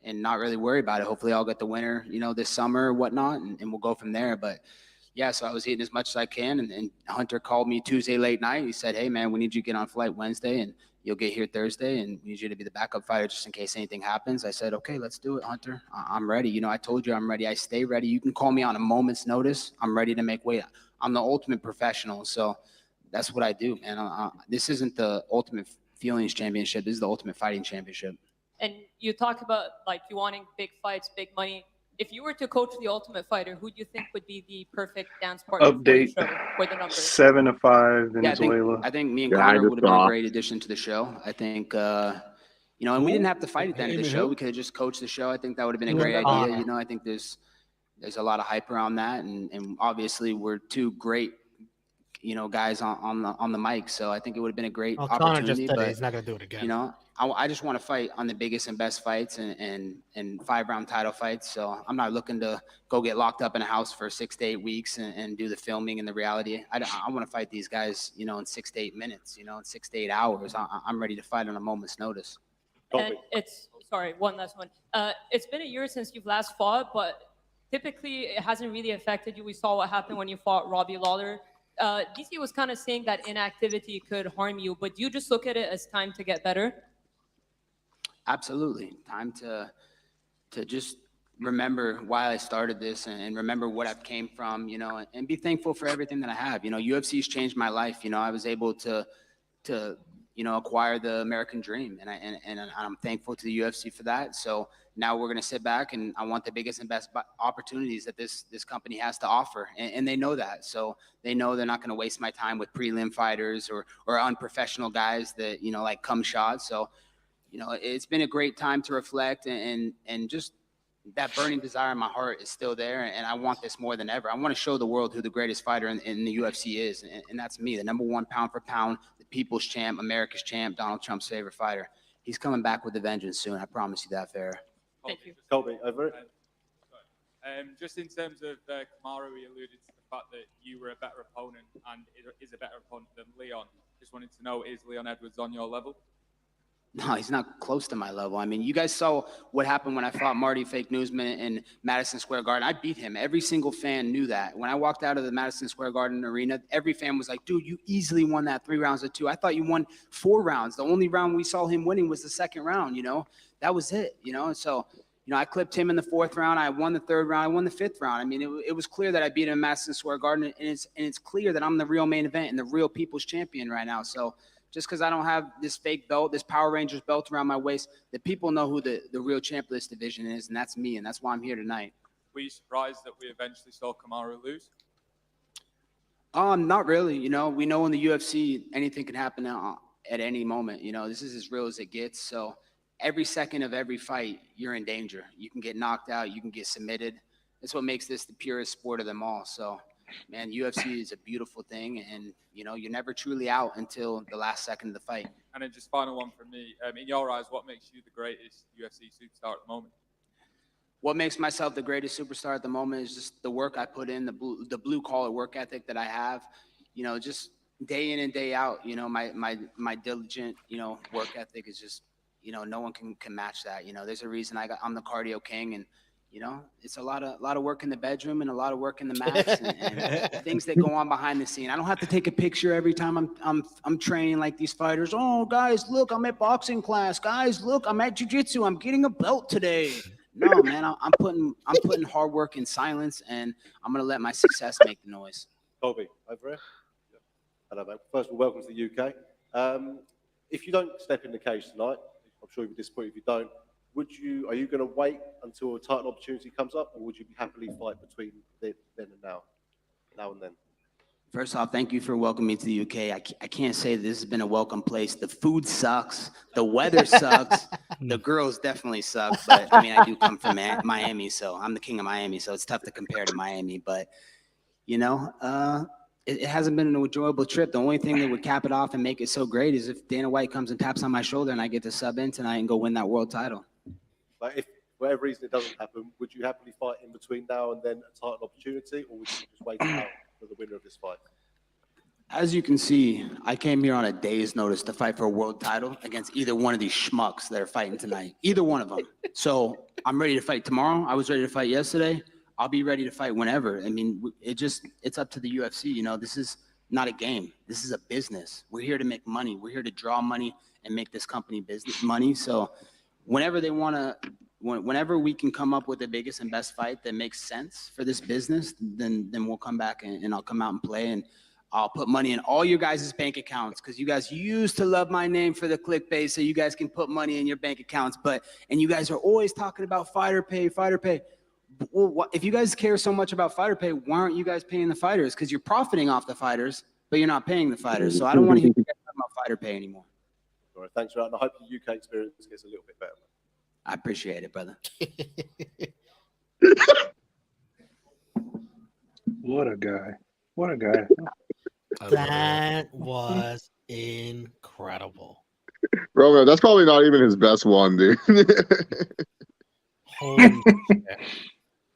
and not really worry about it. Hopefully I'll get the winner, this summer or whatnot, and we'll go from there. But yeah, so I was eating as much as I can. And Hunter called me Tuesday late night. He said, hey man, we need you to get on flight Wednesday and you'll get here Thursday and we need you to be the backup fighter just in case anything happens. I said, okay, let's do it, Hunter. I'm ready. I told you I'm ready. I stay ready. You can call me on a moment's notice. I'm ready to make weight. I'm the ultimate professional. So that's what I do, man. This isn't the Ultimate Feelings Championship. This is the Ultimate Fighting Championship. And you talk about you wanting big fights, big money. If you were to coach the Ultimate Fighter, who do you think would be the perfect dance partner Update. for the numbers? 7-5 Yeah, Venezuela. I think me and Connor would have been a great addition to the show. I think, and we didn't have to fight at the end of the show. We could have just coached the show. I think that would have been a great idea. I think there's a lot of hype around that, and obviously we're two great, guys on the mic. So I think it would have been a great Connor opportunity. just said But he's not going to do it again. I just want to fight on the biggest and best fights and 5-round title fights. So I'm not looking to go get locked up in a house for 6 to 8 weeks and do the filming and the reality. I want to fight these guys, in 6 to 8 minutes, in 6 to 8 hours. I'm ready to fight on a moment's notice. And one last one. It's been a year since you've last fought, but typically it hasn't really affected you. We saw what happened when you fought Robbie Lawler. DC was kind of saying that inactivity could harm you, but do you just look at it as time to get better? Absolutely. Time to just remember why I started this and remember what I've came from, and be thankful for everything that I have. UFC's changed my life. I was able to acquire the American dream, and I'm thankful to the UFC for that. So now we're going to sit back, and I want the biggest and best opportunities that this company has to offer, and they know that. So they know they're not going to waste my time with prelim fighters or unprofessional guys that like come shot. So it's been a great time to reflect, and just that burning desire in my heart is still there, and I want this more than ever. I want to show the world who the greatest fighter in the UFC is, and that's me, the #1 pound for pound, the people's champ, America's champ, Donald Trump's favorite fighter. He's coming back with a vengeance soon. I promise you that, Farrah. Thank you. Colby, over it. Just in terms of Kamaru, he alluded to the fact that you were a better opponent and is a better opponent than Leon. Just wanted to know, is Leon Edwards on your level? No, he's not close to my level. I mean, you guys saw what happened when I fought Marty Fake Newsman in Madison Square Garden. I beat him. Every single fan knew that. When I walked out of the Madison Square Garden arena, every fan was like, dude, you easily won that 3 rounds to 2. I thought you won 4 rounds. The only round we saw him winning was the 2nd round, That was it, And so, I clipped him in the 4th round. I won the 3rd round. I won the 5th round. I mean, it was clear that I beat him in Madison Square Garden, and it's clear that I'm the real main event and the real people's champion right now. So just because I don't have this fake belt, this Power Rangers belt around my waist, the people know who the real champ of this division is, and that's me, and that's why I'm here tonight. Were you surprised that we eventually saw Kamaru lose? Not really. We know in the UFC anything can happen at any moment. This is as real as it gets. So every second of every fight, you're in danger. You can get knocked out. You can get submitted. That's what makes this the purest sport of them all. So, man, UFC is a beautiful thing, and you're never truly out until the last second of the fight. And then just final one from me. In your eyes, what makes you the greatest UFC superstar at the moment? What makes myself the greatest superstar at the moment is just the work I put in, the blue collar work ethic that I have. Just day in and day out. My diligent work ethic is just no one can match that. There's a reason I'm the cardio king, and it's a lot of work in the bedroom and a lot of work in the mats and things that go on behind the scene. I don't have to take a picture every time I'm training like these fighters. Oh, guys, look, I'm at boxing class. Guys, look, I'm at jiu-jitsu. I'm getting a belt today. No, man, I'm putting hard work in silence, and I'm gonna let my success make the noise. Colby, over here. Hello, mate. First of all, welcome to the UK. If you don't step in the cage tonight, I'm sure you'll be disappointed if you don't. Are you going to wait until a title opportunity comes up, or would you happily fight between then and now and then? First off, thank you for welcoming me to the UK. I can't say this has been a welcome place. The food sucks. The weather sucks. The girls definitely suck. But, I mean, I do come from Miami, so I'm the king of Miami, so it's tough to compare to Miami. But, it hasn't been an enjoyable trip. The only thing that would cap it off and make it so great is if Dana White comes and taps on my shoulder and I get to sub in tonight and go win that world title. But if for whatever reason it doesn't happen, would you happily fight in between now and then a title opportunity, or would you just wait it out for the winner of this fight? As you can see, I came here on a day's notice to fight for a world title against either one of these schmucks that are fighting tonight. Either one of them. So I'm ready to fight tomorrow. I was ready to fight yesterday. I'll be ready to fight whenever. I mean, it's up to the UFC. This is not a game. This is a business. We're here to make money. We're here to draw money and make this company business money. So whenever whenever we can come up with the biggest and best fight that makes sense for this business, then we'll come back and I'll come out and play, and I'll put money in all your guys' bank accounts, because you guys used to love my name for the clickbait so you guys can put money in your bank accounts. And you guys are always talking about fighter pay. Well, if you guys care so much about fighter pay, why aren't you guys paying the fighters? Because you're profiting off the fighters, but you're not paying the fighters. So I don't want to hear you guys talking about fighter pay anymore. All right, thanks, Ryan. I hope the UK experience gets a little bit better. I appreciate it, brother. What a guy. What a guy. That was incredible. Romeo, that's probably not even his best one, dude. Holy shit.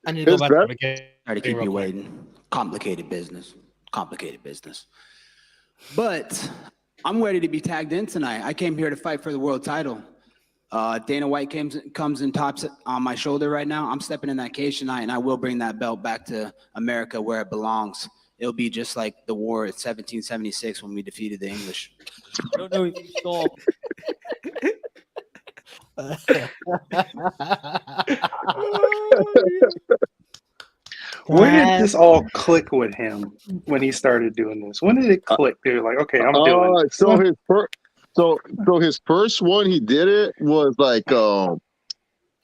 I need to go back to the game. Try to keep you waiting. Complicated business. But I'm ready to be tagged in tonight. I came here to fight for the world title. Dana White comes and tops it on my shoulder right now. I'm stepping in that cage tonight, and I will bring that belt back to America where it belongs. it'll be just like the war at 1776 when we defeated the English. I don't know if you saw. When did this all click with him when he started doing this? When did it click? They were like, okay, I'm doing this. So his first one he did it was like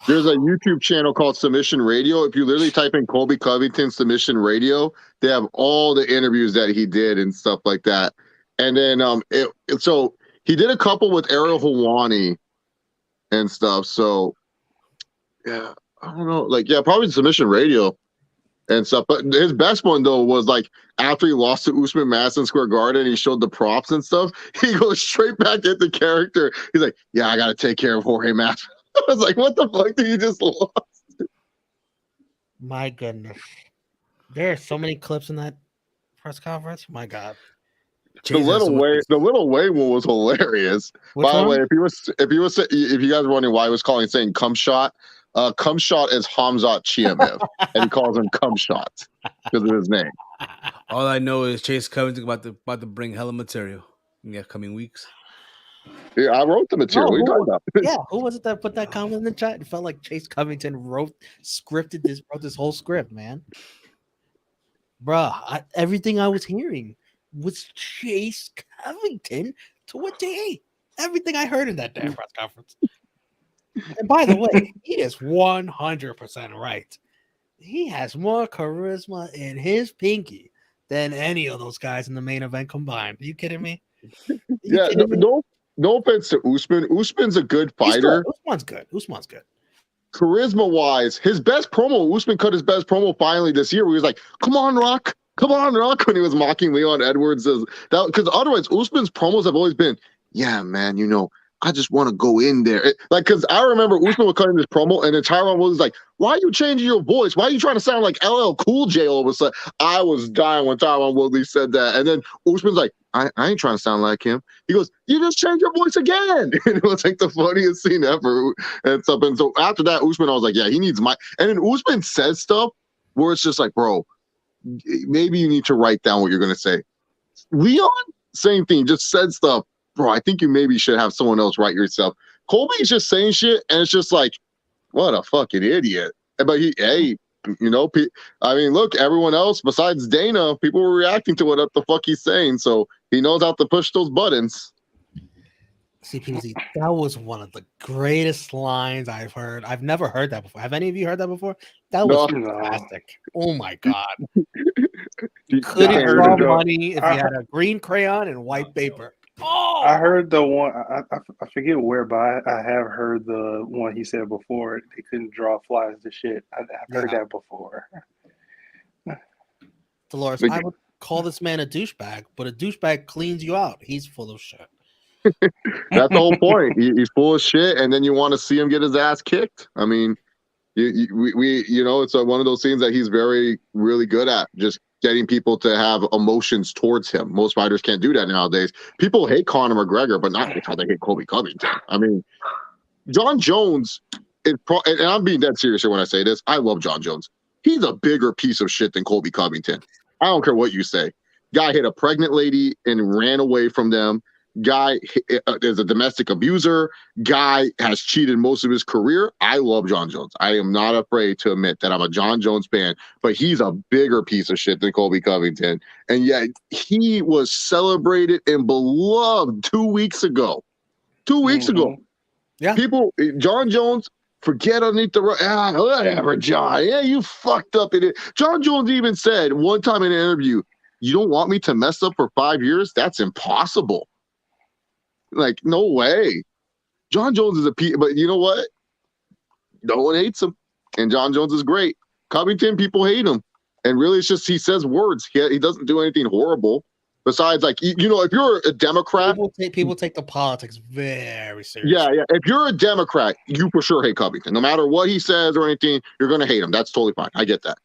there's a YouTube channel called Submission Radio. If you literally type in Colby Covington Submission Radio, they have all the interviews that he did and stuff like that. And then so he did a couple with Ariel Helwani and stuff. So yeah, I don't know, like probably Submission Radio and stuff. But his best one though was like after he lost to Usman Madison Square Garden, he showed the props and stuff. He goes straight back into character. He's like, "Yeah, I got to take care of Jorge Masvidal." I was like, "What the fuck did you just lost?" My goodness, there are so many clips in that press conference. My God, The little way one was hilarious. Which By the one? way, if you guys are wondering why he was calling saying "cum shot," "cum shot" is Hamzat Chimaev, and he calls him "cum shot" because of his name. All I know is Chase Covington about to bring hella material in the upcoming weeks. Yeah, I wrote the material. What are you talking about? Yeah, who was it that put that comment in the chat? It felt like Chase Covington wrote this whole script, man. Bruh, everything I was hearing was Chase Covington to a T. Everything I heard in that damn press conference. And by the way, he is 100% right. He has more charisma in his pinky than any of those guys in the main event combined. Are you kidding me? Yeah, no offense to Usman. Usman's a good fighter. Usman's good. Charisma wise, his best promo, Usman cut his best promo finally this year where he was like, "Come on, Rock. Come on, Rock," when he was mocking Leon Edwards. Because otherwise, Usman's promos have always been, "Yeah, man, I just want to go in there." Because I remember Usman was cutting this promo, and then Tyron was like, "Why are you changing your voice? Why are you trying to sound like LL Cool J all of a sudden?" I was dying when Tyron Woodley said that. And then Usman's like, I ain't trying to sound like him. He goes, "You just changed your voice again." And it was like the funniest scene ever. And stuff. And so after that, Usman, I was like, yeah, he needs And then Usman says stuff where it's just like, bro, maybe you need to write down what you're going to say. Leon, same thing, just said stuff. Bro, I think you maybe should have someone else write yourself. Colby's just saying shit, and it's just like, what a fucking idiot. But I mean, look, everyone else besides Dana, people were reacting to what the fuck he's saying, so he knows how to push those buttons. CPZ, that was one of the greatest lines I've heard. I've never heard that before. Have any of you heard that before? That was fantastic. Oh my God. You couldn't draw money if you had a green crayon and white paper. Oh, I heard the one. I forget where, but I have heard the one he said before. They couldn't draw flies to shit. I've heard that before. Dolores, I would call this man a douchebag, but a douchebag cleans you out. He's full of shit. That's the whole point. He's full of shit, and then you want to see him get his ass kicked. I mean, it's one of those things that he's really good at, just getting people to have emotions towards him. Most fighters can't do that nowadays. People hate Conor McGregor, but not how they hate Colby Covington. I mean, John Jones, and I'm being dead serious here when I say this. I love John Jones. He's a bigger piece of shit than Colby Covington. I don't care what you say. Guy hit a pregnant lady and ran away from them. Guy is a domestic abuser. Guy has cheated most of his career. I love John Jones. I am not afraid to admit that I'm a John Jones fan, but he's a bigger piece of shit than Colby Covington. And yet he was celebrated and beloved 2 weeks ago. 2 weeks ago. Yeah. People, John Jones, forget underneath the whatever, John. Yeah, you fucked up in it. John Jones even said one time in an interview, "You don't want me to mess up for 5 years? That's impossible." Like, no way. John Jones is but you know what? No one hates him. And John Jones is great. Covington, people hate him. And really, it's just he says words. He doesn't do anything horrible. Besides, like, if you're a Democrat. People take the politics very seriously. Yeah. If you're a Democrat, you for sure hate Covington. No matter what he says or anything, you're going to hate him. That's totally fine. I get that.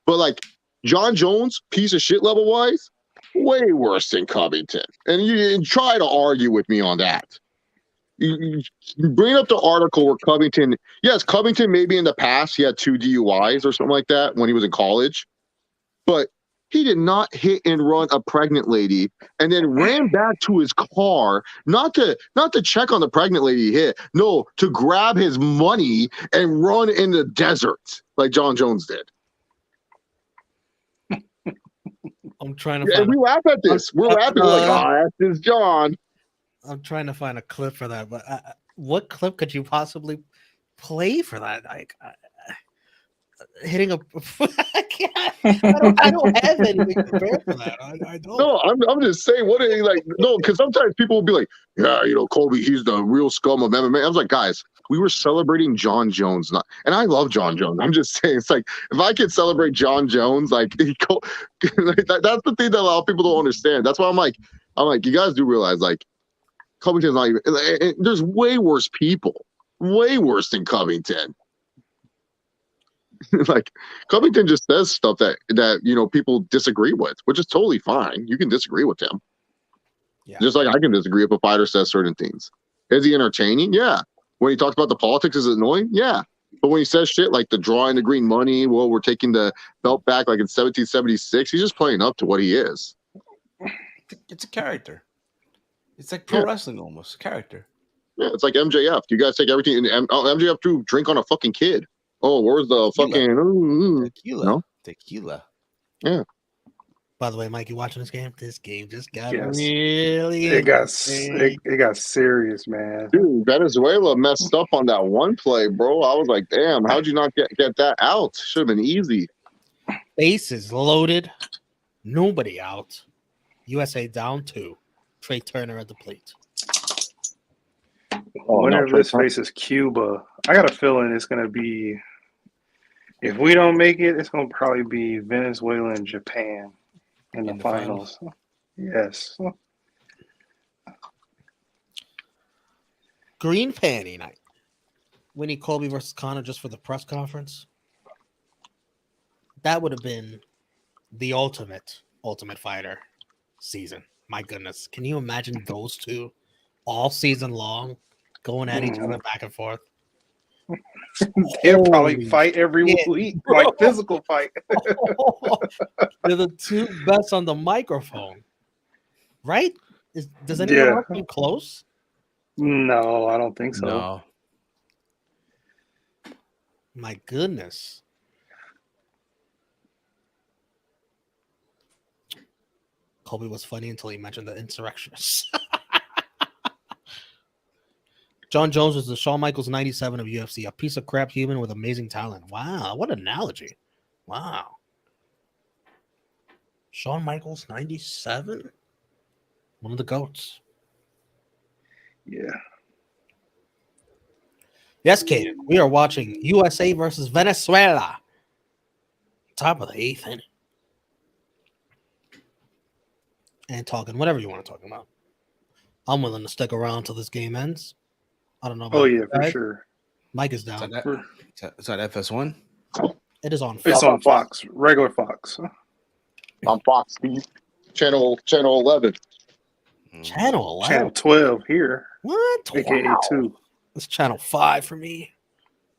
But, like, John Jones, piece of shit level-wise, way worse than Covington. And you try to argue with me on that. You bring up the article where Covington maybe in the past he had 2 DUIs or something like that when he was in college. But He did not hit and run a pregnant lady and then ran back to his car, not to check on the pregnant lady he hit, no, to grab his money and run in the desert like John Jones did. I'm trying to Yeah, find we laugh at this. We're laughing. We're like, oh, that's his John. I'm trying to find a clip for that, but what clip could you possibly play for that? Like hitting a I can't. I don't have anything prepared for that. I don't. No, I'm just saying, what are they like? No, because sometimes people will be like, yeah, Colby, he's the real scum of MMA. I was like, guys, we were celebrating John Jones, and I love John Jones. I'm just saying, it's like, if I could celebrate John Jones, like, that's the thing that a lot of people don't understand. That's why I'm like, you guys do realize, like, Covington's not even, there's way worse people, way worse than Covington. Like Covington just says stuff that people disagree with, which is totally fine. You can disagree with him. Yeah. Just like I can disagree if a fighter says certain things. Is he entertaining? Yeah. When he talks about the politics, is it annoying? Yeah. But when he says shit like the drawing the green money, well, we're taking the belt back like in 1776, he's just playing up to what he is. It's a character. It's like pro wrestling almost. Character. Yeah, it's like MJF. You guys take everything. MJF to drink on a fucking kid. Oh, where's the fucking tequila? No? Tequila. Yeah. By the way, Mike, you watching this game? This game just got Yes. really. It got serious, man. Dude, Venezuela messed up on that one play, bro. I was like, damn, how'd you not get that out? Should have been easy. Bases loaded. Nobody out. USA down 2. Trey Turner at the plate. Winner of this faces Cuba. I got a feeling it's going to be, if we don't make it, it's going to probably be Venezuela and Japan in the finals. Yes. Green panty night. Winnie Colby versus Conor just for the press conference. That would have been the ultimate Fighter season. My goodness. Can you imagine those two all season long going at each other back and forth? They'll probably fight every week, like physical fight. They're the two best on the microphone, right? Does anyone else come close? No, I don't think so. No. My goodness. Colby was funny until he mentioned the insurrectionists. John Jones was the Shawn Michaels 97 of UFC, a piece of crap human with amazing talent. Wow, what an analogy. Wow. Shawn Michaels 97? One of the GOATs. Yeah. Yes, Kate. We are watching USA versus Venezuela. Top of the 8th inning. And talking whatever you want to talk about. I'm willing to stick around till this game ends. I don't know about for sure. Mike is down. It's on FS1? It is on Fox. It's on Fox. Regular Fox. On Fox, channel 11. Channel 11? Channel 12 here. What? AKA 2. It's channel 5 for me.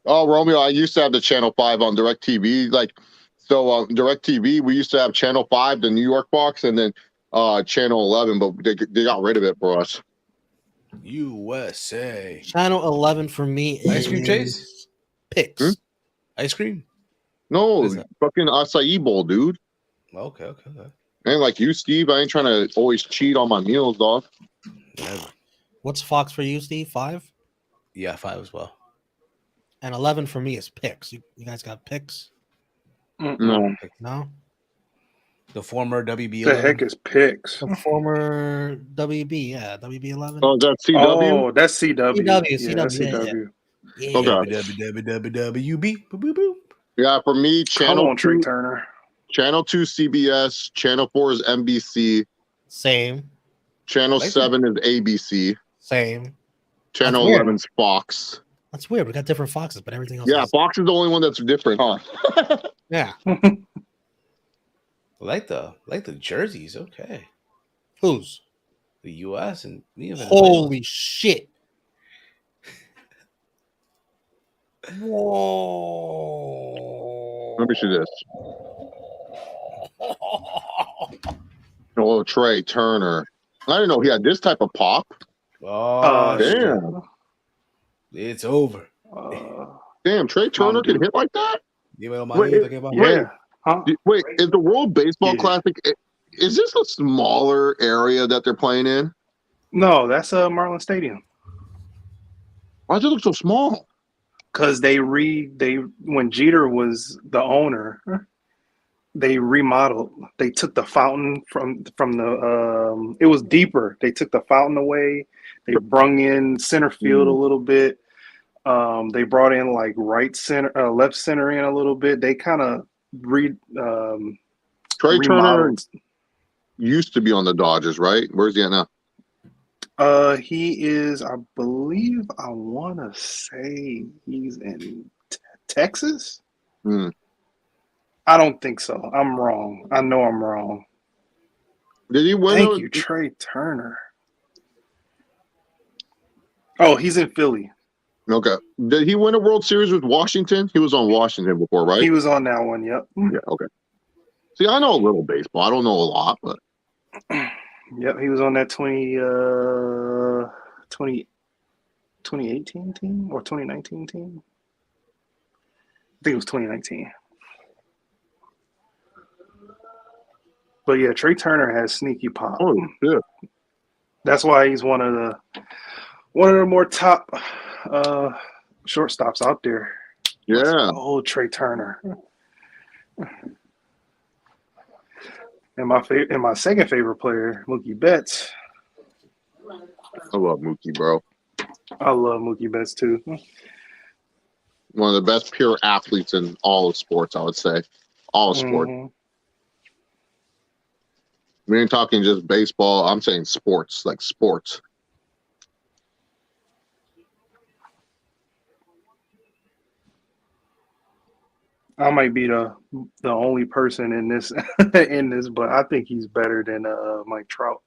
Oh, Romeo, I used to have the channel 5 on DirecTV. DirecTV, we used to have channel 5, the New York box, and then channel 11, but they got rid of it for us. USA. Channel 11 for me is Ice cream chase? Picks. Ice cream? No, fucking acai bowl, dude. Okay. And like you, Steve, I ain't trying to always cheat on my meals, dog. What's Fox for you, Steve? 5? Yeah, 5 as well. And 11 for me is Picks. You guys got Picks? No. No? The former WB11. The heck is Picks? The former WB, yeah, WB11. Oh, that's CW? Oh, that's CW. CW. Yeah. WB. Yeah, for me, channel 2, Trey Turner. Channel 2 CBS, channel 4 is NBC. Same. Channel 7 is ABC. Same. Channel 11 is Fox. That's weird. We got different Foxes, but everything else. Yeah, Fox is the only one that's different, huh? Yeah. like the jerseys, okay. Whose? The US and holy shit. Whoa. Let me see this. Oh, Trey Turner. I didn't know he had this type of pop. Oh, damn. It's over. Damn, Trey Turner can hit like that? Dímelo, Wait, manito, ¿qué pasa? wait, is the World Baseball Classic, is this a smaller area that they're playing in? No, that's Marlin Stadium. Why does it look so small? Because when Jeter was the owner, they remodeled. They took the fountain from the it was deeper. They took the fountain away. They brung in center field a little bit. They brought in like left center in a little bit. They kind of Trey Turner remodeled. used to be on the Dodgers, right? Where's he at now? He is, I believe, I want to say he's in Texas. I don't think so. I'm wrong. I know I'm wrong. Did he win? Thank you, Trey Turner. Oh, he's in Philly. Okay. Did he win a World Series with Washington? He was on Washington before, right? He was on that one, yep. Yeah, okay. See, I know a little baseball. I don't know a lot, but. Yep, he was on that 2018 team or 2019 team. I think it was 2019. But yeah, Trey Turner has sneaky pop. Oh shit! That's why he's one of the more top shortstops out there. Yeah. Oh, Trey Turner. And my second favorite player, Mookie Betts. I love Mookie, bro. I love Mookie Betts too. One of the best pure athletes in all of sports, I would say. All of sports. We ain't talking just baseball. I'm saying sports, like sports. I might be the only person in this but I think he's better than Mike Trout.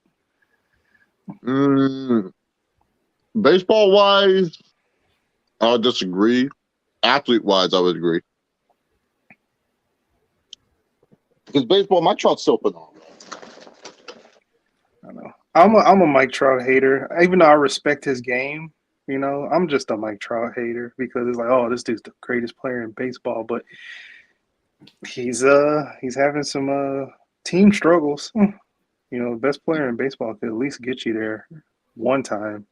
Baseball wise, I would disagree. Athlete wise, I would agree. Because baseball, Mike Trout's still phenomenal. I know. I'm a Mike Trout hater. Even though I respect his game, I'm just a Mike Trout hater because it's like, oh, this dude's the greatest player in baseball, but he's having some team struggles. The best player in baseball could at least get you there one time,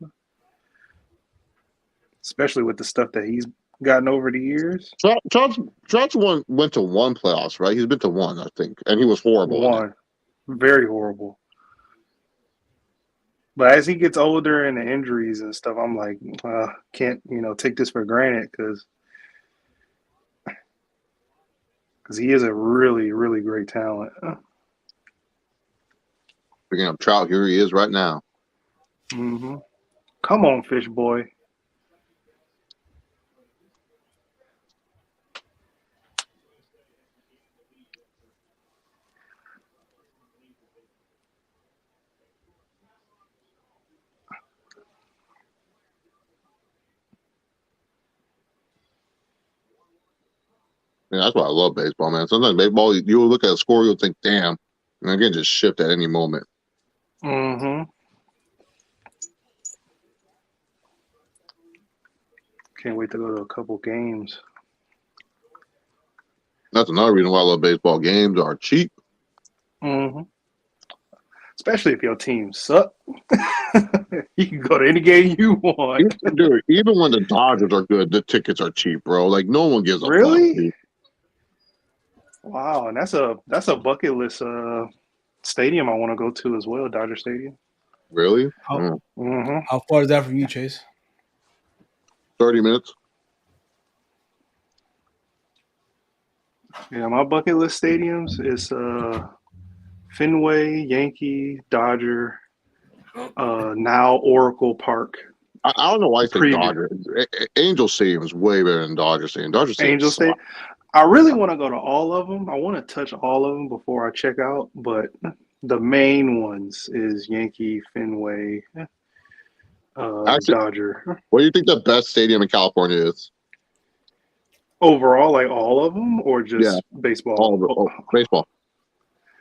especially with the stuff that he's gotten over the years. Trout's went to one playoffs, right? He's been to one, I think, and he was horrible. One, very horrible. But as he gets older and the injuries and stuff, I'm like, can't take this for granted because he is a really, really great talent. Speaking of Trout, here he is right now. Mm-hmm. Come on, fish boy. Yeah, that's why I love baseball, man. Sometimes baseball, you'll look at a score, you'll think, damn, and I can just shift at any moment. Mm-hmm. Can't wait to go to a couple games. That's another reason why I love baseball. Games are cheap. Mm-hmm. Especially if your team suck. You can go to any game you want. Dude, even when the Dodgers are good, the tickets are cheap, bro. Like, no one gives a Really? fuck. Wow, and that's a bucket list stadium I want to go to as well, Dodger Stadium. Really? How far is that from you, Chase? 30 minutes. Yeah, my bucket list stadiums is Fenway, Yankee, Dodger, now Oracle Park. I don't know why I think Dodger. Angel Stadium is way better than Dodger Stadium. Dodger Stadium Angel Stadium. I really want to go to all of them. I want to touch all of them before I check out, but the main ones is Yankee, Fenway, Dodger. What do you think the best stadium in California is? Overall, like all of them, or just baseball? All of it. Oh, baseball.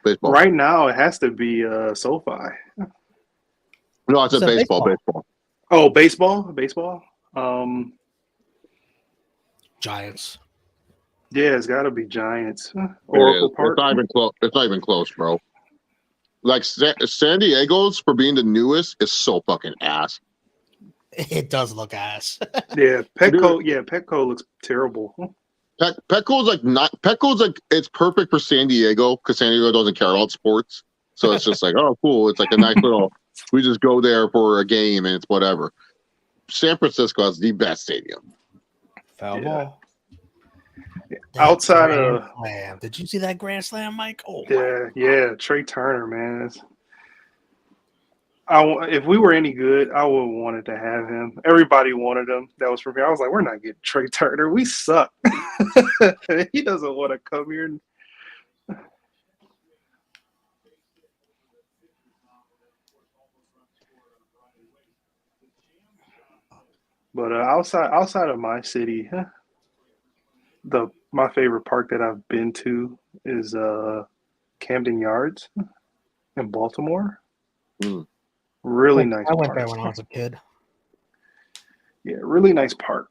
Baseball. Right now, it has to be SoFi. No, I said baseball. Oh, baseball. Giants. Yeah, it's got to be Giants. It Oracle is. Park. It's not even close. It's not even close, bro. Like San Diego's for being the newest is so fucking ass. It does look ass. Yeah, Petco. Yeah, Petco looks terrible. Petco's like it's perfect for San Diego because San Diego doesn't care about sports. So it's just like, oh, cool. It's like a nice little. We just go there for a game and it's whatever. San Francisco has the best stadium. Foul ball. Outside of Slam. Did you see that grand slam, Mike? Oh, yeah, Trey Turner, man. If we were any good, I would have wanted to have him. Everybody wanted him. That was for me. I was like, we're not getting Trey Turner. We suck. He doesn't want to come here. But outside of my city, my favorite park that I've been to is Camden Yards in Baltimore. Really nice I went park. there when I was a kid. Yeah, really nice park.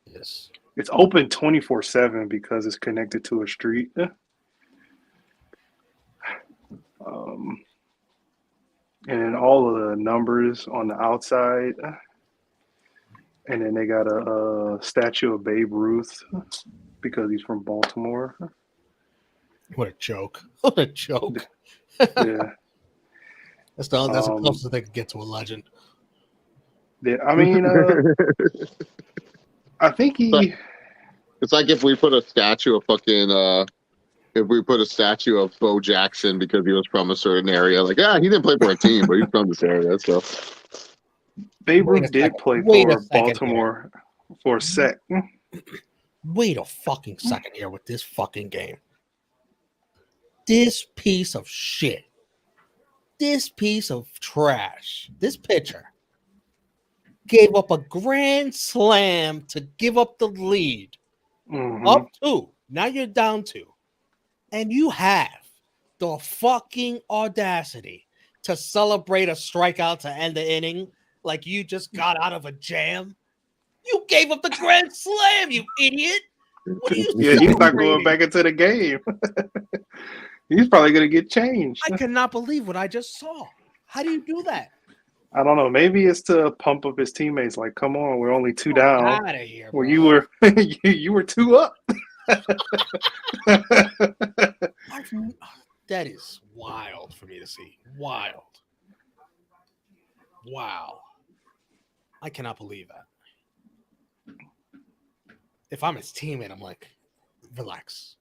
Yes. It's open 24/7 because it's connected to a street. And then all of the numbers on the outside. And then they got a statue of Babe Ruth because he's from Baltimore. What a joke. What a joke. Yeah. That's the closest they could get to a legend. Yeah, I mean, I think he. It's like if we put a statue of Bo Jackson because he was from a certain area. Like, he didn't play for a team, but he's from this area. So Babe Ruth did play for Baltimore for a sec. Wait a fucking second here with this fucking game. This piece of shit. This piece of trash. This pitcher gave up a grand slam to give up the lead. Up 2. Now you're down 2. And you have the fucking audacity to celebrate a strikeout to end the inning like you just got out of a jam. You gave up the grand slam, you idiot. What are you Yeah, he's not going back into the game. He's probably going to get changed. I cannot believe what I just saw. How do you do that? I don't know. Maybe it's to pump up his teammates. Like, come on, we're only 2 down. Out of here, well, you were you were 2 up. That is wild for me to see. Wild. Wow. I cannot believe that. If I'm his teammate, I'm like, relax.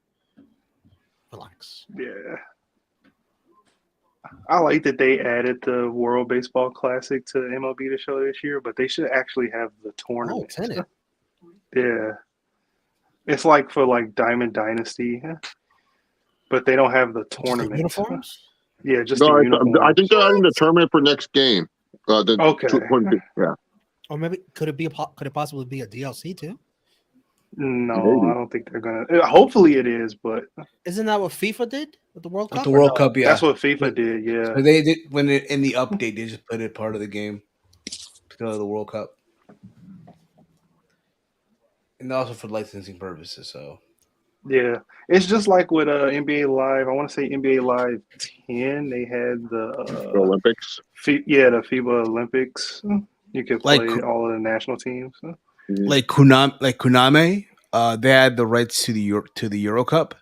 Yeah. I like that they added the World Baseball Classic to MLB The Show this year, but they should actually have the tournament. it's in it. Yeah. It's like for like Diamond Dynasty, but they don't have the tournament. Uniforms? Yeah, just no, the uniforms. I think they're adding the tournament for next game. Okay. Yeah. Or maybe could it possibly be a DLC too? No, Maybe. I don't think they're gonna. Hopefully, it is, but Isn't that what FIFA did with the World Cup? The World Cup, yeah. That's what FIFA did. Yeah, So they did in the update, they just put it part of the game because of the World Cup, and also for licensing purposes. So yeah, it's just like with NBA Live. I want to say NBA Live 10. They had the Olympics. the FIBA Olympics. You could play all of the national teams. like Konami, they had the rights to the Euro Cup.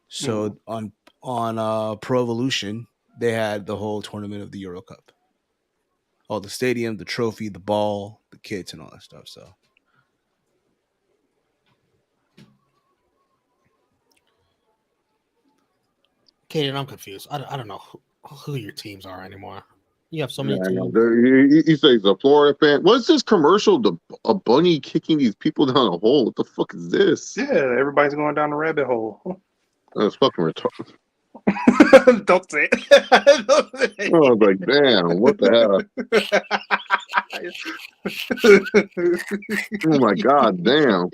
So on Pro Evolution, they had the whole tournament of the Euro Cup, all the stadium, the trophy, the ball, the kits, and all that stuff. So Kaden, I'm confused. I don't know who your teams are anymore. You have so many teams. He says he's a Florida fan. What's this commercial? A bunny kicking these people down a hole. What the fuck is this? Yeah, everybody's going down the rabbit hole. That's fucking retarded. Don't say it. Don't say it. I was like, damn, what the hell? Oh my god, damn.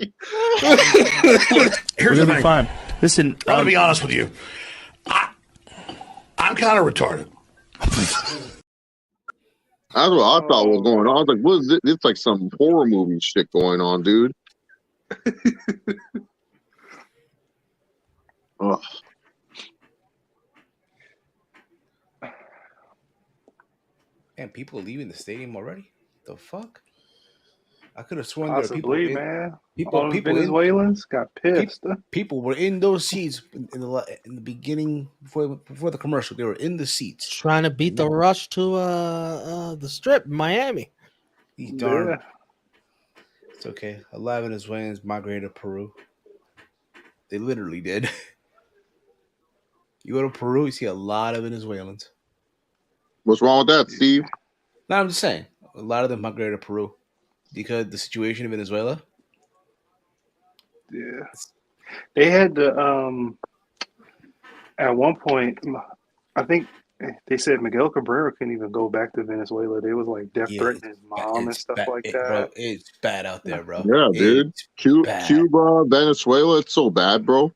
Here's the thing. Fine. Listen, I'm gonna be honest with you. I'm kind of retarded. That's what I thought was going on. I was like, what is this? It's like some horror movie shit going on, dude. Ugh. And people are leaving the stadium already. The fuck? I could have sworn there were people Possibly, in, man. people All the people in, Venezuelans got pissed. people were in those seats in the beginning before the commercial. They were in the seats. Trying to beat the rush to the strip in Miami. These darn. It's okay. A lot of Venezuelans migrated to Peru. They literally did. You go to Peru, you see a lot of Venezuelans. What's wrong with that, Steve? No, I'm just saying. A lot of them migrated to Peru because the situation in Venezuela. Yeah. They had to at one point, I think they said Miguel Cabrera couldn't even go back to Venezuela. They was like death threatening his mom and stuff like that. Bro, it's bad out there, bro. Yeah, dude. Cuba, Venezuela, it's so bad, bro.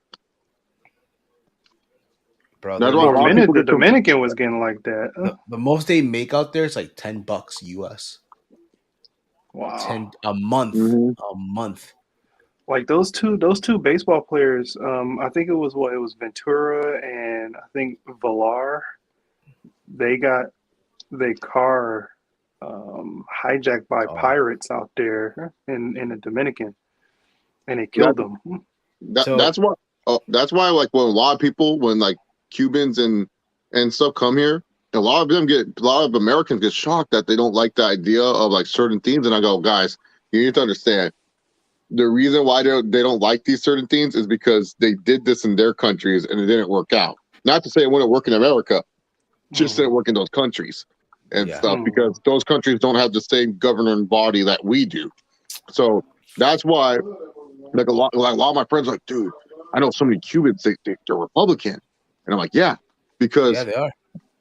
Bro, That's why a lot of people the get Dominican was getting like that. The most they make out there is like $10 US. Wow. 10 a month. Mm-hmm. A month. Like those two baseball players, I think it was Ventura and I think Villar. They got their car hijacked by pirates out there in the Dominican, and they killed them. That's why. That's why, like, when a lot of people, when like Cubans and stuff come here, a lot of Americans get shocked that they don't like the idea of like certain themes. And I go, guys, you need to understand. The reason why they don't like these certain things is because they did this in their countries and it didn't work out. Not to say it wouldn't work in America, just didn't work in those countries and stuff because those countries don't have the same governing body that we do. So that's why, like a lot of my friends are like, dude, I know so many Cubans they're Republican, and I'm like, yeah, because they are.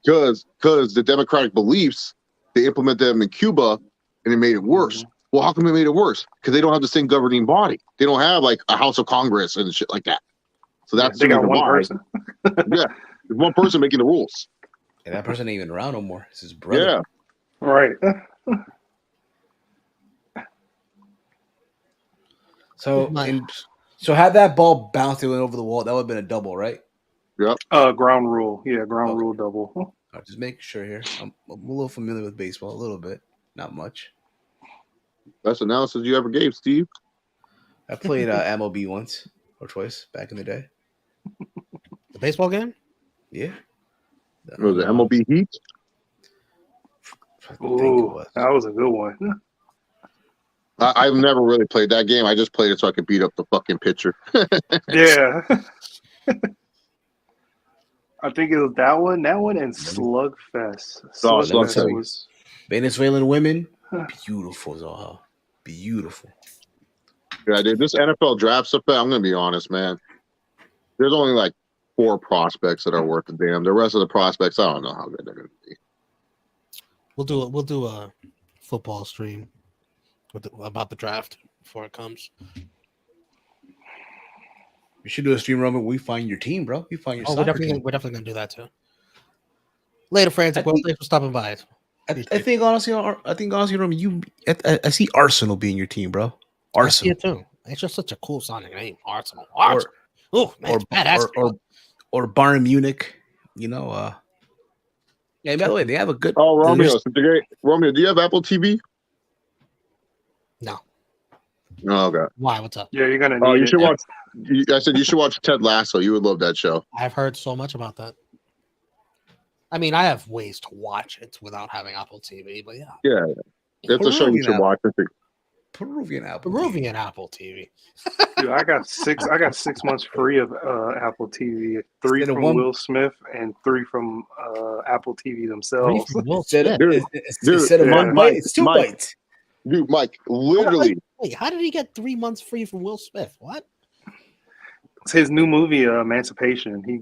Because the democratic beliefs they implement them in Cuba and it made it worse. Well, how come it made it worse? Because they don't have the same governing body. They don't have like a House of Congress and shit like that. So that's they got one why. person. Yeah, there's one person making the rules. And that person ain't even around no more. It's his brother. Yeah, right. So had that ball bounced and went over the wall, that would have been a double, right? Yep. Ground rule. Yeah, ground rule double. All right, just making sure here. I'm a little familiar with baseball, a little bit, not much. Best analysis you ever gave, Steve. I played MLB once or twice back in the day. The baseball game? Yeah. Was it MLB Heat? Ooh, that was a good one. I've never really played that game. I just played it so I could beat up the fucking pitcher. Yeah. I think it was that one, and Slugfest. Slugfest was Venezuelan women, beautiful, Zaha. Beautiful. Yeah, dude, this NFL draft stuff, I'm going to be honest, man. There's only like 4 prospects that are worth a damn. The rest of the prospects, I don't know how good they're going to be. We'll do a football stream about the draft before it comes. We should do a stream, Roman. We find your team, bro. We find your soccer team. We're definitely gonna do that too. Later, Frantic. Well, thanks for stopping by. I think honestly, Roman, I see Arsenal being your team, bro. Arsenal. I see it too. It's just such a cool sounding name, Arsenal. Oh man, it's badass. Or Bayern Munich. You know. Yeah. By the way, they have a good. Oh, Romeo, Romeo, do you have Apple TV? No. Oh, okay. Why? What's up? Yeah, you're gonna. Oh, you should watch. I said you should watch Ted Lasso. You would love that show. I've heard so much about that. I mean, I have ways to watch it without having Apple TV, but yeah. Yeah, it's a show you should watch. Peruvian Apple TV. Dude, I got 6 months free of Apple TV. 3 from Will Smith and 3 from Apple TV themselves. Instead of 1 bite, it's 2 bites. Dude, Mike, literally. Wait, how did he get 3 months free from Will Smith? What? It's his new movie, Emancipation. He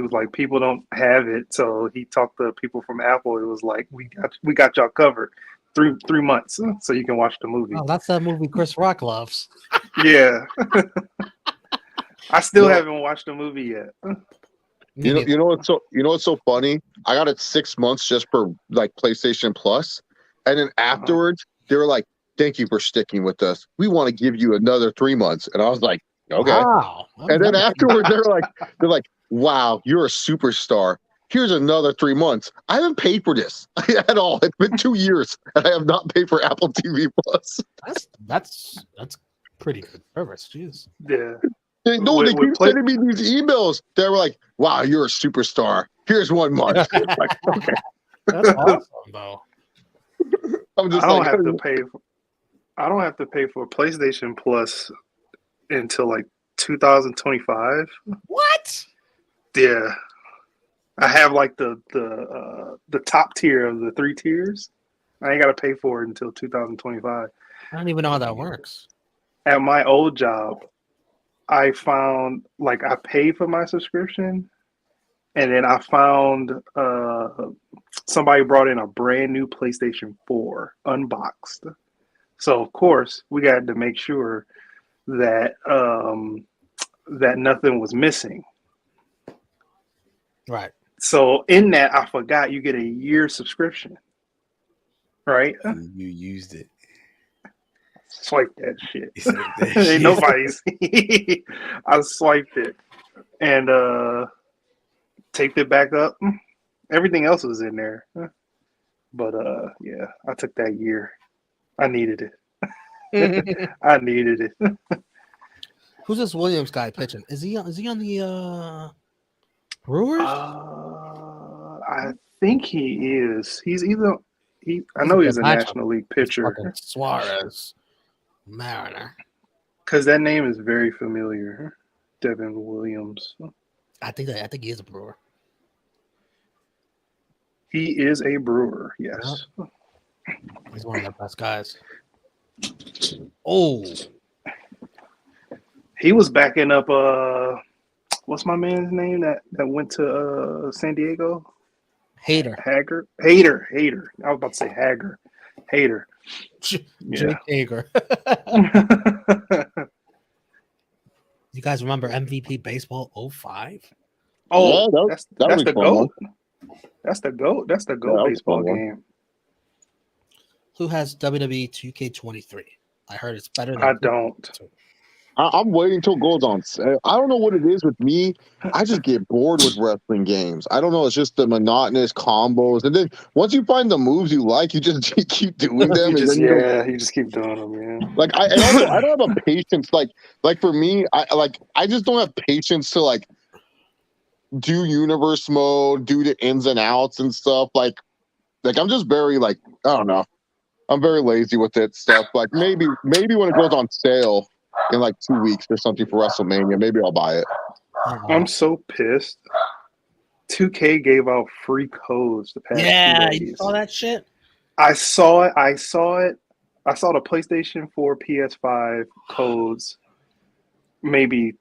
was like, people don't have it, so he talked to people from Apple. It was like, we got y'all covered. 3 months, so you can watch the movie. Oh, that's that movie Chris Rock loves. Yeah. I still haven't watched the movie yet. You know what's so funny? I got it 6 months just for like PlayStation Plus, and then afterwards they were like, "Thank you for sticking with us. We want to give you another 3 months." And I was like, "Okay." Wow. And then afterwards they're like, "Wow, you're a superstar. Here's another 3 months." I haven't paid for this at all. It's been 2 years, and I have not paid for Apple TV Plus. That's pretty good service. Jeez. Yeah. They keep sending me these emails. They were like, "Wow, you're a superstar. Here's 1 month." Like, okay. That's awesome, though. I'm just I don't like, have to pay. I don't have to pay for PlayStation Plus until like 2025. What? Yeah, I have like the top tier of the 3 tiers. I ain't got to pay for it until 2025. I don't even know how that works. At my old job, I found like I paid for my subscription, and then I found somebody brought in a brand new PlayStation 4 unboxed. So of course we got to make sure that that nothing was missing. Right. So in that, I forgot you get a year subscription. Right. You used it. Swipe that shit. That Ain't shit. nobody's. I swiped it and taped it back up. Everything else was in there, but yeah, I took that year. I needed it. I needed it. Who's this Williams guy pitching? Is he on the Brewers? I think he is. He's either he. I know he's a National League pitcher. Suarez, Mariner. Because that name is very familiar. Devin Williams. I think he is a Brewer. He is a Brewer. Yes. Yep. He's one of the best guys. Oh. He was backing up what's my man's name that went to San Diego? Hader. Hader. I was about to say Hager. Hader. Jake Hager. You guys remember MVP Baseball 05? Oh, yeah, that's the GOAT. That's the GOAT. That's the GOAT baseball game. Who has WWE 2K23? I heard it's better than I don't. I'm waiting till it goes on sale. I don't know what it is with me. I just get bored with wrestling games. I don't know. It's just the monotonous combos. And then once you find the moves you like, you just keep doing them. you just keep doing them, man. Like and also, I don't have a patience. Like for me, I just don't have patience to like do universe mode, do the ins and outs and stuff. Like I'm just very like, I don't know. I'm very lazy with it stuff. Like maybe when it goes on sale in like 2 weeks or something for WrestleMania, maybe I'll buy it. I'm so pissed. 2K gave out free codes the past 2 days. You saw that shit? I saw it. I saw the PlayStation 4, PS5 codes maybe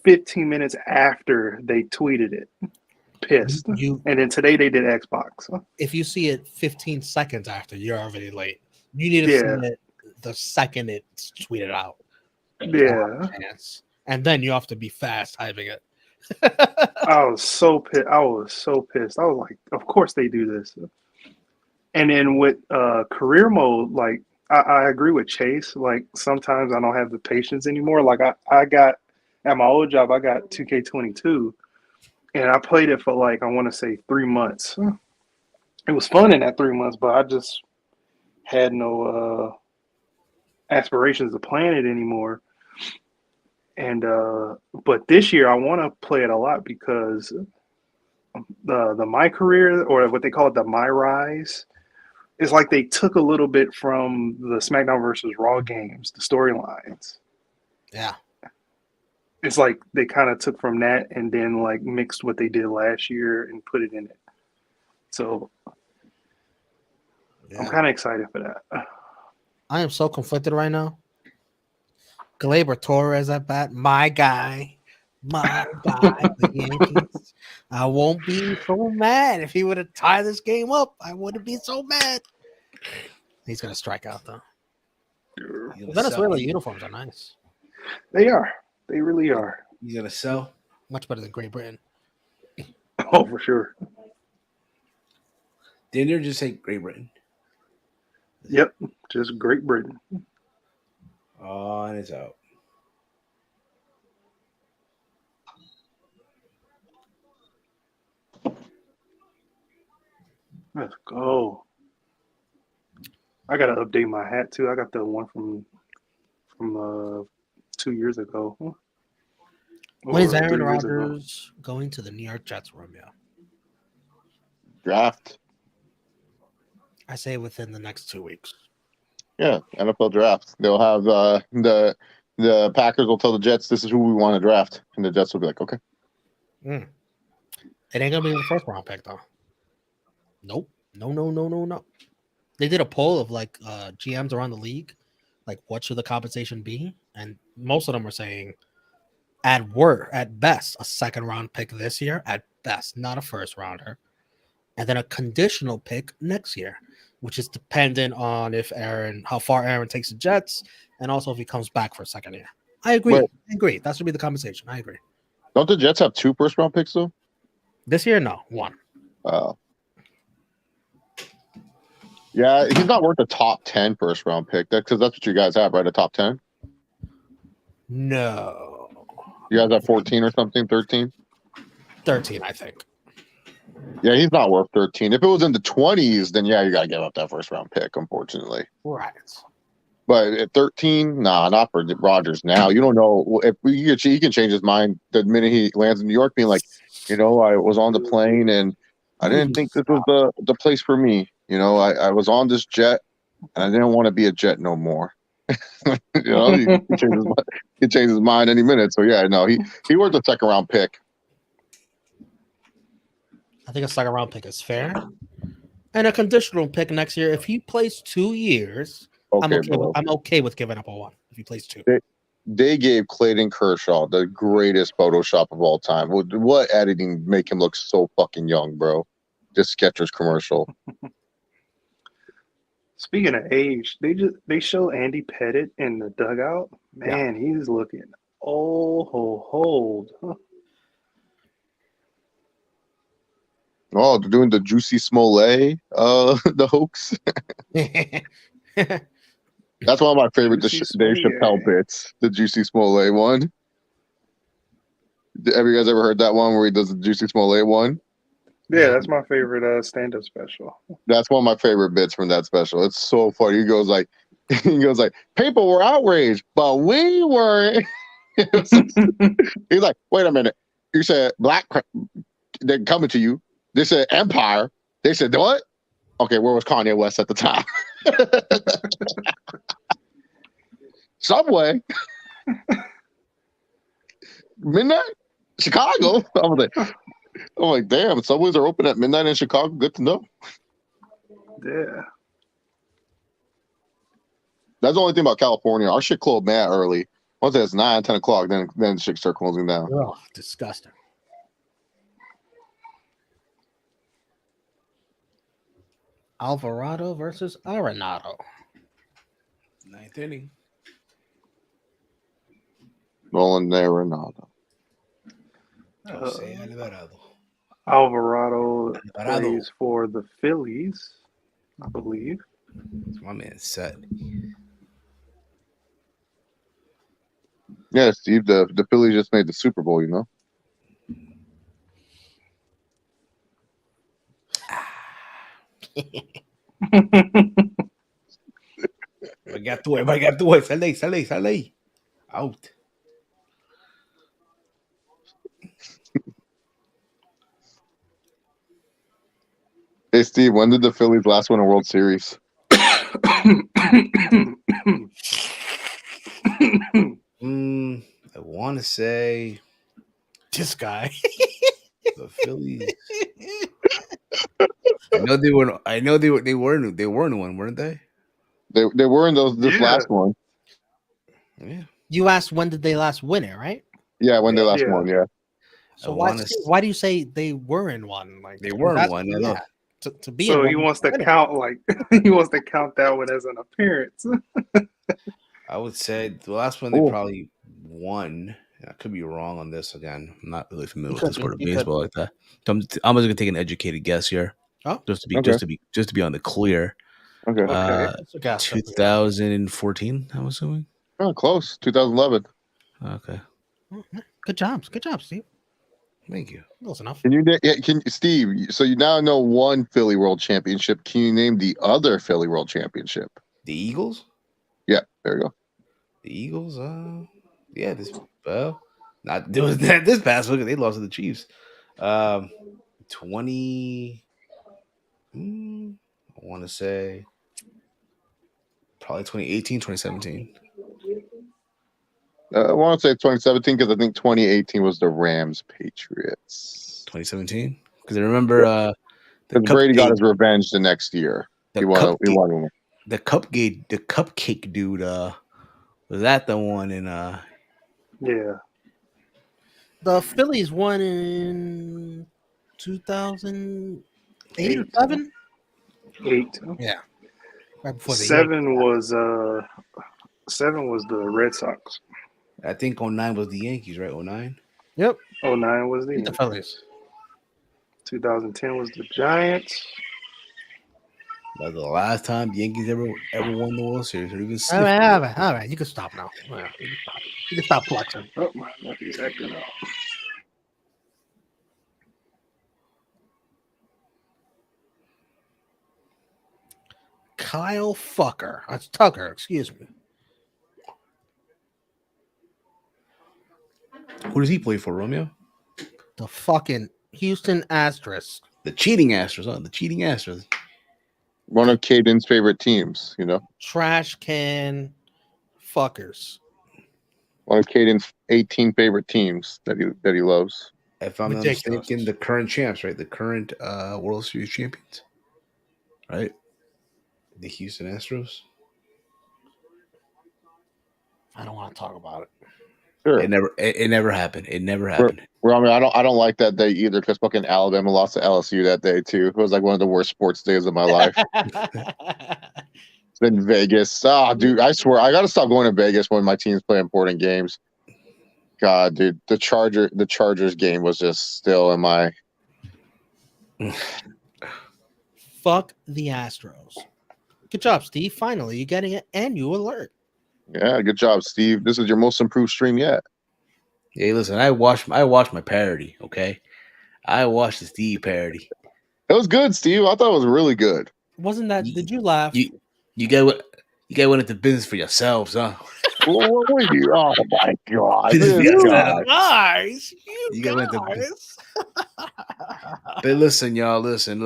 15 minutes after they tweeted it. Pissed. And then today they did Xbox. If you see it 15 seconds after, you're already late. You need to see it the second it's tweeted out. Yeah. And then you have to be fast typing it. I was so pissed. I was like, of course they do this. And then with career mode, like I agree with Chase. Like sometimes I don't have the patience anymore. Like I got at my old job, I got 2K22, and I played it for like I want to say 3 months. It was fun in that 3 months, but I just had no aspirations of playing it anymore. And but this year I want to play it a lot because the My Career, or what they call it, the My Rise, is like they took a little bit from the SmackDown versus Raw games, the storylines. Yeah. It's like they kind of took from that and then like mixed what they did last year and put it in it. So I'm kind of excited for that. I am so conflicted right now. Gleyber Torres at bat, my guy, the Yankees. I won't be so mad if he would have tied this game up. I wouldn't be so mad. He's gonna strike out though. Venezuela uniforms are nice. They are. They really are. You gonna sell? Much better than Great Britain. Oh, for sure. Didn't they just say Great Britain? Yep, just Great Britain. Oh, and it's out. Let's go. I gotta update my hat too. I got the one from 2 years ago. When is Or Aaron 3 years ago. Rodgers going to the New York Jets, Romeo? Draft. I say within the next 2 weeks. Yeah, NFL draft. They'll have the Packers will tell the Jets this is who we want to draft, and the Jets will be like, okay. It ain't gonna be the first round pick though. Nope. No. They did a poll of like GMs around the league, like what should the compensation be, and most of them are saying at best a second round pick this year, at best, not a first rounder, and then a conditional pick next year, which is dependent on how far Aaron takes the Jets, and also if he comes back for a second year. I agree. Wait. I agree. That should be the compensation. I agree. Don't the Jets have 2 first round picks though? This year, no, 1. Yeah, he's not worth a top 10 first round pick. Because that's what you guys have, right? A top 10. No. You guys have 14 or something, 13? 13, I think. Yeah, he's not worth 13. If it was in the 20s, then yeah, you got to give up that first round pick, unfortunately. Right. But at 13, nah, not for Rodgers now. You don't know if he can change his mind the minute he lands in New York, being like, I was on the plane and I didn't think this was the place for me. I was on this jet and I didn't want to be a Jet no more. He can change his mind any minute. So yeah, no, he worth a second round pick. I think a second round pick is fair. And a conditional pick next year. If he plays 2 years, I'm okay with giving up a 1 if he plays 2. They gave Clayton Kershaw the greatest Photoshop of all time. What editing make him look so fucking young, bro? This Skechers commercial. Speaking of age, they show Andy Pettit in the dugout. Man, he's looking old. Huh. Oh, they're doing the Juicy Smollett, the hoax. That's one of my favorite Dave Chappelle bits, the Juicy Smollett one. Have you guys ever heard that one where he does the Juicy Smollett one? Yeah, that's my favorite stand-up special. That's one of my favorite bits from that special. It's so funny. He goes like, people were outraged, but we weren't. He's like, wait a minute. You said they're coming to you. They said Empire. They said what? Okay, where was Kanye West at the time? Subway. Midnight? Chicago? I'm like, damn, Subways are open at midnight in Chicago. Good to know. Yeah. That's the only thing about California. Our shit closed mad early. Once it's 9, 10 o'clock, then shit start closing down. Oh, disgusting. Alvarado versus Arenado. 9th inning. Nolan Arenado. Alvarado plays for the Phillies, I believe. That's my man said. Yeah, Steve, the Phillies just made the Super Bowl, Vai tú, sal ahí. Out. Hey, Steve, when did the Phillies last win a World Series? I want to say this guy. The Phillies. I know they were in one, weren't they? They were in this last one. Yeah. You asked when did they last win it, right? Yeah, when they last won, yeah. So why do you say they were in one? Like they were in one. Yeah. To be so in he one, wants to count he wants to count that one as an appearance. I would say the last one they probably won. I could be wrong on this again. I'm not really familiar with the sport of baseball like that. So I'm just gonna take an educated guess here. Oh, just to be okay. just to be on the clear. Okay. That's a guess. 2014. I'm assuming. Oh, close. 2011. Okay. Good job, Steve. Thank you. Close enough. Can Steve? So you now know one Philly World Championship. Can you name the other Philly World Championship? The Eagles. Yeah, there you go. The Eagles. Yeah. Not doing that this past week. They lost to the Chiefs. 20. I want to say probably 2018, 2017. I want to say 2017 because I think 2018 was the Rams Patriots. 2017 because I remember Brady got his revenge the next year. He won one. The cupcake dude. Was that the one in? Yeah. The Phillies won in 2008 or 7. 8. Yeah. Right before the 7 was the Red Sox. I think 09 was the Yankees, right? 09. Yep. 09 was the Beat the Phillies. 2010 was the Giants. That's the last time the Yankees ever won the World Series or even All sniffed right, it. all right. You can stop now. All right, you can stop flexing. Oh, my nephew's acting up. Kyle Fucker. That's Tucker. Excuse me. Who does he play for, Romeo? The fucking Houston Astros. The cheating Astros, huh? The cheating Astros. One of Caden's favorite teams, you know. Trash can fuckers. One of Caden's 18 favorite teams that he loves. If I'm not mistaken, the current champs, right? The current World Series champions, right? The Houston Astros. I don't want to talk about it. Sure. It never happened. It never happened. Well, I mean, I don't like that day either because fucking Alabama lost to LSU that day too. It was like one of the worst sports days of my life. It's in Vegas. Ah, dude, I swear I gotta stop going to Vegas when my teams play important games. God, dude, the Chargers game was just still in my. Fuck the Astros. Good job, Steve. Finally, you're getting an annual alert. Yeah, good job, Steve. This is your most improved stream yet. Hey, listen, I watched my parody. Okay, I watched the Steve parody. It was good, Steve. I thought it was really good. Wasn't that? Did you laugh? You guys went into business for yourselves, huh? What were you? Oh my God! Guys, you guys went to. But listen, y'all. Listen.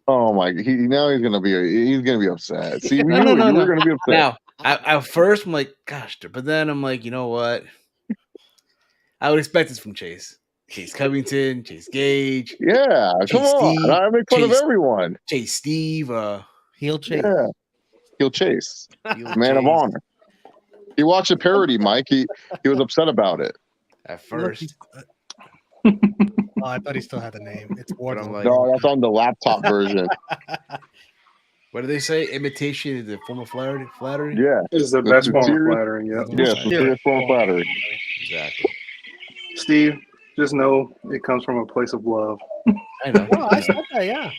Oh my! Now he's gonna be upset. See, we No. were gonna be upset. Now, at first, I'm like, gosh, but then I'm like, you know what? I would expect this from Chase Covington, Chase Gage. Yeah, come on! I make fun of everyone. Chase Steve, heel Chase. Yeah, heel Chase, man of honor. He watched a parody, Mike. He was upset about it at first. Oh, I thought he still had the name. It's Wardlow. Like, no, that's on the laptop version. What do they say? Imitation is a form of flattery. Yeah, it's the best form of flattery. Yep. Yeah, sincere form of flattery. Exactly. Steve, just know it comes from a place of love. I know. Well, I said that. Yeah,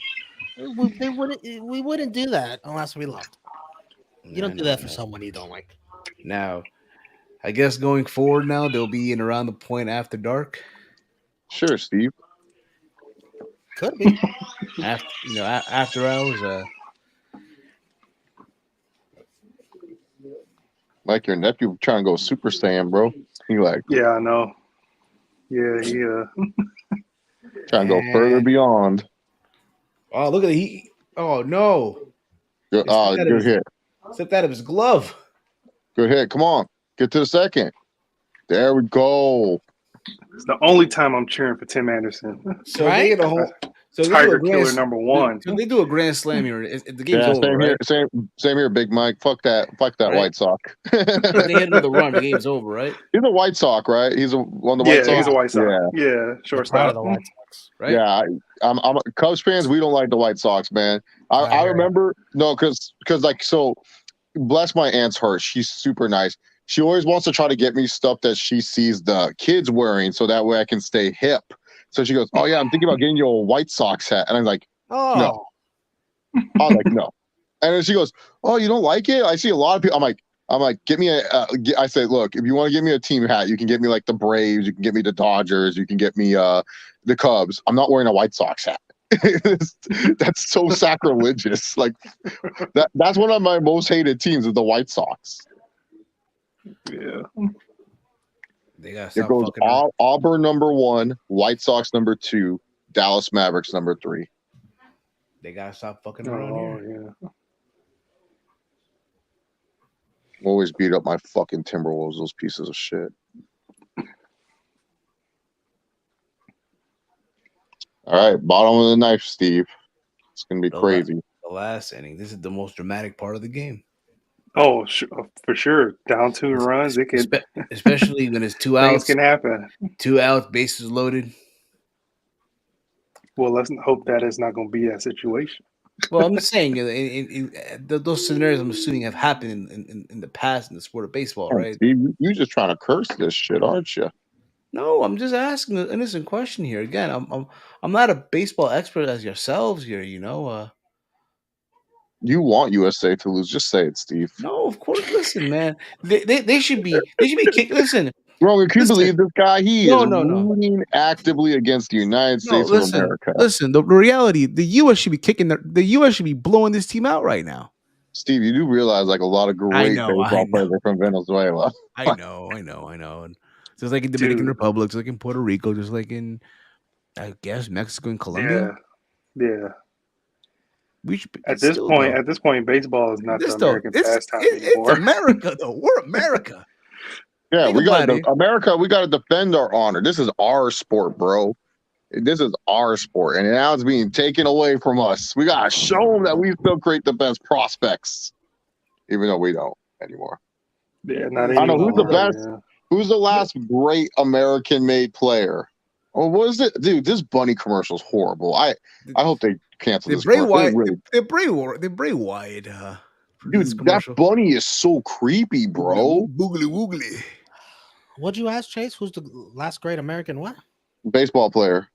we wouldn't do that unless we loved. You don't do that for someone you don't like. Now, I guess going forward now they'll be in around the point after dark. Sure, Steve. Could be. After hours. Like your nephew trying to go Super Saiyan, bro. He like. Yeah, I know. Yeah, he trying to go further beyond. Oh, look at he. Oh no. Good hit. Stepped out of his glove. Good hit. Come on. Get to the second. There we go. It's the only time I'm cheering for Tim Anderson. So they get a whole Tiger Killer number 1. So they do a grand slam here. The game's over. Same right? here. Same here, Big Mike. Fuck that right. White Sox. They hit another run. The game's over, right? He's a White Sox, right? He's one of the White Sox. He's a White Sox. Yeah, shortstop. The White Sox, right? Yeah, I'm Cubs fans. We don't like the White Sox, man. I remember because like so. Bless my aunt's heart. She's super nice. she always wants to try to get me stuff that she sees the kids wearing, so that way I can stay hip. So she goes, "Oh yeah, I'm thinking about getting you a White Sox hat," and I'm like, "No." I was like, "No," and then she goes, "Oh, you don't like it? I see a lot of people." I'm like, "Get me a." I said, "Look, if you want to give me a team hat, you can get me like the Braves, you can get me the Dodgers, you can get me the Cubs. I'm not wearing a White Sox hat." That's so sacrilegious. Like that's one of my most hated teams is the White Sox. Yeah. They got It goes Auburn number 1, White Sox number 2, Dallas Mavericks number 3. They gotta stop fucking around here. Yeah. Always beat up my fucking Timberwolves, those pieces of shit. All right, bottom of the knife, Steve. It's gonna be crazy. The last inning. This is the most dramatic part of the game. Oh, for sure. Down 2 runs, it could, especially when it's 2 things outs. can happen. 2 outs, bases loaded. Well, let's hope that is not going to be that situation. Well, I'm just saying, those scenarios I'm assuming have happened in the past in the sport of baseball, right? Steve, you're just trying to curse this shit, aren't you? No, I'm just asking an innocent question here. Again, I'm not a baseball expert as yourselves here. You want USA to lose? Just say it, Steve. No, of course. Listen, man, they should be kicked. Listen, bro, can you believe this guy? He is No. rooting actively against the United States of America. Listen. The reality, the U.S. should be kicking the U.S. should be blowing this team out right now. Steve, you do realize like a lot of great baseball players are from Venezuela. I know. And just like in Dominican Republic, just like in Puerto Rico, just like in, I guess, Mexico and Colombia. Yeah. We should, at this point, baseball is not the American pastime anymore. It's America, though. We're America. Yeah, we got America. We got to defend our honor. This is our sport, bro. This is our sport, and now it's being taken away from us. We got to show them that we still create the best prospects, even though we don't anymore. Yeah, not I don't know who's the best. Yeah. Who's the last great American-made player? Oh, what is it, dude? This bunny commercial is horrible. I hope they cancel this. Bray Wyatt. They're Bray Wyatt. Dude, that bunny is so creepy, bro. Boogly woogly. What'd you ask, Chase? Who's the last great American what? Baseball player?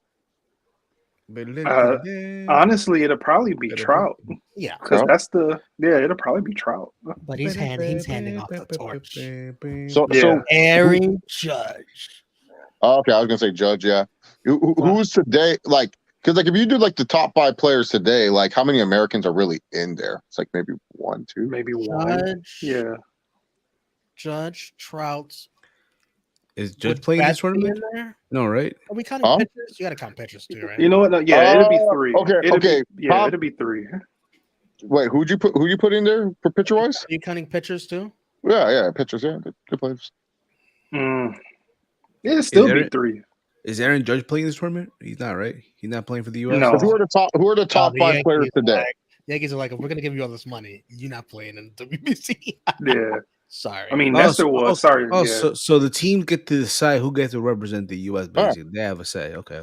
Honestly, it'll probably be Trout. Yeah, because that's it'll probably be Trout. But he's handing off the torch. So Aaron Judge. Okay, I was gonna say Judge. Yeah, who's today? Like, because like if you do like the top 5 players today, like how many Americans are really in there? It's like maybe 1, 2, maybe 1. Yeah, Judge, Trout. Is Judge playing this tournament? No, right? Are we counting pitchers? You got to count pitchers too, right? You know what? No, yeah, it'll be 3. Okay. It'll be 3. Wait, who you put in there for pitcher wise? Are you counting pitchers too? Yeah, pitchers. Yeah, good players. It'll still be 3. Is Aaron Judge playing this tournament? He's not, right? He's not playing for the U.S. No. Who are the top 5 players today? Yankees are like, if we're gonna give you all this money, you're not playing in the WBC. Yeah. Sorry. I mean, Nestor was. Sorry. So the teams get to decide who gets to represent the U.S. Basically, they have a say. Okay.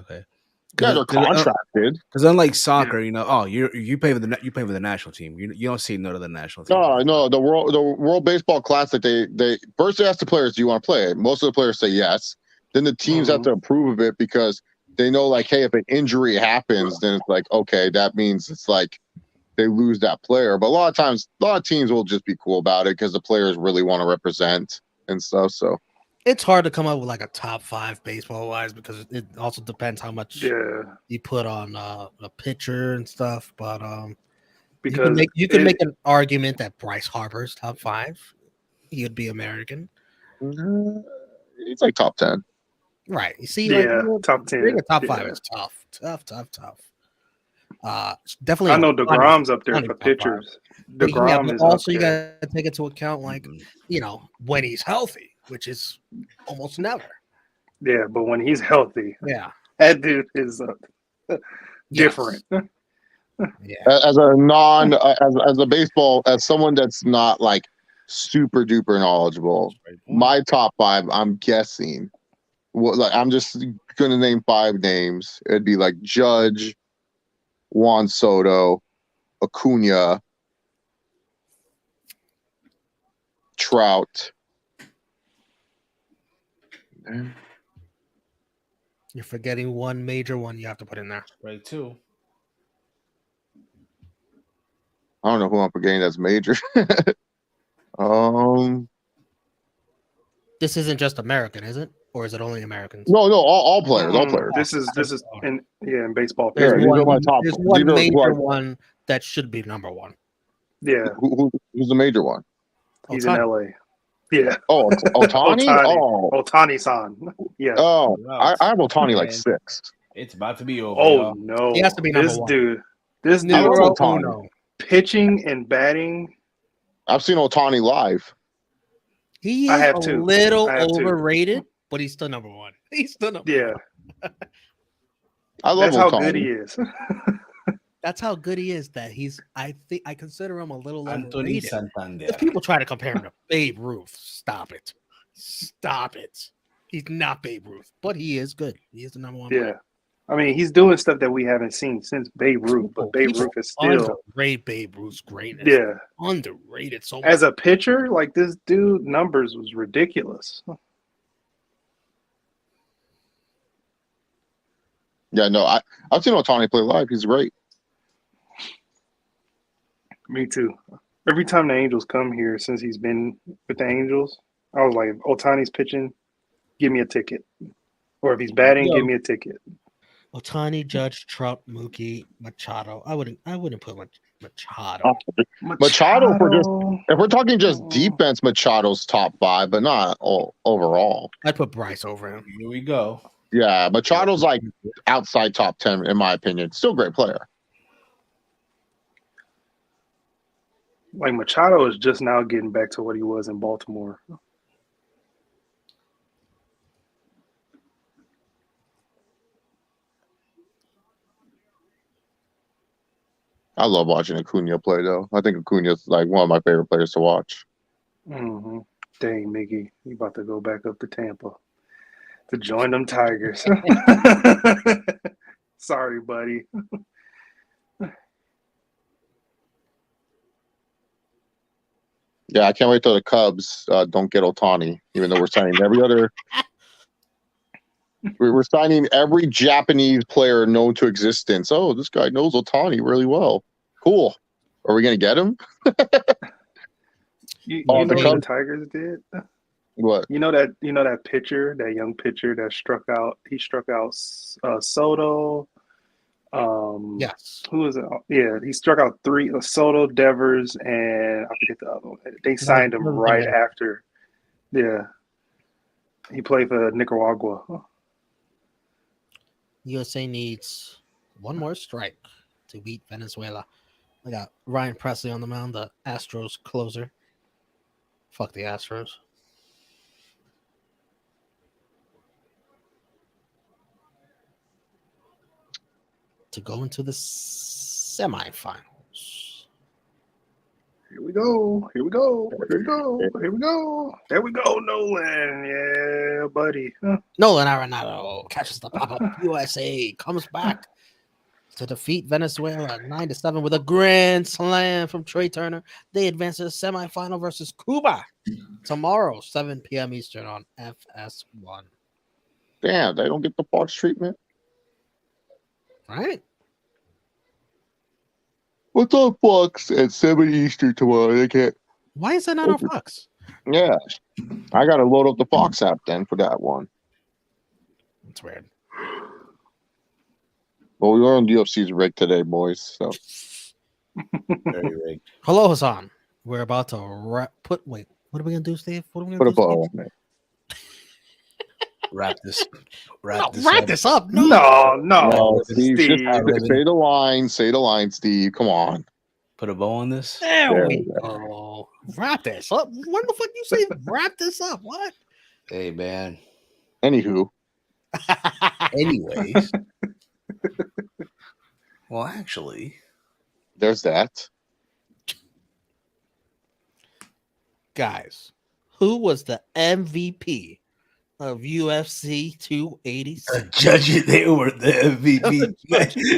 Yeah, they're contracted. Because unlike soccer, you pay for the national team. You don't see none of the national team. No. The World Baseball Classic. They first ask the players, "Do you want to play?" Most of the players say yes. Then the teams have to approve of it because they know, like, hey, if an injury happens, then it's like, okay, that means it's like they lose that player. But a lot of teams will just be cool about it because the players really want to represent and stuff. So it's hard to come up with like a top 5 baseball wise because it also depends how much you put on a pitcher and stuff. But because you can make an argument that Bryce Harper's top 5. He would be American. It's like top 10. Right. You see, top 10. Being a top 5 is tough. Definitely. I know DeGrom's up there for pitchers. DeGrom is also up you there. got to take into account, like, when he's healthy, which is almost never. Yeah, but when he's healthy, that dude is different. As someone that's not like super duper knowledgeable, my top 5, I'm guessing. I'm just gonna name 5 names. It'd be like Judge, Juan Soto, Acuna, Trout, You're forgetting one major one you have to put in there. Right, too. I don't know who I'm forgetting that's major. This isn't just American, is it? Or is it only Americans? No, all players, all players. This is in baseball. Yeah, There's these are my one, top. there's These one are major one that should be number one. Yeah. Who's the major one? He's in LA. Yeah. Oh, Otani? Oh, Otani-san. Yeah. Oh, I have Otani like 6. It's about to be over. Oh y'all. no. He has to be number one. This I dude love Otani. pitching and batting. I've seen Otani live. He I is have a too. little I have too. overrated, but he's still number one. He's still number one. I love That's Otani. how good he is. That's how good he is. That he's. I consider him a little Anthony overrated. Santander. If people try to compare him to Babe Ruth, stop it. Stop it. He's not Babe Ruth, but he is good. He is the number one. Yeah. player. I mean, he's doing stuff that we haven't seen since Babe Ruth, but Babe People Ruth is still underrate Babe Ruth's greatness. Yeah. Underrated so much. As a pitcher, like this dude numbers was ridiculous. Yeah, no, I've seen Otani play live. He's great. Me too. Every time the Angels come here since he's been with the Angels, I was like, if Otani's pitching, give me a ticket. Or if he's batting, give me a ticket. Otani, Judge, Trout, Mookie, Machado. I wouldn't put Machado. Machado, if we're talking just defense, Machado's top 5, but not overall. I'd put Bryce over him. Here we go. Yeah, Machado's like outside top 10 in my opinion. Still a great player. Like Machado is just now getting back to what he was in Baltimore. I love watching Acuna play, though. I think Acuna's like one of my favorite players to watch. Mm-hmm. Dang, Mickey, you about to go back up to Tampa to join them Tigers. Sorry, buddy. Yeah, I can't wait till the Cubs don't get Otani, even though we're signing every other. We're signing every Japanese player known to existence. Oh, this guy knows Otani really well. Cool. Are we gonna get him? You know what the Tigers did? What? You know that pitcher, that young pitcher that struck out. He struck out Soto. Yes. Who was it? Yeah, he struck out 3. Soto, Devers, and I forget the other one. They signed him right after. Yeah, he played for Nicaragua. USA needs one more strike to beat Venezuela. I got Ryan Presley on the mound, the Astros closer. Fuck the Astros. To go into the semifinals. Here we go. Here we go. Here we go. Here we go. There we go, Nolan. Yeah, buddy. Nolan Arenado catches the pop-up. USA comes back to defeat Venezuela 9-7 with a grand slam from Trey Turner. They advance to the semifinal versus Cuba tomorrow, 7 p.m. Eastern on FS1. Damn, they don't get the Fox treatment. Right? What's on Fox at 7 Eastern tomorrow? They can't. Why is that not on Fox? Yeah, I gotta load up the Fox app then for that one. That's weird. Well, we were on UFC's rig today, boys. So very rigged. Hello, Hassan. We're about to put. Wait, what are we gonna do, Steve? What are we gonna put a bow do? on it. Wrap this. Wrap up. this up. No, Steve, Steve. just say the line. Say the line, Steve. Come on. Put a bow on this. There we go. Wrap this up. When the fuck you say wrap this up? What? Hey, man. Anywho. Anyways. Well, actually. There's that. Guys, who was the MVP of UFC 286? Judges, they were the MVP.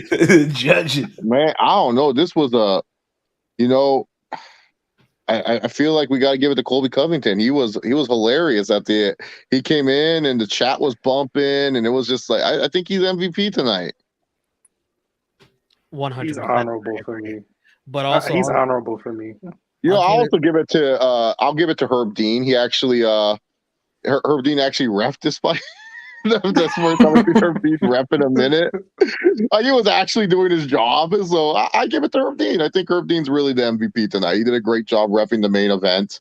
The judges. Man, I don't know. This was I feel like we got to give it to Colby Covington. He was hilarious at the. He came in and the chat was bumping, and it was just like I think he's MVP tonight. 100%. He's honorable for me. But also, he's honorable for me. You know, I'll also give it to Herb Dean. He actually Herb Dean actually reffed this fight. That's the first time I see Herb Dean ref in a minute. He was actually doing his job, so I give it to Herb Dean. I think Herb Dean's really the MVP tonight. He did a great job reffing the main event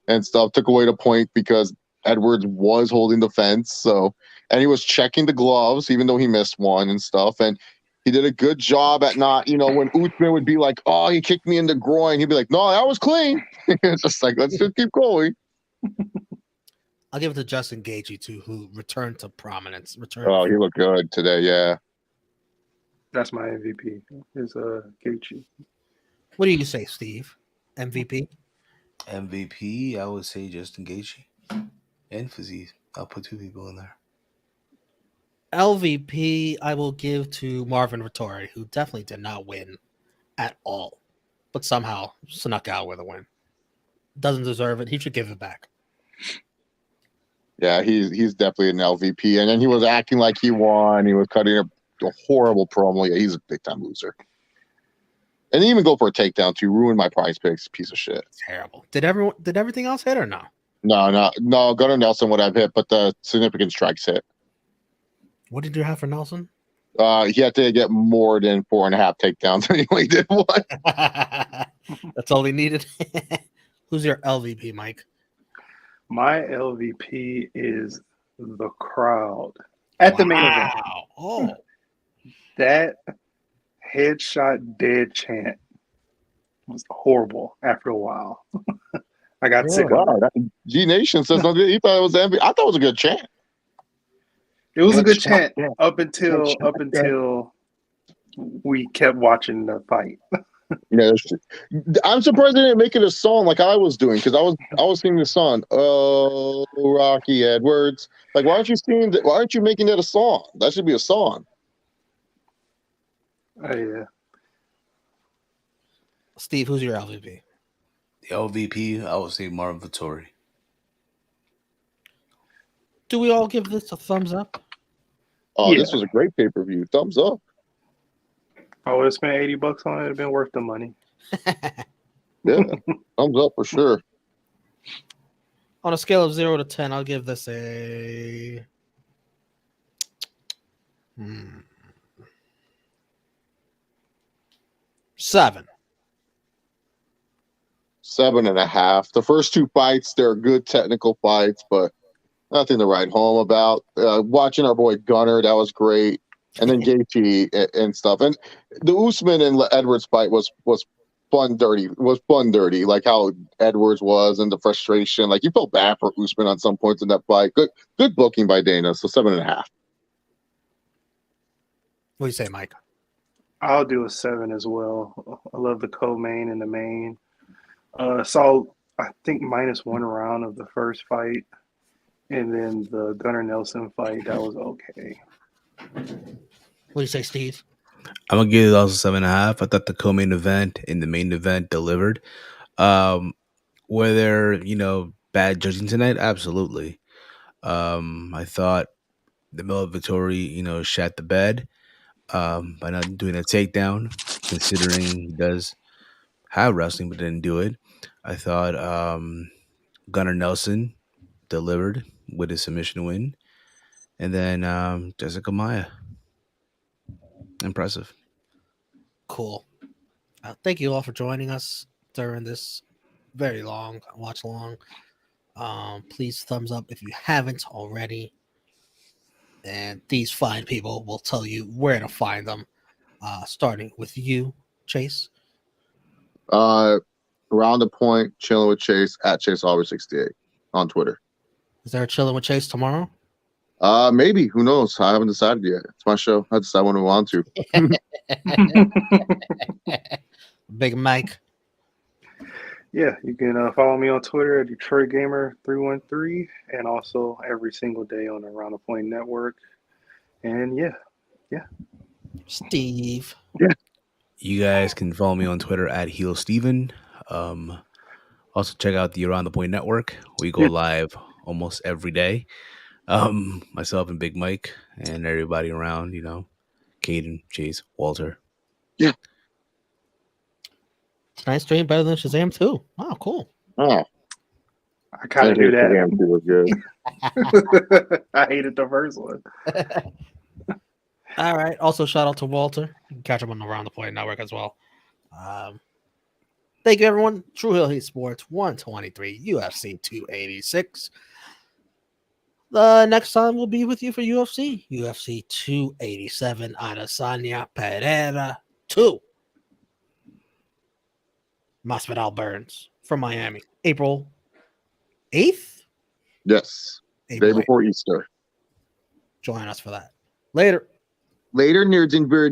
and stuff. Took away the point because Edwards was holding the fence, and he was checking the gloves even though he missed one and stuff. And he did a good job at not, when Usman would be like, "Oh, he kicked me in the groin," he'd be like, "No, that was clean." It's just like, let's just keep going. I'll give it to Justin Gaethje too, who returned to prominence. He looked good today. Yeah, that's my MVP. Is Gaethje. What do you say, Steve? MVP? MVP, I would say Justin Gaethje and Fiziev. I'll put two people in there. LVP, I will give to Marvin Vettori, who definitely did not win at all, but somehow snuck out with a win. Doesn't deserve it. He should give it back. Yeah, he's definitely an LVP. And then he was acting like he won. He was cutting a horrible promo. Yeah, he's a big time loser. And he even go for a takedown to ruin my prize picks. Piece of shit. Terrible. Did everything else hit or no? No. Gunnar Nelson would have hit, but the significant strikes hit. What did you have for Nelson? He had to get more than 4.5 takedowns. And he only did one. That's all he needed. Who's your LVP, Mike? My LVP is the crowd at the main event. Oh, that headshot dead chant was horrible after a while. I got sick of it. G Nation says something. He thought it was MVP. I thought it was a good chant. It was a good chant up until we kept watching the fight. I'm surprised they didn't make it a song like I was doing, because I was singing the song. Oh, Rocky Edwards. Like, why aren't you making that a song? That should be a song. Oh yeah. Steve, who's your LVP? The LVP, I would say Marvin Vettori. Do we all give this a thumbs up? Oh, This was a great pay-per-view. Thumbs up. I would have spent $80 on it. It'd been worth the money. Yeah, thumbs up for sure. On a scale of 0 to 10, I'll give this a 7. 7.5. The first two fights, they're good technical fights, but nothing to write home about. Watching our boy Gunnar, that was great. And then Gaethje and stuff. And the Usman and Edwards fight was fun dirty. Like how Edwards was and the frustration. Like, you felt bad for Usman on some points in that fight. Good booking by Dana. So 7.5. What do you say, Mike? I'll do a 7 as well. I love the co-main and the main. Saw, I think, -1 round of the first fight. And then the Gunnar Nelson fight, that was okay. What do you say, Steve? I'm gonna give it also 7.5. I thought the co-main event and the main event delivered. Were there, bad judging tonight? Absolutely. I thought the Vettori, shat the bed by not doing a takedown, considering he does have wrestling but didn't do it. I thought Gunnar Nelson delivered with his submission win, and then Jessica Maia. Impressive. Cool. Thank you all for joining us during this very long watch along. Please thumbs up if you haven't already. And these fine people will tell you where to find them. Starting with you, Chase. Around the point, chilling with Chase at ChaseAubrey68 on Twitter. Is there a chilling with Chase tomorrow? Maybe. Who knows? I haven't decided yet. It's my show. I decide when I want to. Big Mike. Yeah, you can follow me on Twitter at DetroitGamer313 and also every single day on the Around the Point Network. And yeah. Steve. Yeah. You guys can follow me on Twitter at HeelSteven. Also, check out the Around the Point Network. We go live almost every day. Myself and Big Mike and everybody around, Caden, Chase, Walter. Yeah. Tonight's stream better than Shazam 2. Wow, cool. Oh. I kind of knew that. Shazam 2 was good. I hated the first one. All right. Also, shout out to Walter. You can catch him on the Around the Point Network as well. Thank you, everyone. True Hill Heat Sports 123, UFC 286. The next time we'll be with you for UFC 287, Adesanya Pereira 2. Masvidal Burns from Miami, April 8th? Yes. April Day before Easter. Join us for that. Later. Later, nerds and birds.